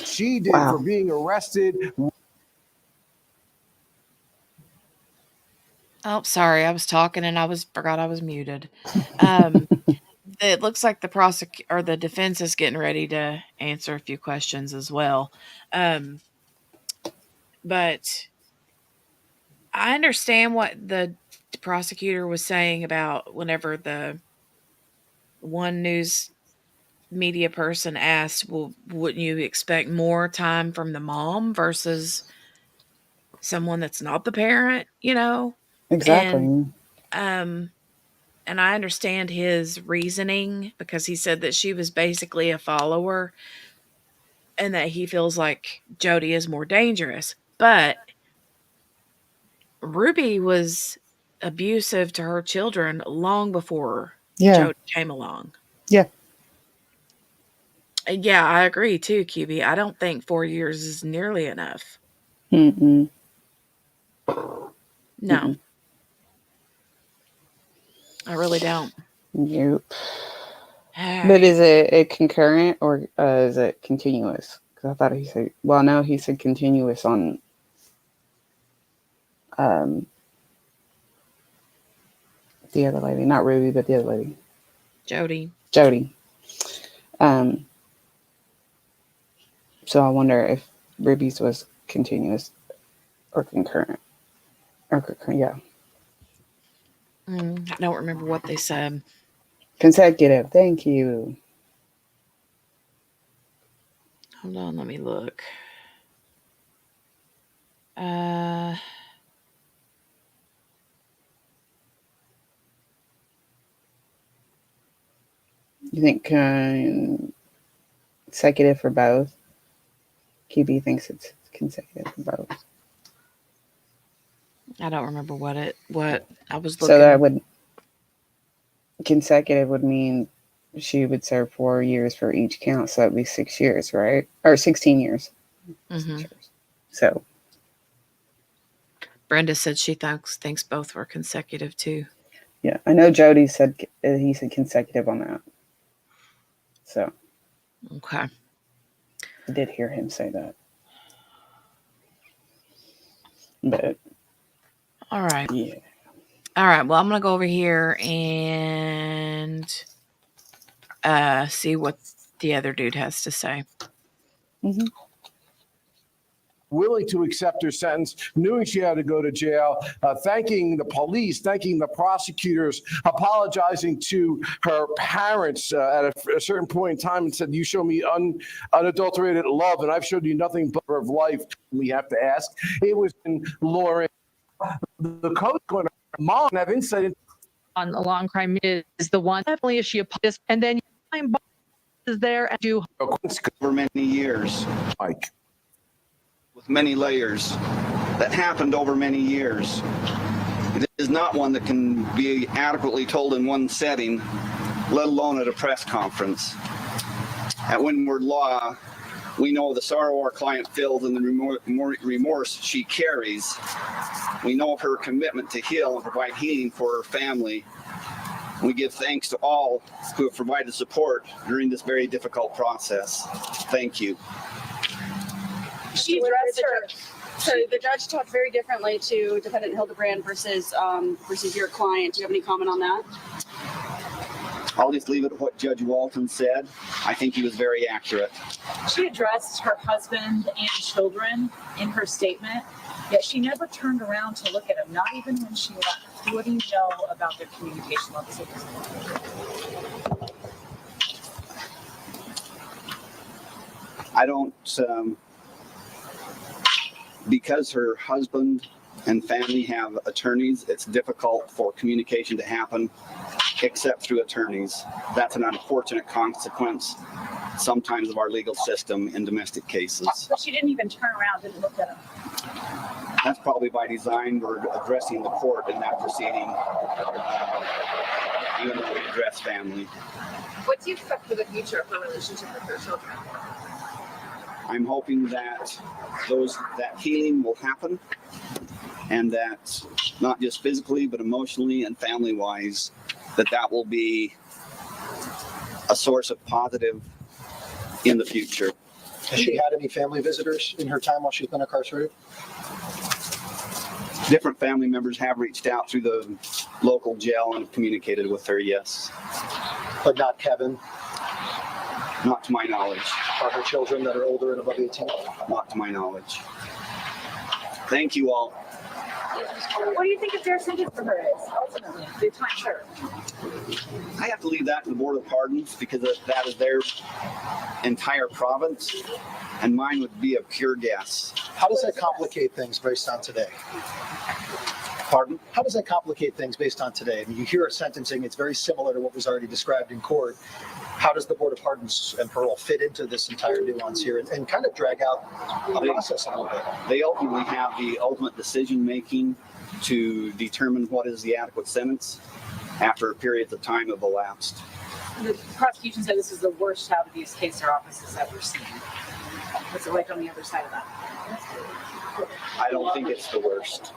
she did for being arrested. Oh, sorry. I was talking and forgot I was muted. It looks like the defense is getting ready to answer a few questions as well. But I understand what the prosecutor was saying about whenever the one news media person asked, well, wouldn't you expect more time from the mom versus someone that's not the parent, Exactly. And I understand his reasoning because he said that she was basically a follower and that he feels like Jody is more dangerous. But Ruby was abusive to her children long before Jody came along. Yeah. Yeah, I agree too, QB. I don't think 4 years is nearly enough. Mm-mm. No. Mm-mm. I really don't. Nope. But is it a concurrent or is it continuous? Because I thought he said, no, he said continuous on the other lady, not Ruby, but the other lady. Jody. So I wonder if Ruby's was continuous or concurrent. Yeah. I don't remember what they said. Consecutive. Thank you. Hold on, let me look. You think consecutive for both? QB thinks it's consecutive for both. I don't remember what I was looking. So that consecutive would mean she would serve 4 years for each count. So that'd be 6 years, right? Or 16 years. Mm-hmm. So Brenda said she thinks both were consecutive too. Yeah, I know Jody said he said consecutive on that. So okay, I did hear him say that. But all right, yeah. All right. Well, I'm gonna go over here and see what the other dude has to say. Mm-hmm. Willing to accept her sentence, knowing she had to go to jail, thanking the police, thanking the prosecutors, apologizing to her parents at a certain point in time and said, you show me unadulterated love and I've showed you nothing but of life. We have to ask. It was in Lauren. The coach going to mom have insight on a long crime is the one definitely issue of this, and then is there and do over many years. Mike. With many layers that happened over many years. It is not one that can be adequately told in one setting, let alone at a press conference. At Windward Law, we know the sorrow our client feels and the remorse she carries We know of her commitment to heal and provide healing for her family. We give thanks to all who have provided support during this very difficult process. Thank you. She addressed her. So the judge talked very differently to defendant Hildebrand versus your client. Do you have any comment on that? I'll just leave it at what Judge Walton said. I think he was very accurate. She addressed her husband and children in her statement, yet she never turned around to look at them, not even when she left. What do you know about their communication levels at this point? I don't, because her husband and family have attorneys, it's difficult for communication to happen except through attorneys. That's an unfortunate consequence sometimes of our legal system in domestic cases. But she didn't even turn around and look at him. That's probably by design. We're addressing the court in that proceeding, even though we address family. What do you expect for the future of her relationship with her children? I'm hoping that that healing will happen, and that not just physically, but emotionally and family-wise, that will be a source of positive in the future. Has she had any family visitors in her time while she's been incarcerated? Different family members have reached out through the local jail and have communicated with her, yes. But not Kevin? Not to my knowledge. Are her children that are older and above 18? Not to my knowledge. Thank you all. What do you think a fair sentence for her is, ultimately, the time served? I have to leave that to the Board of Pardons because that is their entire province, and mine would be a pure guess. How does that complicate things based on today? Pardon? How does that complicate things based on today? I mean, you hear a sentencing, it's very similar to what was already described in court. How does the Board of Pardons and Parole fit into this entire nuance here and kind of drag out a process a little bit? They ultimately have the ultimate decision-making to determine what is the adequate sentence after periods of time have elapsed. The prosecution said this is the worst child abuse case their office has ever seen. What's it like on the other side of that? I don't think it's the worst.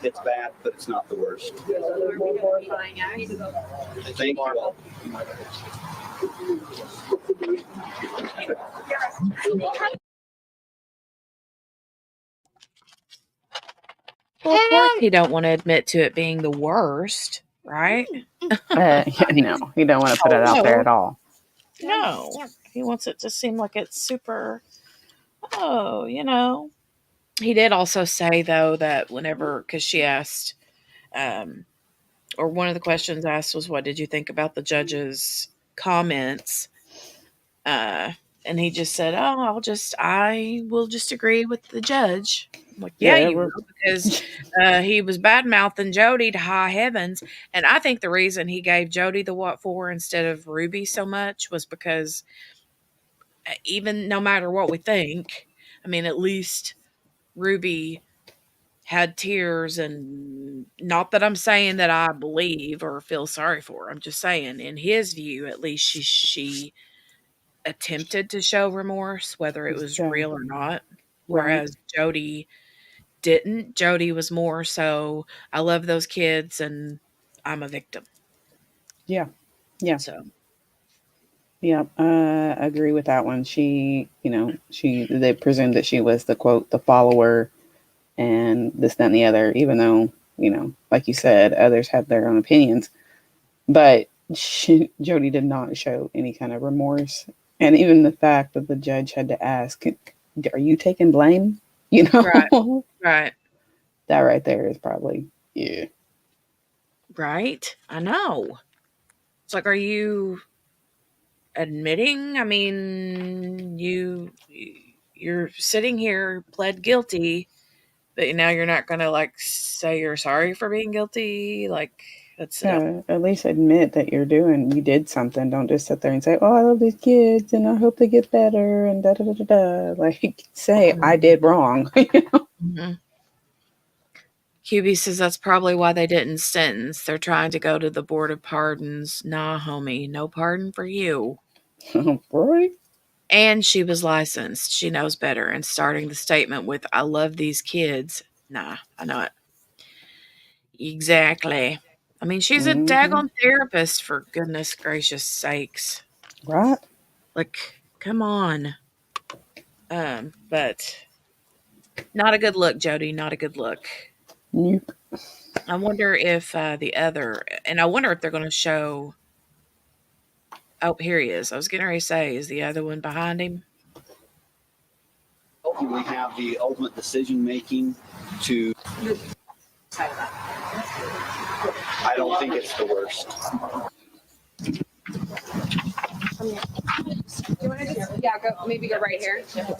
It's bad, but it's not the worst. Thank you all. Well, of course he don't want to admit to it being the worst, right? No, you don't want to put it out there at all. No, he wants it to seem like it's super, He did also say, though, that because she asked, or one of the questions asked was, what did you think about the judge's comments? And he just said, I will just agree with the judge. I'm like, yeah, you will, because he was bad-mouthing Jody to high heavens. And I think the reason he gave Jody the what for instead of Ruby so much was because even no matter what we think, I mean, at least Ruby had tears, and not that I'm saying that I believe or feel sorry for her. I'm just saying, in his view, at least she attempted to show remorse, whether it was real or not. Whereas Jody didn't. Jody was more so, I love those kids and I'm a victim. Yeah. Yeah. So. Yeah, agree with that one. They presumed that she was the quote, the follower and this, that, and the other, even though, like you said, others had their own opinions. But Jody did not show any kind of remorse. And even the fact that the judge had to ask, are you taking blame? Right. That right there is probably, yeah. Right? I know. It's like, are you admitting? I mean, you're sitting here, pled guilty, but now you're not going to say you're sorry for being guilty. That's at least admit that you did something. Don't just sit there and say, oh, I love these kids and I hope they get better and da da da da da. Say, I did wrong. Mm-hmm. QB says that's probably why they didn't sentence. They're trying to go to the Board of Pardons. Nah, homie, no pardon for you. Right. And she was licensed. She knows better. And starting the statement with, I love these kids. Nah, I know it. Exactly. I mean, she's a Mhm. daggone therapist, for goodness gracious sakes. Right. Like, come on. But not a good look, Jody. Not a good look. Nope. I wonder if the other, and I wonder if they're going to show. Oh, here he is. I was getting ready to say, is the other one behind him? We have the ultimate decision making to. I don't think it's the worst. Do you want to just, maybe go right here? Mr.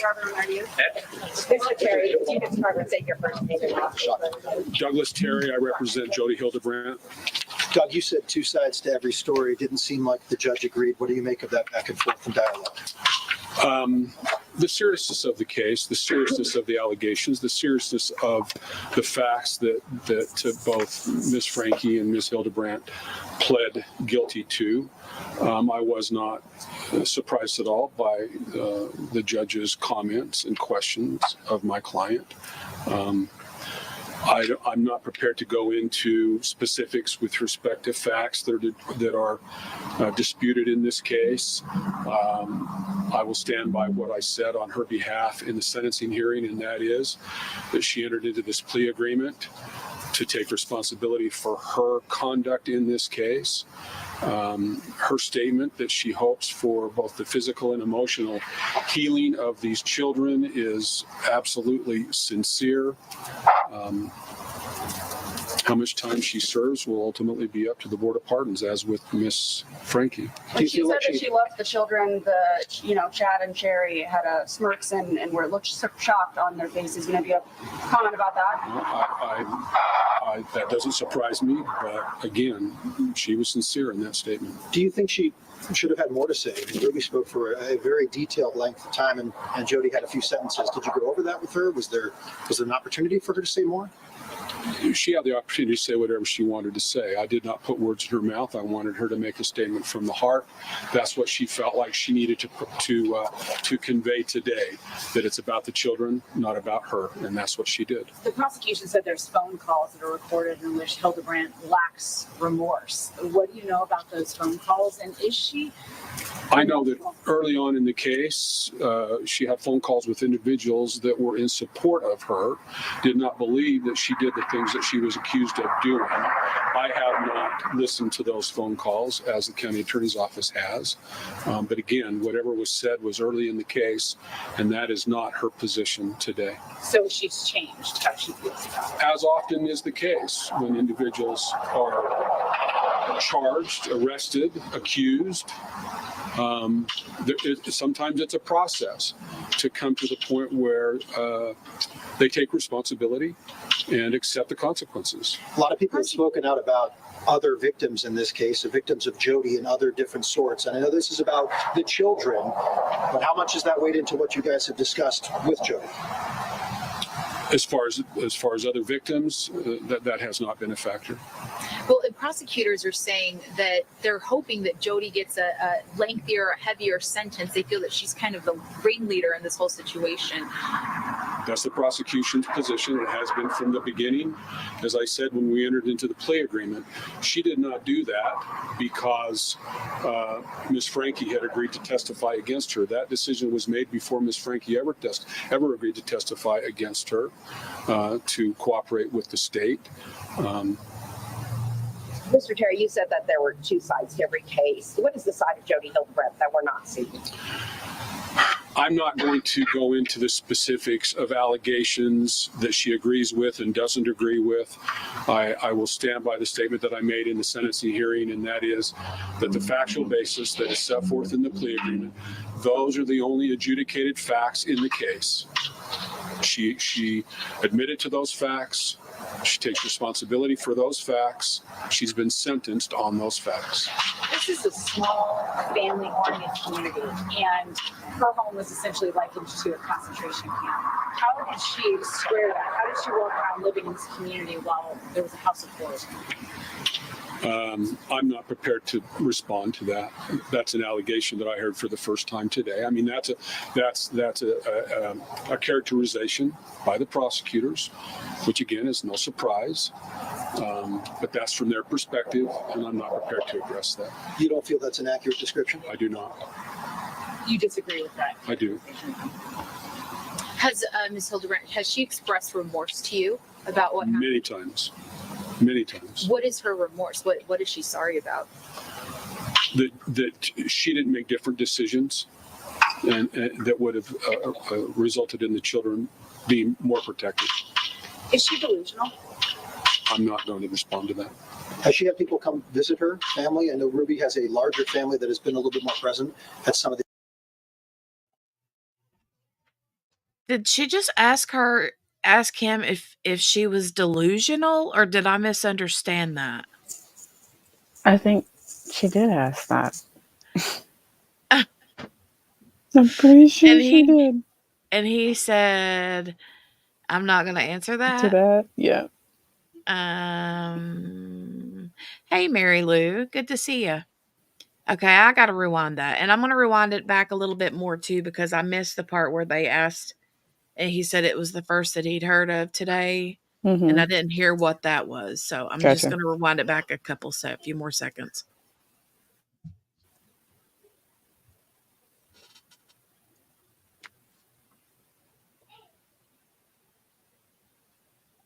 Terry, if you could start and say your first name. Douglas Terry, I represent Jody Hildebrandt. Doug, you said two sides to every story. It didn't seem like the judge agreed. What do you make of that back and forth and dialogue? The seriousness of the case, the seriousness of the allegations, the seriousness of the facts that both Ms. Frankie and Ms. Hildebrandt pled guilty to. I was not surprised at all by the judge's comments and questions of my client. I'm not prepared to go into specifics with respect to facts that are disputed in this case. I will stand by what I said on her behalf in the sentencing hearing, and that is that she entered into this plea agreement to take responsibility for her conduct in this case. Her statement that she hopes for both the physical and emotional healing of these children is absolutely sincere. How much time she serves will ultimately be up to the Board of Pardons, as with Miss Frankie. When she said that she loved the children, Chad and Sherry had smirks and were looked shocked on their faces. You have a comment about that? That doesn't surprise me, but again, she was sincere in that statement. Do you think she should have had more to say? Ruby spoke for a very detailed length of time, and Jody had a few sentences. Did you go over that with her? Was there an opportunity for her to say more? She had the opportunity to say whatever she wanted to say. I did not put words in her mouth. I wanted her to make a statement from the heart. That's what she felt like she needed to convey today, that it's about the children, not about her, and that's what she did. The prosecution said there's phone calls that are recorded in which Hildebrandt lacks remorse. What do you know about those phone calls, and is she? I know that early on in the case, she had phone calls with individuals that were in support of her, did not believe that she did the things that she was accused of doing. I have not listened to those phone calls, as the county attorney's office has. But again, whatever was said was early in the case, and that is not her position today. So she's changed how she feels about it. As often is the case when individuals are charged, arrested, accused, sometimes it's a process to come to the point where they take responsibility and accept the consequences. A lot of people have spoken out about other victims in this case, the victims of Jody and other different sorts. And I know this is about the children, but how much does that weigh into what you guys have discussed with Jody? As far as other victims, that has not been a factor. Well, the prosecutors are saying that they're hoping that Jody gets a lengthier, heavier sentence. They feel that she's kind of the ringleader in this whole situation. That's the prosecution's position. It has been from the beginning. As I said, when we entered into the plea agreement, she did not do that because Ms. Frankie had agreed to testify against her. That decision was made before Ms. Frankie ever agreed to testify against her, to cooperate with the state. Mr. Terry, you said that there were two sides to every case. What is the side of Jody Hildebrandt that we're not seeing? I'm not going to go into the specifics of allegations that she agrees with and doesn't agree with. I will stand by the statement that I made in the sentencing hearing, and that is that the factual basis that is set forth in the plea agreement, those are the only adjudicated facts in the case. She admitted to those facts. She takes responsibility for those facts. She's been sentenced on those facts. This is a small, family-oriented community, and her home was essentially likened to a concentration camp. How did she square that? How did she walk around living in this community while there was a house of horrors? I'm not prepared to respond to that. That's an allegation that I heard for the first time today. I mean, that's a characterization by the prosecutors, which again is no surprise. But that's from their perspective, and I'm not prepared to address that. You don't feel that's an accurate description? I do not. You disagree with that? I do. Has Ms. Hildebrand, has she expressed remorse to you about what happened? Many times. Many times. What is her remorse? What is she sorry about? That she didn't make different decisions, and that would have resulted in the children being more protected. Is she delusional? I'm not going to respond to that. Has she had people come visit her family? I know Ruby has a larger family that has been a little bit more present at some of the. Did she just ask him if she was delusional, or did I misunderstand that? I think she did ask that. I'm pretty sure she did. And he said, I'm not going to answer that. To that, yeah. Hey, Mary Lou, good to see you. Okay, I got to rewind that. And I'm going to rewind it back a little bit more, too, because I missed the part where they asked, and he said it was the first that he'd heard of today, and I didn't hear what that was. So I'm just going to rewind it back a few more seconds.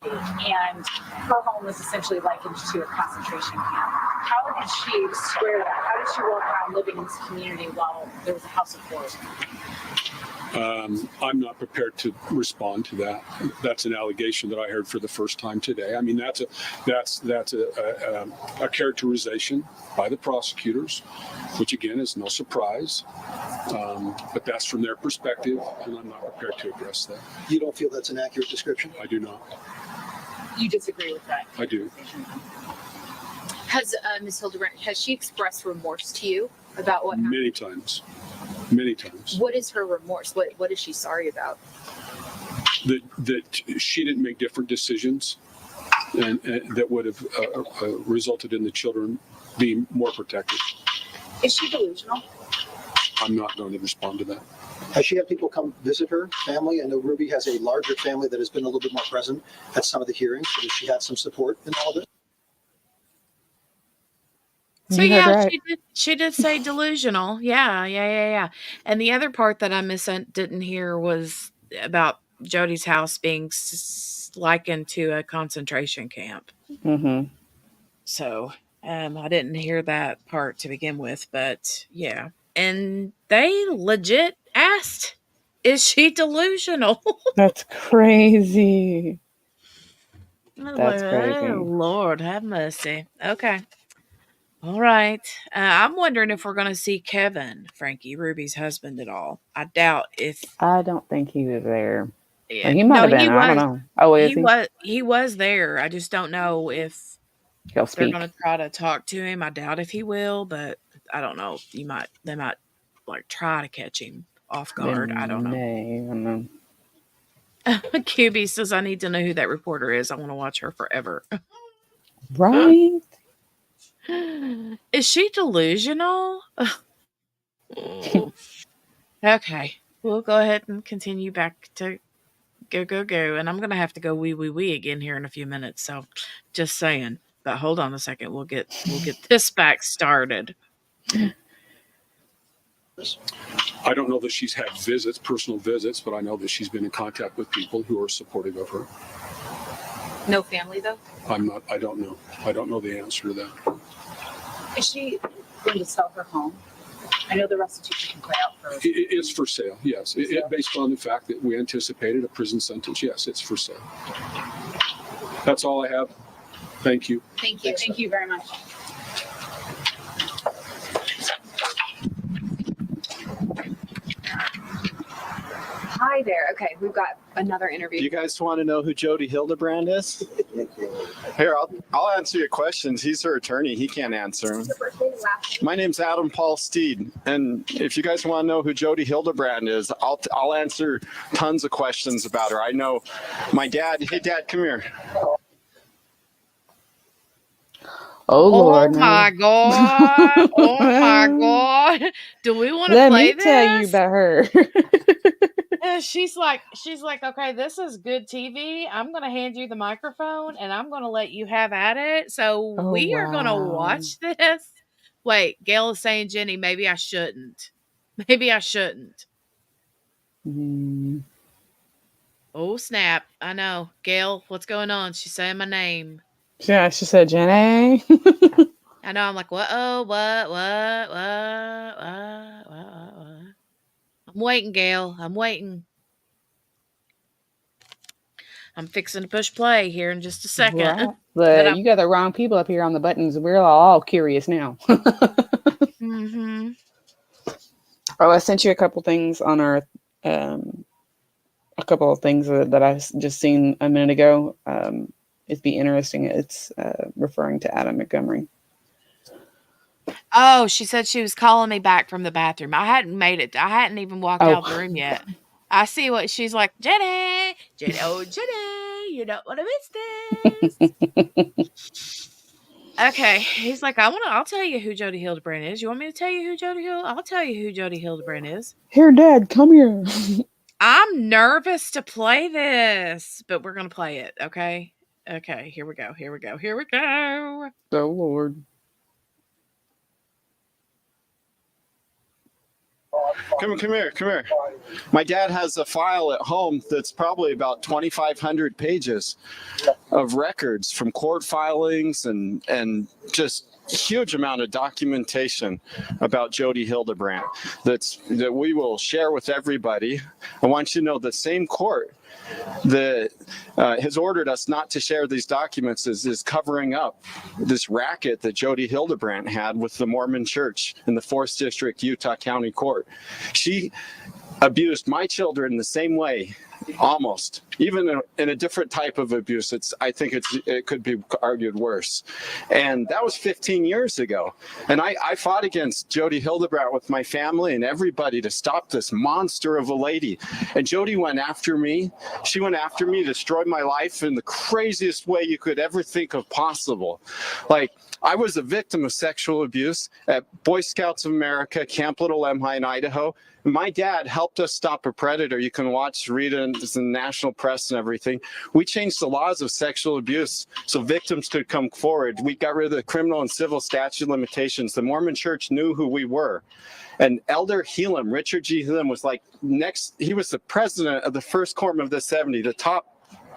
And her home was essentially likened to a concentration camp. How did she square that? How did she walk around living in this community while there was a house of horrors? I'm not prepared to respond to that. That's an allegation that I heard for the first time today. I mean, that's a characterization by the prosecutors, which again is no surprise. But that's from their perspective, and I'm not prepared to address that. You don't feel that's an accurate description? I do not. You disagree with that? I do. Has Ms. Hildebrand, has she expressed remorse to you about what happened? Many times. Many times. What is her remorse? What is she sorry about? That she didn't make different decisions, and that would have resulted in the children being more protected. Is she delusional? I'm not going to respond to that. Has she had people come visit her family? I know Ruby has a larger family that has been a little bit more present at some of the hearings. So does she have some support in all of it? So yeah, she did say delusional. Yeah. And the other part that I didn't hear was about Jody's house being likened to a concentration camp. So I didn't hear that part to begin with, but yeah. And they legit asked, is she delusional? That's crazy. That's crazy. Oh, Lord, have mercy. Okay. All right. I'm wondering if we're going to see Kevin, Frankie, Ruby's husband, at all. I doubt if. I don't think he was there. Yeah. He might have been. I don't know. Oh, is he? He was there. I just don't know if they're going to try to talk to him. I doubt if he will, but I don't know. They might like try to catch him off guard. I don't know. QB says, I need to know who that reporter is. I want to watch her forever. Right. Is she delusional? Okay. We'll go ahead and continue back to go. And I'm going to have to go wee again here in a few minutes. So just saying. But hold on a second. We'll get this back started. I don't know that she's had personal visits, but I know that she's been in contact with people who are supportive of her. No family, though? I don't know. I don't know the answer to that. Is she going to sell her home? I know the restitution can play out for. It's for sale, yes. Based on the fact that we anticipated a prison sentence, yes, it's for sale. That's all I have. Thank you. Thank you. Thank you very much. Hi there. Okay, we've got another interview. You guys want to know who Jody Hildebrand is? Here, I'll answer your questions. He's her attorney. He can't answer them. My name's Adam Paul Steed, and if you guys want to know who Jody Hildebrand is, I'll answer tons of questions about her. I know my dad. Hey, Dad, come here. Oh Lord, no. my God. Oh my God. Do we want to Let play me tell you this? about her. She's like, okay, this is good TV. I'm going to hand you the microphone and I'm going to let you have at it. So Oh we are going to wow. watch this. Wait, Gail is saying, Jenny, maybe I shouldn't. Maybe I shouldn't. Mm. Oh, snap. I know. Gail, what's going on? She's saying my name. Yeah, she said Jenny. I know. I'm like, what? Oh, what? I'm waiting, Gail. I'm waiting. I'm fixing to push play here in just a second. Right. But But I'm. you got the wrong people up here on the buttons. We're all curious now. Mm-hmm. Oh, I sent you a couple things on our, a couple of things that I just seen a minute ago. It'd be interesting. It's referring to Adam Montgomery. Oh, she said she was calling me back from the bathroom. I hadn't made it. I hadn't even walked out of the room yet. I see what she's like. Jenny, oh Jenny, you don't want to miss this. Okay, he's like, I'll tell you who Jody Hildebrand is. You want me to tell you who I'll tell you who Jody Hildebrand is. Here, Dad, come here. I'm nervous to play this, but we're gonna play it, okay? Okay, here we go. Oh Lord. Come here. My dad has a file at home that's probably about 2,500 pages of records from court filings and just huge amount of documentation about Jody Hildebrand that we will share with everybody. I want you to know the same court that has ordered us not to share these documents is covering up this racket that Jody Hildebrand had with the Mormon Church in the 4th District, Utah County Court. She abused my children the same way, almost, even in a different type of abuse. I think it could be argued worse. And that was 15 years ago. And I fought against Jody Hildebrand with my family and everybody to stop this monster of a lady. And Jody went after me. She went after me, destroyed my life in the craziest way you could ever think of possible. Like, I was a victim of sexual abuse at Boy Scouts of America, Camp Little Lemhi in Idaho. My dad helped us stop a predator. You can read it in the national press and everything. We changed the laws of sexual abuse so victims could come forward. We got rid of the criminal and civil statute limitations. The Mormon Church knew who we were. And Elder Helam, Richard G. Helam, was he was the president of the First Quorum of the 70, the top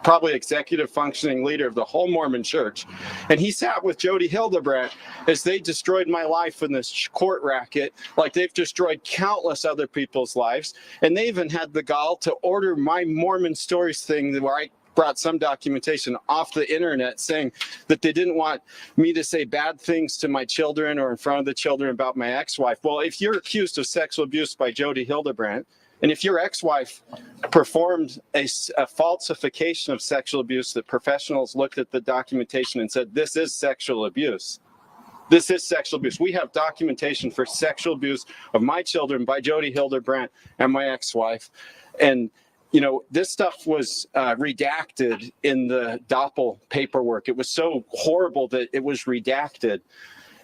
probably executive functioning leader of the whole Mormon Church. And he sat with Jody Hildebrand as they destroyed my life in this court racket, like they've destroyed countless other people's lives. And they even had the gall to order my Mormon Stories thing where I brought some documentation off the internet saying that they didn't want me to say bad things to my children or in front of the children about my ex-wife. Well, if you're accused of sexual abuse by Jody Hildebrand, and if your ex-wife performed a falsification of sexual abuse, that professionals looked at the documentation and said, this is sexual abuse. This is sexual abuse. We have documentation for sexual abuse of my children by Jody Hildebrand and my ex-wife. And, you know, this stuff was redacted in the Doppel paperwork. It was so horrible that it was redacted.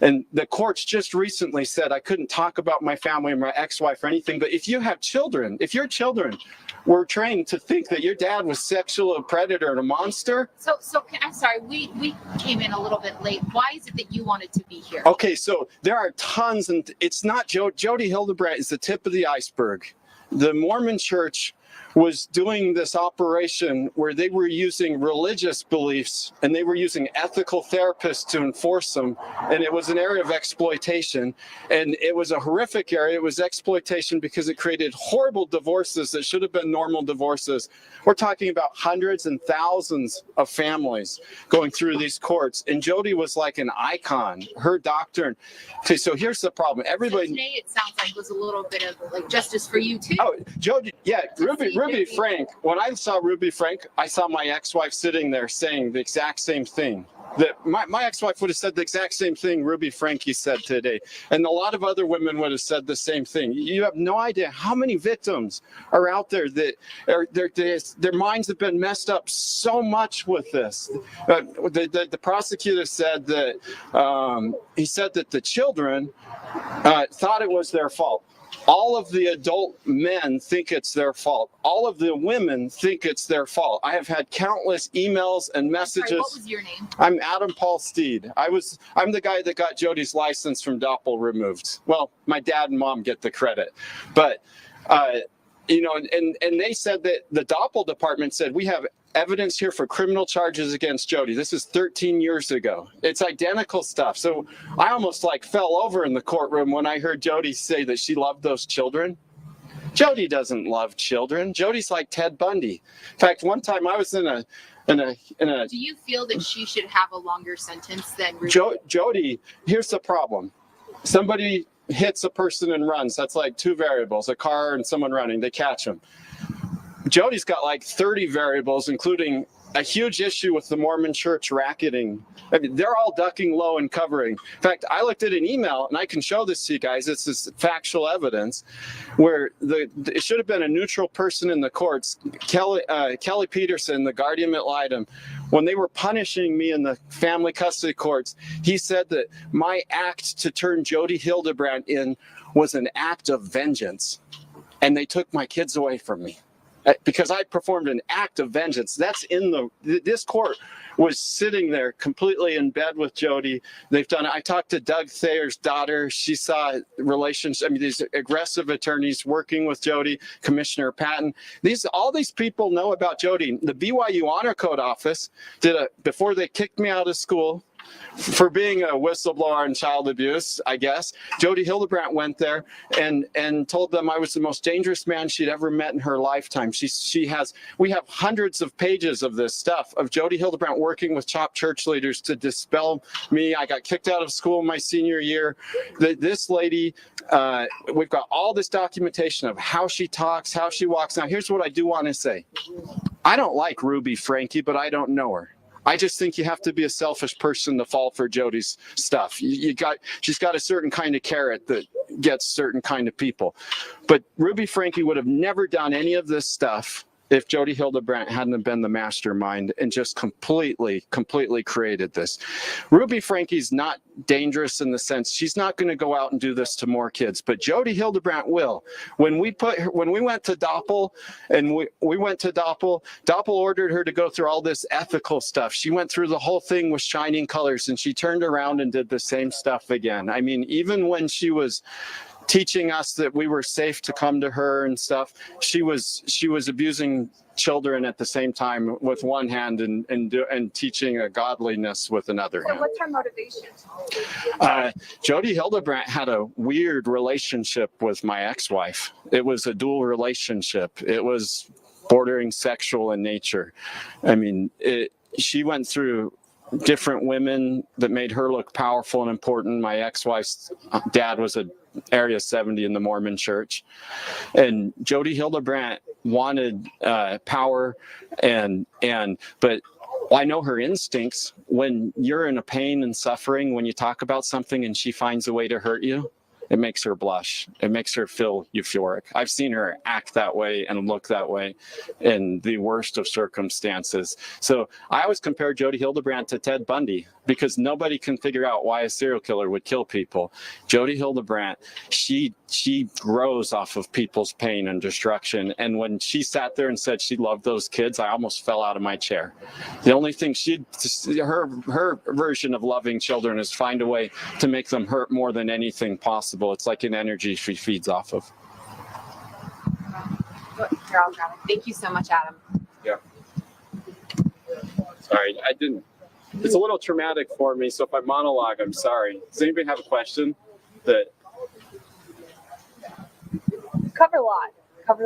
And the courts just recently said I couldn't talk about my family or my ex-wife or anything. But if you have children, if your children were trained to think that your dad was sexual predator and a monster. So I'm sorry, we came in a little bit late. Why is it that you wanted to be here? Okay, so there are tons, and it's not Jody Hildebrand is the tip of the iceberg. The Mormon Church was doing this operation where they were using religious beliefs and they were using ethical therapists to enforce them. And it was an area of exploitation. And it was a horrific area. It was exploitation because it created horrible divorces that should have been normal divorces. We're talking about hundreds and thousands of families going through these courts. And Jody was like an icon, her doctrine. Okay, so here's the problem. Everybody. So today it sounds like was a little bit of like justice for you too. Oh, Jody, yeah, Ruby Frank. When I saw Ruby Frank, I saw my ex-wife sitting there saying the exact same thing. that my ex-wife would have said the exact same thing Ruby Franke said today. And a lot of other women would have said the same thing. You have no idea how many victims are out there that their minds have been messed up so much with this. The prosecutor said that he said that the children thought it was their fault. All of the adult men think it's their fault. All of the women think it's their fault. I have had countless emails and messages. Sorry, what was your name? I'm Adam Paul Steed. I'm the guy that got Jody's license from Doppel removed. Well, my dad and mom get the credit, but you know, and they said that the Doppel department said we have evidence here for criminal charges against Jody. This is 13 years ago. It's identical stuff. So I almost like fell over in the courtroom when I heard Jody say that she loved those children. Jody doesn't love children. Jody's like Ted Bundy. In fact, one time I was in a Do you feel that she should have a longer sentence than Ruby? Jody, here's the problem. Somebody hits a person and runs. That's like two variables, a car and someone running. They catch them. Jody's got like 30 variables, including a huge issue with the Mormon church racketing. I mean, they're all ducking low and covering. In fact, I looked at an email, and I can show this to you guys. This is factual evidence, where it should have been a neutral person in the courts. Kelly Peterson, the guardian ad litem, when they were punishing me in the family custody courts, he said that my act to turn Jody Hildebrandt in was an act of vengeance, and they took my kids away from me. Because I performed an act of vengeance. That's in this court was sitting there completely in bed with Jody. They've done it. I talked to Doug Thayer's daughter. She saw relations. I mean, these aggressive attorneys working with Jody, Commissioner Patton. All these people know about Jody. The BYU Honor Code office before they kicked me out of school for being a whistleblower on child abuse, I guess. Jody Hildebrandt went there and told them I was the most dangerous man she'd ever met in her lifetime. We have hundreds of pages of this stuff of Jody Hildebrandt working with top church leaders to dispel me. I got kicked out of school my senior year. This lady, we've got all this documentation of how she talks, how she walks. Now, here's what I do want to say. I don't like Ruby Franke, but I don't know her. I just think you have to be a selfish person to fall for Jody's stuff. She's got a certain kind of carrot that gets certain kind of people. But Ruby Franke would have never done any of this stuff if Jody Hildebrandt hadn't been the mastermind and just completely created this. Ruby Franke's not dangerous in the sense she's not going to go out and do this to more kids, but Jody Hildebrandt will. When we went to Doppel and we went to Doppel ordered her to go through all this ethical stuff. She went through the whole thing with shining colors, and she turned around and did the same stuff again. I mean, even when she was teaching us that we were safe to come to her and stuff, she was abusing children at the same time with one hand and teaching a godliness with another hand. So what's her motivation? Jody Hildebrandt had a weird relationship with my ex-wife. It was a dual relationship. It was bordering sexual in nature. I mean, she went through different women that made her look powerful and important. My ex-wife's dad was a Area 70 in the Mormon church, and Jody Hildebrandt wanted power but I know her instincts. When you're in a pain and suffering, when you talk about something and she finds a way to hurt you, it makes her blush. It makes her feel euphoric. I've seen her act that way and look that way in the worst of circumstances. So I always compare Jody Hildebrandt to Ted Bundy, because nobody can figure out why a serial killer would kill people. Jody Hildebrandt, she grows off of people's pain and destruction. And when she sat there and said she loved those kids, I almost fell out of my chair. The only thing her version of loving children is find a way to make them hurt more than anything possible. It's like an energy she feeds off of. Thank you so much, Adam. Yeah. Sorry, I didn't. It's a little traumatic for me, so if I monologue, I'm sorry. Does anybody have a question? Covered a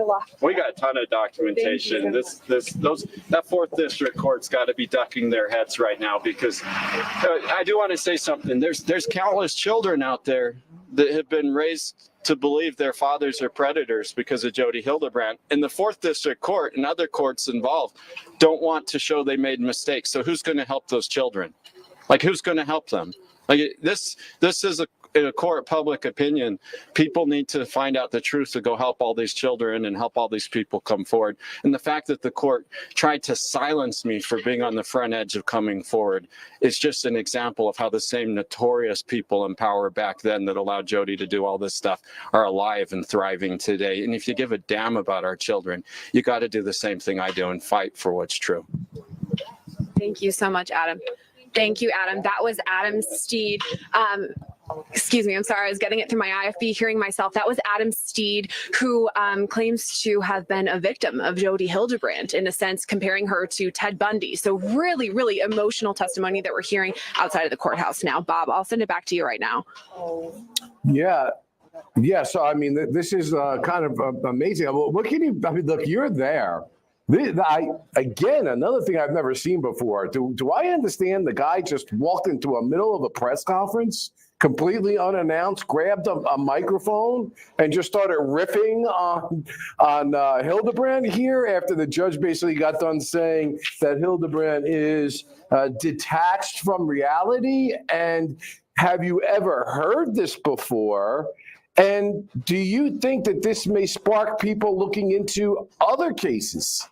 lot. We got a ton of documentation. That 4th District Court's got to be ducking their heads right now, because I do want to say something. There's countless children out there that have been raised to believe their fathers are predators because of Jody Hildebrandt. And the 4th District Court and other courts involved don't want to show they made mistakes. So who's going to help those children? Like, who's going to help them? Like, this is in a court of public opinion. People need to find out the truth to go help all these children and help all these people come forward. And the fact that the court tried to silence me for being on the front edge of coming forward is just an example of how the same notorious people in power back then that allowed Jody to do all this stuff are alive and thriving today. And if you give a damn about our children, you got to do the same thing I do and fight for what's true. Thank you so much, Adam. Thank you, Adam. That was Adam Steed. Excuse me, I'm sorry, I was getting it through my IFB, hearing myself. That was Adam Steed, who claims to have been a victim of Jody Hildebrandt, in a sense, comparing her to Ted Bundy. So really, really emotional testimony that we're hearing outside of the courthouse now. Bob, I'll send it back to you right now. Yeah. Yeah. So, I mean, this is kind of amazing. What can you, I mean, look, you're there. Again, another thing I've never seen before. Do I understand the guy just walked into a middle of a press conference, completely unannounced, grabbed a microphone, and just started riffing on Hildebrandt here after the judge basically got done saying that Hildebrandt is detached from reality? And have you ever heard this before? And do you think that this may spark people looking into other cases?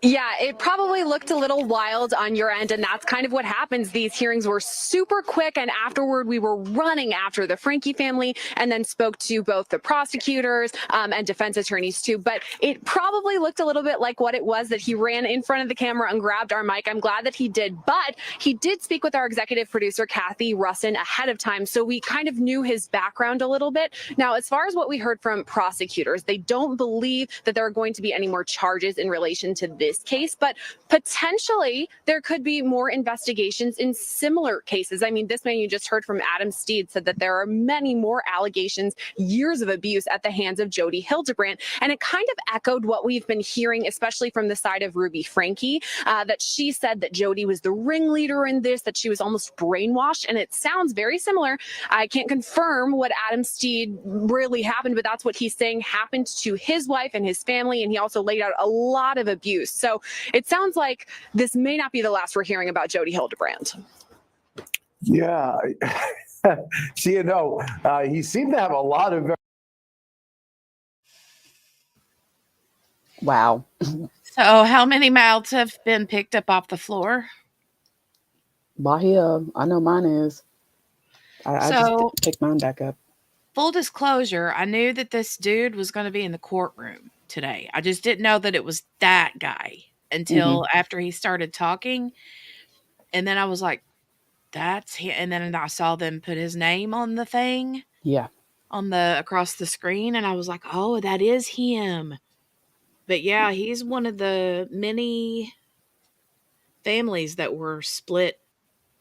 Yeah, it probably looked a little wild on your end, and that's kind of what happens. These hearings were super quick, and afterward we were running after the Frankie family and then spoke to both the prosecutors and defense attorneys too. But it probably looked a little bit like what it was, that he ran in front of the camera and grabbed our mic. I'm glad that he did, but he did speak with our executive producer, Kathy Russin, ahead of time, so we kind of knew his background a little bit. Now, as far as what we heard from prosecutors, they don't believe that there are going to be any more charges in relation to this case, but potentially there could be more investigations in similar cases. I mean, this man you just heard from, Adam Steed, said that there are many more allegations, years of abuse at the hands of Jody Hildebrandt. And it kind of echoed what we've been hearing, especially from the side of Ruby Frankie, that she said that Jody was the ringleader in this, that she was almost brainwashed. And it sounds very similar. I can't confirm what Adam Steed really happened, but that's what he's saying happened to his wife and his family. And he also laid out a lot of abuse. So it sounds like this may not be the last we're hearing about Jody Hildebrandt. Yeah. See, he seemed to have a lot of. Wow. So how many mouths have been picked up off the floor? Bahia, I know mine is. I just picked mine back up. Full disclosure, I knew that this dude was going to be in the courtroom today. I just didn't know that it was that guy until after he started talking. And then I was like, that's him. And then I saw them put his name on the thing. Yeah. On the across the screen. And I was like, oh, that is him. But yeah, he's one of the many families that were split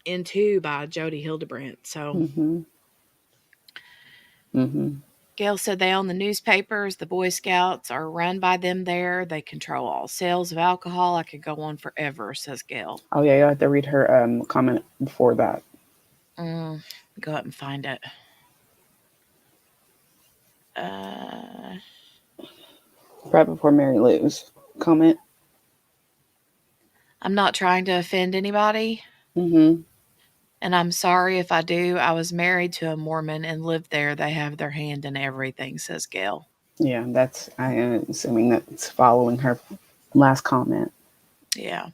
in two by Jody Hildebrandt. So Gail said they own the newspapers. The Boy Scouts are run by them there. They control all sales of alcohol. I could go on forever, says Gail. Oh, yeah, you have to read her comment before that. Go out and find it. Right before Mary Lou's comment. I'm not trying to offend anybody. And I'm sorry if I do. I was married to a Mormon and lived there. They have their hand in everything, says Gail. Yeah, I am assuming that's following her last comment. Yeah.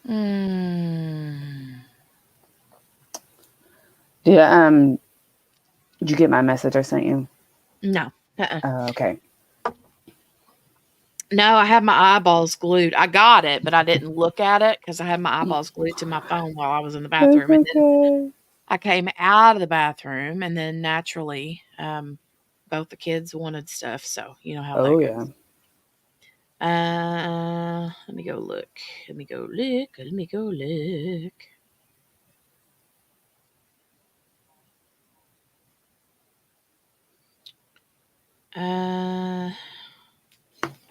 Did you get my message I sent you? No. Okay. No, I have my eyeballs glued. I got it, but I didn't look at it because I had my eyeballs glued to my phone while I was in the bathroom. And then I came out of the bathroom, and then naturally, both the kids wanted stuff. So you know how that goes. Yeah. Let me go look. Let me go look.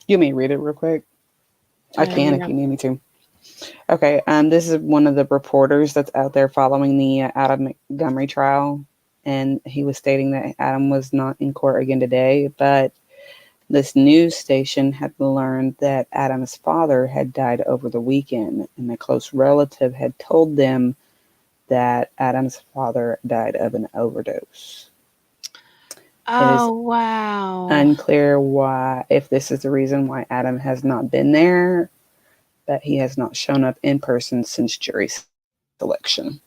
You may read it real quick. I can if you need me to. Okay. This is one of the reporters that's out there following the Adam Montgomery trial, and he was stating that Adam was not in court again today, but This news station had learned that Adam's father had died over the weekend, and a close relative had told them that Adam's father died of an overdose. Oh, wow. Unclear if this is the reason why Adam has not been there, but he has not shown up in person since jury selection.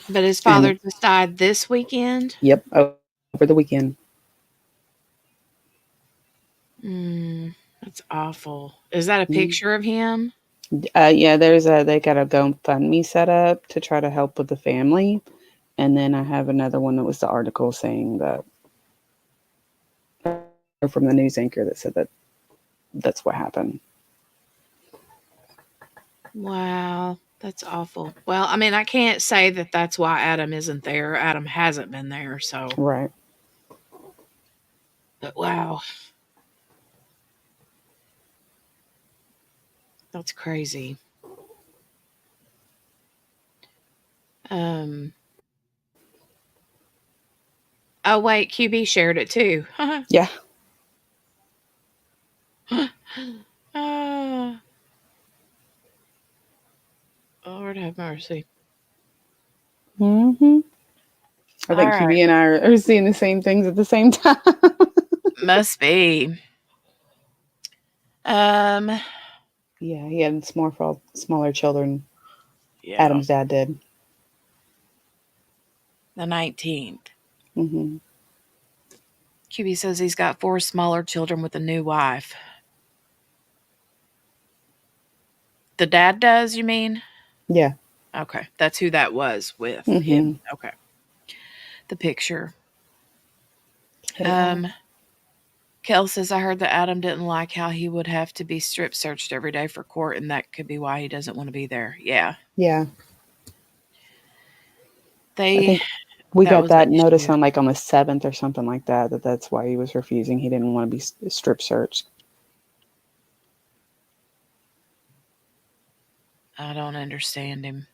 But his father just died this weekend? Yep, over the weekend. That's awful. Is that a picture of him? Yeah, they got a GoFundMe set up to try to help with the family. And then I have another one that was the article saying that from the news anchor that said that that's what happened. Wow, that's awful. Well, I mean, I can't say that that's why Adam isn't there. Adam hasn't been there, so. Right. But wow. That's crazy. Oh, wait, QB shared it too. Yeah. Lord have mercy. Mm-hmm. I think QB and I are seeing the same things at the same time. Must be. Yeah, he had smaller children. Yeah. Adam's dad did. The 19th. Mm-hmm. QB says he's got 4 smaller children with a new wife. The dad does, you mean? Yeah. Okay. That's who that was with Mm-hmm. him. Okay. The picture. Kel says, I heard that Adam didn't like how he would have to be strip searched every day for court, and that could be why he doesn't want to be there. Yeah. Yeah. I think we got that notice on the 7th or something like that, that's why he was refusing. He didn't want to be strip searched. I don't understand him.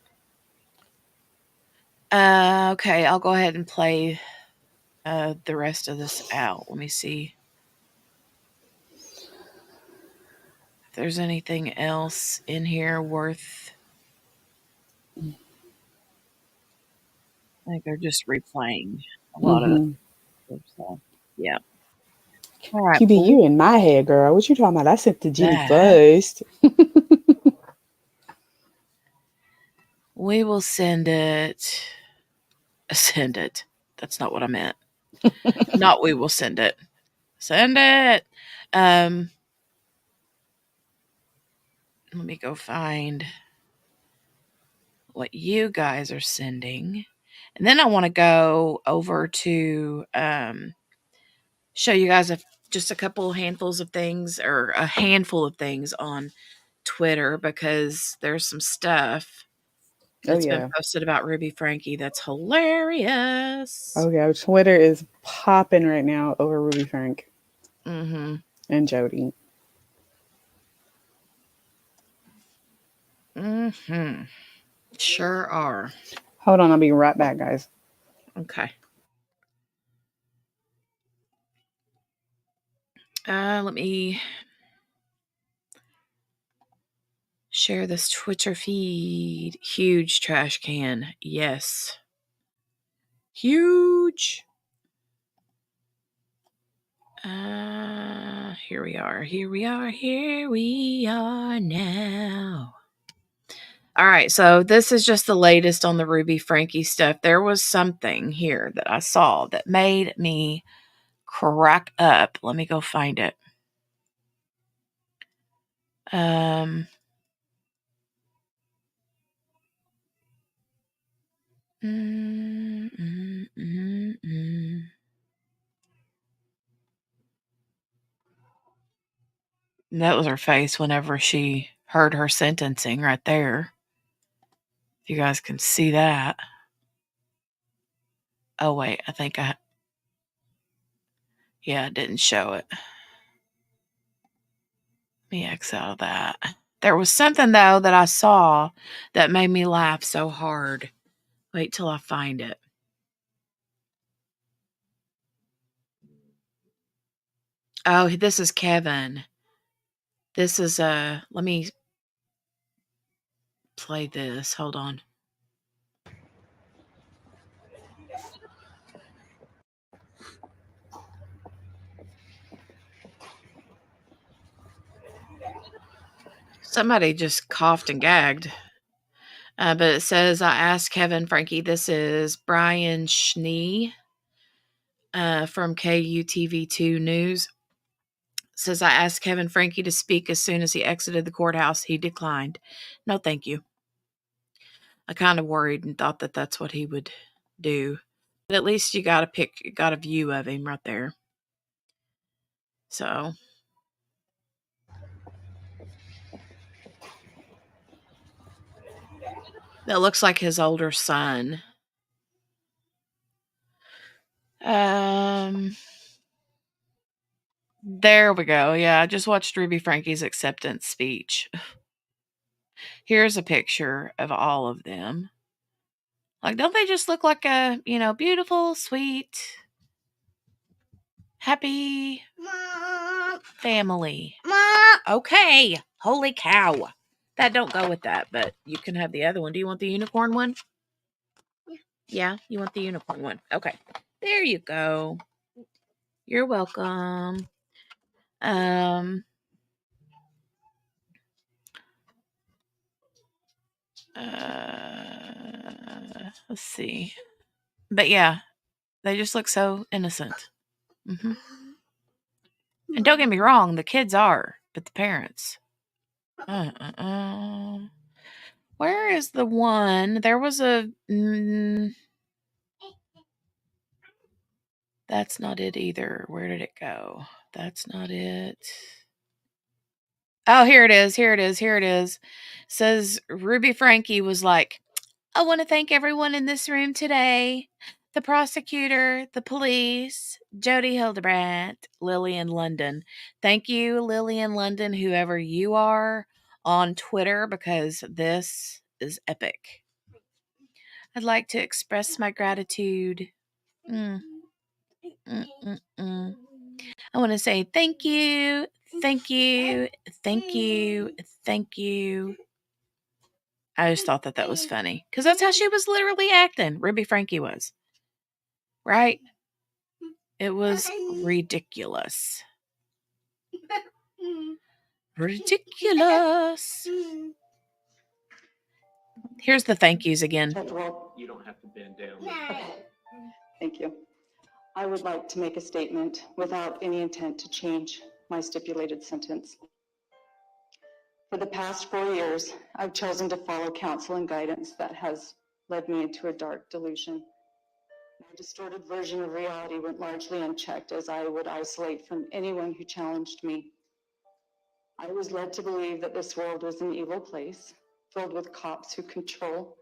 Okay, I'll go ahead and play the rest of this out. Let me see if there's anything else in here worth. I think they're just replaying a lot of it. So, yeah. All right. QB, you in my head, girl. What you talking about? I sent the Jenny That. first. We will send it. Send it. That's not what I meant. Not we will send it. Send it. Let me go find what you guys are sending. And then I want to go over to show you guys just a couple handfuls of things, or a handful of things on Twitter, because there's some stuff that's been posted about Ruby Frankie that's hilarious. Oh yeah, Twitter is popping right now over Ruby Frank. Mm-hmm. And Jody. Mm-hmm. Sure are. Hold on, I'll be right back, guys. Okay. Let me share this Twitter feed. Huge trash can. Yes. Huge. Here we are. Here we are. Here we are now. All right, so this is just the latest on the Ruby Frankie stuff. There was something here that I saw that made me crack up. Let me go find it. That was her face whenever she heard her sentencing right there. If you guys can see that. Oh, wait, I think yeah, I didn't show it. Let me X out of that. There was something, though, that I saw that made me laugh so hard. Wait till I find it. Oh, this is Kevin. This is let me play this. Hold on. Somebody just coughed and gagged. But it says, I asked Kevin Frankie. This is Brian Schnee from KUTV2 News. Says, I asked Kevin Frankie to speak as soon as he exited the courthouse. He declined. No, thank you. I kind of worried and thought that that's what he would do. But at least you got a view of him right there. So. That looks like his older son. There we go. Yeah, I just watched Ruby Frankie's acceptance speech. Here's a picture of all of them. Like, don't they just look like a, beautiful, sweet, happy family? Okay. Holy cow. That don't go with that, but you can have the other one. Do you want the unicorn one? Yeah, you want the unicorn one. Okay. There you go. You're welcome. Let's see. But yeah, they just look so innocent. Mm-hmm. And don't get me wrong, the kids are, but the parents. Where is the one? There was a. That's not it either. Where did it go? That's not it. Oh, here it is. Here it is. Here it is. Says Ruby Frankie was like, I want to thank everyone in this room today. The prosecutor, the police, Jody Hildebrandt, Lillian London. Thank you, Lillian London, whoever you are on Twitter, because this is epic. I'd like to express my gratitude. I want to say thank you, thank you, thank you, thank you. I just thought that was funny because that's how she was literally acting. Ruby Frankie was. Right? It was ridiculous. Ridiculous. Here's the thank yous again. You don't have to bend down. Okay. Thank you. I would like to make a statement without any intent to change my stipulated sentence. For the past 4 years, I've chosen to follow counsel and guidance that has led me into a dark delusion. My distorted version of reality went largely unchecked as I would isolate from anyone who challenged me. I was led to believe that this world was an evil place, filled with cops who control,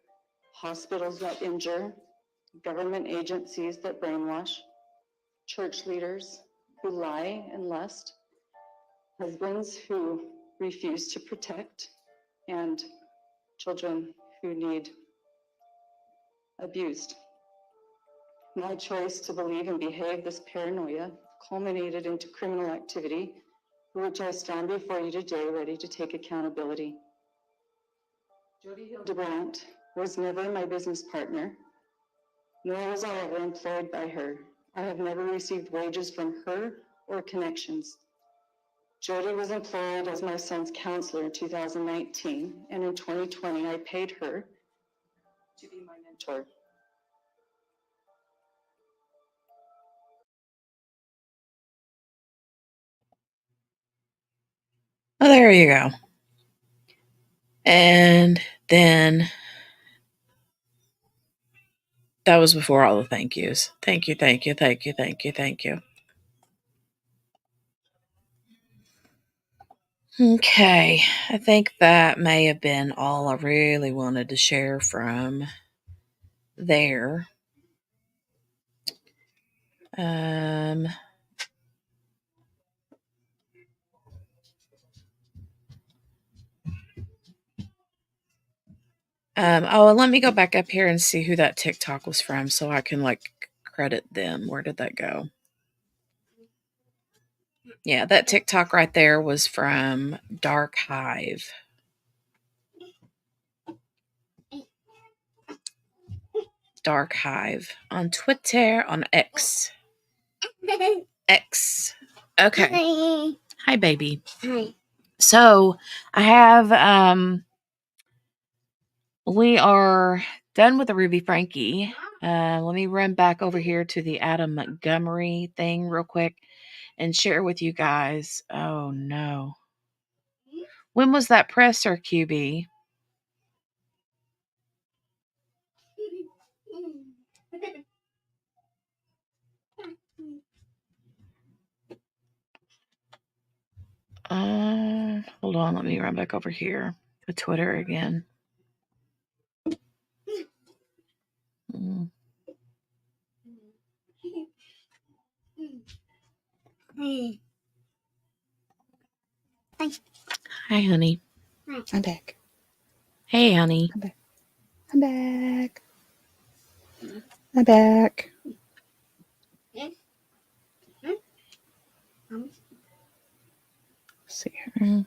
hospitals that injure, government agencies that brainwash, church leaders who lie and lust, husbands who refuse to protect, and children who need abused. My choice to believe and behave this paranoia culminated into criminal activity for which I stand before you today ready to take accountability. Jody Hildebrandt was never my business partner, nor was I ever employed by her. I have never received wages from her or connections. Jody was employed as my son's counselor in 2019, and in 2020, I paid her to be my mentor. Well, there you go. And then that was before all the thank yous. Thank you, thank you, thank you, thank you, thank you. Okay, I think that may have been all I really wanted to share from there. And let me go back up here and see who that TikTok was from so I can credit them. Where did that go? Yeah, that TikTok right there was from Dark Hive. Dark Hive on Twitter, on X. X. Okay. Hi, baby. Hi. So I have we are done with the Ruby Frankie. Let me run back over here to the Adam Montgomery thing real quick and share with you guys. Oh no. When was that presser, QB? Hold on, let me run back over here to Twitter again. Hey. Hi, honey. I'm back. Hey, honey. I'm back. I'm back. I'm back. Let's see here.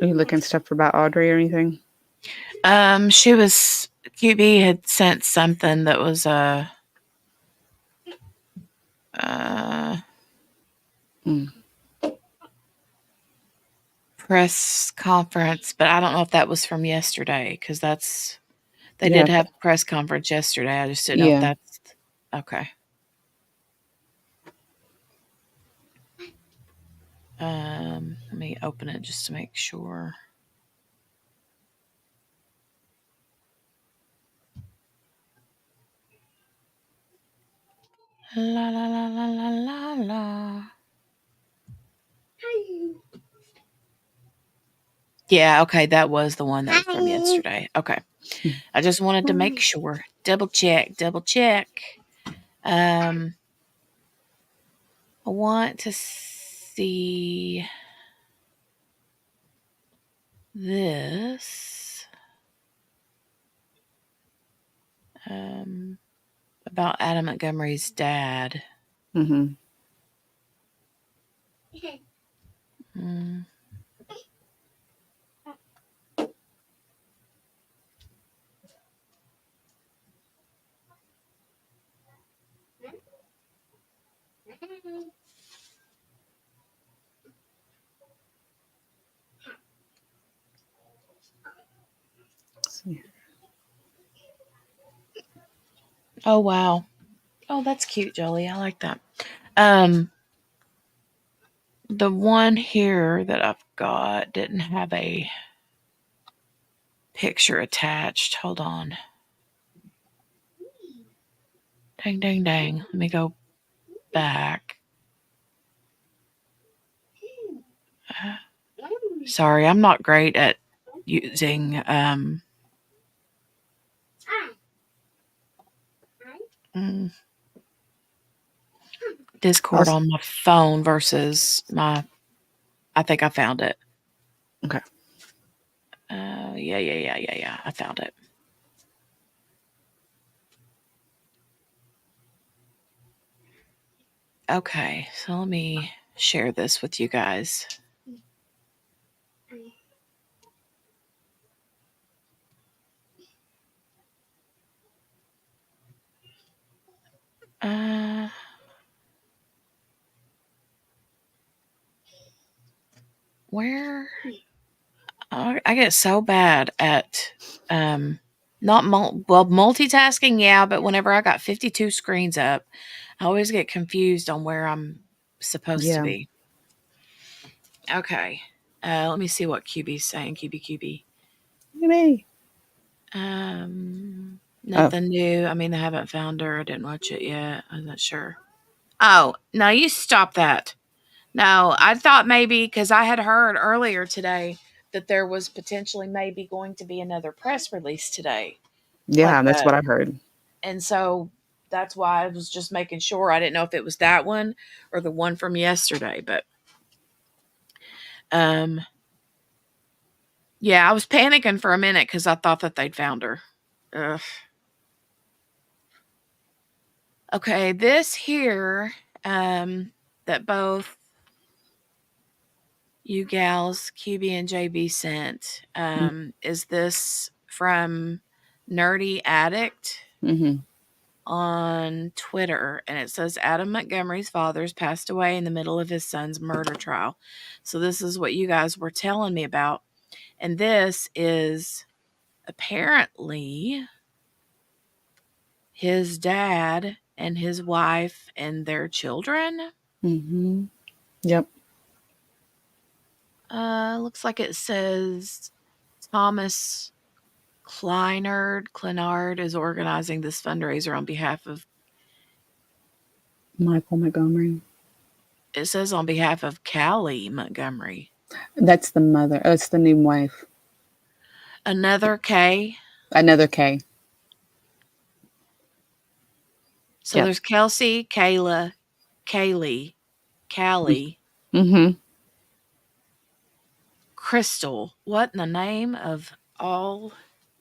Are you looking stuff about Audrey or anything? She was QB had sent something that was a press conference, but I don't know if that was from yesterday because they did have a press conference yesterday. I just didn't know if that's okay. Let me open it just to make sure. La la la la la la la. Yeah, okay, that was the one that was from yesterday. Okay. I just wanted to make sure. Double check. I want to see this about Adam Montgomery's dad. Mm-hmm. Oh wow. Oh, that's cute, Jolie. I like that. The one here that I've got didn't have a picture attached. Hold on. Dang. Let me go back. Sorry, I'm not great at using Discord on my phone versus my. I think I found it. Okay. Yeah. I found it. Okay, so let me share this with you guys. Where I get so bad at not multitasking, yeah, but whenever I got 52 screens up, I always get confused on where I'm supposed to be. Okay. Let me see what QB's saying. QB. Me. Nothing new. I mean, they haven't found her. I didn't watch it yet. I'm not sure. Oh, no, you stop that. No, I thought maybe because I had heard earlier today that there was potentially maybe going to be another press release today. Yeah, that's what I heard. And so that's why I was just making sure. I didn't know if it was that one or the one from yesterday, but yeah, I was panicking for a minute because I thought that they'd found her. Ugh. Okay, this here that both you gals, QB and JB, sent is this from Nerdy Addict on Twitter, and it says Adam Montgomery's father's passed away in the middle of his son's murder trial. So this is what you guys were telling me about, and this is apparently his dad and his wife and their children. Yep. Looks like it says Thomas Clinard is organizing this fundraiser on behalf of. Michael Montgomery. It says on behalf of Callie Montgomery. That's the mother. Oh, it's the new wife. Another K. Another K. So there's Kelsey, Kayla, Kaylee, Callie, Crystal. What in the name of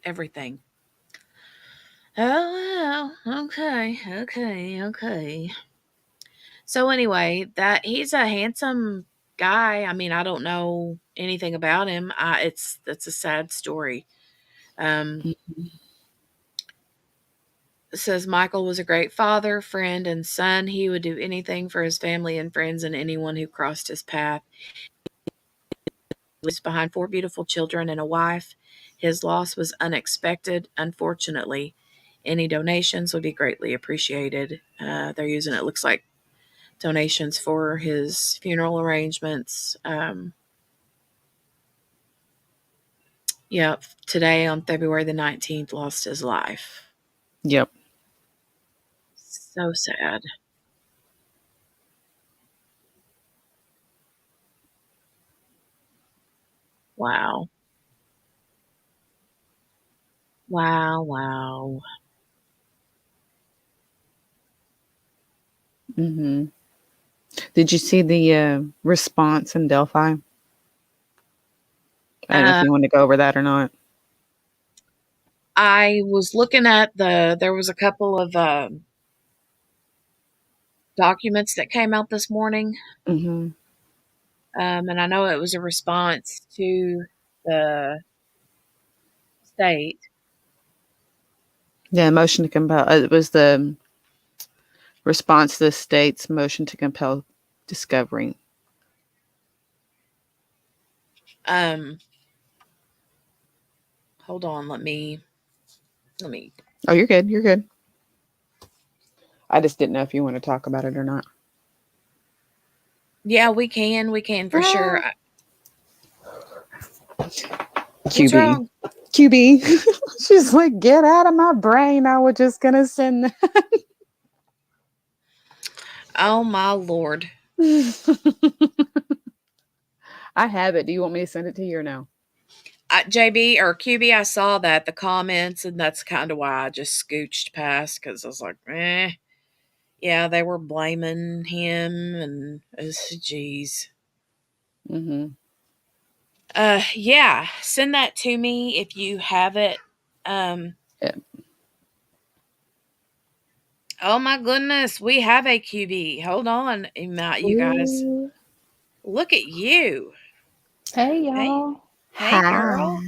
everything? Oh, okay. So anyway, that he's a handsome guy. I mean, I don't know anything about him. That's a sad story. It says Michael was a great father, friend, and son. He would do anything for his family and friends and anyone who crossed his path. He leaves behind 4 beautiful children and a wife. His loss was unexpected, unfortunately. Any donations would be greatly appreciated. They're using it looks like donations for his funeral arrangements. Today on February the 19th, lost his life. Yep. So sad. Wow. Did you see the response in Delphi? I don't know if you want to go over that or not. I was looking at there was a couple of documents that came out this morning. And I know it was a response to the state. Yeah, motion to compel. It was the response to the state's motion to compel discovery. Hold on, let me. Oh, you're good. You're good. I just didn't know if you want to talk about it or not. Yeah, we can for sure. QB. She's like, get out of my brain. I was just gonna send that. Oh my Lord. I have it. Do you want me to send it to you or no? JB or QB, I saw the comments, and that's kind of why I just scooched past, because I was like, yeah, they were blaming him, and geez. Yeah, send that to me if you have it. Oh my goodness, we have a QB. Hold on, you guys. Look at you. Hey, y'all. Hey, girl.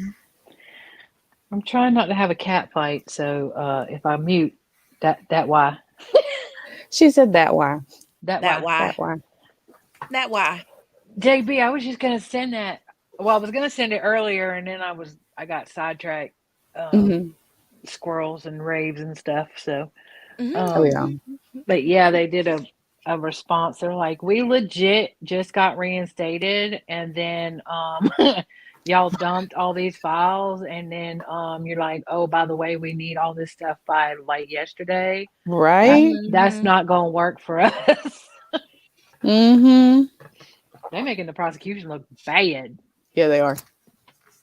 I'm trying not to have a cat fight, so if I mute, that why. She said that why. That why. JB, I was just gonna send that. Well, I was gonna send it earlier, and then I got sidetracked. Squirrels and raves and stuff. So, But yeah, they did a response. They're like, we legit just got reinstated, and then y'all dumped all these files, and then you're like, oh, by the way, we need all this stuff by like yesterday. Right? That's not gonna work for us. They're making the prosecution look bad. Yeah, they are.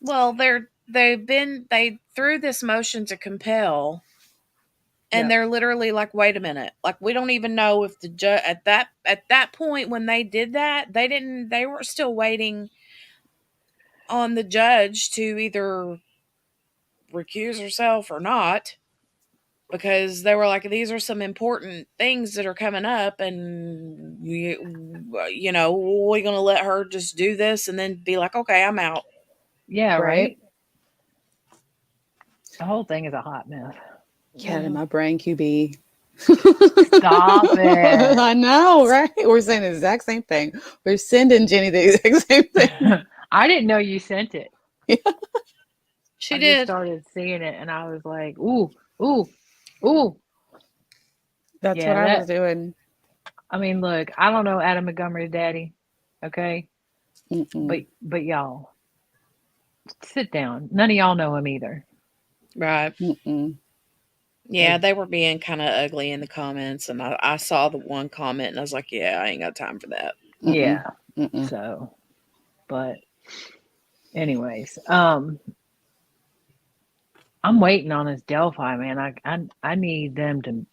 Well, they threw this motion to compel And they're literally like, wait a minute. Like, we don't even know if the judge at that point when they did that, they were still waiting on the judge to either recuse herself or not, because they were like, these are some important things that are coming up, and we're going to let her just do this and then be like, okay, I'm out. Yeah, right. The whole thing is a hot mess. Yeah, my brain QB. Stop it. I know, right? We're saying the exact same thing. We're sending Jenny the exact same thing. I didn't know you sent it. She I did. just started seeing it, and I was like, ooh, ooh, ooh. That's what I was doing. I mean, look, I don't know Adam Montgomery's daddy, okay? But y'all, sit down. None of y'all know him either. Right. Yeah, they were being kind of ugly in the comments, and I saw the one comment, and I was like, yeah, I ain't got time for that. Yeah. So, but anyways, I'm waiting on this Delphi, man. I need them to.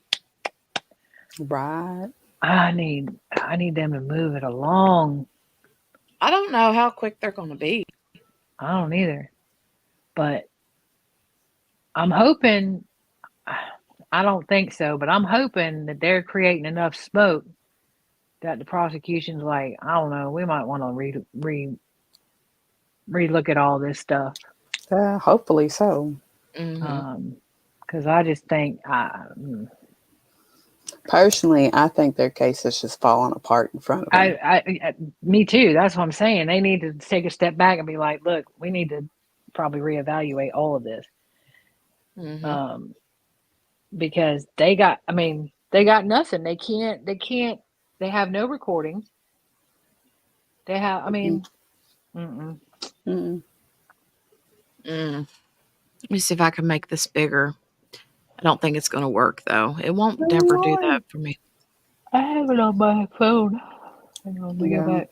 Right. I need them to move it along. I don't know how quick they're going to be. I don't either. But I'm hoping, I don't think so, but I'm hoping that they're creating enough smoke that the prosecution's like, I don't know, we might want to relook at all this stuff. Hopefully so. Because I just think, personally, I think their case is just falling apart in front of them. Me too. That's what I'm saying. They need to take a step back and be like, look, we need to probably reevaluate all of this. Because they got nothing. They have no recordings. They have, Let me see if I can make this bigger. I don't think it's going to work, though. It won't never do that for me. I have it on my phone. Hang on, let me go back.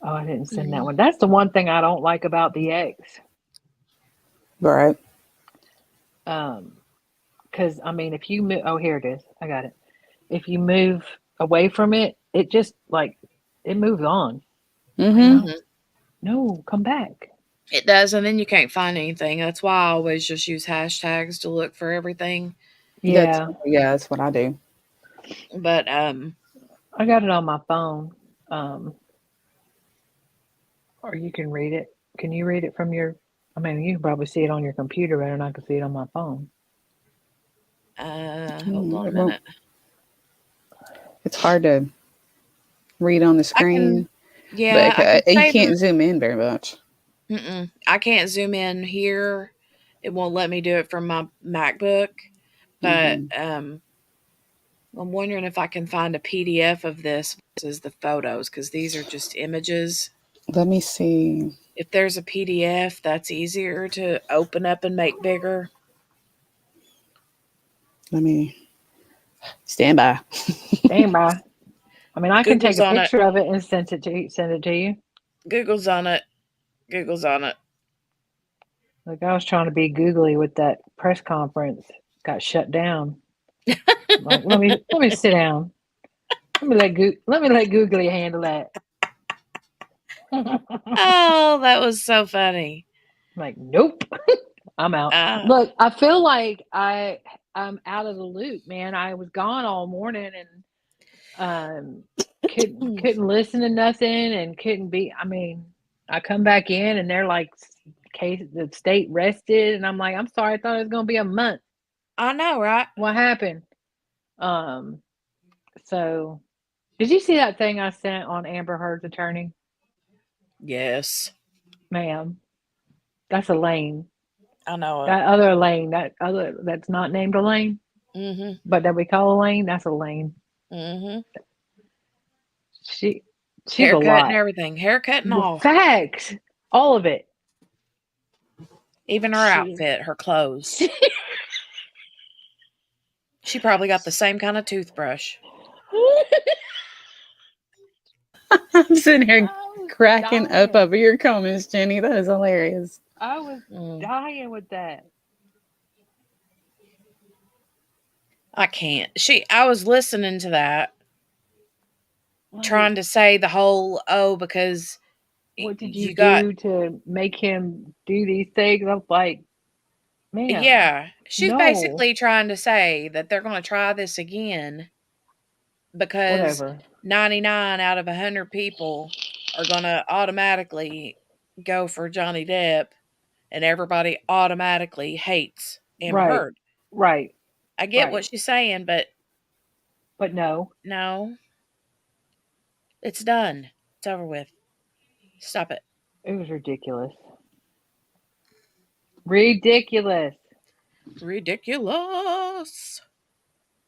Oh, I didn't send that one. That's the one thing I don't like about the X. Right. Because, if you move, here it is. I got it. If you move away from it, it just, it moves on. No, come back. It does, and then you can't find anything. That's why I always just use hashtags to look for everything. Yeah. That's what I do. But I got it on my phone. Or you can read it. Can you read it from your? You can probably see it on your computer better than I can see it on my phone. Hold on a minute. It's hard to read on the screen. But you can't zoom in very much. I can't zoom in here. It won't let me do it from my MacBook. But I'm wondering if I can find a PDF of this versus the photos, because these are just images. Let me see. If there's a PDF, that's easier to open up and make bigger. Let me stand by. Stand by. I can take a picture of it and send it to you. Google's on it. Like, I was trying to be googly with that press conference. Got shut down. Like, let me sit down. Let me let Googly handle that. Oh, that was so funny. Like, nope. I'm out. Look, I feel like I'm out of the loop, man. I was gone all morning and couldn't listen to nothing and couldn't be. I come back in and they're like, the state rested, and I'm like, I'm sorry, I thought it was gonna be a month. I know, right? What happened? So did you see that thing I sent on Amber Heard's attorney? Yes, ma'am. That's Elaine. I know it. That other Elaine, that's not named Elaine, but that we call Elaine, that's Elaine. She's haircut a lot. and everything, haircut and all. Facts, all of it. Even her outfit, her clothes. She probably got the same kind of toothbrush. I'm sitting here cracking up over your comments, Jenny. That is hilarious. I was dying with that. I can't. I was listening to that, trying to say the whole, because what did you got. do to make him do these things? I was like, man. Yeah. She's no. basically trying to say that they're going to try this again because Whatever. 99 out of 100 people are going to automatically go for Johnny Depp, and everybody automatically hates Amber Right. Heard. Right. I get Right. what she's saying, but no. No. It's done. It's over with. Stop it. It was ridiculous. Ridiculous. Ridiculous.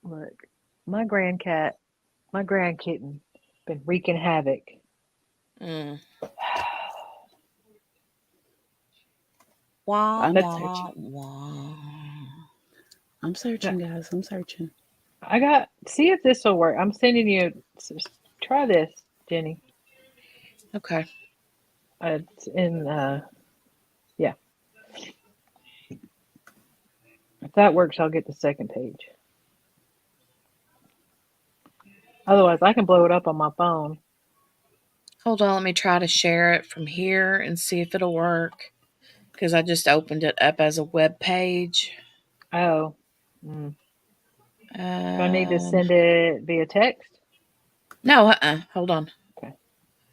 Look, my grandkitten, been wreaking havoc. Mm. I'm searching, guys. I'm searching. See if this will work. I'm sending you. Try this, Jenny. Okay. It's in. Yeah. If that works, I'll get the second page. Otherwise, I can blow it up on my phone. Hold on, let me try to share it from here and see if it'll work. Because I just opened it up as a web page. Oh. Do I need to send it via text? No, hold on. Okay.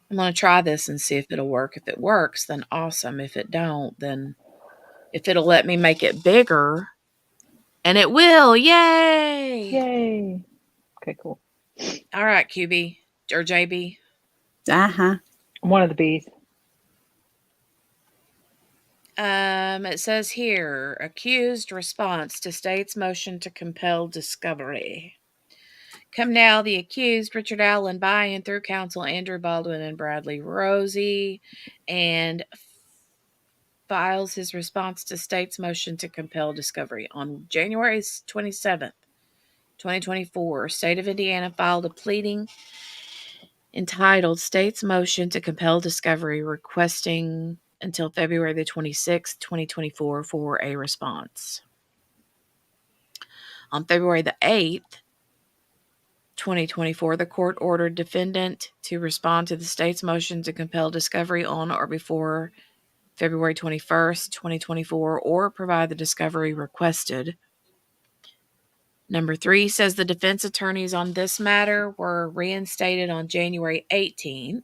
I'm going to try this and see if it'll work. If it works, then awesome. If it don't, then if it'll let me make it bigger. And it will. Yay! Yay. Okay, cool. All right, QB or JB. Uh-huh. One of the B's. It says here, accused response to state's motion to compel discovery. Come now, the accused, Richard Allen, by and through counsel Andrew Baldwin and Bradley Rosie, and files his response to state's motion to compel discovery. On January 27th, 2024, State of Indiana filed a pleading entitled State's Motion to Compel Discovery, requesting until February the 26th, 2024 for a response. On February the 8th, 2024, the court ordered defendant to respond to the state's motion to compel discovery on or before February 21st, 2024, or provide the discovery requested. Number 3 says the defense attorneys on this matter were reinstated on January 18th.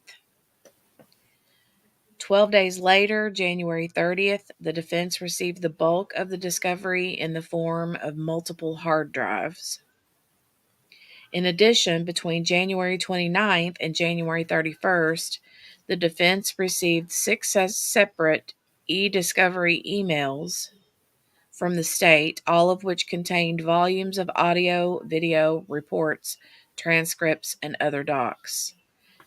12 days later, January 30th, the defense received the bulk of the discovery in the form of multiple hard drives. In addition, between January 29th and January 31st, the defense received 6 separate e-discovery emails from the state, all of which contained volumes of audio, video, reports, transcripts, and other docs.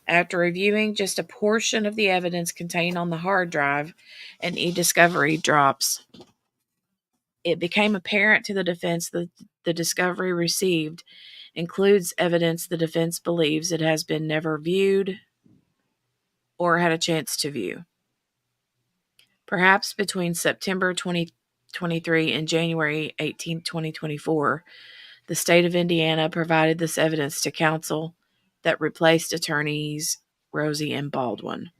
After reviewing just a portion of the evidence contained on the hard drive and e-discovery drops, it became apparent to the defense that the discovery received includes evidence the defense believes it has been never viewed or had a chance to view. Perhaps between September 2023 and January 18, 2024, the state of Indiana provided this evidence to counsel that replaced attorneys Rosie and Baldwin.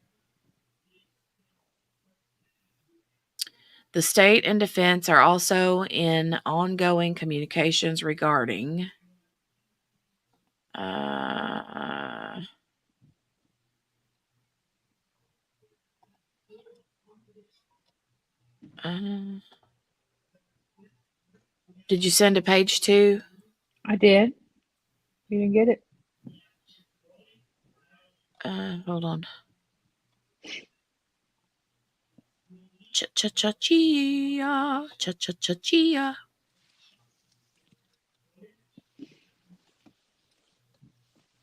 The state and defense are also in ongoing communications regarding did you send a page 2? I did. You didn't get it? Hold on. Cha-cha-cha-chia. Cha-cha-cha-chia.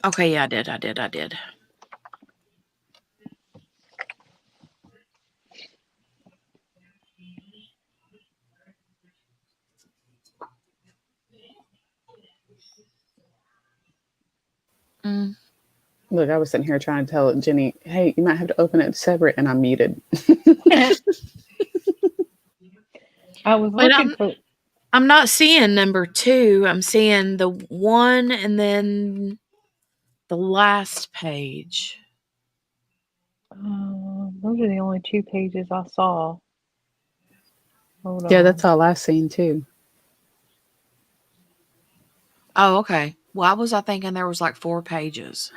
Okay, yeah, I did. Look, I was sitting here trying to tell Jenny, hey, you might have to open it separate, and I'm muted. I was looking for. I'm not seeing number 2. I'm seeing the 1 and then the last page. Those are the only 2 pages I saw. Hold Yeah, on. that's all I've seen too. Oh, okay. Why was I thinking there was like 4 pages?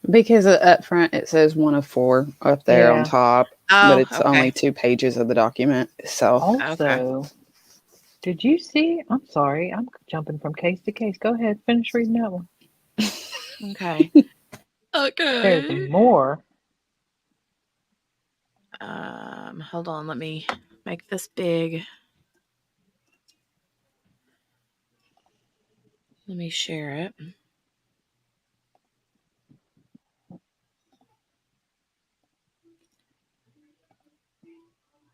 Because up front it says 1 of 4 up there on Yeah. top, but Oh, it's only okay. 2 pages of the document itself. Also, did you see? I'm sorry, I'm jumping from case to case. Go ahead, finish reading that one. Okay. There's Okay. more. Hold on. Let me make this big. Let me share it.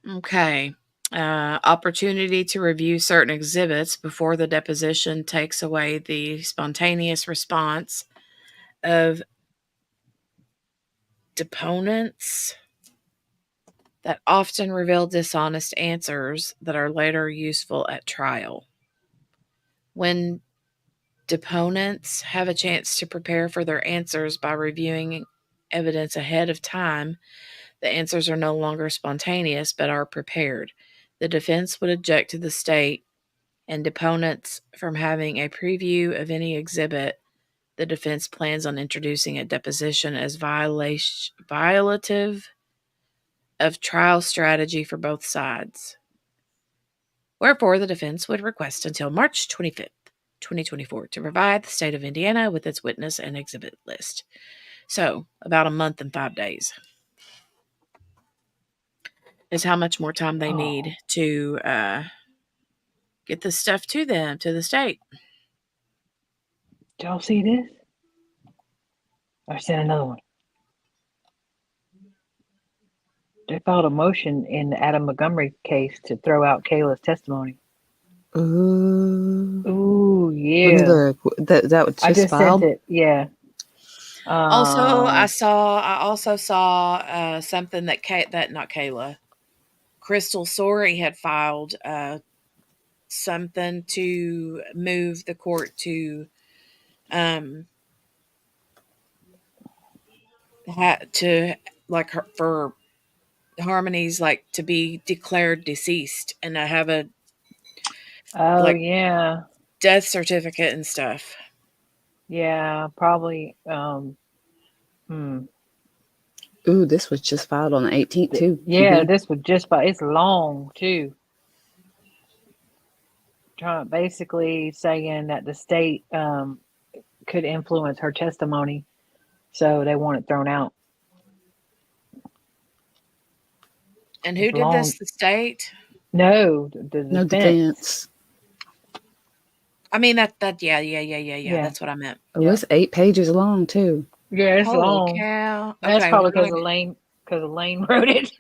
Okay. Opportunity to review certain exhibits before the deposition takes away the spontaneous response of deponents that often reveal dishonest answers that are later useful at trial. When deponents have a chance to prepare for their answers by reviewing evidence ahead of time, the answers are no longer spontaneous but are prepared. The defense would object to the state and deponents from having a preview of any exhibit the defense plans on introducing at deposition as violative of trial strategy for both sides. Wherefore, the defense would request until March 25th, 2024, to provide the state of Indiana with its witness and exhibit list. So, about a month and 5 days is how much more time they need to get this stuff to them, to the state. Did y'all see this? I sent another one. They filed a motion in the Adam Montgomery case to throw out Kayla's testimony. Ooh, Let me yeah. look. That was I just just filed? sent it. Yeah. Also, I also saw something that not Kayla, Crystal Sorey had filed something to move the court to like for Harmony's like to be declared deceased and to have a yeah. death certificate and stuff. Yeah, probably. Ooh, this was just filed on the 18th too. Yeah, QB. this was just by, it's long too. Basically saying that the state could influence her testimony, so they want it thrown out. And who did this? The state? No, the No defense. defense. I mean yeah. That's what I meant. Oh, it's 8 pages long too. Yeah, it's Holy long. cow. That's Okay, probably because Elaine wrote it.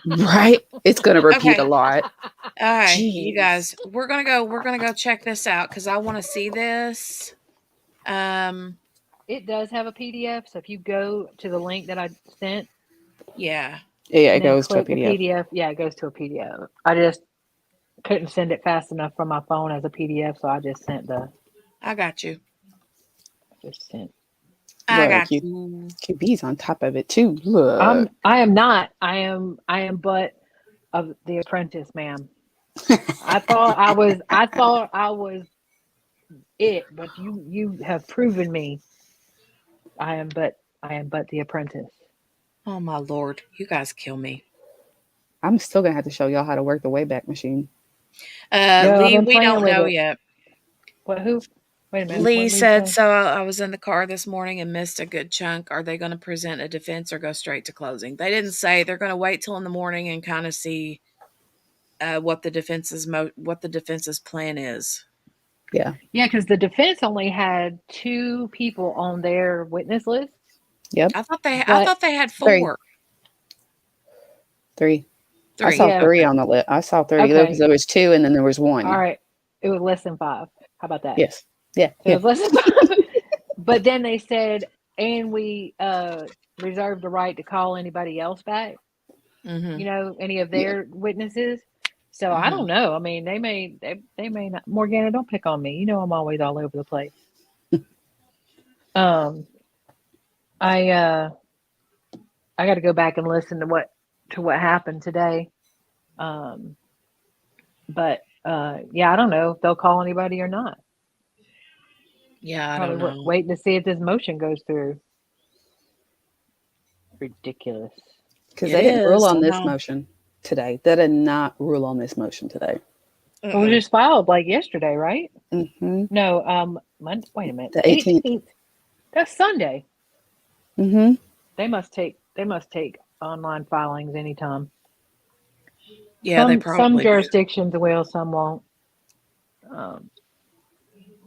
Right? It's gonna repeat a lot. All right, Jeez. you guys, we're gonna go check this out because I want to see this. It does have a PDF, so if you go to the link that I sent, yeah, it goes to a click the PDF. Yeah, it goes to a PDF. I just couldn't send it fast enough from my phone as a PDF, so I just sent I got you. Just sent. I Look, got you. QB's on top of it too. Look. I am not. I am but of The Apprentice, ma'am. I thought I was it, but you have proven me. I am but The Apprentice. Oh my Lord, you guys kill me. I'm still gonna have to show y'all how to work the Wayback Machine. Lee, we don't know yet. What? Who? Wait a minute. Lee said, so I was in the car this morning and missed a good chunk. Are they going to present a defense or go straight to closing? They didn't say. They're going to wait till in the morning and kind of see what the defense's plan is. Yeah. Yeah, because the defense only had 2 people on their witness list. Yep. I thought they had 4. 3. I saw 3 on the list. I saw 3. Okay. There was 2 and then there was 1. All right. It was less than 5. How about that? Yes. Yeah. So it was less than 5. But then they said, and we reserve the right to call anybody else back. Mm-hmm. You know, any of their witnesses. So I don't know. I mean, they may not. Morgana, don't pick on me. You know I'm always all over the place. I got to go back and listen to what happened today. But yeah, I don't know if they'll call anybody or not. Yeah, I Probably don't know. waiting to see if this motion goes through. Ridiculous. Because It they didn't rule is, on I this know. motion today. They did not rule on this motion today. It was just filed like yesterday, right? Mm-hmm. No, Monday. Wait a minute. The 18th. That's Sunday. Mm-hmm. They must take online filings anytime. Yeah, they Some probably do. jurisdictions will, some won't.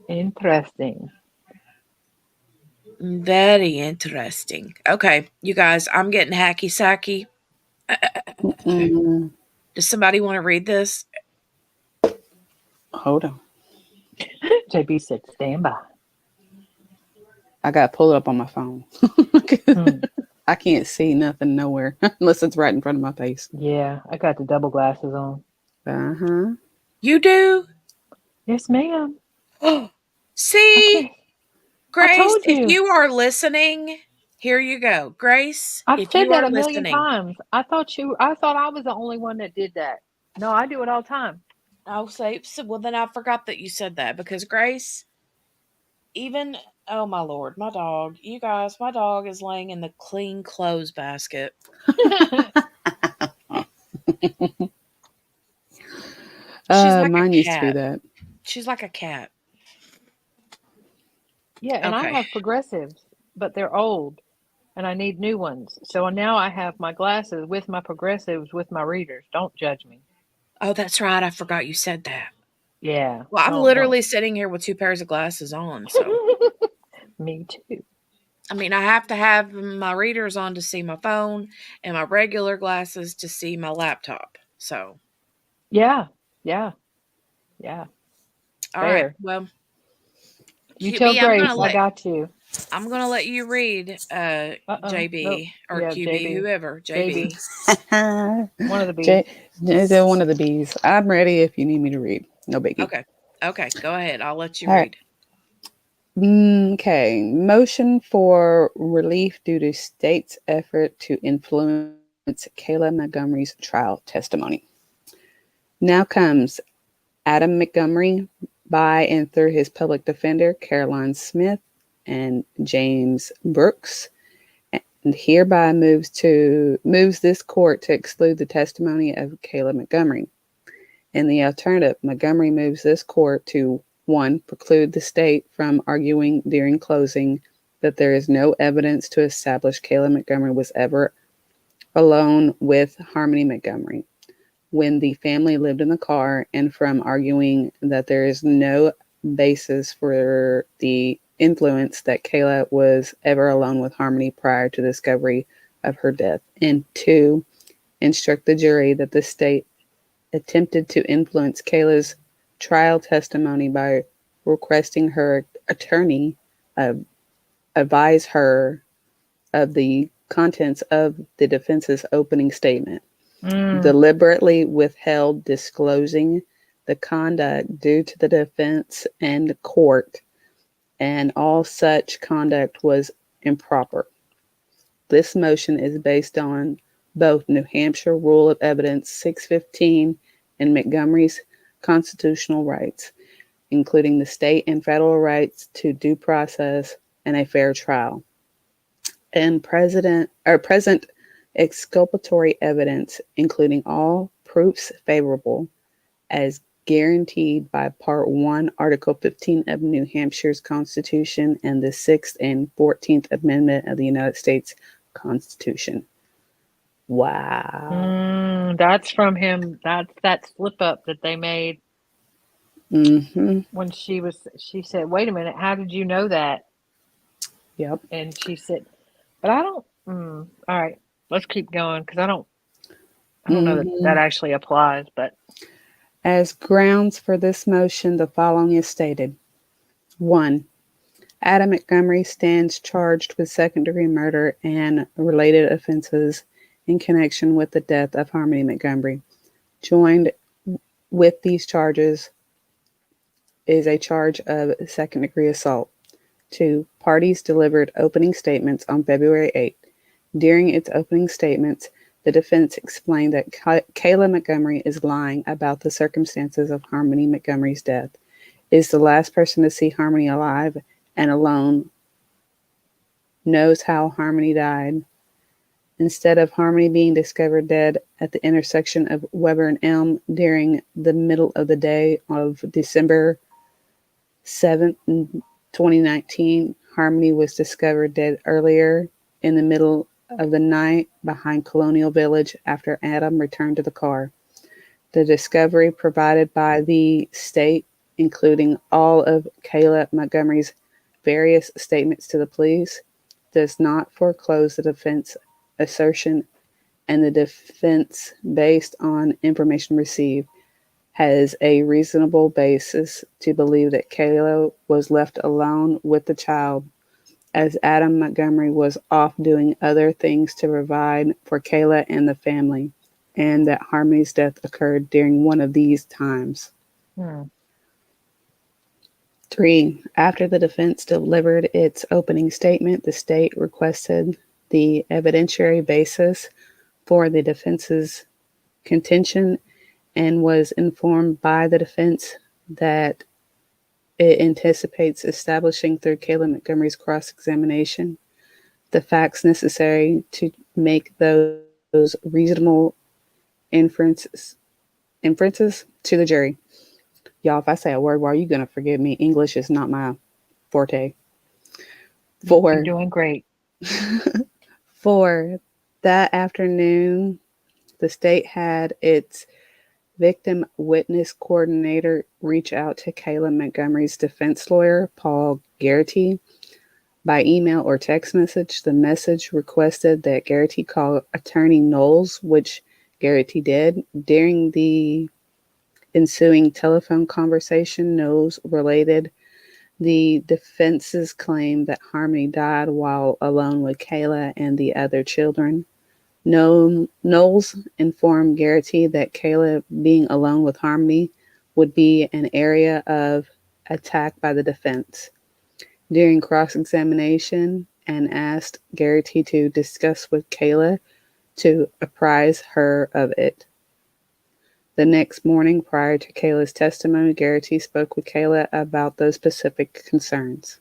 Interesting. Very interesting. Okay, you guys, I'm getting hacky sacky. Does somebody want to read this? Hold on. JB said, stand by. I got to pull it up on my phone. I can't see nothing nowhere unless it's right in front of my face. Yeah, I got the double glasses on. Uh-huh. You do? Yes, ma'am. See? Grace, told if you. you are listening, here you go. Grace, I've if said you that are a million listening. times. I thought I was the only one that did that. No, I do it all the time. I'll say, so, well, then I forgot that you said that because Grace, even, oh my Lord, my dog, you guys, my dog is laying in the clean clothes basket. She's like mine a used to be cat. that. She's like a cat. Yeah, and I Okay. have progressives, but they're old and I need new ones. So now I have my glasses with my progressives with my readers. Don't judge me. Oh, that's right. I forgot you said that. Yeah. Well, I'm don't. literally sitting here with 2 pairs of glasses on, so. Me too. I mean, I have to have my readers on to see my phone and my regular glasses to see my laptop. So, Yeah. all Fair. right. Well, You tell QB, Grace I got you. I'm gonna let you read JB Nope. or Yeah, QB, JB. whoever. JB. One of the B's. One of the B's. I'm ready if you need me to read. No biggie. Okay. Go ahead. I'll let you All read. Right. Okay. Motion for relief due to state's effort to influence Kayla Montgomery's trial testimony. Now comes Adam Montgomery by and through his public defender, Caroline Smith and James Brooks, and hereby moves this court to exclude the testimony of Kayla Montgomery. In the alternative, Montgomery moves this court to 1. Preclude the state from arguing during closing that there is no evidence to establish Kayla Montgomery was ever alone with Harmony Montgomery when the family lived in the car, and from arguing that there is no basis for the influence that Kayla was ever alone with Harmony prior to the discovery of her death. And 2, instruct the jury that the state attempted to influence Kayla's trial testimony by requesting her attorney advise her of the contents of the defense's opening statement. Deliberately withheld disclosing the conduct due to the defense and court, and all such conduct was improper. This motion is based on both New Hampshire Rule of Evidence 615 and Montgomery's constitutional rights, including the state and federal rights to due process and a fair trial, and present exculpatory evidence, including all proofs favorable, as guaranteed by Part 1, Article 15 of New Hampshire's Constitution and the 6th and 14th Amendment of the United States Constitution. Wow. That's from him. That's that slip up that they made when she said, wait a minute, how did you know that? Yep. And she said, but I don't, all right, let's keep going because I don't know that actually applies, but. As grounds for this motion, the following is stated. 1. Adam Montgomery stands charged with second-degree murder and related offenses in connection with the death of Harmony Montgomery, joined with these charges is a charge of second-degree assault. 2. Parties delivered opening statements on February 8th. During its opening statements, the defense explained that Kayla Montgomery is lying about the circumstances of Harmony Montgomery's death, is the last person to see Harmony alive and alone, knows how Harmony died. Instead of Harmony being discovered dead at the intersection of Weber and Elm during the middle of the day of December 7th, 2019, Harmony was discovered dead earlier in the middle of the night behind Colonial Village after Adam returned to the car. The discovery provided by the state, including all of Kayla Montgomery's various statements to the police, does not foreclose the defense assertion, and the defense, based on information received, has a reasonable basis to believe that Kayla was left alone with the child, as Adam Montgomery was off doing other things to provide for Kayla and the family, and that Harmony's death occurred during one of these times. 3. After the defense delivered its opening statement, the state requested the evidentiary basis for the defense's contention and was informed by the defense that it anticipates establishing through Kayla Montgomery's cross-examination the facts necessary to make those reasonable inferences to the jury. Y'all, if I say a word, why are you going to forgive me? English is not my forte. 4. You're doing great. 4. That afternoon, the state had its victim witness coordinator reach out to Kayla Montgomery's defense lawyer, Paul Garrity, by email or text message. The message requested that Garrity call attorney Knowles, which Garrity did. During the ensuing telephone conversation, Knowles related the defense's claim that Harmony died while alone with Kayla and the other children. Knowles informed Garrity that Kayla being alone with Harmony would be an area of attack by the defense. During cross-examination, and asked Garrity to discuss with Kayla to apprise her of it. The next morning, prior to Kayla's testimony, Garrity spoke with Kayla about those specific concerns.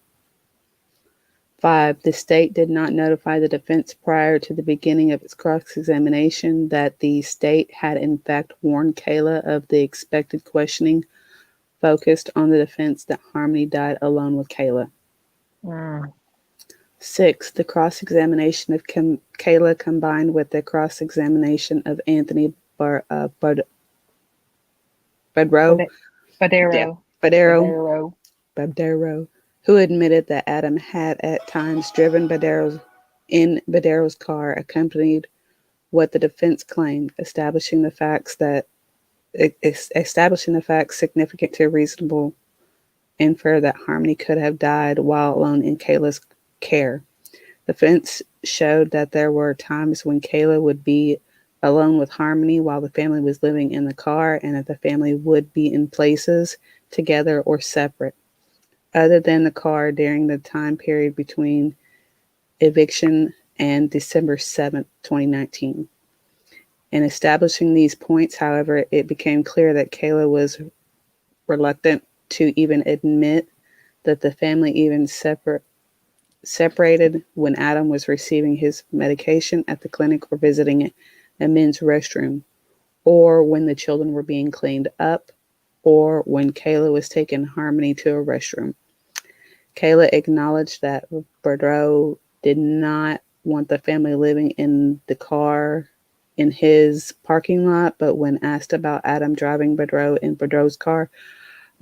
5. The state did not notify the defense prior to the beginning of its cross-examination that the state had in fact warned Kayla of the expected questioning focused on the defense that Harmony died alone with Kayla. 6. The cross-examination of Kayla combined with the cross-examination of Anthony Badero, who admitted that Adam had at times driven Badero's car, accompanied what the defense claimed, establishing the facts significant to reasonable infer that Harmony could have died while alone in Kayla's care. The defense showed that there were times when Kayla would be alone with Harmony while the family was living in the car, and that the family would be in places together or separate, other than the car during the time period between eviction and December 7th, 2019. In establishing these points, however, it became clear that Kayla was reluctant to even admit that the family even separated when Adam was receiving his medication at the clinic or visiting a men's restroom, or when the children were being cleaned up, or when Kayla was taking Harmony to a restroom. Kayla acknowledged that Badero did not want the family living in the car in his parking lot, but when asked about Adam driving Badero in Badero's car,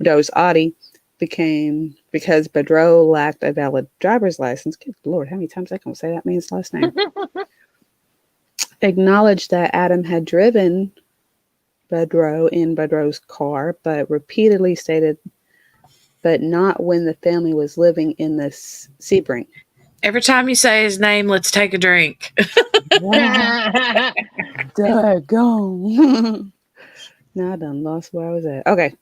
Badero's Audi, because Badero lacked a valid driver's license. Good Lord, how many times I can say that man's last name? Acknowledged that Adam had driven Badero in Badero's car, but repeatedly stated, but not when the family was living in the Sebring. Every time you say his name, let's take a drink. Daggone. Now I done lost where I was at. Okay.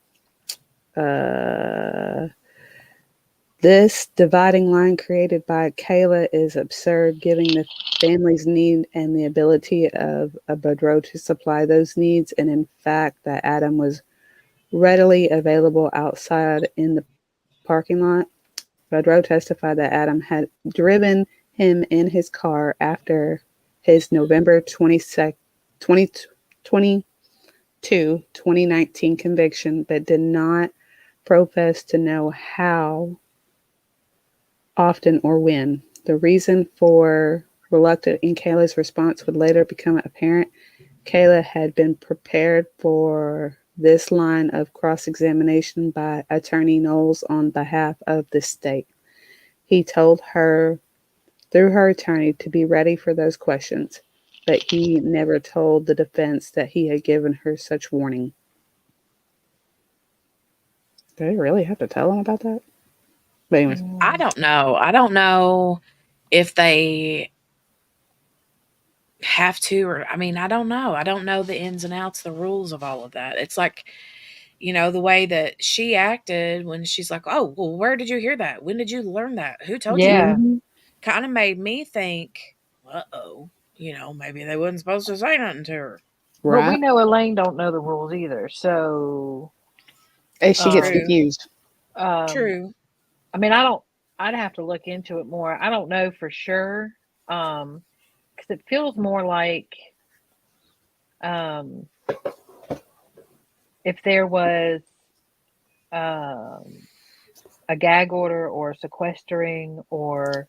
This dividing line created by Kayla is absurd, giving the family's need and the ability of a Boudreaux to supply those needs, and in fact that Adam was readily available outside in the parking lot. Boudreaux testified that Adam had driven him in his car after his November 2019 conviction, but did not profess to know how often or when. The reason for reluctance in Kayla's response would later become apparent. Kayla had been prepared for this line of cross-examination by Attorney Knowles on behalf of the state. He told her, through her attorney, to be ready for those questions, but he never told the defense that he had given her such warning. Do they really have to tell him about that? But anyways. I don't know. I don't know if they have to, or I mean, I don't know. I don't know the ins and outs, the rules of all of that. It's like, the way that she acted when she's like, "Oh, well, where did you hear that? When did you learn that? Who told you Yeah. that?" Kind of made me think, uh-oh, maybe they wasn't supposed to say nothing to her. But we know Elaine don't know the rules either, so she gets confused. True. I mean, I'd have to look into it more. I don't know for sure. Because it feels more like if there was a gag order or sequestering, or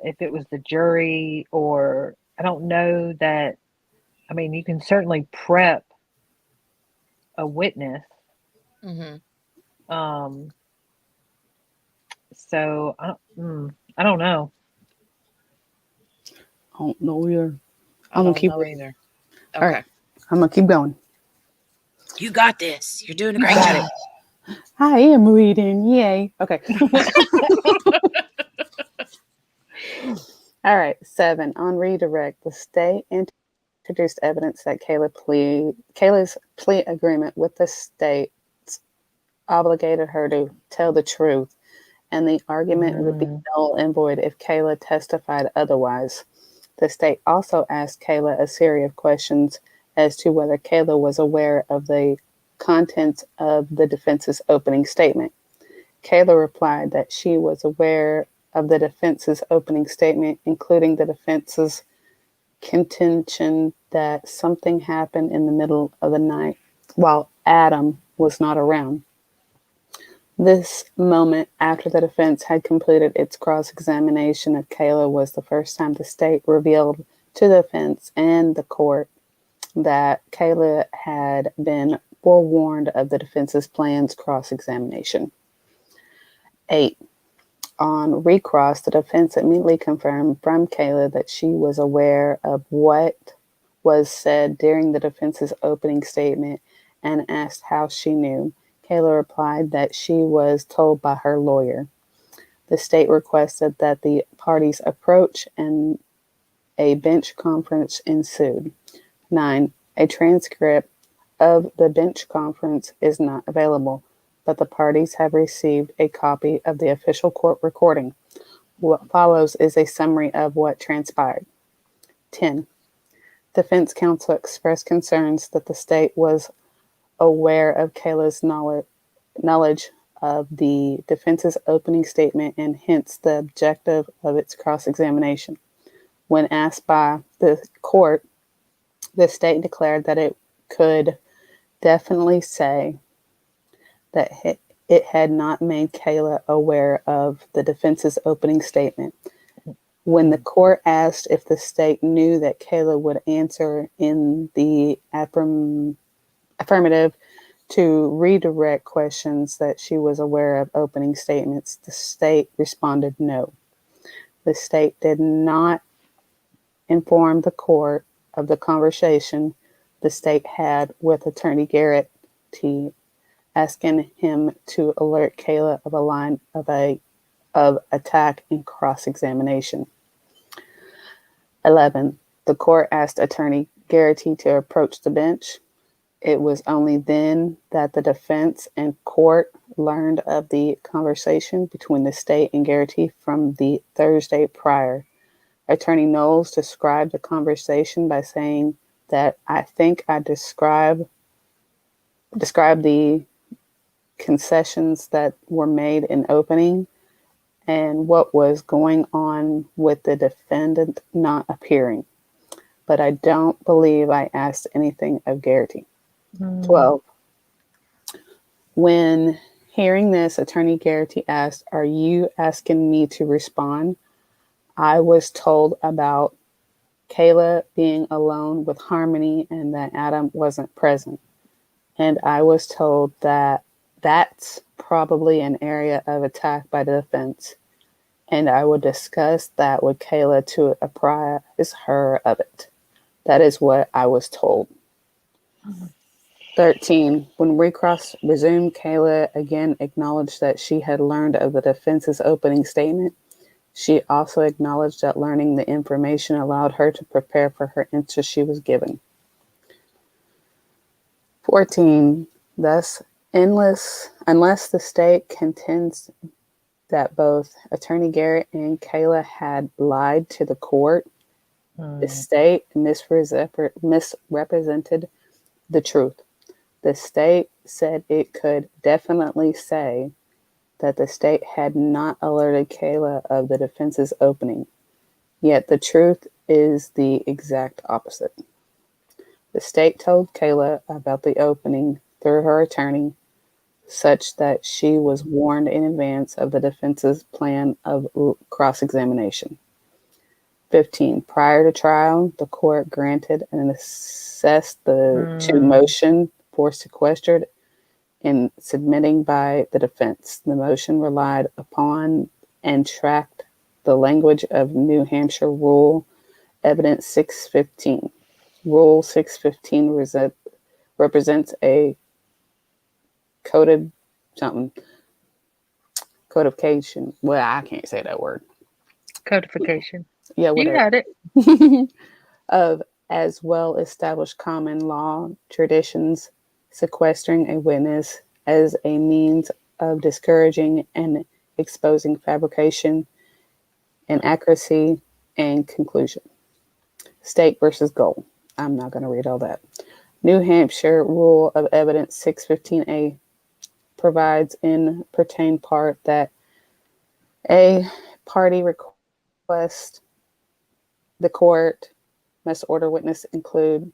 if it was the jury, or I don't know that. I mean, you can certainly prep a witness. Mm-hmm. So I don't know. I don't know either. I don't know either. Okay. All right. I'm going to keep going. You got this. You're doing a great job. I am reading. Yay. Okay. All right. 7. On redirect, the state introduced evidence that Kayla's plea agreement with the state obligated her to tell the truth, and the argument would be null and void if Kayla testified otherwise. The state also asked Kayla a series of questions as to whether Kayla was aware of the contents of the defense's opening statement. Kayla replied that she was aware of the defense's opening statement, including the defense's contention that something happened in the middle of the night while Adam was not around. This moment after the defense had completed its cross-examination of Kayla was the first time the state revealed to the defense and the court that Kayla had been forewarned of the defense's plans cross-examination. 8. On recross, the defense immediately confirmed from Kayla that she was aware of what was said during the defense's opening statement and asked how she knew. Kayla replied that she was told by her lawyer. The state requested that the parties approach, and a bench conference ensued. 9. A transcript of the bench conference is not available, but the parties have received a copy of the official court recording. What follows is a summary of what transpired. 10. Defense counsel expressed concerns that the state was aware of Kayla's knowledge of the defense's opening statement and hence the objective of its cross-examination. When asked by the court, the state declared that it could definitely say that it had not made Kayla aware of the defense's opening statement. When the court asked if the state knew that Kayla would answer in the affirmative to redirect questions that she was aware of opening statements, the state responded no. The state did not inform the court of the conversation the state had with Attorney Garrett T, asking him to alert Kayla of a line of attack and cross-examination. 11. The court asked Attorney Garrity to approach the bench. It was only then that the defense and court learned of the conversation between the state and Garrity from the Thursday prior. Attorney Knowles described the conversation by saying that I think I describe the concessions that were made in opening and what was going on with the defendant not appearing. But I don't believe I asked anything of Garrity. 12. When hearing this, Attorney Garrity asked, "Are you asking me to respond?" I was told about Kayla being alone with Harmony and that Adam wasn't present. And I was told that that's probably an area of attack by the defense. And I would discuss that with Kayla to apprise her of it. That is what I was told. 13. When recross resumed, Kayla again acknowledged that she had learned of the defense's opening statement. She also acknowledged that learning the information allowed her to prepare for her answer she was given. 14. Thus, unless the state contends that both Attorney Garrett and Kayla had lied to the court, the state misrepresented the truth. The state said it could definitely say that the state had not alerted Kayla of the defense's opening. Yet the truth is the exact opposite. The state told Kayla about the opening through her attorney, such that she was warned in advance of the defense's plan of cross-examination. 15. Prior to trial, the court granted and assessed the two motion for sequestered in submitting by the defense. The motion relied upon and tracked the language of New Hampshire Rule Evidence 615. Rule 615 represents a codification. Well, I can't say that word. Codification. Yeah, You whatever. got it. Of as well established common law traditions, sequestering a witness as a means of discouraging and exposing fabrication, inaccuracy, and conclusion. State versus Gold. I'm not going to read all that. New Hampshire Rule of Evidence 615A provides in pertain part that a party request the court must order witnesses include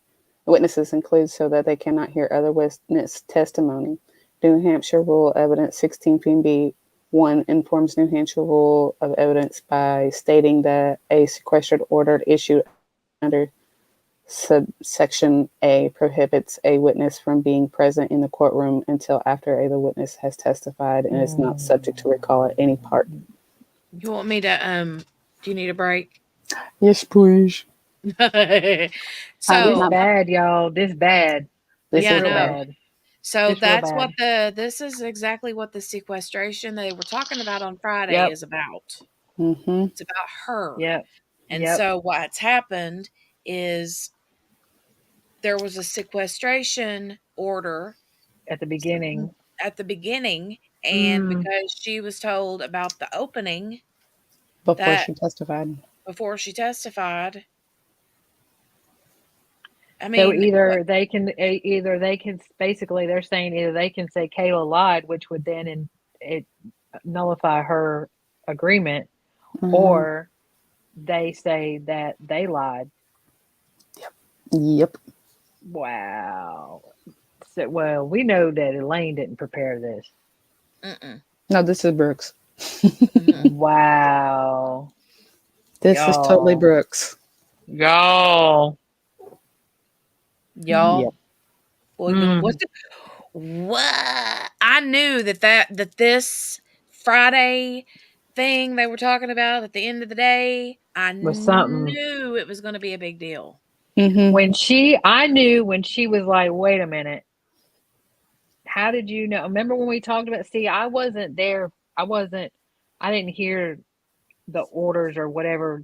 so that they cannot hear other witness testimony. New Hampshire Rule Evidence 16b 1 informs New Hampshire Rule of Evidence by stating that a sequestered order issued under subsection A prohibits a witness from being present in the courtroom until after the witness has testified and is not subject to recall at any part. You want me to do you need a break? Yes, please. This bad, y'all. This bad. Yeah, Real no. bad. So This real that's bad. what this is exactly what the sequestration they were talking about on Friday is about. Mm-hmm. It's about her. Yep. And so what's happened is there was a sequestration order at the beginning. And because she was told about the opening before she testified. I mean, so either they can basically they're saying either they can say Kayla lied, which would then nullify her agreement, or they say that they lied. Yep. Wow. So, well, we know that Elaine didn't prepare this. No, this is Brooks. Wow. This is totally Brooks. Y'all. Well, what? I knew that this Friday thing they were talking about at the end of the day, I knew it was going to be a big deal. I knew when she was like, wait a minute, how did you know? Remember when we talked about, I wasn't there. I didn't hear the orders or whatever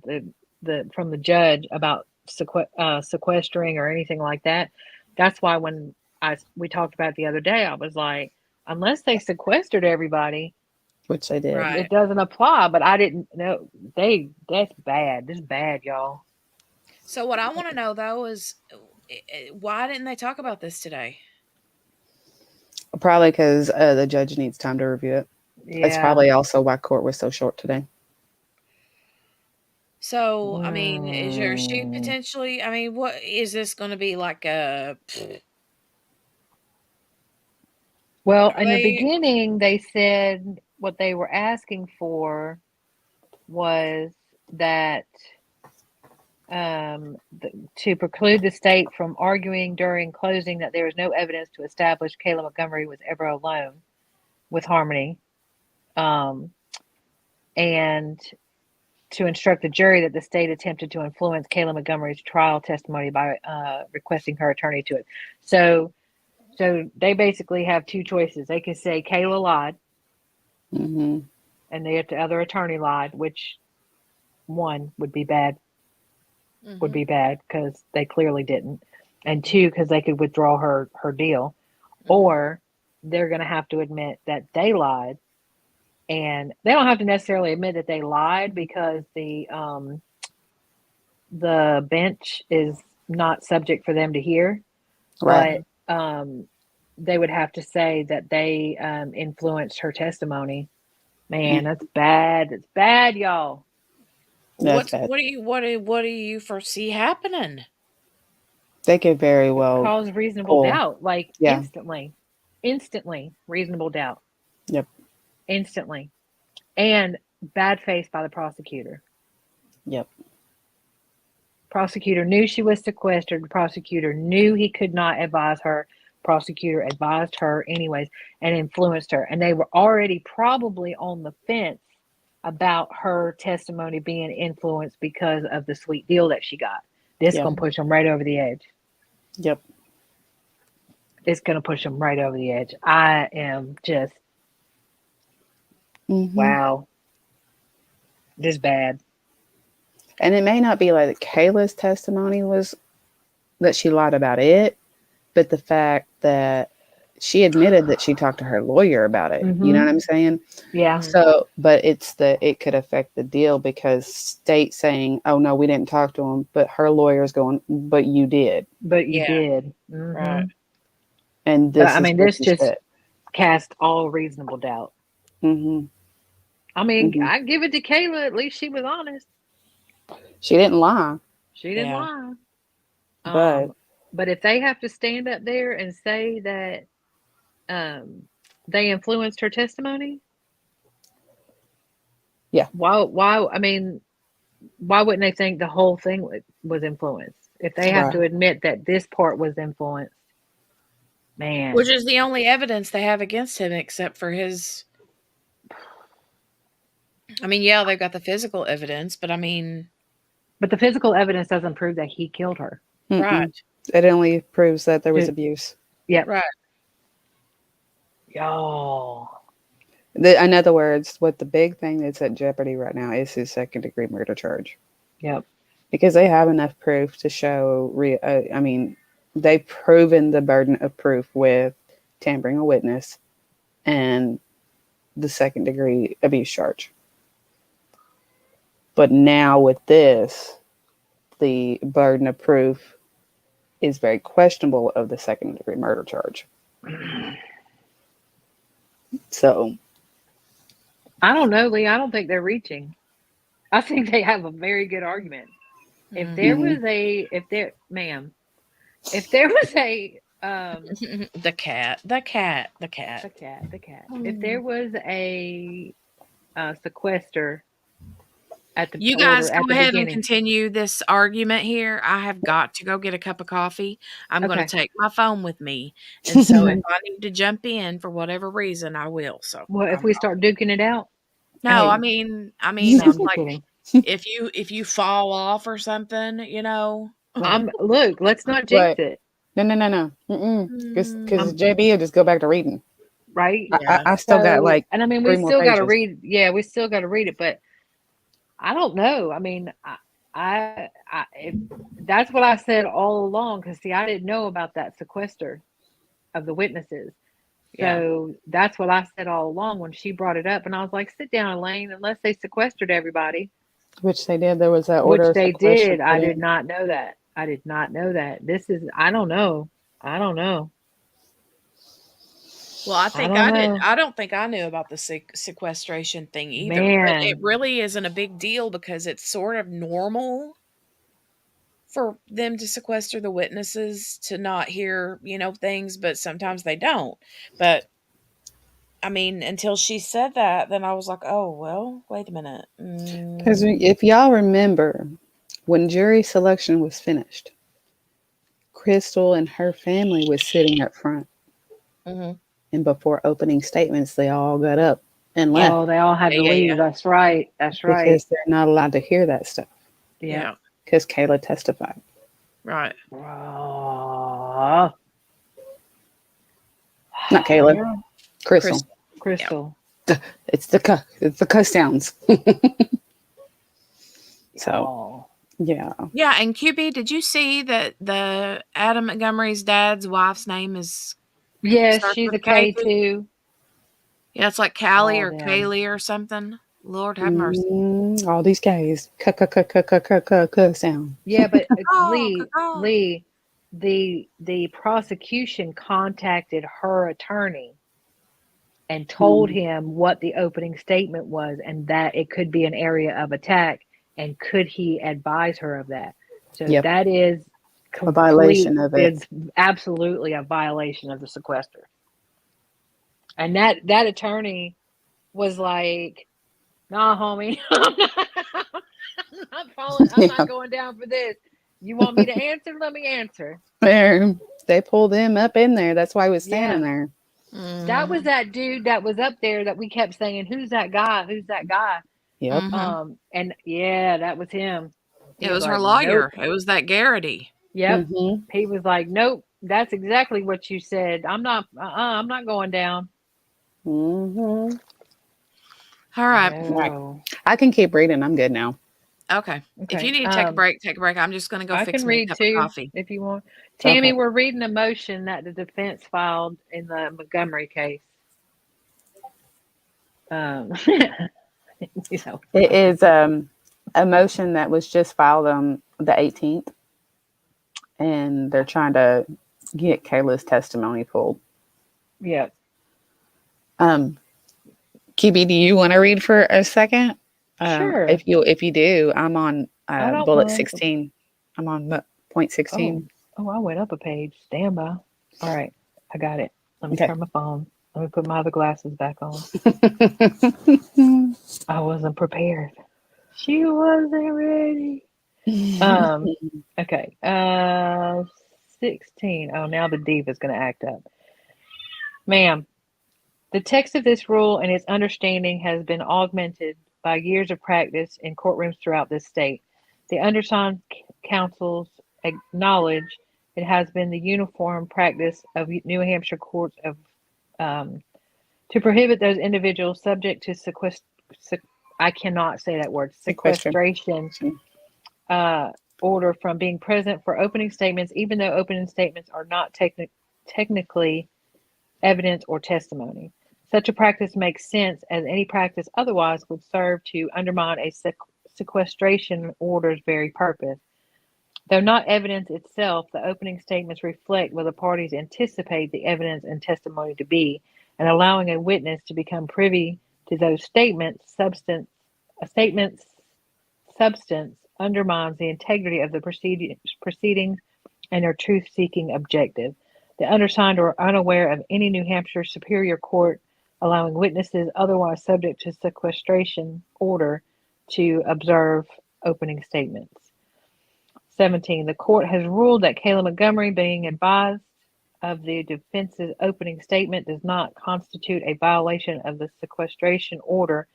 from the judge about sequestering or anything like that. That's why when we talked about the other day. I was like, unless they sequestered everybody, Which they did. Right. it doesn't apply. But I didn't know that's bad. This is bad, y'all. So what I want to know though is why didn't they talk about this today? Probably because the judge needs time to review it. It's Yeah. probably also why court was so short today. So, I mean, is she potentially, I mean, what is this going to be like a Well, are in the they beginning, they said what they were asking for was that to preclude the state from arguing during closing that there is no evidence to establish Kayla Montgomery was ever alone with Harmony, and to instruct the jury that the state attempted to influence Kayla Montgomery's trial testimony by requesting her attorney to it. So they basically have two choices. They can say Kayla lied, Mm-hmm. and the other attorney lied, which one would be bad. Would be bad because they clearly didn't, and two, because they could withdraw her deal, or they're going to have to admit that they lied, and they don't have to necessarily admit that they lied because the bench is not subject for them to hear, Right. but they would have to say that they influenced her testimony. Man, that's bad. It's bad, y'all. what do you foresee happening? They could very well Cause reasonable doubt, like Yeah. instantly reasonable doubt. Yep. Instantly. And bad faith by the prosecutor. Yep. Prosecutor knew she was sequestered. Prosecutor knew he could not advise her. Prosecutor advised her anyways and influenced her. And they were already probably on the fence about her testimony being influenced because of the sweet deal that she got. This Yep. gonna push them right over the edge. Yep. It's gonna push them right over the edge. I am just wow. This is bad. And it may not be like Kayla's testimony was that she lied about it, but the fact that she admitted that she talked to her lawyer about it. You know what I'm saying? Yeah. So, but it could affect the deal because state saying, "Oh no, we didn't talk to him," but her lawyer's going, "But you did." But you did. Right. And But this I is mean, what this she just said. cast all reasonable doubt. Mm-hmm. I mean, I give it to Kayla. At least she was honest. She didn't lie. She didn't lie. But if they have to stand up there and say that they influenced her testimony, yeah. Why? I mean, why wouldn't they think the whole thing was influenced? If they have to admit that this part was influenced, man. Which is the only evidence they have against him except for his. I mean, yeah, they've got the physical evidence, but I mean. But the physical evidence doesn't prove that he killed her. Right. It only proves that there was abuse. Yep. Right. Y'all. In other words, what the big thing that's at jeopardy right now is his second-degree murder charge. Yep. Because they have enough proof to show. I mean, they've proven the burden of proof with tampering a witness and the second-degree abuse charge. But now with this, the burden of proof is very questionable of the second-degree murder charge. So, I don't know, Lee. I don't think they're reaching. I think they have a very good argument. If there was if there was a the cat. If there was a sequester at the you guys at go the ahead beginning. and continue this argument here. I have got to go get a cup of coffee. I'm going to take my phone with me, and so if I need to jump in for whatever reason, I will. So, well, if we start duking it out, no, hey. I mean, No, I'm it's just like kidding. if you fall off or something, you know. Look, let's not jinx it. No. Because JB will just go back to reading. Right? I still got like. And I mean, we still got to read. Yeah, we still got to read it, but I don't know. I mean, that's what I said all along. Because see, I didn't know about that sequester. of the witnesses. Yeah. So that's what I said all along when she brought it up. And I was like, sit down, Elaine, unless they sequestered everybody, Which they did. There was that which order of they sequestration did. I put did in. not know that. I did not know that. This is, I don't know. I don't know. Well, I I think don't I did. know. I don't think I knew about the sequestration thing either. But it Man. really isn't a big deal because it's sort of normal for them to sequester the witnesses to not hear, things, but sometimes they don't. But I mean, until she said that, then I was like, oh, well, wait a minute. Because if y'all remember, when jury selection was finished, Crystal and her family was sitting up front. Mhm. And before opening statements, they all got up and left Oh, they all had to leave. That's right. That's right. because they're not allowed to hear that stuff. Yeah. Because Kayla testified. Right. Oh. Not Kayla. Yeah. Crystal. Crystal. It's the cuss sounds. So, yeah. Yeah, and QB, did you see that the Adam Montgomery's dad's wife's name is Yes, starts she's with a a K? K too. Yeah, it's like Callie All or them. Kaylee or something. Lord have mercy. All these K's. Sound. Yeah, but Oh, Lee, the prosecution contacted her attorney and told him what the opening statement was and that it could be an area of attack, and could he advise her of that. So Yep. that is A violation of it. It's absolutely a violation of the sequester. And that attorney was like, nah, homie, I'm not going down for this. You want me to answer? Let me answer. There, they pulled him up in there. That's why he was standing there. That was that dude that was up there that we kept saying, who's that guy? Who's that guy? Yep. And yeah, that was him. He It was her like, lawyer. nope. It was that Garrity. Yep. He was like, nope, that's exactly what you said. I'm not going down. All right. No. I can keep reading. I'm good now. Okay. If you need to take a break, take a break. I'm just going to go I fix can me a read cup too, of coffee. if you want. Tammy, Okay. we're reading a motion that the defense filed in the Montgomery case. It is a motion that was just filed on the 18th, and they're trying to get Kayla's testimony pulled. Yeah. QB, do you want to read for a second? Sure. If you do, I'm on bullet mind. 16. I'm on point 16. Oh, I went up a page. Stand by. All right, I got it. Let me Okay. turn my phone. Let me put my other glasses back on. I wasn't prepared. She wasn't ready. Okay. 16. Oh, now the diva's going to act up. Ma'am, the text of this rule and its understanding has been augmented by years of practice in courtrooms throughout this state. The undersigned counsels acknowledge it has been the uniform practice of New Hampshire courts of to prohibit those individuals subject to I cannot say that word, sequestration order from being present for opening statements, even though opening statements are not technically evidence or testimony. Such a practice makes sense, as any practice otherwise would serve to undermine a sequestration order's very purpose. Though not evidence itself, the opening statements reflect what the parties anticipate the evidence and testimony to be, and allowing a witness to become privy to those statements' substance undermines the integrity of the proceedings and their truth-seeking objective. The undersigned are unaware of any New Hampshire Superior Court allowing witnesses otherwise subject to sequestration order to observe opening statements. 17. The court has ruled that Kayla Montgomery being advised of the defense's opening statement does not constitute a violation of the sequestration order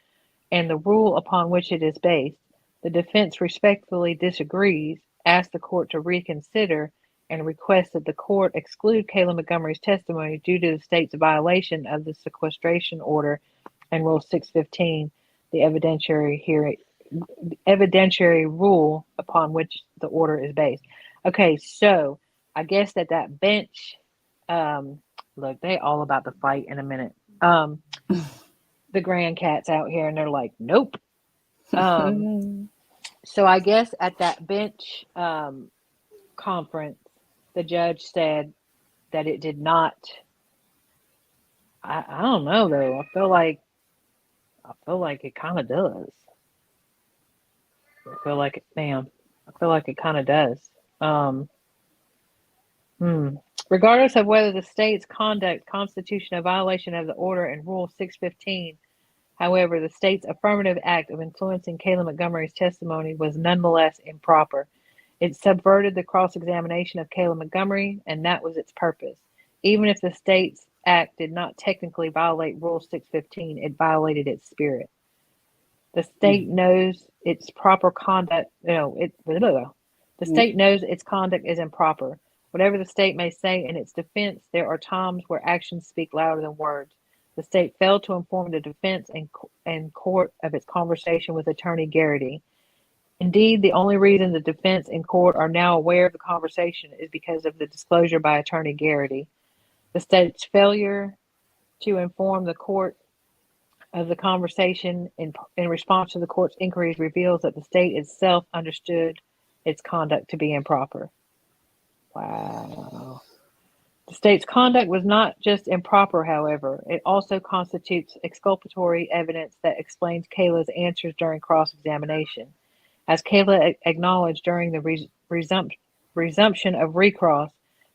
and the rule upon which it is based. The defense respectfully disagrees, asks the court to reconsider, and requests that the court exclude Kayla Montgomery's testimony due to the state's violation of the sequestration order and Rule 615, the evidentiary rule upon which the order is based. Okay, so I guess that bench Look, they all about to fight in a minute. The grand cats out here, and they're like, nope. So I guess at that bench conference, the judge said that it did not. I don't know though. I feel like it kind of does. I feel like it kind of does. Regardless of whether the state's conduct constitutes a violation of the order in Rule 615, however, the state's affirmative act of influencing Kayla Montgomery's testimony was nonetheless improper. It subverted the cross-examination of Kayla Montgomery, and that was its purpose. Even if the state's act did not technically violate Rule 615, it violated its spirit. The state knows its proper conduct. The state knows its conduct is improper. Whatever the state may say in its defense, there are times where actions speak louder than words. The state failed to inform the defense and court of its conversation with Attorney Garrity. Indeed, the only reason the defense and court are now aware of the conversation is because of the disclosure by Attorney Garrity. The state's failure to inform the court of the conversation in response to the court's inquiries reveals that the state itself understood its conduct to be improper. Wow. The state's conduct was not just improper, however. It also constitutes exculpatory evidence that explains Kayla's answers during cross-examination. As Kayla acknowledged during the resumption of recross,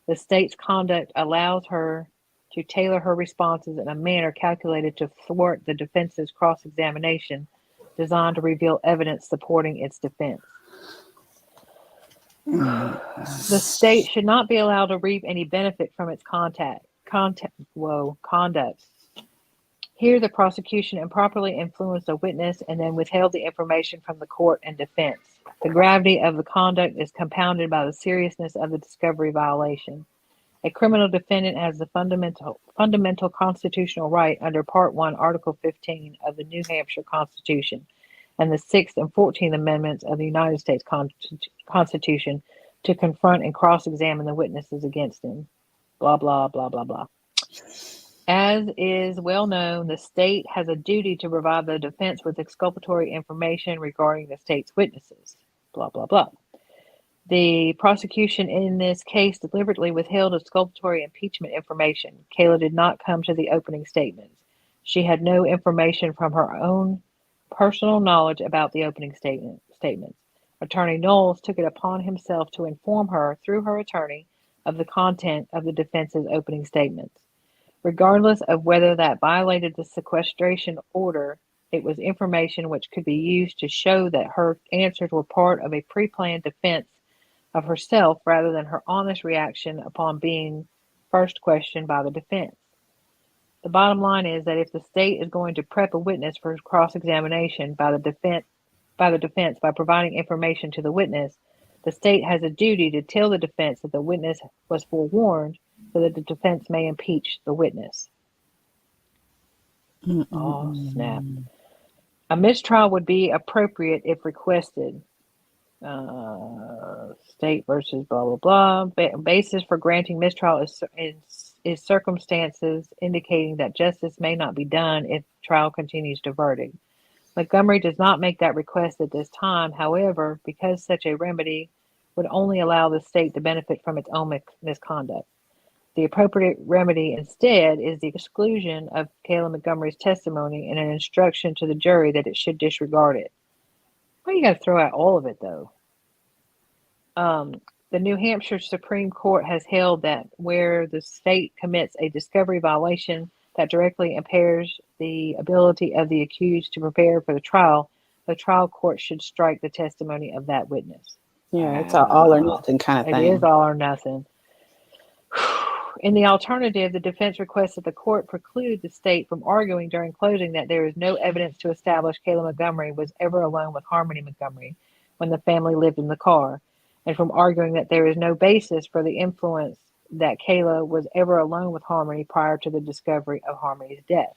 the state's conduct allows her to tailor her responses in a manner calculated to thwart the defense's cross-examination, designed to reveal evidence supporting its defense. The state should not be allowed to reap any benefit from its conduct. Here, the prosecution improperly influenced a witness and then withheld the information from the court and defense. The gravity of the conduct is compounded by the seriousness of the discovery violation. A criminal defendant has the fundamental constitutional right under Part 1, Article 15 of the New Hampshire Constitution and the 6th and 14th Amendments of the United States Constitution to confront and cross-examine the witnesses against him. Blah, blah, blah, blah, blah. As is well known, the state has a duty to provide the defense with exculpatory information regarding the state's witnesses. Blah, blah, blah. The prosecution in this case deliberately withheld exculpatory impeachment information. Kayla did not come to the opening statements. She had no information from her own personal knowledge about the opening statements. Attorney Knowles took it upon himself to inform her, through her attorney, of the content of the defense's opening statements. Regardless of whether that violated the sequestration order, it was information which could be used to show that her answers were part of a pre-planned defense of herself rather than her honest reaction upon being first questioned by the defense. The bottom line is that if the state is going to prep a witness for cross-examination by the defense by providing information to the witness, the state has a duty to tell the defense that the witness was forewarned so that the defense may impeach the witness. Oh, snap. A mistrial would be appropriate if requested. State versus blah, blah, blah. Basis for granting mistrial is circumstances indicating that justice may not be done if trial continues to verdict. Montgomery does not make that request at this time. However, because such a remedy would only allow the state to benefit from its own misconduct. The appropriate remedy instead is the exclusion of Kayla Montgomery's testimony and an instruction to the jury that it should disregard it. Why you got to throw out all of it, though? The New Hampshire Supreme Court has held that where the state commits a discovery violation that directly impairs the ability of the accused to prepare for the trial court should strike the testimony of that witness. Yeah, it's an all or nothing kind of thing. It is all or nothing. In the alternative, the defense requests that the court preclude the state from arguing during closing that there is no evidence to establish Kayla Montgomery was ever alone with Harmony Montgomery when the family lived in the car, and from arguing that there is no basis for the influence that Kayla was ever alone with Harmony prior to the discovery of Harmony's death.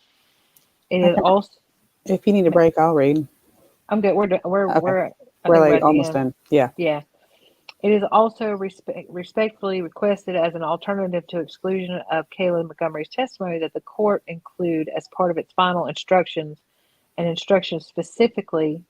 It is also. If you need a break, I'll read. I'm good. We're like almost done. Yeah. Yeah. It is also respectfully requested as an alternative to exclusion of Kayla Montgomery's testimony that the court include as part of its final instructions an instruction specifically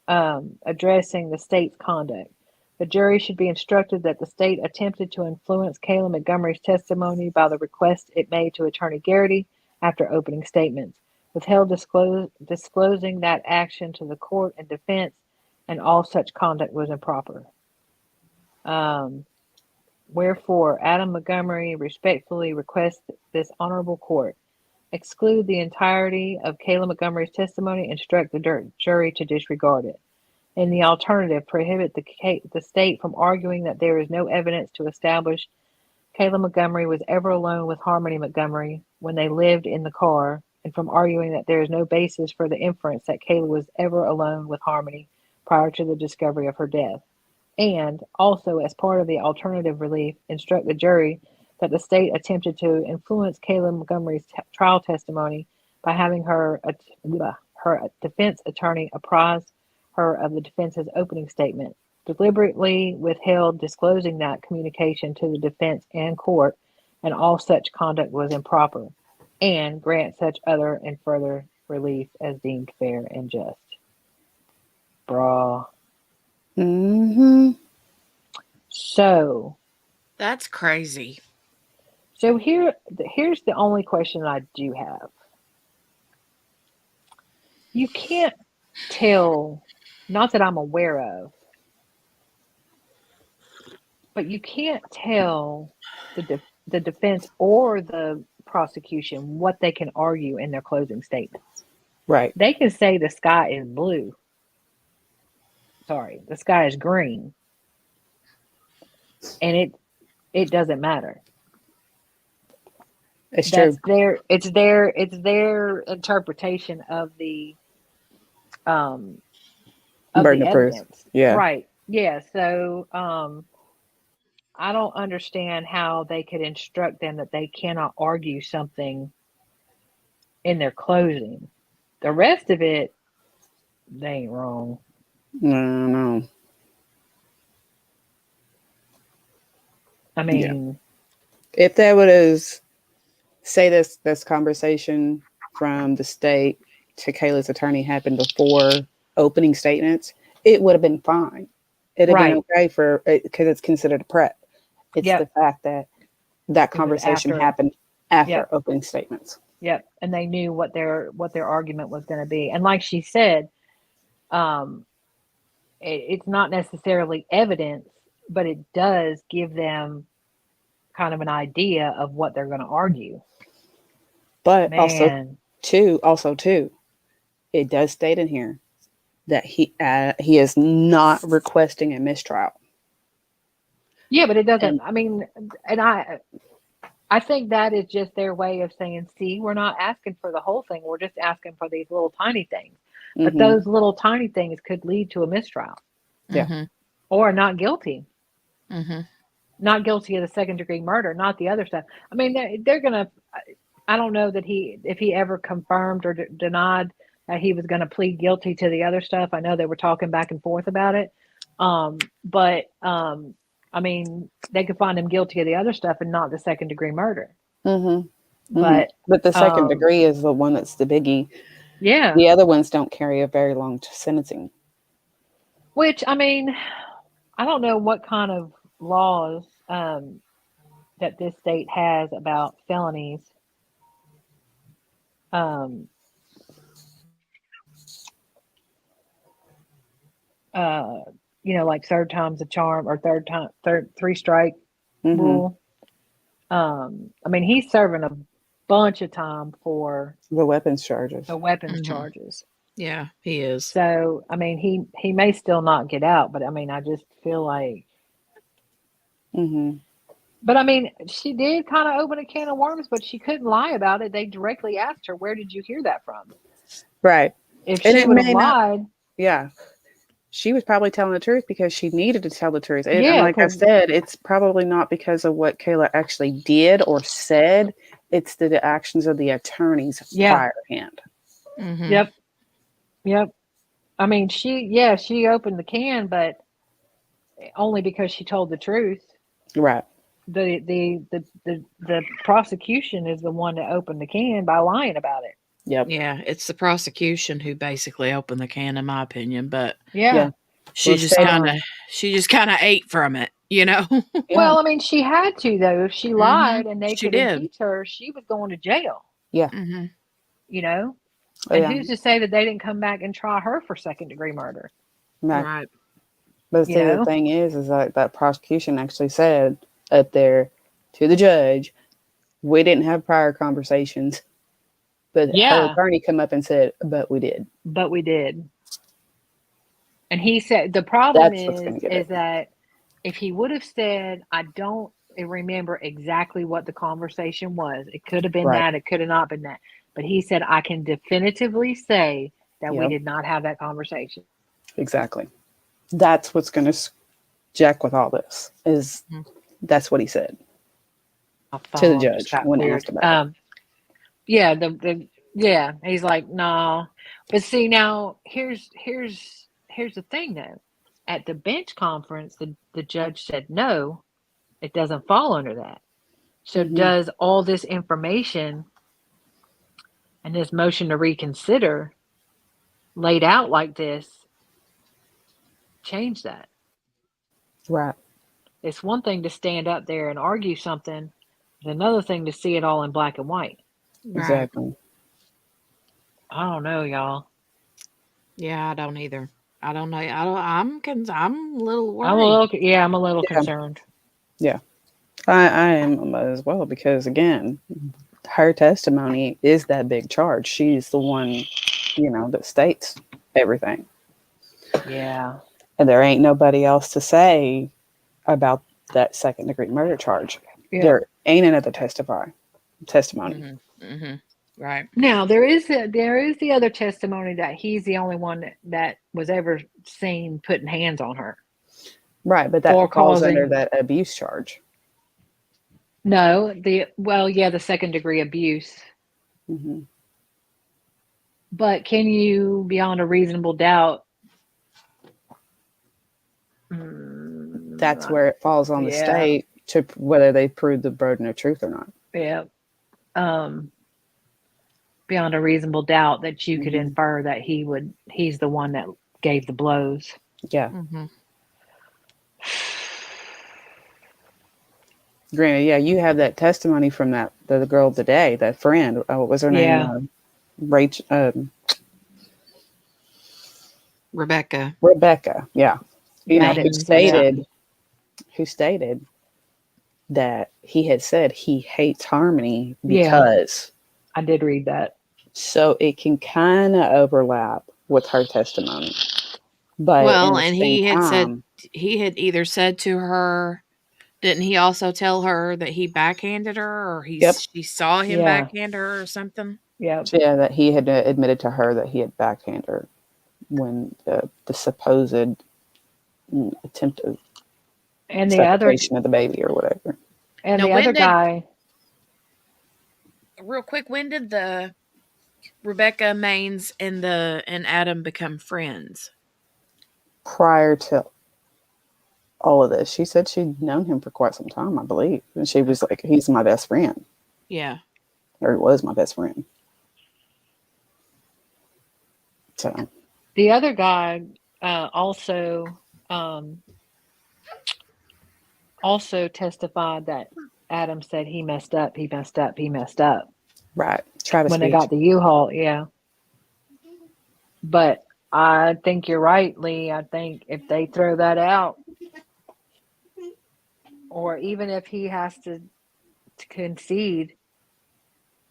addressing the state's conduct. The jury should be instructed that the state attempted to influence Kayla Montgomery's testimony by the request it made to Attorney Garrity after opening statements, withheld disclosing that action to the court and defense, and all such conduct was improper. Wherefore, Adam Montgomery respectfully requests this honorable court exclude the entirety of Kayla Montgomery's testimony and instruct the jury to disregard it. In the alternative, prohibit the state from arguing that there is no evidence to establish Kayla Montgomery was ever alone with Harmony Montgomery when they lived in the car, and from arguing that there is no basis for the inference that Kayla was ever alone with Harmony prior to the discovery of her death. And also, as part of the alternative relief, instruct the jury that the state attempted to influence Kayla Montgomery's trial testimony by having her defense attorney apprise her of the defense's opening statement, deliberately withheld disclosing that communication to the defense and court, and all such conduct was improper, and grant such other and further relief as deemed fair and just. Brah. Mm-hmm. So that's crazy. So here's the only question I do have. You can't tell, not that I'm aware of, but you can't tell the defense or the prosecution what they can argue in their closing statements. Right. They can say the sky is blue. Sorry, the sky is green. And it doesn't matter. It's That's true. It's their interpretation of the Burden of proof. evidence. Yeah. Right. Yeah. So I don't understand how they could instruct them that they cannot argue something in their closing. The rest of it, they ain't wrong. No. I mean, if that was say this conversation from the state to Kayla's attorney happened before opening statements, it would have been fine. It'd have been okay for because it's considered a prep. It's the fact that conversation happened after opening statements. Yep, and they knew what their argument was going to be, and like she said, it's not necessarily evidence, but it does give them kind of an idea of what they're going to argue. But also too, it does state in here that he is not requesting a mistrial. Yeah, but it doesn't. I mean, and I think that is just their way of saying, see, we're not asking for the whole thing. We're just asking for these little tiny things. But those little tiny things could lead to a mistrial. Yeah. Or not guilty. Mm-hmm. Not guilty of the second-degree murder, not the other stuff. I mean, they're going to, I don't know that if he ever confirmed or denied that he was going to plead guilty to the other stuff. I know they were talking back and forth about it. But I mean, they could find him guilty of the other stuff and not the second-degree murder. But the second degree is the one that's the biggie. Yeah. The other ones don't carry a very long sentencing. Which, I mean, I don't know what kind of laws that this state has about felonies. You know, like third time's a charm or three strike rule. I mean, he's serving a bunch of time for the weapons charges. Charges. Yeah, he is. So, I mean, he may still not get out, but I mean, I just feel like. But I mean, she did kind of open a can of worms, but she couldn't lie about it. They directly asked her, "Where did you hear that from?" Right. If she would have lied, she was probably telling the truth because she needed to tell the truth. And like I said, it's probably not because of what Kayla actually did or said. It's the actions of the attorneys prior hand. Yep. I mean, she opened the can, but only because she told the truth. Right. The prosecution is the one that opened the can by lying about it. Yep. Yeah, it's the prosecution who basically opened the can, in my opinion. But Yeah. she Well, just kind of ate from it, you know. Well, I mean, she had to though. If she lied and they She could did. impeach her, she was going to jail. Yeah. You know, Oh, and yeah. who's to say that they didn't come back and try her for second-degree murder? Right. But You see, the know? thing is that prosecution actually said up there to the judge, we didn't have prior conversations. But her Yeah. attorney come up and said, but we did. But we did. And he said the problem That's what's gonna get is it. that if he would have said, I don't remember exactly what the conversation was. It could have been Right. that, it could have not been that. But he said, I can definitively say that we Yep. did not have that conversation. Exactly. That's what's going to jack with all this is that's what he said to the judge when asked about it. Yeah, yeah, he's like, no. But see, now here's the thing though. At the bench conference, the judge said no, it doesn't fall under that. So does all this information and this motion to reconsider laid out like this change that? Right. It's one thing to stand up there and argue something. It's another thing to see it all in black and white. Exactly. I don't know, y'all. Yeah, I don't either. I don't know. I'm a little worried. I'm a little concerned. Yeah. I am as well because again, her testimony is that big charge. She's the one, that states everything. Yeah. And there ain't nobody else to say about that second-degree murder charge. Yeah. There ain't another testimony. Right. Now there is the other testimony that he's the only one that was ever seen putting hands on her. Right, but that falls under that abuse charge. No, the second degree abuse. Mm-hmm. But can you, beyond a reasonable doubt? That's where it falls on the state to whether they prove the burden of truth or not. Yeah. Beyond a reasonable doubt that you could infer that he's the one that gave the blows. Yeah. Granted, yeah, you have that testimony from the girl today, that friend. What was her name? Rachel. Rebecca. Yeah. Who stated that he had said he hates Harmony because. I did read that. So it can kind of overlap with her testimony. But and he had either said to her, didn't he also tell her that he backhanded her or she saw him backhand her or something? Yeah. Yeah, that he had admitted to her that he had backhanded her when the supposed attempt of separation of the baby or whatever. And the other guy. Real quick, when did the Rebecca Maines and Adam become friends? Prior to all of this, she said she'd known him for quite some time, I believe, and she was like, "He's my best friend." Yeah, or he was my best friend. So the other guy also testified that Adam said he messed up. Right. Travis when they got the U-Haul, yeah. But I think you're right, Lee. I think if they throw that out, or even if he has to concede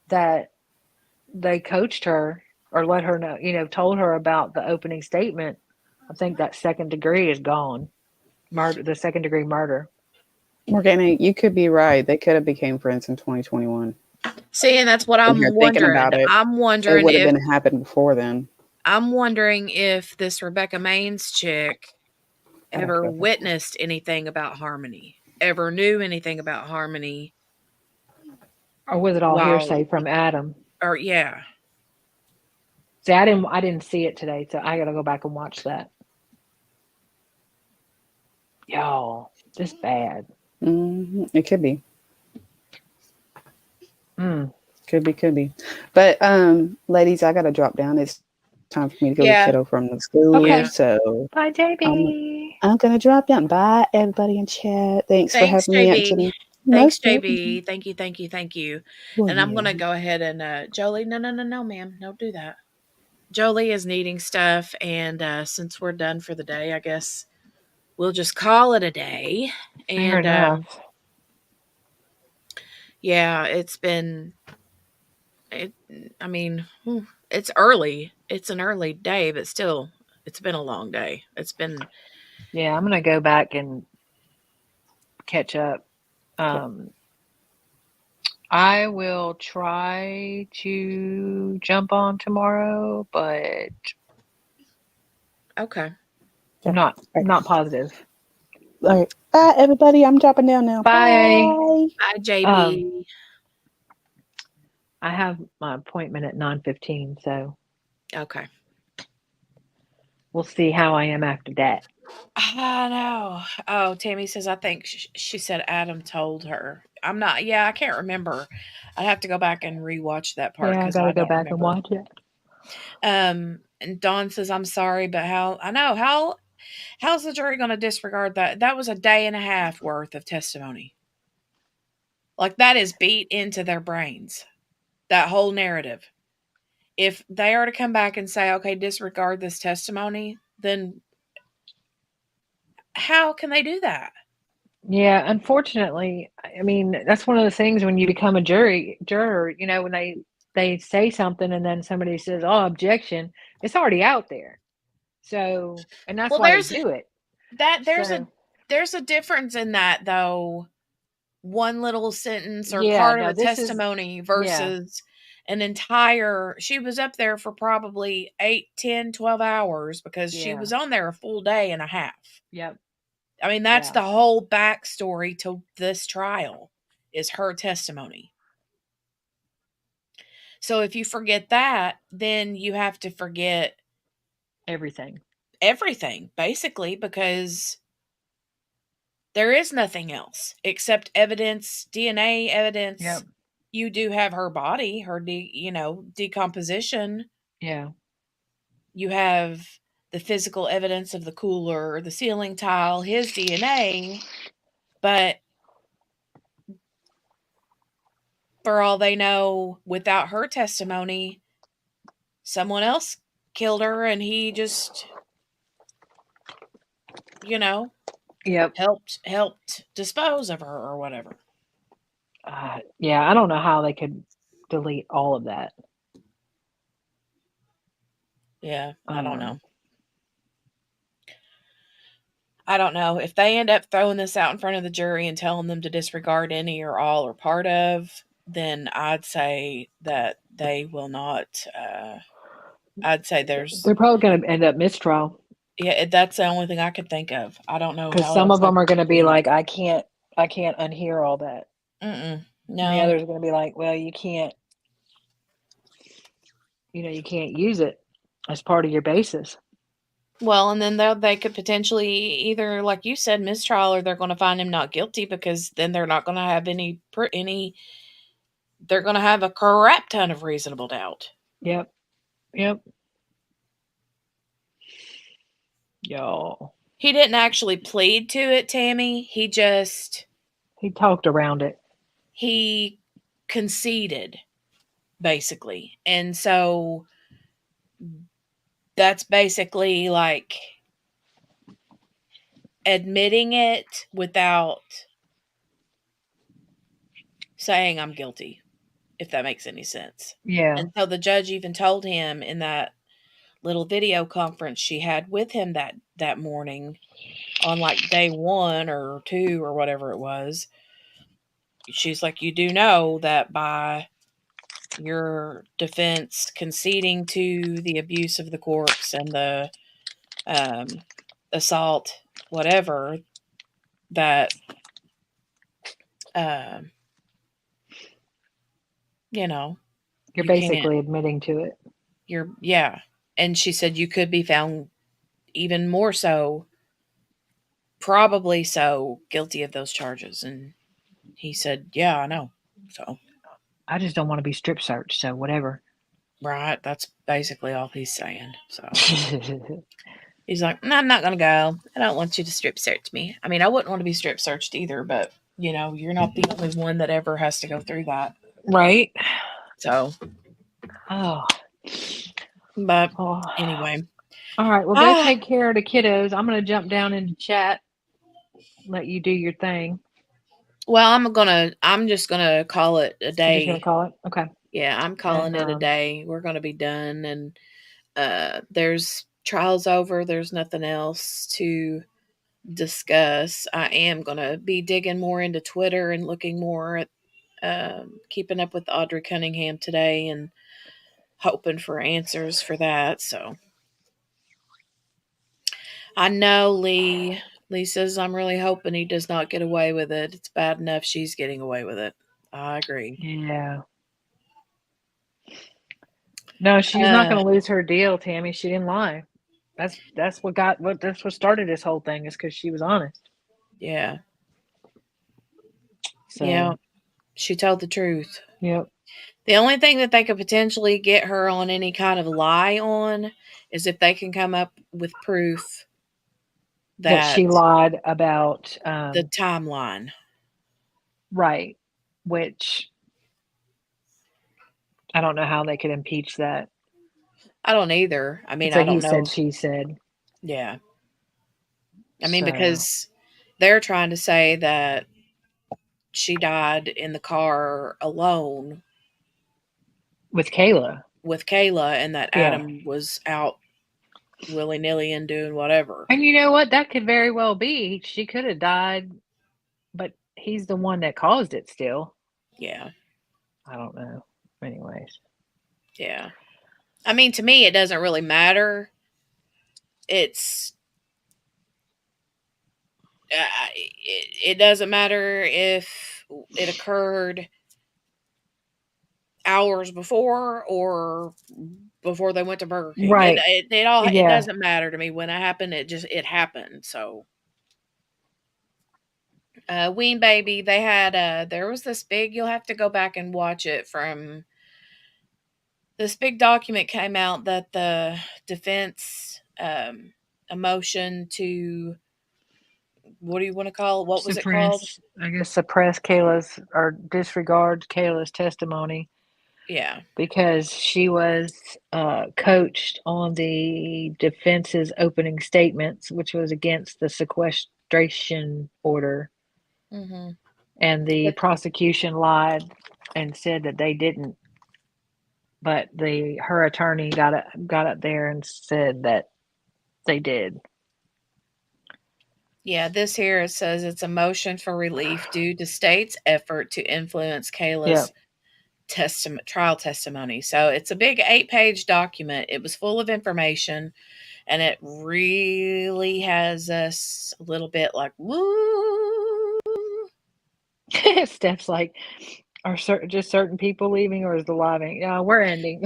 that they coached her or let her know, told her about the opening statement, I think that second degree is gone. The second degree murder. Morgana, you could be right. They could have became friends in 2021. See, and that's what I'm wondering. I'm wondering it would have been happened before then. I'm wondering if this Rebecca Maines chick ever witnessed anything about Harmony, ever knew anything about Harmony, or was it all hearsay from Adam? Or yeah. See, I didn't see it today, so I got to go back and watch that. Y'all, this bad. It could be. Mm. Could be. But ladies, I gotta drop down. It's time for me to go get Yeah. kiddo from the school. Okay. So Bye, JB. I'm gonna drop down. Bye, everybody in chat. Thanks for Thanks, having me. JB. Thanks, Most welcome. JB. Thank you. Well, And I'm gonna yeah. go ahead and Jolie, no, ma'am. Don't do that. Jolie is needing stuff, and since we're done for the day, I guess we'll just call it a day. Fair And enough. yeah, I mean, it's early. It's an early day, but still, it's been a long day. It's been. Yeah, I'm gonna go back and catch up. I will try to jump on tomorrow, but Okay. not positive. All right. Bye, everybody. I'm dropping down now. Bye. Bye, JB. I have my appointment at 9:15, so Okay. we'll see how I am after that. I know. Oh, Tammy says, I think she said Adam told her. I'm not, I can't remember. I'd have to go back and rewatch that part Yeah, I because gotta I go don't back and remember. watch it. And Dawn says, I'm sorry, but how's the jury going to disregard that? That was a day and a half worth of testimony. Like, that is beat into their brains, that whole narrative. If they are to come back and say, okay, disregard this testimony, then how can they do that? Yeah, unfortunately, I mean, that's one of the things when you become a juror, when they say something and then somebody says, "Oh, objection," it's already out there. So, and that's Well, why they do it. There's a difference in that, though. One little sentence or Yeah, part of no, a this is testimony versus an entire. She was up there for probably 8, 10, 12 hours because she was on there a full day and a half. Yep. I mean, that's the whole backstory to this trial is her testimony. So if you forget that, then you have to forget everything, basically, because there is nothing else except evidence, DNA evidence. Yep. You do have her body, her decomposition. Yeah. You have the physical evidence of the cooler, the ceiling tile, his DNA, but for all they know, without her testimony, someone else killed her and he just helped dispose of her or whatever. Yeah, I don't know how they could delete all of that. Yeah, I don't know. I don't know. If they end up throwing this out in front of the jury and telling them to disregard any or all or part of, then I'd say that they will not. I'd say They're probably going to end up mistrial. Yeah, that's the only thing I could think of. I don't know because how some else of them are going to be do it. like, I can't unhear all that. No. And the others are going to be like, well, you can't use it as part of your basis. Well, and then they could potentially either, like you said, mistrial, or they're going to find him not guilty, because then they're not going to have any. They're going to have a crap ton of reasonable doubt. Yep. Y'all. He didn't actually plead to it, Tammy. He talked around it. He conceded, basically. And so that's basically like admitting it without saying I'm guilty, if that makes any sense. Yeah. And so the judge even told him in that little video conference she had with him that morning on like day 1 or 2 or whatever it was, she's like, you do know that by your defense conceding to the abuse of the corpse and the assault, whatever, that you're basically admitting to it. And she said you could be found even more so probably so, guilty of those charges. And he said, yeah, I know. So I just don't want to be strip searched, so whatever. Right, that's basically all he's saying. So he's like, no, I'm not going to go. I don't want you to strip search me. I mean, I wouldn't want to be strip searched either, but, you're not the only one that ever has to go through that. Right. So. Oh. But anyway. All right, well, go take care of the kiddos. I'm going to jump down into chat, let you do your thing. Well, I'm just gonna call it a day. You're just gonna call it? Okay. Yeah, I'm calling it a day. We're gonna be done, and there's trials over. There's nothing else to discuss. I am gonna be digging more into Twitter and looking more at keeping up with Audrey Cunningham today and hoping for answers for that. So I know Lee says, I'm really hoping he does not get away with it. It's bad enough she's getting away with it. I agree. Yeah. No, she's not going to lose her deal, Tammy. She didn't lie. That's what started this whole thing, is because she was honest. Yeah. So. Yeah. She told the truth. Yep. The only thing that they could potentially get her on any kind of lie on is if they can come up with proof that she lied about the timeline. Right. Which I don't know how they could impeach that. I don't either. I mean, it's like I don't he know. Said, she said. Yeah. I mean, because they're trying to say that she died in the car alone. With Kayla. And that Adam was out willy-nilly and doing whatever. And you know what? That could very well be. She could have died, but he's the one that caused it still. Yeah. I don't know. Anyways. Yeah. I mean, to me, it doesn't really matter. It doesn't matter if it occurred hours before or before they went to Burger King. Right. It doesn't matter to me. When it happened, it happened. So Ween Baby, they had there was this big, you'll have to go back and watch it, from this big document came out that the defense a motion to, what do you want to call it? What was it called? I guess suppress Kayla's or disregard Kayla's testimony. Yeah. Because she was coached on the defense's opening statements, which was against the sequestration order. Mm-hmm. And the prosecution lied and said that they didn't. But her attorney got up there and said that they did. Yeah, this here, it says it's a motion for relief due to state's effort to influence Kayla's trial testimony. So it's a big 8-page document. It was full of information, and it really has us a little bit like, woo. Steph's like, are just certain people leaving, or is the living? We're ending.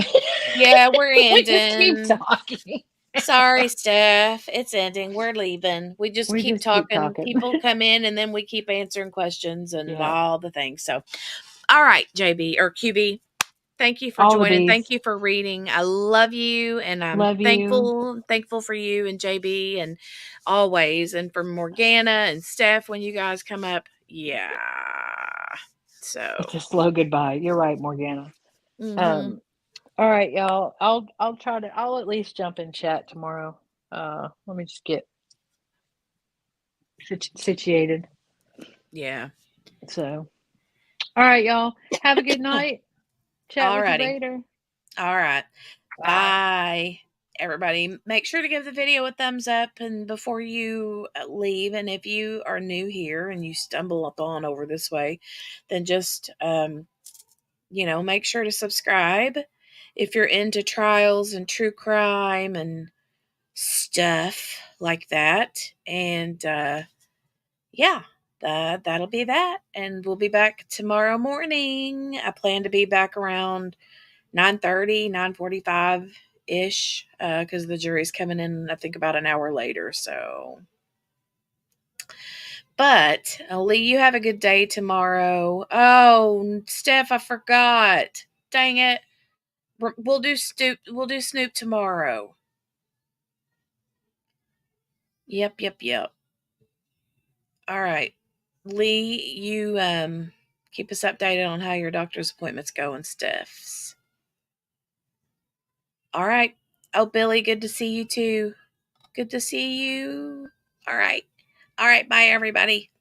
Yeah, we're ending. We just keep talking. Sorry, Steph. It's ending. We're leaving. We just keep talking. People come in, and then we keep answering questions and all the things. So, all right, JB or QB, thank you for joining. Thank you for reading. I love you, and I'm thankful for you and JB, and always, and for Morgana and Steph when you guys come up. Yeah. So it's a slow goodbye. You're right, Morgana. Mm-hmm. All right, y'all. I'll at least jump in chat tomorrow. Let me just get situated. Yeah. So, all right, y'all. Have a good night. Chat with you later. All right. Bye. Everybody, make sure to give the video a thumbs up and before you leave. And if you are new here and you stumble upon over this way, then just make sure to subscribe if you're into trials and true crime and stuff like that. And that'll be that. And we'll be back tomorrow morning. I plan to be back around 9:30, 9:45 ish, because the jury's coming in, I think, about an hour later. So But Lee, you have a good day tomorrow. Oh, Steph, I forgot. Dang it. We'll do Snoop tomorrow. Yep. All right. Lee, you keep us updated on how your doctor's appointments go and Steph's. All right. Oh, Billy, good to see you too. Good to see you. All right. Bye, everybody.